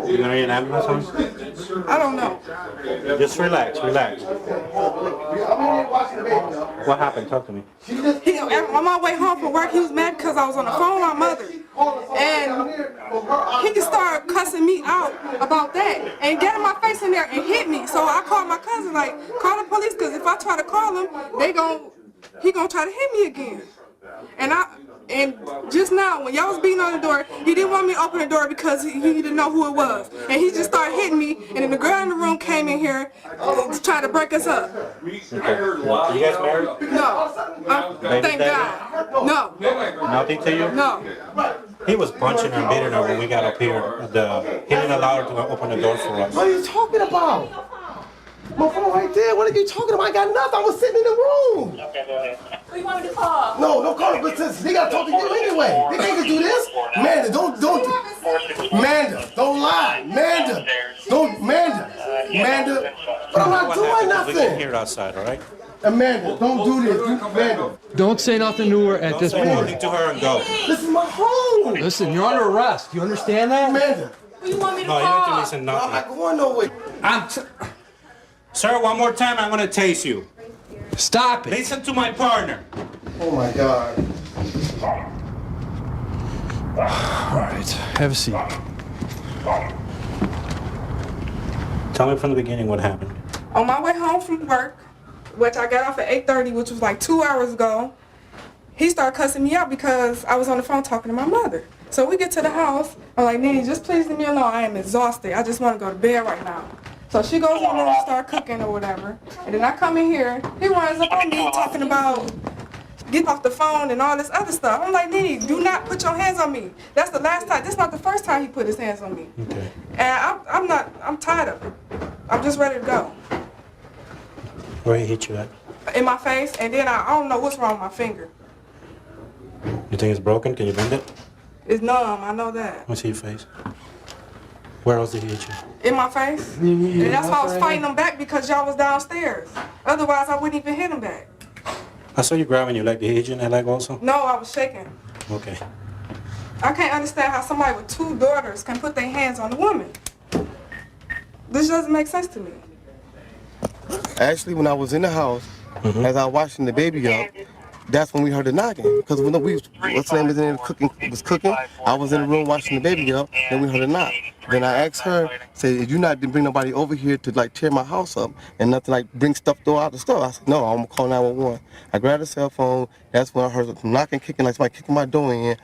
You gonna need an ambulance, hon? I don't know. Just relax, relax. What happened? Talk to me. On my way home from work, he was mad because I was on the phone with my mother. And he just started cussing me out about that and getting my face in there and hit me. So I called my cousin, like, call the police, because if I try to call him, he gonna try to hit me again. And just now, when y'all was beating on the door, he didn't want me to open the door because he didn't know who it was. And he just started hitting me, and then the girl in the room came in here to try to break us up. Okay. You guys married? No. Thank God. No. Nothing to you? No. He was punching and beating her when we got up here. He didn't allow her to open the door for us. What are you talking about? My phone right there. What are you talking about? I got nothing. I was sitting in the room. Who you want me to call? No, don't call it. But since they got to talk to you anyway. They can't do this. Amanda, don't. Amanda, don't lie. Amanda. But I'm not doing We can nothing. hear it outside, all right? Amanda, don't do this. Amanda. Don't say nothing to her at this Say anything point. to her and go. This is my home. Listen, you're under arrest. You understand that? Amanda. Who you want me to No, you call? need to listen I'm nothing. not going nowhere. Sir, one more time, I'm gonna tase you. Stop it. Listen to my partner. Oh my God. All right, have a seat. Tell me from the beginning what happened. On my way home from work, which I got off at 8:30, which was like 2 hours ago, he started cussing me out because I was on the phone talking to my mother. So we get to the house, I'm like, Nanny, just please leave me alone. I am exhausted. I just want to go to bed right now. So she goes in there and start cooking or whatever. And then I come in here, he runs up on me talking about get off the phone and all this other stuff. I'm like, Nanny, do not put your hands on me. That's the last time. This is not the first time he put his hands on me. Okay. And I'm tired of it. I'm just ready to go. Where he hit you at? In my face, and then I don't know what's wrong with my finger. You think it's broken? Can you bend it? It's numb, I know that. Let me see your face. Where else did he hit you? In my face. And that's why I was fighting him back, because y'all was downstairs. Otherwise, I wouldn't even hit him back. I saw you grabbing your leg. Did he hit you in that leg also? No, I was shaking. Okay. I can't understand how somebody with 2 daughters can put their hands on a woman. This doesn't make sense to me. Actually, when I was in the house, as I was watching the baby up, that's when we heard the knocking. Because when what's the name was in there cooking, I was in the room watching the baby up, then we heard a knock. Then I asked her, said, you not didn't bring nobody over here to like tear my house up and nothing like bring stuff, throw out the stuff. I said, no, I'm gonna call 911. I grabbed the cell phone. That's when I heard knocking, kicking, like somebody kicking my door in.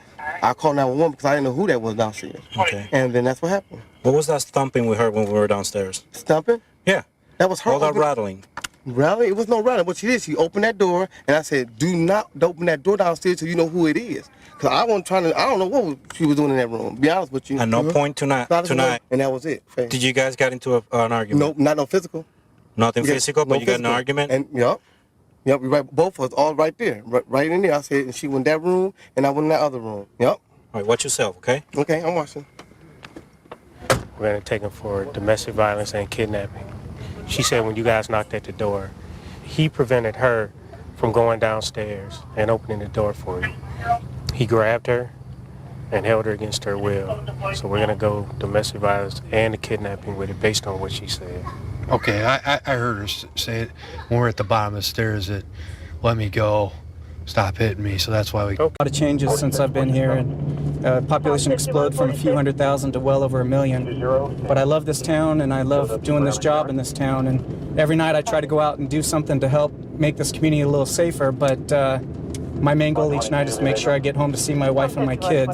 I called 911 because I didn't know who that was downstairs. Okay. And then that's what happened. What was that thumping we heard when we were downstairs? Stumping? Yeah. That was her. All that rattling. Rattling? It was no rattling. What she did, she opened that door, and I said, do not open that door downstairs till you know who it is. Because I don't know what she was doing in that room, to be honest with you. At no point tonight. And that was it. Did you guys get into an argument? Nope, not no physical. Nothing physical, but you got in an argument? And Yep, we right, both of us, all right there. Right in there. I said, and she went in that room, and I went in that other room. Yep. All right, watch yourself, okay? Okay, I'm watching. We're going to take him for domestic violence and kidnapping. She said when you guys knocked at the door, he prevented her from going downstairs and opening the door for you. He grabbed her and held her against her will. So we're going to go domestic violence and the kidnapping with it based on what she said. Okay, I heard her say it when we're at the bottom of the stairs that let me go, stop hitting me. So that's why we. A lot of changes since I've been here, and population explode from a few 100,000 to well over 1 million. But I love this town, and I love doing this job in this town. And every night I try to go out and do something to help make this community a little safer. But my main goal each night is to make sure I get home to see my wife and my kid.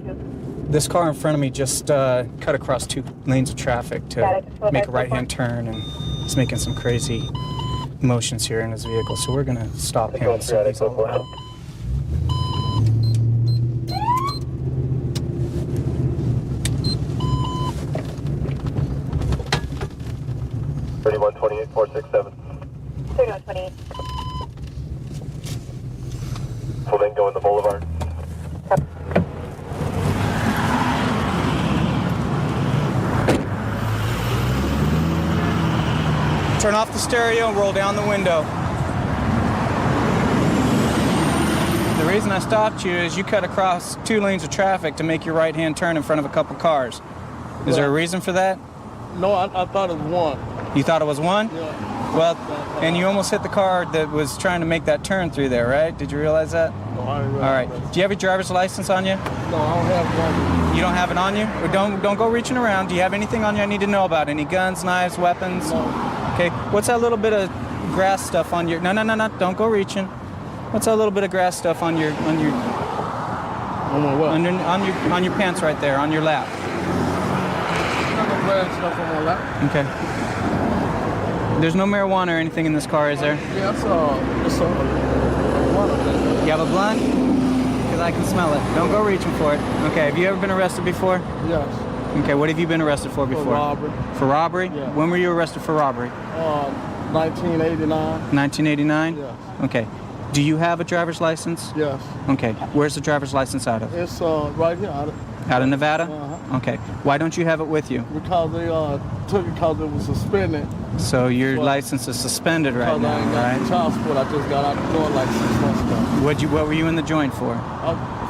This car in front of me just cut across 2 lanes of traffic to make a right-hand turn, and he's making some crazy motions here in his vehicle. So we're going to stop him and see what he's all about. So then go in the boulevard. Turn off the stereo and roll down the window. The reason I stopped you is you cut across 2 lanes of traffic to make your right-hand turn in front of a couple cars. Is there a reason for that? No, I thought it was 1. You thought it was 1? Yeah. Well, and you almost hit the car that was trying to make that turn through there, right? Did you realize that? No, I didn't realize All right. that. Do you have your driver's license on you? No, I don't have one. You don't have it on you? Or don't go reaching around. Do you have anything on you I need to know about? Any guns, knives, weapons? No. Okay. What's that little bit of grass stuff on your? No. Don't go reaching. What's that little bit of grass stuff on your? On my what? On your pants right there, on your lap. Grass stuff on my lap. Okay. There's no marijuana or anything in this car, is there? Yeah, it's a blunt. You have a blunt? Because I can smell it. Don't go reaching for it. Okay, have you ever been arrested before? Yes. Okay, what have you been arrested for before? For robbery. For robbery? Yeah. When were you arrested for robbery? 1989. 1989? Yes. Okay. Do you have a driver's license? Yes. Okay. Where's the driver's license out of? It's right here. Out of Nevada? Uh-huh. Okay. Why don't you have it with you? Because they took it because it was suspended. So your license is suspended right Because I ain't now, got right? child support. I just got out the door like 6 months ago. What were you in the joint for?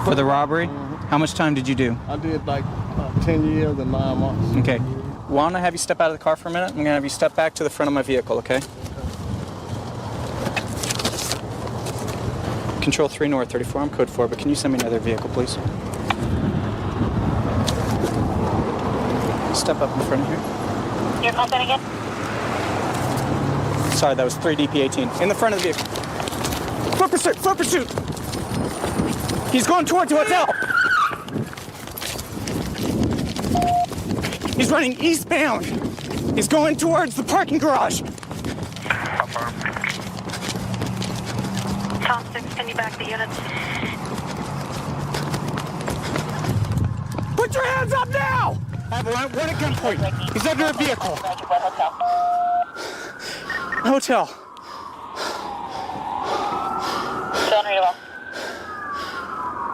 For the robbery? How much time did you do? I did like 10 years and 9 months. Okay. Why don't I have you step out of the car for a minute? I'm going to have you step back to the front of my vehicle, okay? Control 3 North 34, I'm code 4, but can you send me another vehicle, please? Step up in front of here. Your call sign again? Sorry, that was 3DP18. In the front of the vehicle. Foot pursuit! Foot pursuit! He's going towards the hotel! He's running eastbound! He's going towards the parking garage! Tom 6, can you back the units? Put your hands up now! I have one at gunpoint. He's under a vehicle. Hotel.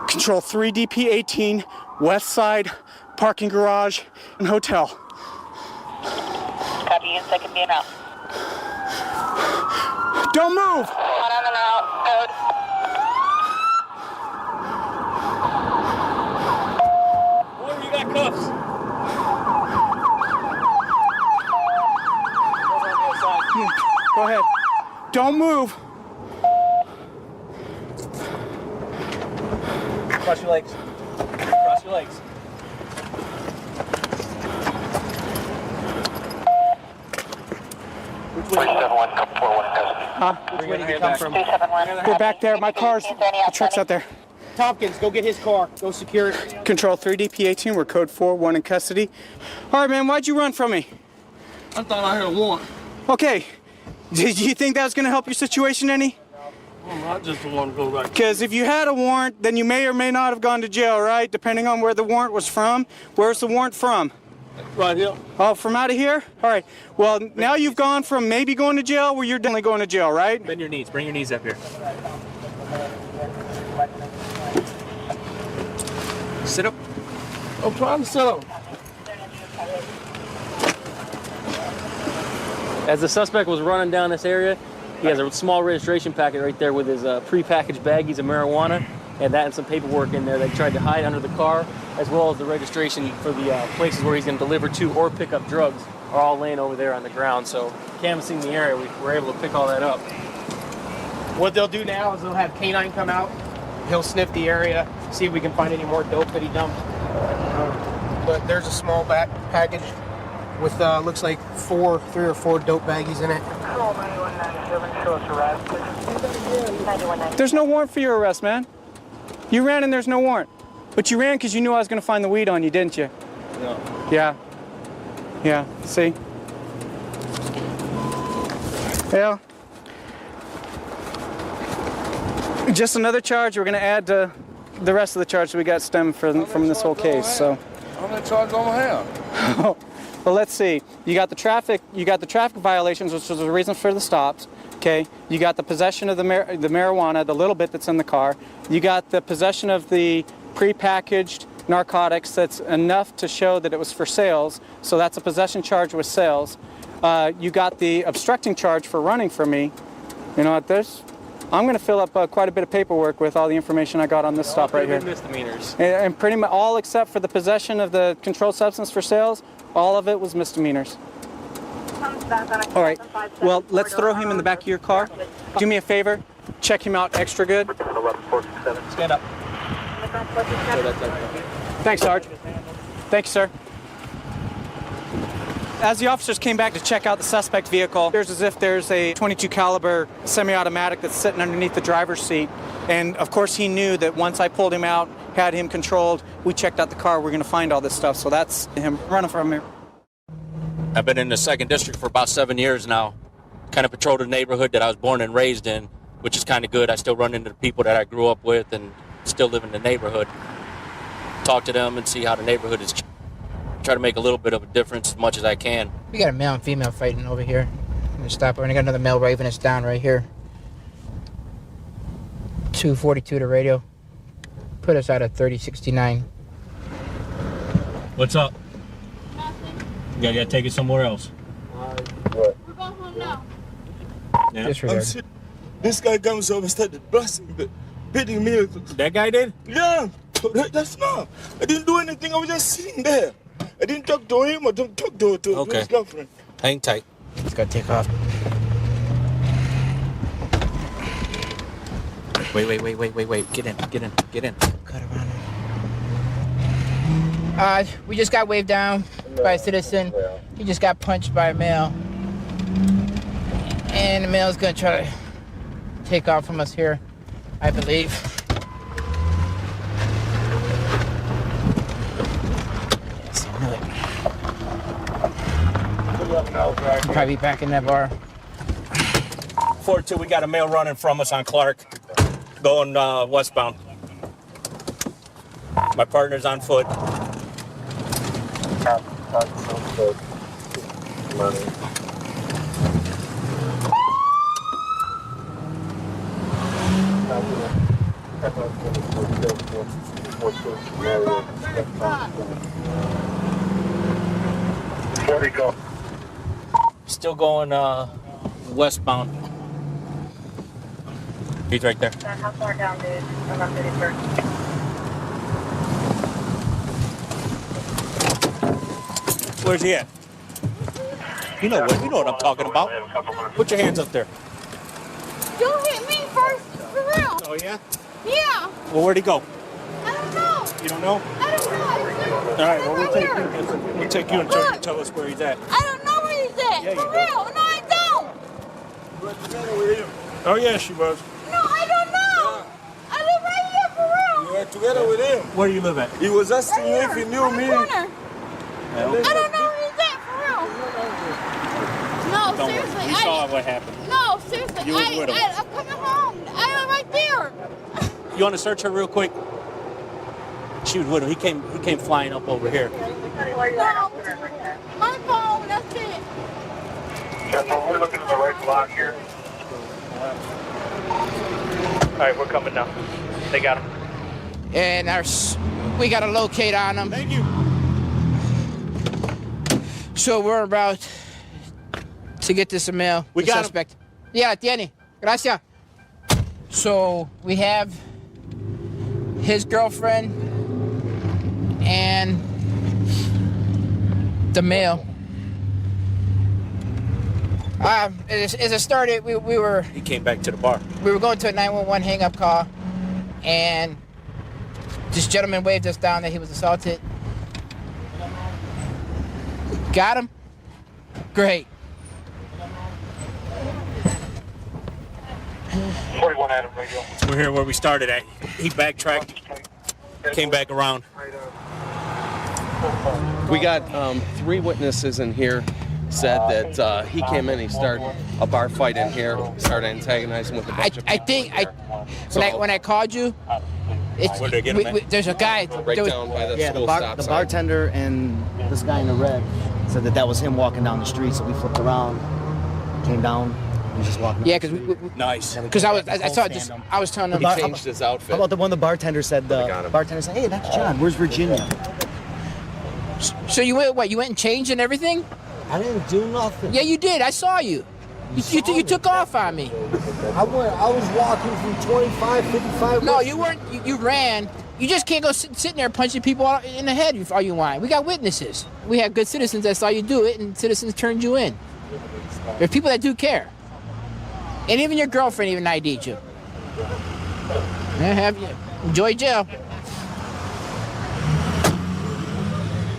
Control 3 DP18, west side, parking garage, and hotel. Copy, units, I can be enough. Don't move! On and out, code. Boy, you got cuffs. Go ahead. Don't move. Cross your legs. Cross your legs. Which way? 371, come forward, custody. Huh? Which way did you come from? 371. We're back there. My car's, the truck's out there. Tompkins, go get his car. Go secure it. Control 3 DP18, we're code 4, 1 in custody. All right, man, why'd you run from me? I thought I had a warrant. Okay. Did you think that was going to help your situation any? I just want to go back. Because if you had a warrant, then you may or may not have gone to jail, right? Depending on where the warrant was from. Where's the warrant from? Right here. Oh, from out of here? All right. Well, now you've gone from maybe going to jail where you're definitely going to jail, right? Bend your knees. Bring your knees up here. Sit up. I'm trying to sit up. As the suspect was running down this area, he has a small registration packet right there with his pre-packaged baggies of marijuana, and that and some paperwork in there that he tried to hide under the car, as well as the registration for the places where he's going to deliver to or pick up drugs are all laying over there on the ground. So canvassing the area, we were able to pick all that up. What they'll do now is they'll have K9 come out. He'll sniff the area, see if we can find any more dope that he dumped. But there's a small package with looks like 3 or 4 dope baggies in it. There's no warrant for your arrest, man. You ran and there's no warrant. But you ran because you knew I was going to find the weed on you, didn't you? No. Yeah. Yeah, see? Yeah. Just another charge. We're going to add the rest of the charge we got stemmed from this whole case. So. How many charges I'm gonna have? Well, let's see. You got the traffic violations, which was the reason for the stops. Okay. You got the possession of the marijuana, the little bit that's in the car. You got the possession of the prepackaged narcotics that's enough to show that it was for sales. So that's a possession charge with sales. You got the obstructing charge for running from me. You know what? I'm going to fill up quite a bit of paperwork with all the information I got on this stop right here. Misdemeanors. And pretty much all except for the possession of the controlled substance for sales, all of it was misdemeanors. All right. Well, let's throw him in the back of your car. Do me a favor. Check him out extra good. Stand up. Thanks, Sarge. Thank you, sir. As the officers came back to check out the suspect vehicle, it appears as if there's a .22 caliber semi-automatic that's sitting underneath the driver's seat. And of course he knew that once I pulled him out, had him controlled, we checked out the car, we're going to find all this stuff. So that's him running from here. I've been in the 2nd District for about 7 years now. Kind of patrol the neighborhood that I was born and raised in, which is kind of good. I still run into the people that I grew up with and still live in the neighborhood. Talk to them and see how the neighborhood is. Try to make a little bit of a difference as much as I can. We got a male and female fighting over here. I'm gonna stop over and I got another male raving us down right here. 242 to radio. Put us out at 3069. What's up? You gotta take it somewhere else. We're going home now. Yeah. Disregard. This guy comes over and started blasting, beating me. That guy did? Yeah, that's not. I didn't do anything. I was just sitting there. I didn't talk to him or don't talk to his girlfriend. Hang tight. Let's go take off. Wait. Get in. Cut around. We just got waved down by a citizen. He just got punched by a male. And the male's gonna try to take off from us here, I believe. Probably back in that bar. 4-2, we got a male running from us on Clark, going westbound. My partner's on foot. Where'd he go? Still going westbound. He's right there. How far down, dude? I'm on 31st. Where's he at? You know what I'm talking about. Put your hands up there. You hit me first, for real. Oh, yeah? Yeah. Well, where'd he go? I don't know. You don't know? I don't know. All right, well, we'll take you and tell us where he's at. I don't know where he's at. Yeah, for you do. real. No, I don't. Oh, yeah, she was. No, I don't know. I live right here, for real. You were together with him. Where do you live at? He was asking you if he knew me. Corner. I don't know where he's at, for real. No, Don't seriously. worry. We saw what happened. No, seriously. You was with him. I'm coming home. I live right there. You want to search her real quick? She was with him. He came flying up over here. No, my phone, that's it. We're looking at the right block here. All right, we're coming now. They got him. And we got to locate on him. Thank you. So we're about to get this male. We got him. suspect. Yeah, tiene. Gracias. So we have his girlfriend and the male. As it started, we were He came back to the bar. going to a 911 hang-up call, and This gentleman waved us down that he was assaulted. Got him? Great. 41 Adam Radio. We're here where we started at. He backtracked, came back around. We got 3 witnesses in here. Said that he came in, he started a bar fight in here, started antagonizing with a bunch of people. When I called you, there's a guy right down by the school stop the sign. bartender and this guy in the red said that was him walking down the street. So we flipped around, came down, and was just walking. Yeah, because nice. Because I saw this. I was telling him He changed his outfit. How about the one the bartender said? The bartender said, "Hey, that's John. Where's Virginia?" So you went what? You went and changed and everything? I didn't do nothing. Yeah, you did. I saw you. You took off on me. I was walking from 25, 55. No, you weren't. You ran. You just can't go sitting there punching people in the head all you want. We got witnesses. We have good citizens that saw you do it, and citizens turned you in. There's people that do care. And even your girlfriend even ID'd you. Have you enjoy jail.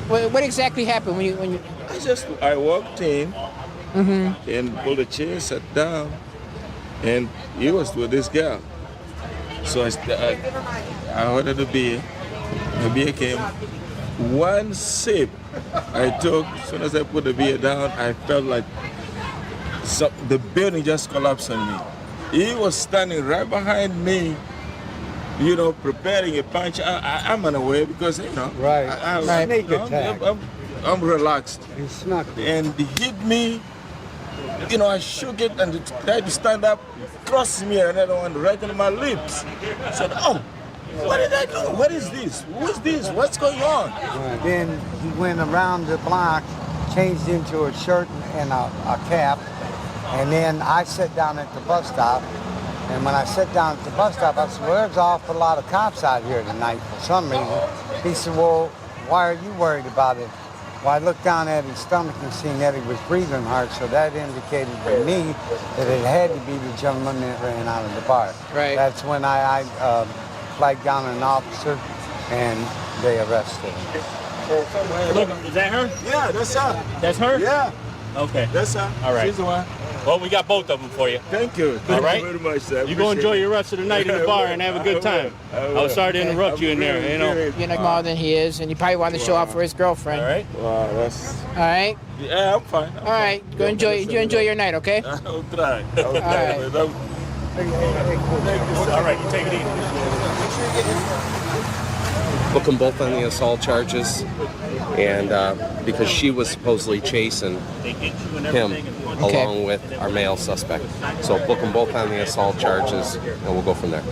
What exactly happened when you? I walked in and pulled a chair, sat down, and he was with this girl. So I ordered a beer. The beer came. One sip I took. As soon as I put the beer down, I felt like the building just collapsed on me. He was standing right behind me, preparing a punch. I'm unaware because, Right. I'm relaxed. And he hit me. I shook it and tried to stand up, crossed me another one right in my lips. I said, "Oh, what did I do? What is this? Who's this? What's going on?" Then he went around the block, changed into a shirt and a cap, and then I sat down at the bus stop. And when I sat down at the bus stop, I said, "Well, there's an awful lot of cops out here tonight for some reason." He said, "Well, why are you worried about it?" Well, I looked down at his stomach and seen that he was breathing hard, so that indicated to me that it had to be the gentleman that ran out of the bar. Right. That's when I flagged down an officer, and they arrested him. Look, is that her? Yeah, that's her. That's her? Yeah. Okay. That's her. All right. She's the one. Well, we got both of them for you. Thank you. All Thank right. you very much, sir. You go enjoy your rest of the night in the bar and have a good time. I was sorry to interrupt you in there. You're not smaller than he is, and he probably wanted to show off for his girlfriend. All right. Wow, that's. All right. Yeah, I'm fine. All right. Go enjoy. You enjoy your night, okay? I'll try. All right. All right. You take it easy. Book them both on the assault charges, and because she was supposedly chasing him along with our male suspect. So book them both on the assault charges, and we'll go from there.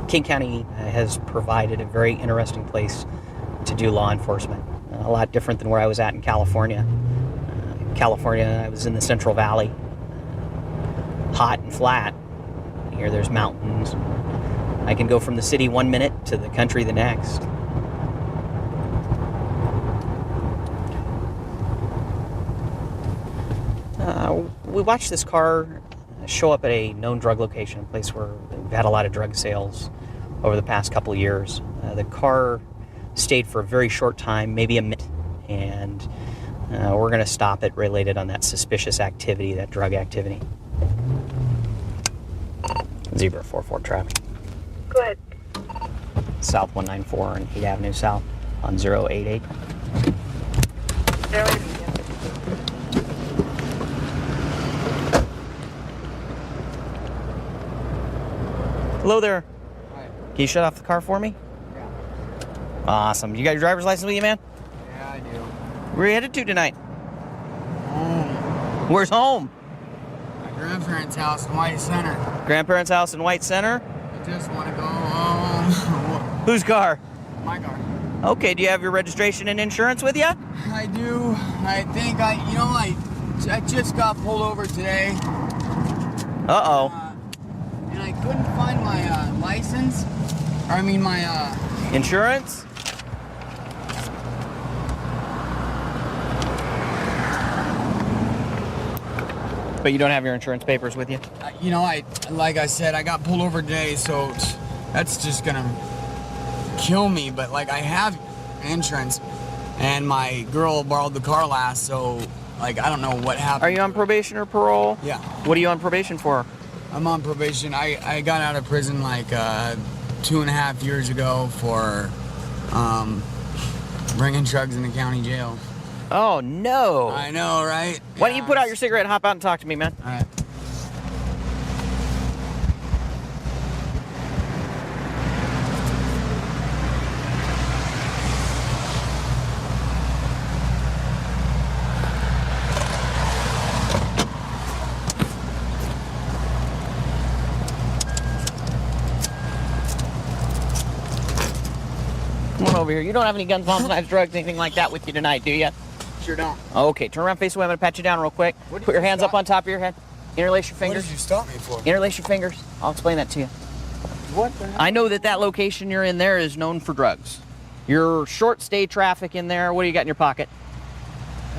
King County has provided a very interesting place to do law enforcement. A lot different than where I was at in California. California, I was in the Central Valley, hot and flat. Here there's mountains. I can go from the city 1 minute to the country the next. We watched this car show up at a known drug location, a place where we've had a lot of drug sales over the past couple of years. The car stayed for a very short time, maybe a minute, and we're going to stop it related on that suspicious activity, that drug activity. Zebra 44 traffic. Go ahead. South 194 and 8th Avenue South on 088. Hello there. Can you shut off the car for me? Yeah. Awesome. You got your driver's license with you, man? Yeah, I do. Where are you headed to tonight? Home. Where's home? My grandparents' house in White Center. Grandparents' house in White Center? I just want to go home. Whose car? My car. Okay, do you have your registration and insurance with you? I do. I think I just got pulled over today. Uh-oh. And I couldn't find my license. My Insurance? But you don't have your insurance papers with you? like I said, I got pulled over today, so that's just gonna kill me, but like I have insurance, and my girl borrowed the car last, so like I don't know what happened. Are you on probation or parole? Yeah. What are you on probation for? I'm on probation. I got out of prison like 2.5 years ago for bringing drugs in the county jail. Oh no! I know, right? Why don't you put out your cigarette and hop out and talk to me, man? All right. Come on over here. You don't have any guns, bombs, knives, drugs, anything like that with you tonight, do you? Sure don't. Okay, turn around, face away. I'm gonna pat you down real quick. Put your hands up on top of your head. Interlace your fingers. What did you stop me for? Interlace your fingers. I'll explain that to you. What the hell? I know that location you're in there is known for drugs. You're short stay traffic in there. What do you got in your pocket?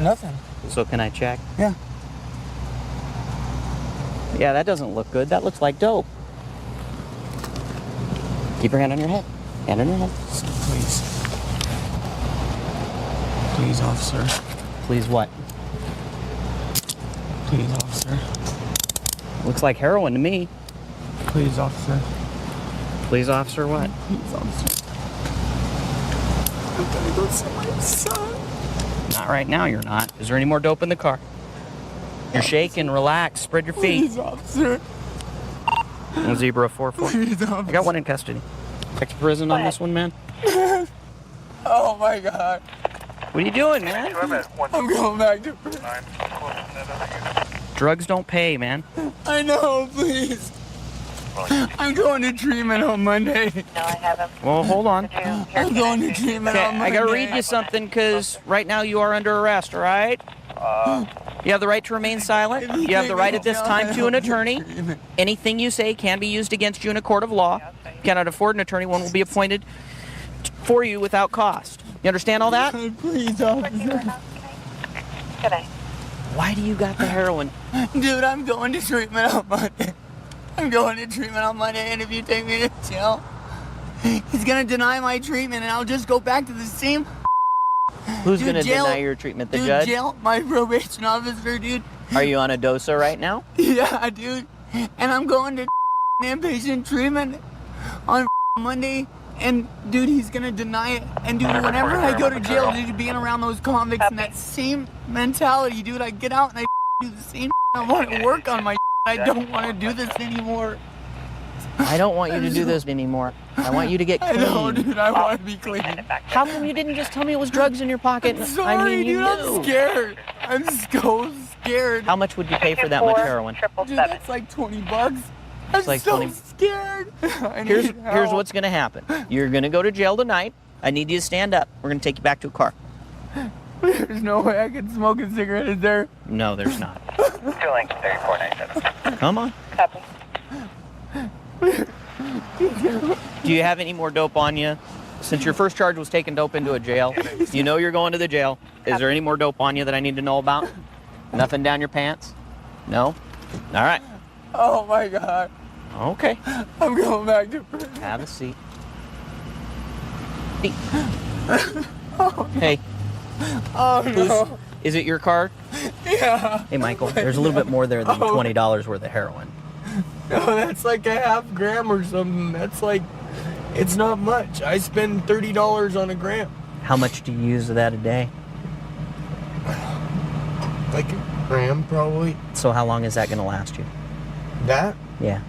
Nothing. So can I check? Yeah. Yeah, that doesn't look good. That looks like dope. Keep your hand on your head. Hand on your head. Please. Please, officer. Please what? Please, officer. Looks like heroin to me. Please, officer. Please, officer, what? Please, officer. I'm gonna go see my son. Not right now, you're not. Is there any more dope in the car? You're shaking, relax, spread your feet. Please, officer. Zebra 4-4. Please, officer. I got one in custody. Back to prison on this one, man. Oh my God. What are you doing, man? I'm going back to prison. Drugs don't pay, man. I know, please. I'm going to treatment on Monday. No, I haven't. Well, hold on. I'm going to treatment Okay, on Monday. I gotta read you something because right now you are under arrest, all right? You have the right to remain silent. You have the right at this time to an attorney. Anything you say can be used against you in a court of law. If you cannot afford an attorney, one will be appointed for you without cost. You understand all that? Please, officer. Why do you got the heroin? Dude, I'm going to treatment on Monday. I'm going to treatment on Monday, and if you take me to jail, he's gonna deny my treatment, and I'll just go back to the same. Who's Dude, gonna jail- deny your treatment? The dude, judge? Jail, my probation officer, dude. Are you on a DOSA right now? Yeah, dude. And I'm going to inpatient treatment on Monday. And dude, he's gonna deny it. And dude, whenever I go to jail, dude, being around those convicts and that same mentality, dude, I get out and I do the same. I want to work on my. I don't want to do this anymore. I don't want you to do this anymore. I want you to get I clean. know, dude. I want to be clean. How come you didn't just tell me it was drugs in your pocket? I'm sorry, I mean, you dude. I'm knew. scared. I'm so scared. How much would you pay for that much heroin? Dude, that's like $20. I'm It's like so 20. scared. I need Here's help. what's gonna happen. You're gonna go to jail tonight. I need you to stand up. We're gonna take you back to a car. There's no way I can smoke a cigarette, is there? No, there's not. 2-Link-3497. Come on. Copy. Do you have any more dope on you? Since your first charge was taking dope into a jail, you know you're going to the jail. Is there any more dope on you that I need to know about? Nothing down your pants? No? All right. Oh my God. Okay. I'm going back to prison. Have a seat. Hey. Oh no. Is it your card? Yeah. Hey, Michael, there's a little bit more there than $20 worth of heroin. No, that's like a half gram or something. That's like, it's not much. I spend $30 on a gram. How much do you use of that a day? Like a gram, probably. So how long is that going to last you? That? Yeah.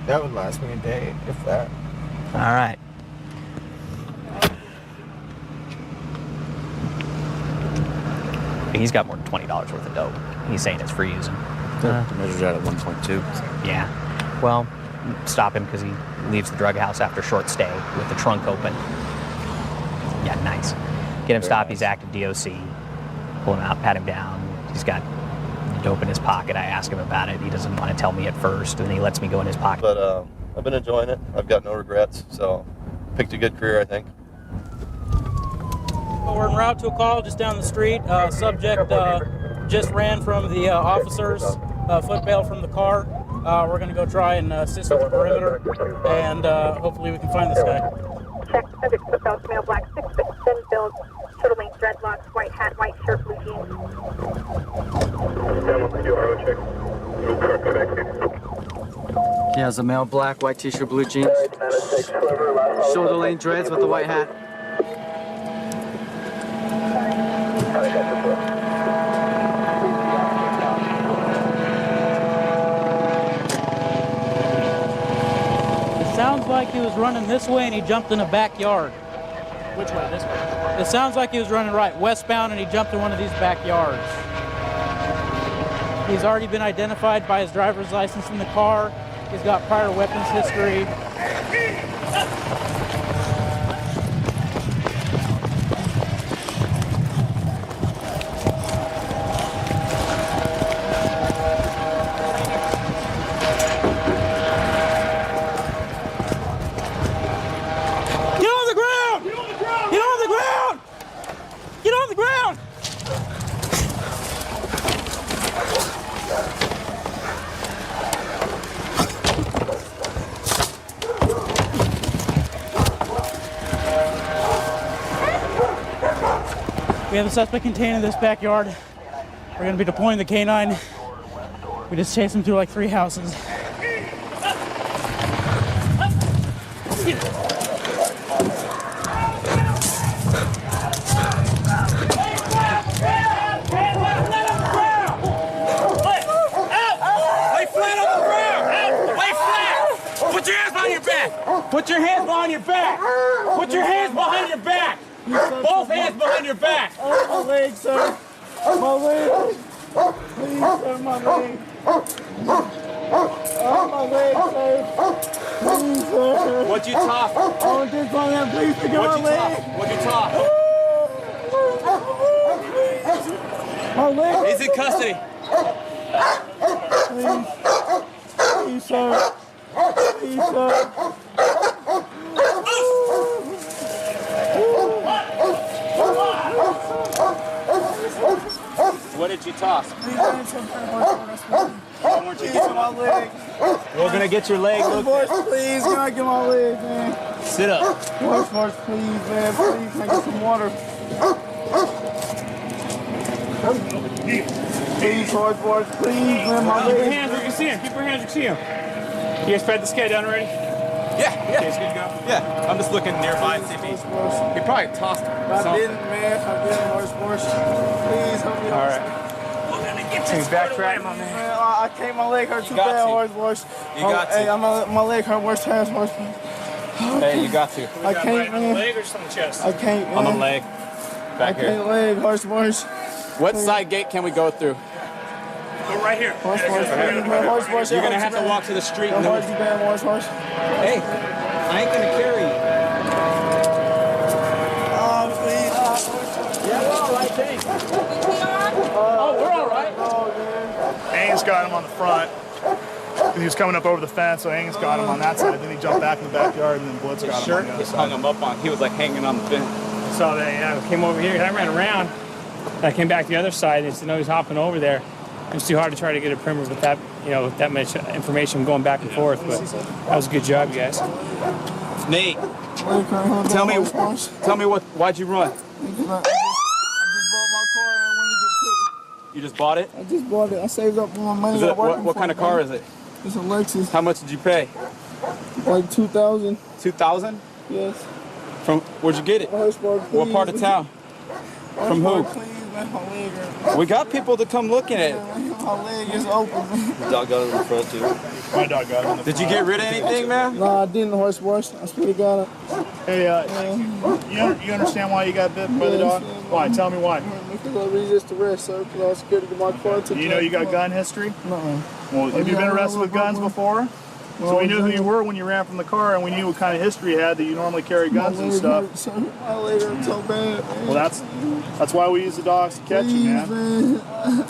That would last me a day, if that. All right. He's got more than $20 worth of dope. He's saying it's for using. Measures out at 1.2. Yeah. Well, stop him because he leaves the drug house after a short stay with the trunk open. Yeah, nice. Get him stopped. He's active DOC. Pull him out, pat him down. He's got dope in his pocket. I ask him about it. He doesn't want to tell me at first, and then he lets me go in his pocket. But I've been enjoying it. I've got no regrets, so picked a good career, I think. We're en route to a call just down the street. Subject just ran from the officers, foot bail from the car. We're going to go try and assist with the perimeter, and hopefully we can find this guy. check. Subject footbelts, male, black, 6 foot, thin build, shoulder length, dreadlocks, white hat, white shirt, blue jeans. He has a male, black, white t-shirt, blue jeans, shoulder length dreads with a white hat. It sounds like he was running this way and he jumped in a backyard. Which way? This way? It sounds like he was running right westbound and he jumped in one of these backyards. He's already been identified by his driver's license in the car. He's got prior weapons history. Get on the ground! Get on the ground! Get on the ground! Get on the ground! We have a suspect contained in this backyard. We're going to be deploying the canine. We just chased him through like 3 houses. Put your hands behind your back! Put your hands behind your back! Both hands behind your back! Oh, my leg, sir. My leg. Please, sir, my leg. Oh, my leg, sir. Please, sir. What'd you talk? Oh, just my hand, please, to get my leg. What'd you talk? My leg. He's in custody. Please. Please, sir. Please, sir. What did you toss? My leg. We're gonna get your leg looked Boys, at. please, can I get my leg, man? Sit up. Boys, please, man, please, can I get some water? Please, boys, please, man, my Keep your leg. hands where you can see him. Keep your hands where you can see him. You guys spread this guy down already? Yeah. Okay, it's good to go. Yeah, I'm just looking nearby to see if he probably tossed him. I didn't, man. I didn't, horse. Please help me. All right. We're gonna get you backtrack, my man. Man, I can't. My leg hurt too bad, horse. You got to. Hey, my leg hurt worse times, horse. Hey, you got to. I can't, On the man. leg or just on the chest? I can't, man. On the leg. I Back here. can't leg, horse. What side gate can we go through? Go right here. Horse, horse. You're gonna have to walk to the street. And Horse, then you bad, horse. Hey, I ain't gonna carry you. Oh, please. Yeah, we're all right, thanks. Oh, we're all right. Angus got him on the front. He was coming up over the fence, so Angus got him on that side. Then he jumped back in the backyard, and then Blitz got him on the other side. Hung him up on. He was like hanging on the fence. So I came over here. I ran around. I came back to the other side, and he was hopping over there. It was too hard to try to get a perimeter with that, with that much information going back and forth. But that was a good job, guys. Nate, tell me why'd you run? You just bought it? I just bought it. I saved up my money. What kind of car is it? It's a Lexus. How much did you pay? Like 2,000. 2,000? Yes. From where'd you get it? What part of town? From who? We got people to come looking at it. My leg is open. Dog got it in the front too. My dog got him in the Did you get rid of anything, man? No, I didn't, horse. I swear to God. Hey, you understand why you got bit by the dog? Why? Tell me why. Because I resist arrest, sir. Because I was scared to get my car. Do you know you got gun history? No. Well, have you been arrested with guns before? So we knew who you were when you ran from the car, and we knew what kind of history you had, that you normally carry guns and stuff. My leg hurt so bad, man. Well, that's why we use the dogs to catch you, man.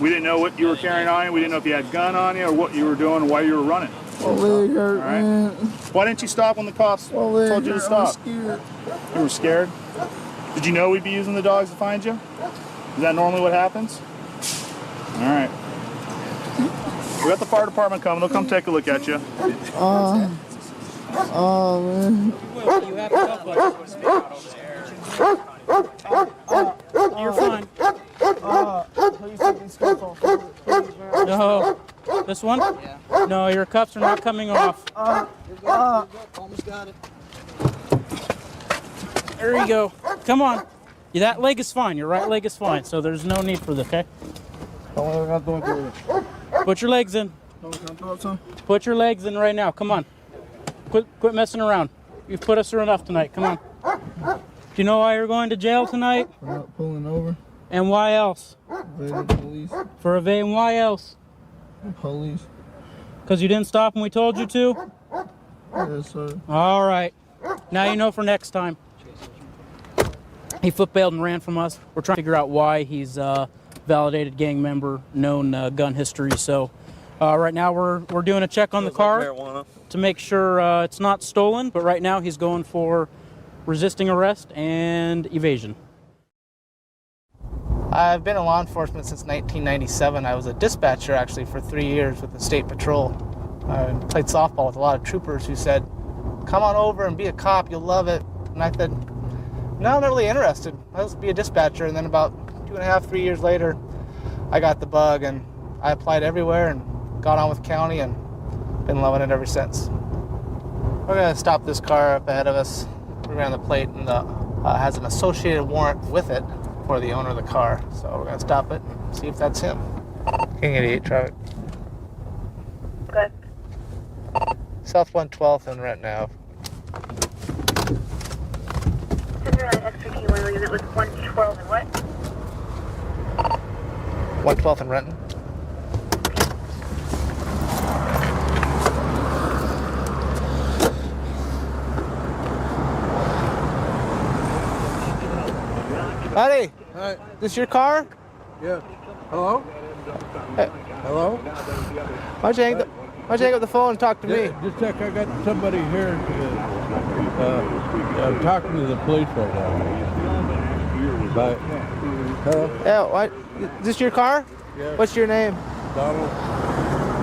We didn't know what you were carrying on you. We didn't know if you had a gun on you or what you were doing or why you were running. My leg hurt, man. Why didn't you stop when the cops told you to stop? I was scared. You were scared? Did you know we'd be using the dogs to find you? Is that normally what happens? All right. We got the fire department coming. They'll come take a look at you. Oh, man. You have to help us. You're fine. No. This one? Yeah. No, your cuffs are not coming off. Almost got it. There you go. Come on. Yeah, that leg is fine. Your right leg is fine, so there's no need for this, okay? Put your legs in. Put your legs in right now. Come on. Quit messing around. You've put us through enough tonight. Come on. Do you know why you're going to jail tonight? For not pulling over. And why else? Evading police. For evading. Why else? Police. Because you didn't stop when we told you to? Yes, sir. All right. Now you know for next time. He foot-bailed and ran from us. We're trying to figure out why. He's a validated gang member, known gun history. So right now we're doing a check on the car to make sure it's not stolen. But right now he's going for resisting arrest and evasion. I've been in law enforcement since 1997. I was a dispatcher actually for 3 years with the State Patrol. I played softball with a lot of troopers who said, "Come on over and be a cop, you'll love it." And I said, "No, I'm not really interested. I'll just be a dispatcher." And then about 2.5, 3 years later, I got the bug and I applied everywhere and got on with county and been loving it ever since. We're gonna stop this car up ahead of us. We ran the plate and has an associated warrant with it for the owner of the car. So we're gonna stop it and see if that's him. King 88 traffic. Good. South 112th and Renton Ave. Extra key one unit with 112 and what? 112th and Renton. Buddy, Hi. this your car? Yeah. Hello? Hey, Hello? why'd you hang up the phone and talk to me? Just check. I got somebody here. I'm talking to the police right now. Bye. Hello? Yeah, what? Is this your car? Yeah. What's your name? Donald?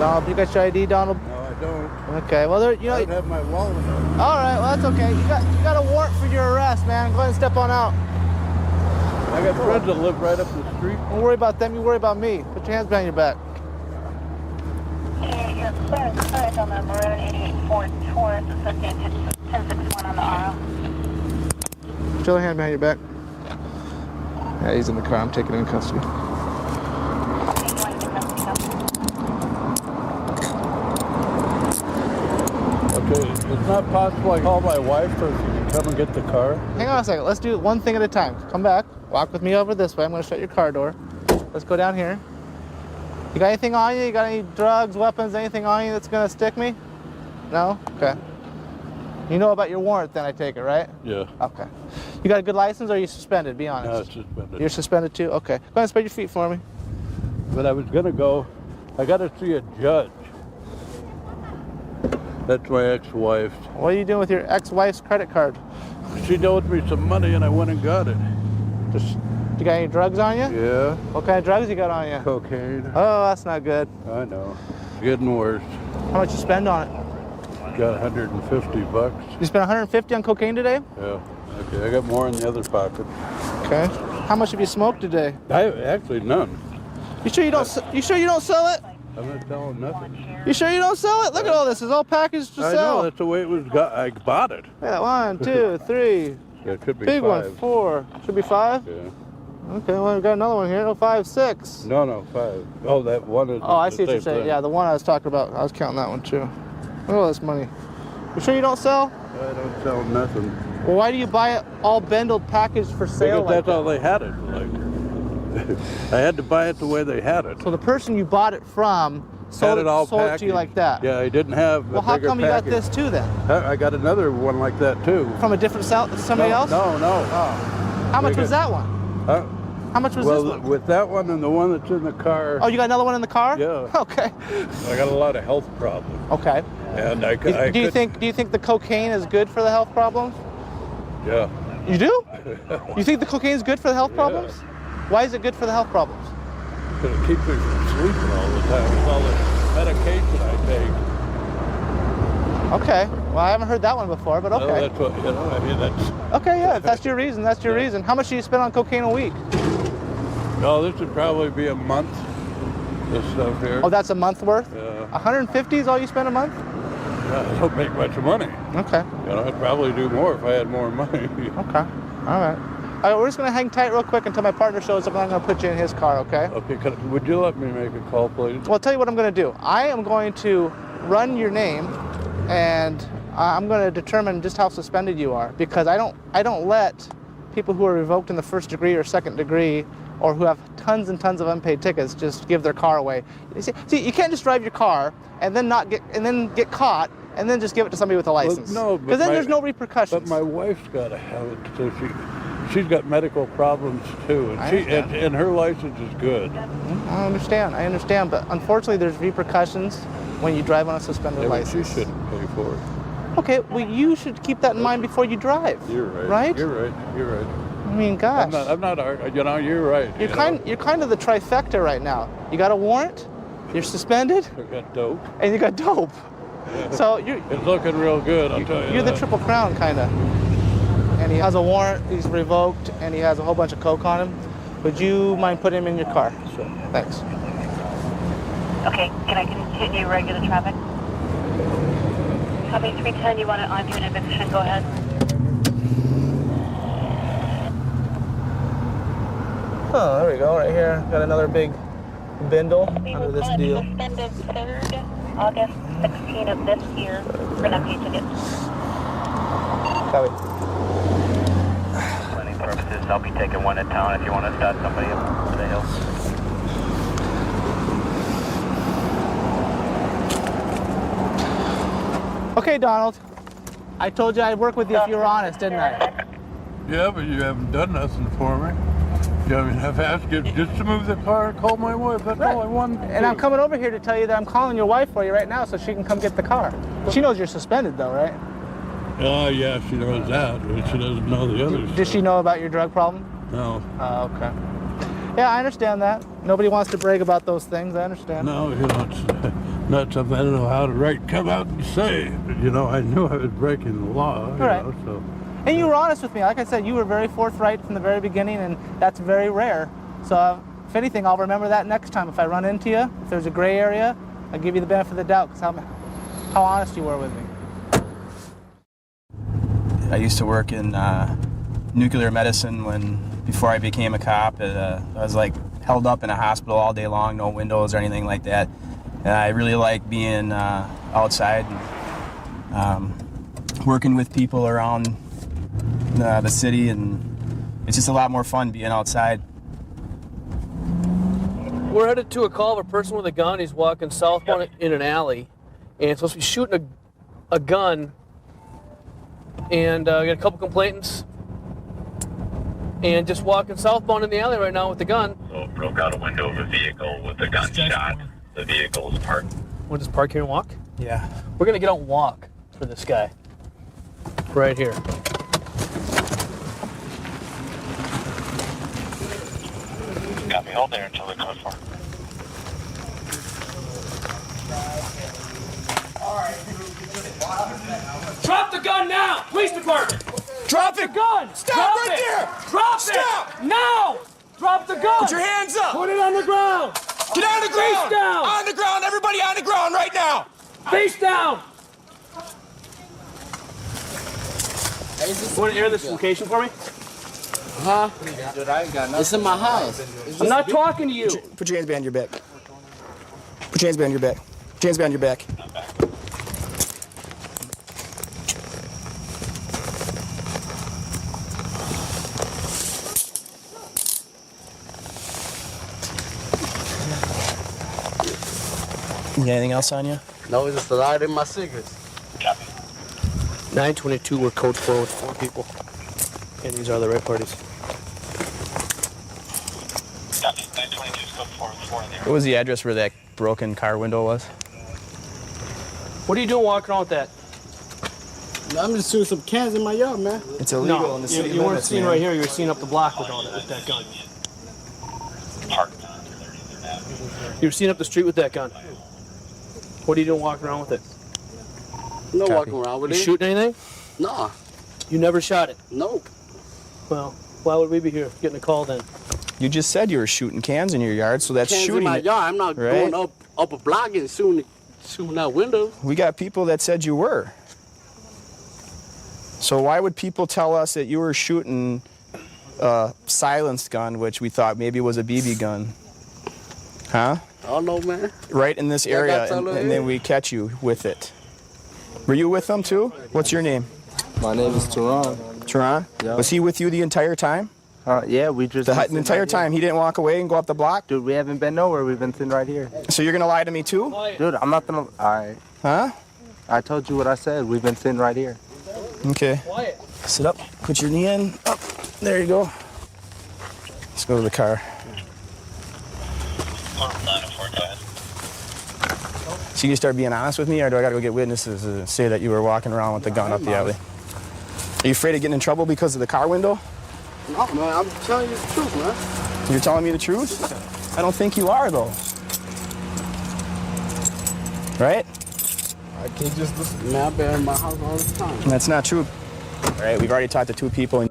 Donald, you got your ID, Donald? No, I don't. Okay, well, I don't have my wallet. All right, well, that's okay. You got a warrant for your arrest, man. Go ahead and step on out. I got friends that live right up the street. Don't worry about them. You worry about me. Put your hands behind your back. Your clearance on the Maroon 88 Ford Taurus is 1061 on the RO. Put your hand behind your back. Yeah, he's in the car. I'm taking him in custody. Okay, it's not possible I call my wife so she can come and get the car? Hang on a second. Let's do one thing at a time. Come back. Walk with me over this way. I'm going to shut your car door. Let's go down here. You got anything on you? You got any drugs, weapons, anything on you that's going to stick me? No? Okay. You know about your warrant then, I take it, right? Yeah. Okay. You got a good license or are you suspended? Be honest. No, it's suspended. You're suspended too? Okay. Go ahead and spread your feet for me. But I was going to go, I got to see a judge. That's my ex-wife. What are you doing with your ex-wife's credit card? She owed me some money and I went and got it. You got any drugs on you? Yeah. What kind of drugs you got on you? Cocaine. Oh, that's not good. I know. It's getting worse. How much you spend on it? Got $150. You spent 150 on cocaine today? Yeah. Okay, I got more in the other pocket. Okay. How much have you smoked today? Actually none. You sure you don't? You sure you don't sell it? I'm not selling nothing. You sure you don't sell it? Look at all this. It's all packaged to I sell. know, that's the way it was got. I bought it. Yeah, 1, 2, 3. Yeah, it could be Big 5. one, 4. Should be 5? Yeah. Okay, well, we've got another one here. No, 5, 6. No, 5. Oh, that one is. Oh, I the see what you're same saying. thing. Yeah, the one I was talking about. I was counting that one too. Look at all this money. You sure you don't sell? I don't sell nothing. Well, why do you buy it all bundled packaged for sale? Because that's all they had it like. I had to buy it the way they had it. So the person you bought it from sold Had it all sold it to packaged. you like that? Yeah, I didn't have. Well, how come you got this too then? I got another one like that too. From a different somebody else? No. Oh. How much was that one? How much was this one? With that one and the one that's in the car. Oh, you got another one in the car? Yeah. Okay. I got a lot of health problems. Okay. And Do you think the cocaine is good for the health problems? Yeah. You do? You think the cocaine is good for the health problems? Why is it good for the health problems? Because it keeps me from sleeping all the time with all the medication I take. Okay. Well, I haven't heard that one before, but okay. Well, that's what, you know, I mean, that's... Okay, yeah, if that's your reason, that's your reason. How much do you spend on cocaine a week? No, this would probably be a month, this stuff here. Oh, that's a month worth? Yeah. 150 is all you spend a month? Yeah, I don't make much money. Okay. You know, I'd probably do more if I had more money. Okay. All right. All right, we're just going to hang tight real quick until my partner shows up, and I'm going to put you in his car, okay? Okay, would you let me make a call, please? Well, I'll tell you what I'm going to do. I am going to run your name, and I'm going to determine just how suspended you are, because I don't let people who are revoked in the first degree or second degree, or who have tons and tons of unpaid tickets, just give their car away. See, you can't just drive your car and then get caught and then just give it to somebody with a license. Well, no, because then there's no repercussions. But my wife's got to have it, so she's got medical problems too, and her license is good. I understand, but unfortunately there's repercussions when you drive on a suspended license. She shouldn't pay for it. Okay, well you should keep that in mind before you drive. You're right. Right? You're right. I mean, gosh. I'm not, you know, you're right. You're kind of the trifecta right now. You got a warrant, you're suspended, You got dope. and you got dope. So It's looking real good, I'll tell you you're the that. triple crown, kind of. And he has a warrant, he's revoked, and he has a whole bunch of coke on him. Would you mind putting him in your car? Sure. Thanks. Okay, can I continue regular traffic? Copy 310, you want it on to an eviction, go ahead. Oh, there we go, right here. Got another big bindle under this deal. Suspended 3rd August 16 of this year for an unpaid ticket. Copy. Planning purposes, I'll be taking one to town if you want to start somebody up to the hill. Okay, Donald. I told you I'd work with you if you were honest, didn't I? Yeah, but you haven't done nothing for me. I mean, I've asked you just to move the car and call my wife. That's all I wanted to And do. I'm coming over here to tell you that I'm calling your wife for you right now so she can come get the car. She knows you're suspended though, right? Oh, yeah, she knows that, but she doesn't know the others. Does she know about your drug problem? No. Oh, okay. Yeah, I understand that. Nobody wants to brag about those things. I understand. No, you know, it's not something I don't know how to come out and say. But, you know, I knew I was breaking the law, you Right. know, so. And you were honest with me. Like I said, you were very forthright from the very beginning, and that's very rare. So, if anything, I'll remember that next time. If I run into you, if there's a gray area, I'll give you the benefit of the doubt because how honest you were with me. I used to work in nuclear medicine before I became a cop. I was like held up in a hospital all day long, no windows or anything like that. And I really like being outside and working with people around the city, and it's just a lot more fun being outside. We're headed to a call of a person with a gun. He's walking southbound in an alley, and he's supposed to be shooting a gun. And we got a couple complainants, and just walking southbound in the alley right now with the gun. So broke out a window of a vehicle with a gunshot. The vehicle is parked. We'll just park here and walk? Yeah. We're gonna get out and walk for this guy. Right here. Got me. Hold there until they're coming for. Drop the gun now! Police department! Drop the gun! Stop Drop right it. there! Drop Stop! it! Now! Drop the gun! Put your hands up! Put it on the ground! Get on the ground! Face down! On the ground! Everybody on the ground right now! Face down! You want to air this location for me? Huh? Dude, I ain't got nothing. It's in my house. I'm not talking to you. Put your hands behind your back. Put your hands behind your back. Put your hands behind your back. You got anything else on you? No, it's just a lot in my cigarettes. 922, we're code 4 with 4 people. And these are the right parties. Copy. 922 is code 4 with 4 in there. What was the address where that broken car window was? What are you doing walking around with that? I'm just shooting some cans in my yard, man. It's illegal No, in the city you weren't limits, seen man. right here. You were seen up the block with that gun. You were seen up the street with that gun. What are you doing walking around with it? No Copy. walking around with You it. shooting anything? Nah. You never shot it? Nope. Well, why would we be here getting a call then? You just said you were shooting cans in your yard, so that's Cans shooting. in my it, yard. I'm not right? going up a block and shooting out windows. We got people that said you were. So why would people tell us that you were shooting a silenced gun, which we thought maybe was a BB gun? Huh? I don't know, man. Right in this Yeah, area, that's all it and then is. we catch you with it. Were you with them too? What's your name? My name is Turan. Turan? Yeah. Was he with you the entire time? Yeah, we just... The entire time, he didn't walk away and go up the block? Dude, we haven't been nowhere. We've been sitting right here. So you're gonna lie to me too? Dude, I'm not gonna... Alright. Huh? I told you what I said. We've been sitting right here. Okay. Sit up. Put your knee in. Up. There you go. Let's go to the car. So you start being honest with me, or do I gotta go get witnesses to say that you were walking around with the gun up the alley? Are you afraid of getting in trouble because of the car window? No, man. I'm telling you the truth, man. You're telling me the truth? I don't think you are, though. Right? I can't just listen. Man, I've been in my house all the time. That's not true. All right, we've already talked to 2 people. And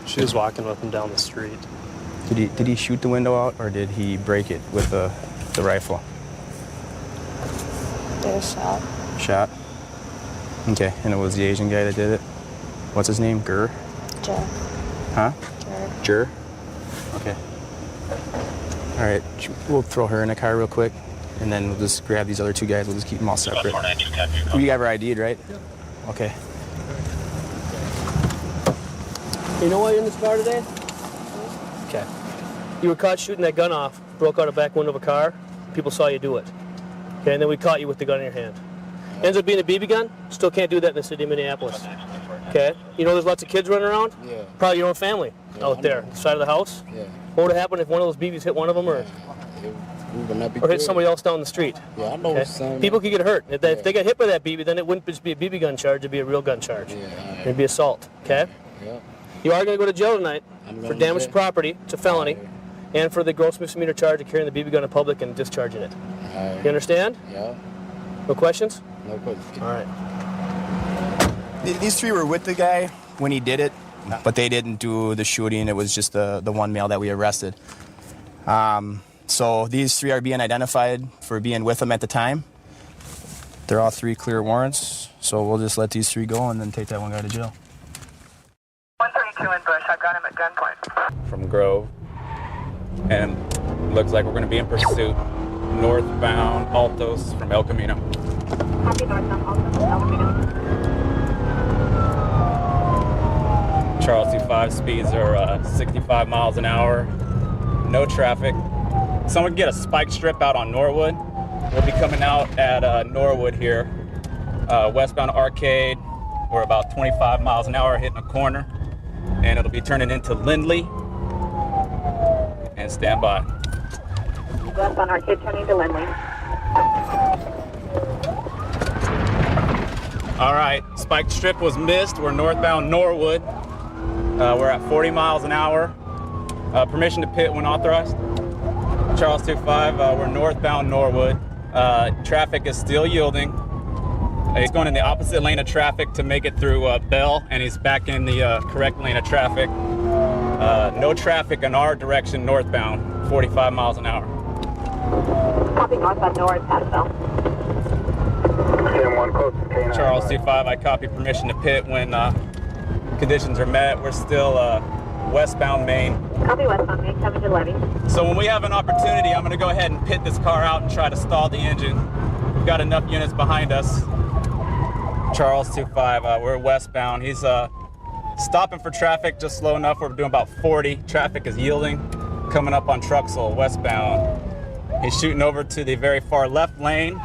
She was walking with him down the street. did he shoot the window out, or did he break it with the rifle? Did a shot. Shot? Okay, and it was the Asian guy that did it? What's his name? Gur? Joe. Huh? Jur. Jur? Okay. All right, we'll throw her in the car real quick, and then we'll just grab these other 2 guys. We'll just keep them all separate. You got her ID'd, right? Okay. You know why you're in this car today? Okay. You were caught shooting that gun off, broke out a back window of a car. People saw you do it. Okay, and then we caught you with the gun in your hand. Ends up being a BB gun. Still can't do that in the city of Minneapolis. Okay? You know there's lots of kids running around? Yeah. Probably your own family out there, on the side of the house. Yeah. What would happen if one of those BBs hit one of them or hit somebody else down the street? Yeah, I know Okay? what some. People could get hurt. If they got hit by that BB, then it wouldn't just be a BB gun charge, it'd be a real gun charge. Yeah. It'd be assault. Okay? Yeah. You are going to go to jail tonight I'm for going to damage to jail. property. It's a felony. And for the gross misdemeanor charge of carrying the BB gun in public and discharging it. Alright. You understand? Yeah. No questions? No questions. All right. These 3 were with the guy when he did it, but they didn't do the shooting. It was just the one male that we arrested. So these 3 are being identified for being with him at the time. They're all 3 clear warrants, so we'll just let these 3 go and then take that one guy to jail. 132 in Bush. I've got him at gunpoint. From Grove, and looks like we're going to be in pursuit northbound Altos from El Camino. Copy northbound Altos from El Camino. Charles C5 speeds are 65 miles an hour, no traffic. Someone get a spike strip out on Norwood. We'll be coming out at Norwood here, westbound Arcade. We're about 25 miles an hour hitting a corner, and it'll be turning into Lindley. and stand by. Westbound Arcade turning to Lindley. All right, spike strip was missed. We're northbound Norwood. We're at 40 miles an hour. Permission to pit when authorized. Charles 25, we're northbound Norwood. Traffic is still yielding. He's going in the opposite lane of traffic to make it through Bell, and he's back in the correct lane of traffic. No traffic in our direction northbound, 45 miles an hour. Copy northbound Norwood, past Bell. Charles 25, I copy permission to pit when conditions are met. We're still westbound Main. Copy westbound Main, coming to Levy. So when we have an opportunity, I'm going to go ahead and pit this car out and try to stall the engine. We've got enough units behind us. Charles 25, we're westbound. He's stopping for traffic just slow enough. We're doing about 40. Traffic is yielding. Coming up on Truxell, westbound. He's shooting over to the very far left lane.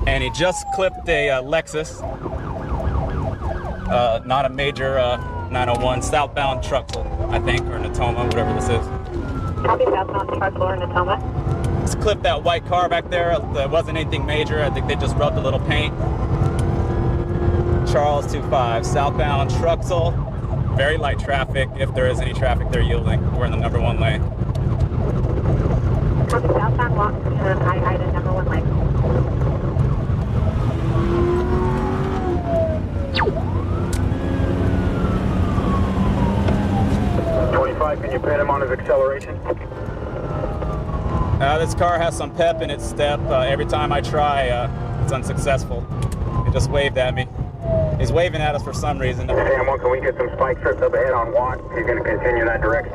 And he just clipped a Lexus. Not a major 901, southbound Truxell, I think, or Natoma, whatever this is. Copy southbound Truxell or Natoma. Just clipped that white car back there. There wasn't anything major. I think they just rubbed a little paint. Charles 25, southbound Truxell. Very light traffic. If there is any traffic, they're yielding. We're in the number 1 lane. Copy southbound Washington and I-Ida number 1 lane. Can you pin him on his acceleration? This car has some pep in its step. Every time I try, it's unsuccessful. He just waved at me. He's waving at us for some reason. Sam 1, can we get some spike strips up ahead on Watt? He's going to continue in that direction.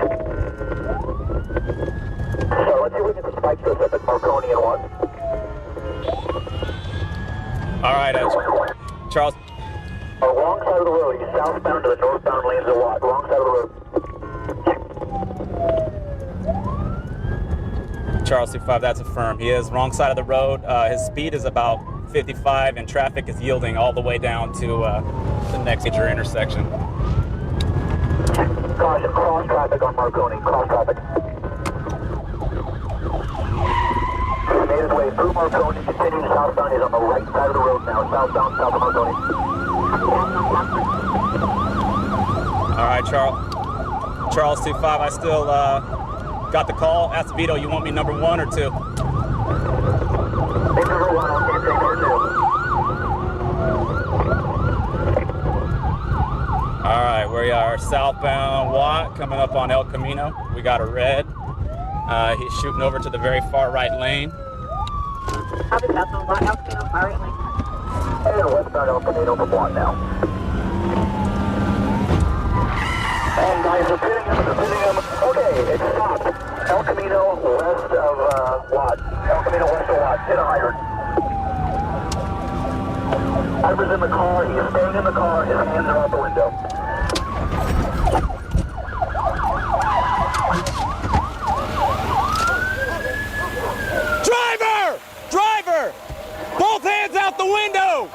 So let's see if we get some spike strips up at Marconi and Watt. All right, Charles. Wrong side of the road. He's southbound to the northbound lanes of Watt. Wrong side of the road. Charles 25, that's affirmed. He is wrong side of the road. His speed is about 55 and traffic is yielding all the way down to the next major intersection. Caution, cross traffic on Marconi. Cross traffic. He made his way through Marconi, continuing southbound. He's on the right side of the road now. Southbound, south of Marconi. All right, Charles 25, I still got the call. Ask Vito, you want me number 1 or 2? Number 1, I'll take number 2. All right, we are southbound Watt, coming up on El Camino. We got a red. He's shooting over to the very far right lane. Copy southbound Watt, El Camino, far right lane. And westbound El Camino for Watt now. And guys, they're pitting him. Okay, it's stopped. El Camino west of Watt. El Camino west of Watt. Hit a hydrant. Ivor's in the car. He is staying in the car. His hands are out the window. Driver! Both hands out the window!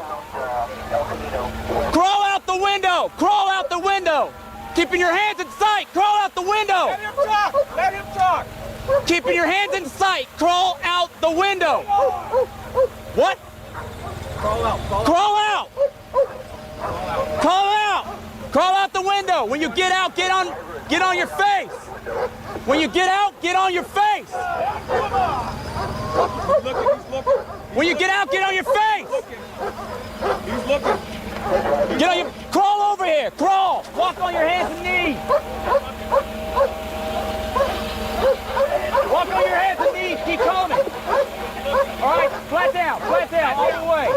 Crawl out the window! Crawl out the window! Keeping your hands in sight! Crawl out the window! Let him talk! Let him talk! Keeping your hands in sight! Crawl out the window! What? Crawl out! Crawl out! Crawl out! Crawl out the window! When you get out, get on your face! When you get out, get on your face! When you get out, get on your face! He's looking. Get on your, crawl over here, crawl! Walk on your hands and knees! Walk on your hands and knees, keep coming! All right, flat down, all the way!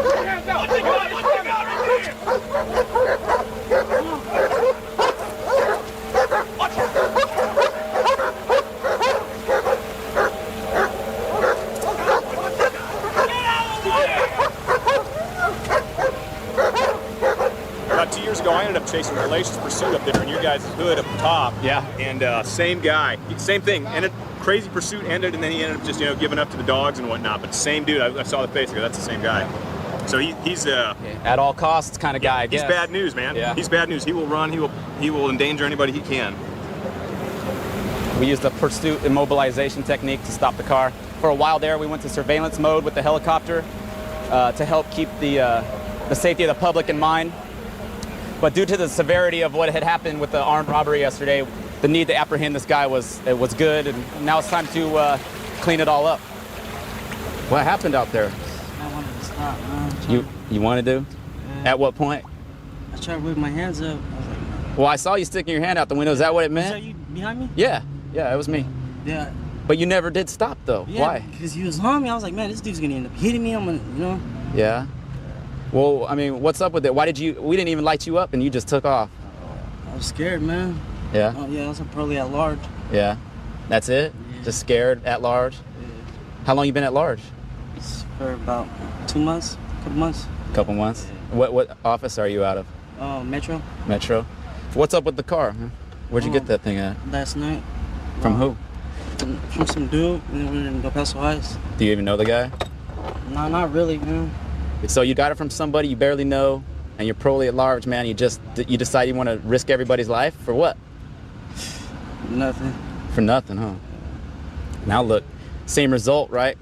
About 2 years ago, I ended up chasing Hellacious Pursuit up there in your guys' hood up top. Yeah. And same guy, same thing. Ended crazy pursuit ended, and then he ended up just giving up to the dogs and whatnot. But same dude, I saw the face. I go, that's the same guy. So he's at all costs kind of guy. I guess. He's bad news, man. Yeah. He's bad news. He will run. He will endanger anybody he can. We used a pursuit immobilization technique to stop the car. For a while there, we went to surveillance mode with the helicopter to help keep the safety of the public in mind. But due to the severity of what had happened with the armed robbery yesterday, the need to apprehend this guy was good, and now it's time to clean it all up. What happened out there? I wanted to stop, man. You wanted to? Yeah. At what point? I tried to whip my hands up. I was like, Well, I saw you sticking your hand out the window. Is that what it meant? was that you behind me? Yeah, it was me. Yeah. But you never did stop though. Yeah, Why? because he was on me. I was like, man, this dude's gonna end up hitting me. I'm gonna, you know. Yeah. Well, I mean, what's up with it? Why did you? We didn't even light you up, and you just took off. I was scared, man. Yeah. Oh, yeah, I was probably at large. Yeah. That's it. Yeah. Just scared at large. Yeah. How long you been at large? It's for about 2 months, couple months. Couple months. Yeah. What office are you out of? Metro. Metro. What's up with the car? Huh? Where'd you get that thing at? Last night. From who? From some dude, and then we were in El Paso Heights. Do you even know the guy? No, not really, man. So you got it from somebody you barely know, and you're probably at large, man. You decide you want to risk everybody's life for what? Nothing. For nothing, huh? Now look, same result, right?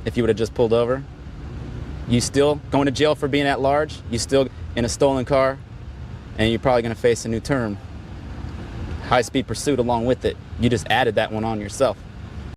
If you would have just pulled over. You still going to jail for being at large. You still in a stolen car, and you're probably going to face a new term. High-speed pursuit along with it. You just added that one on yourself.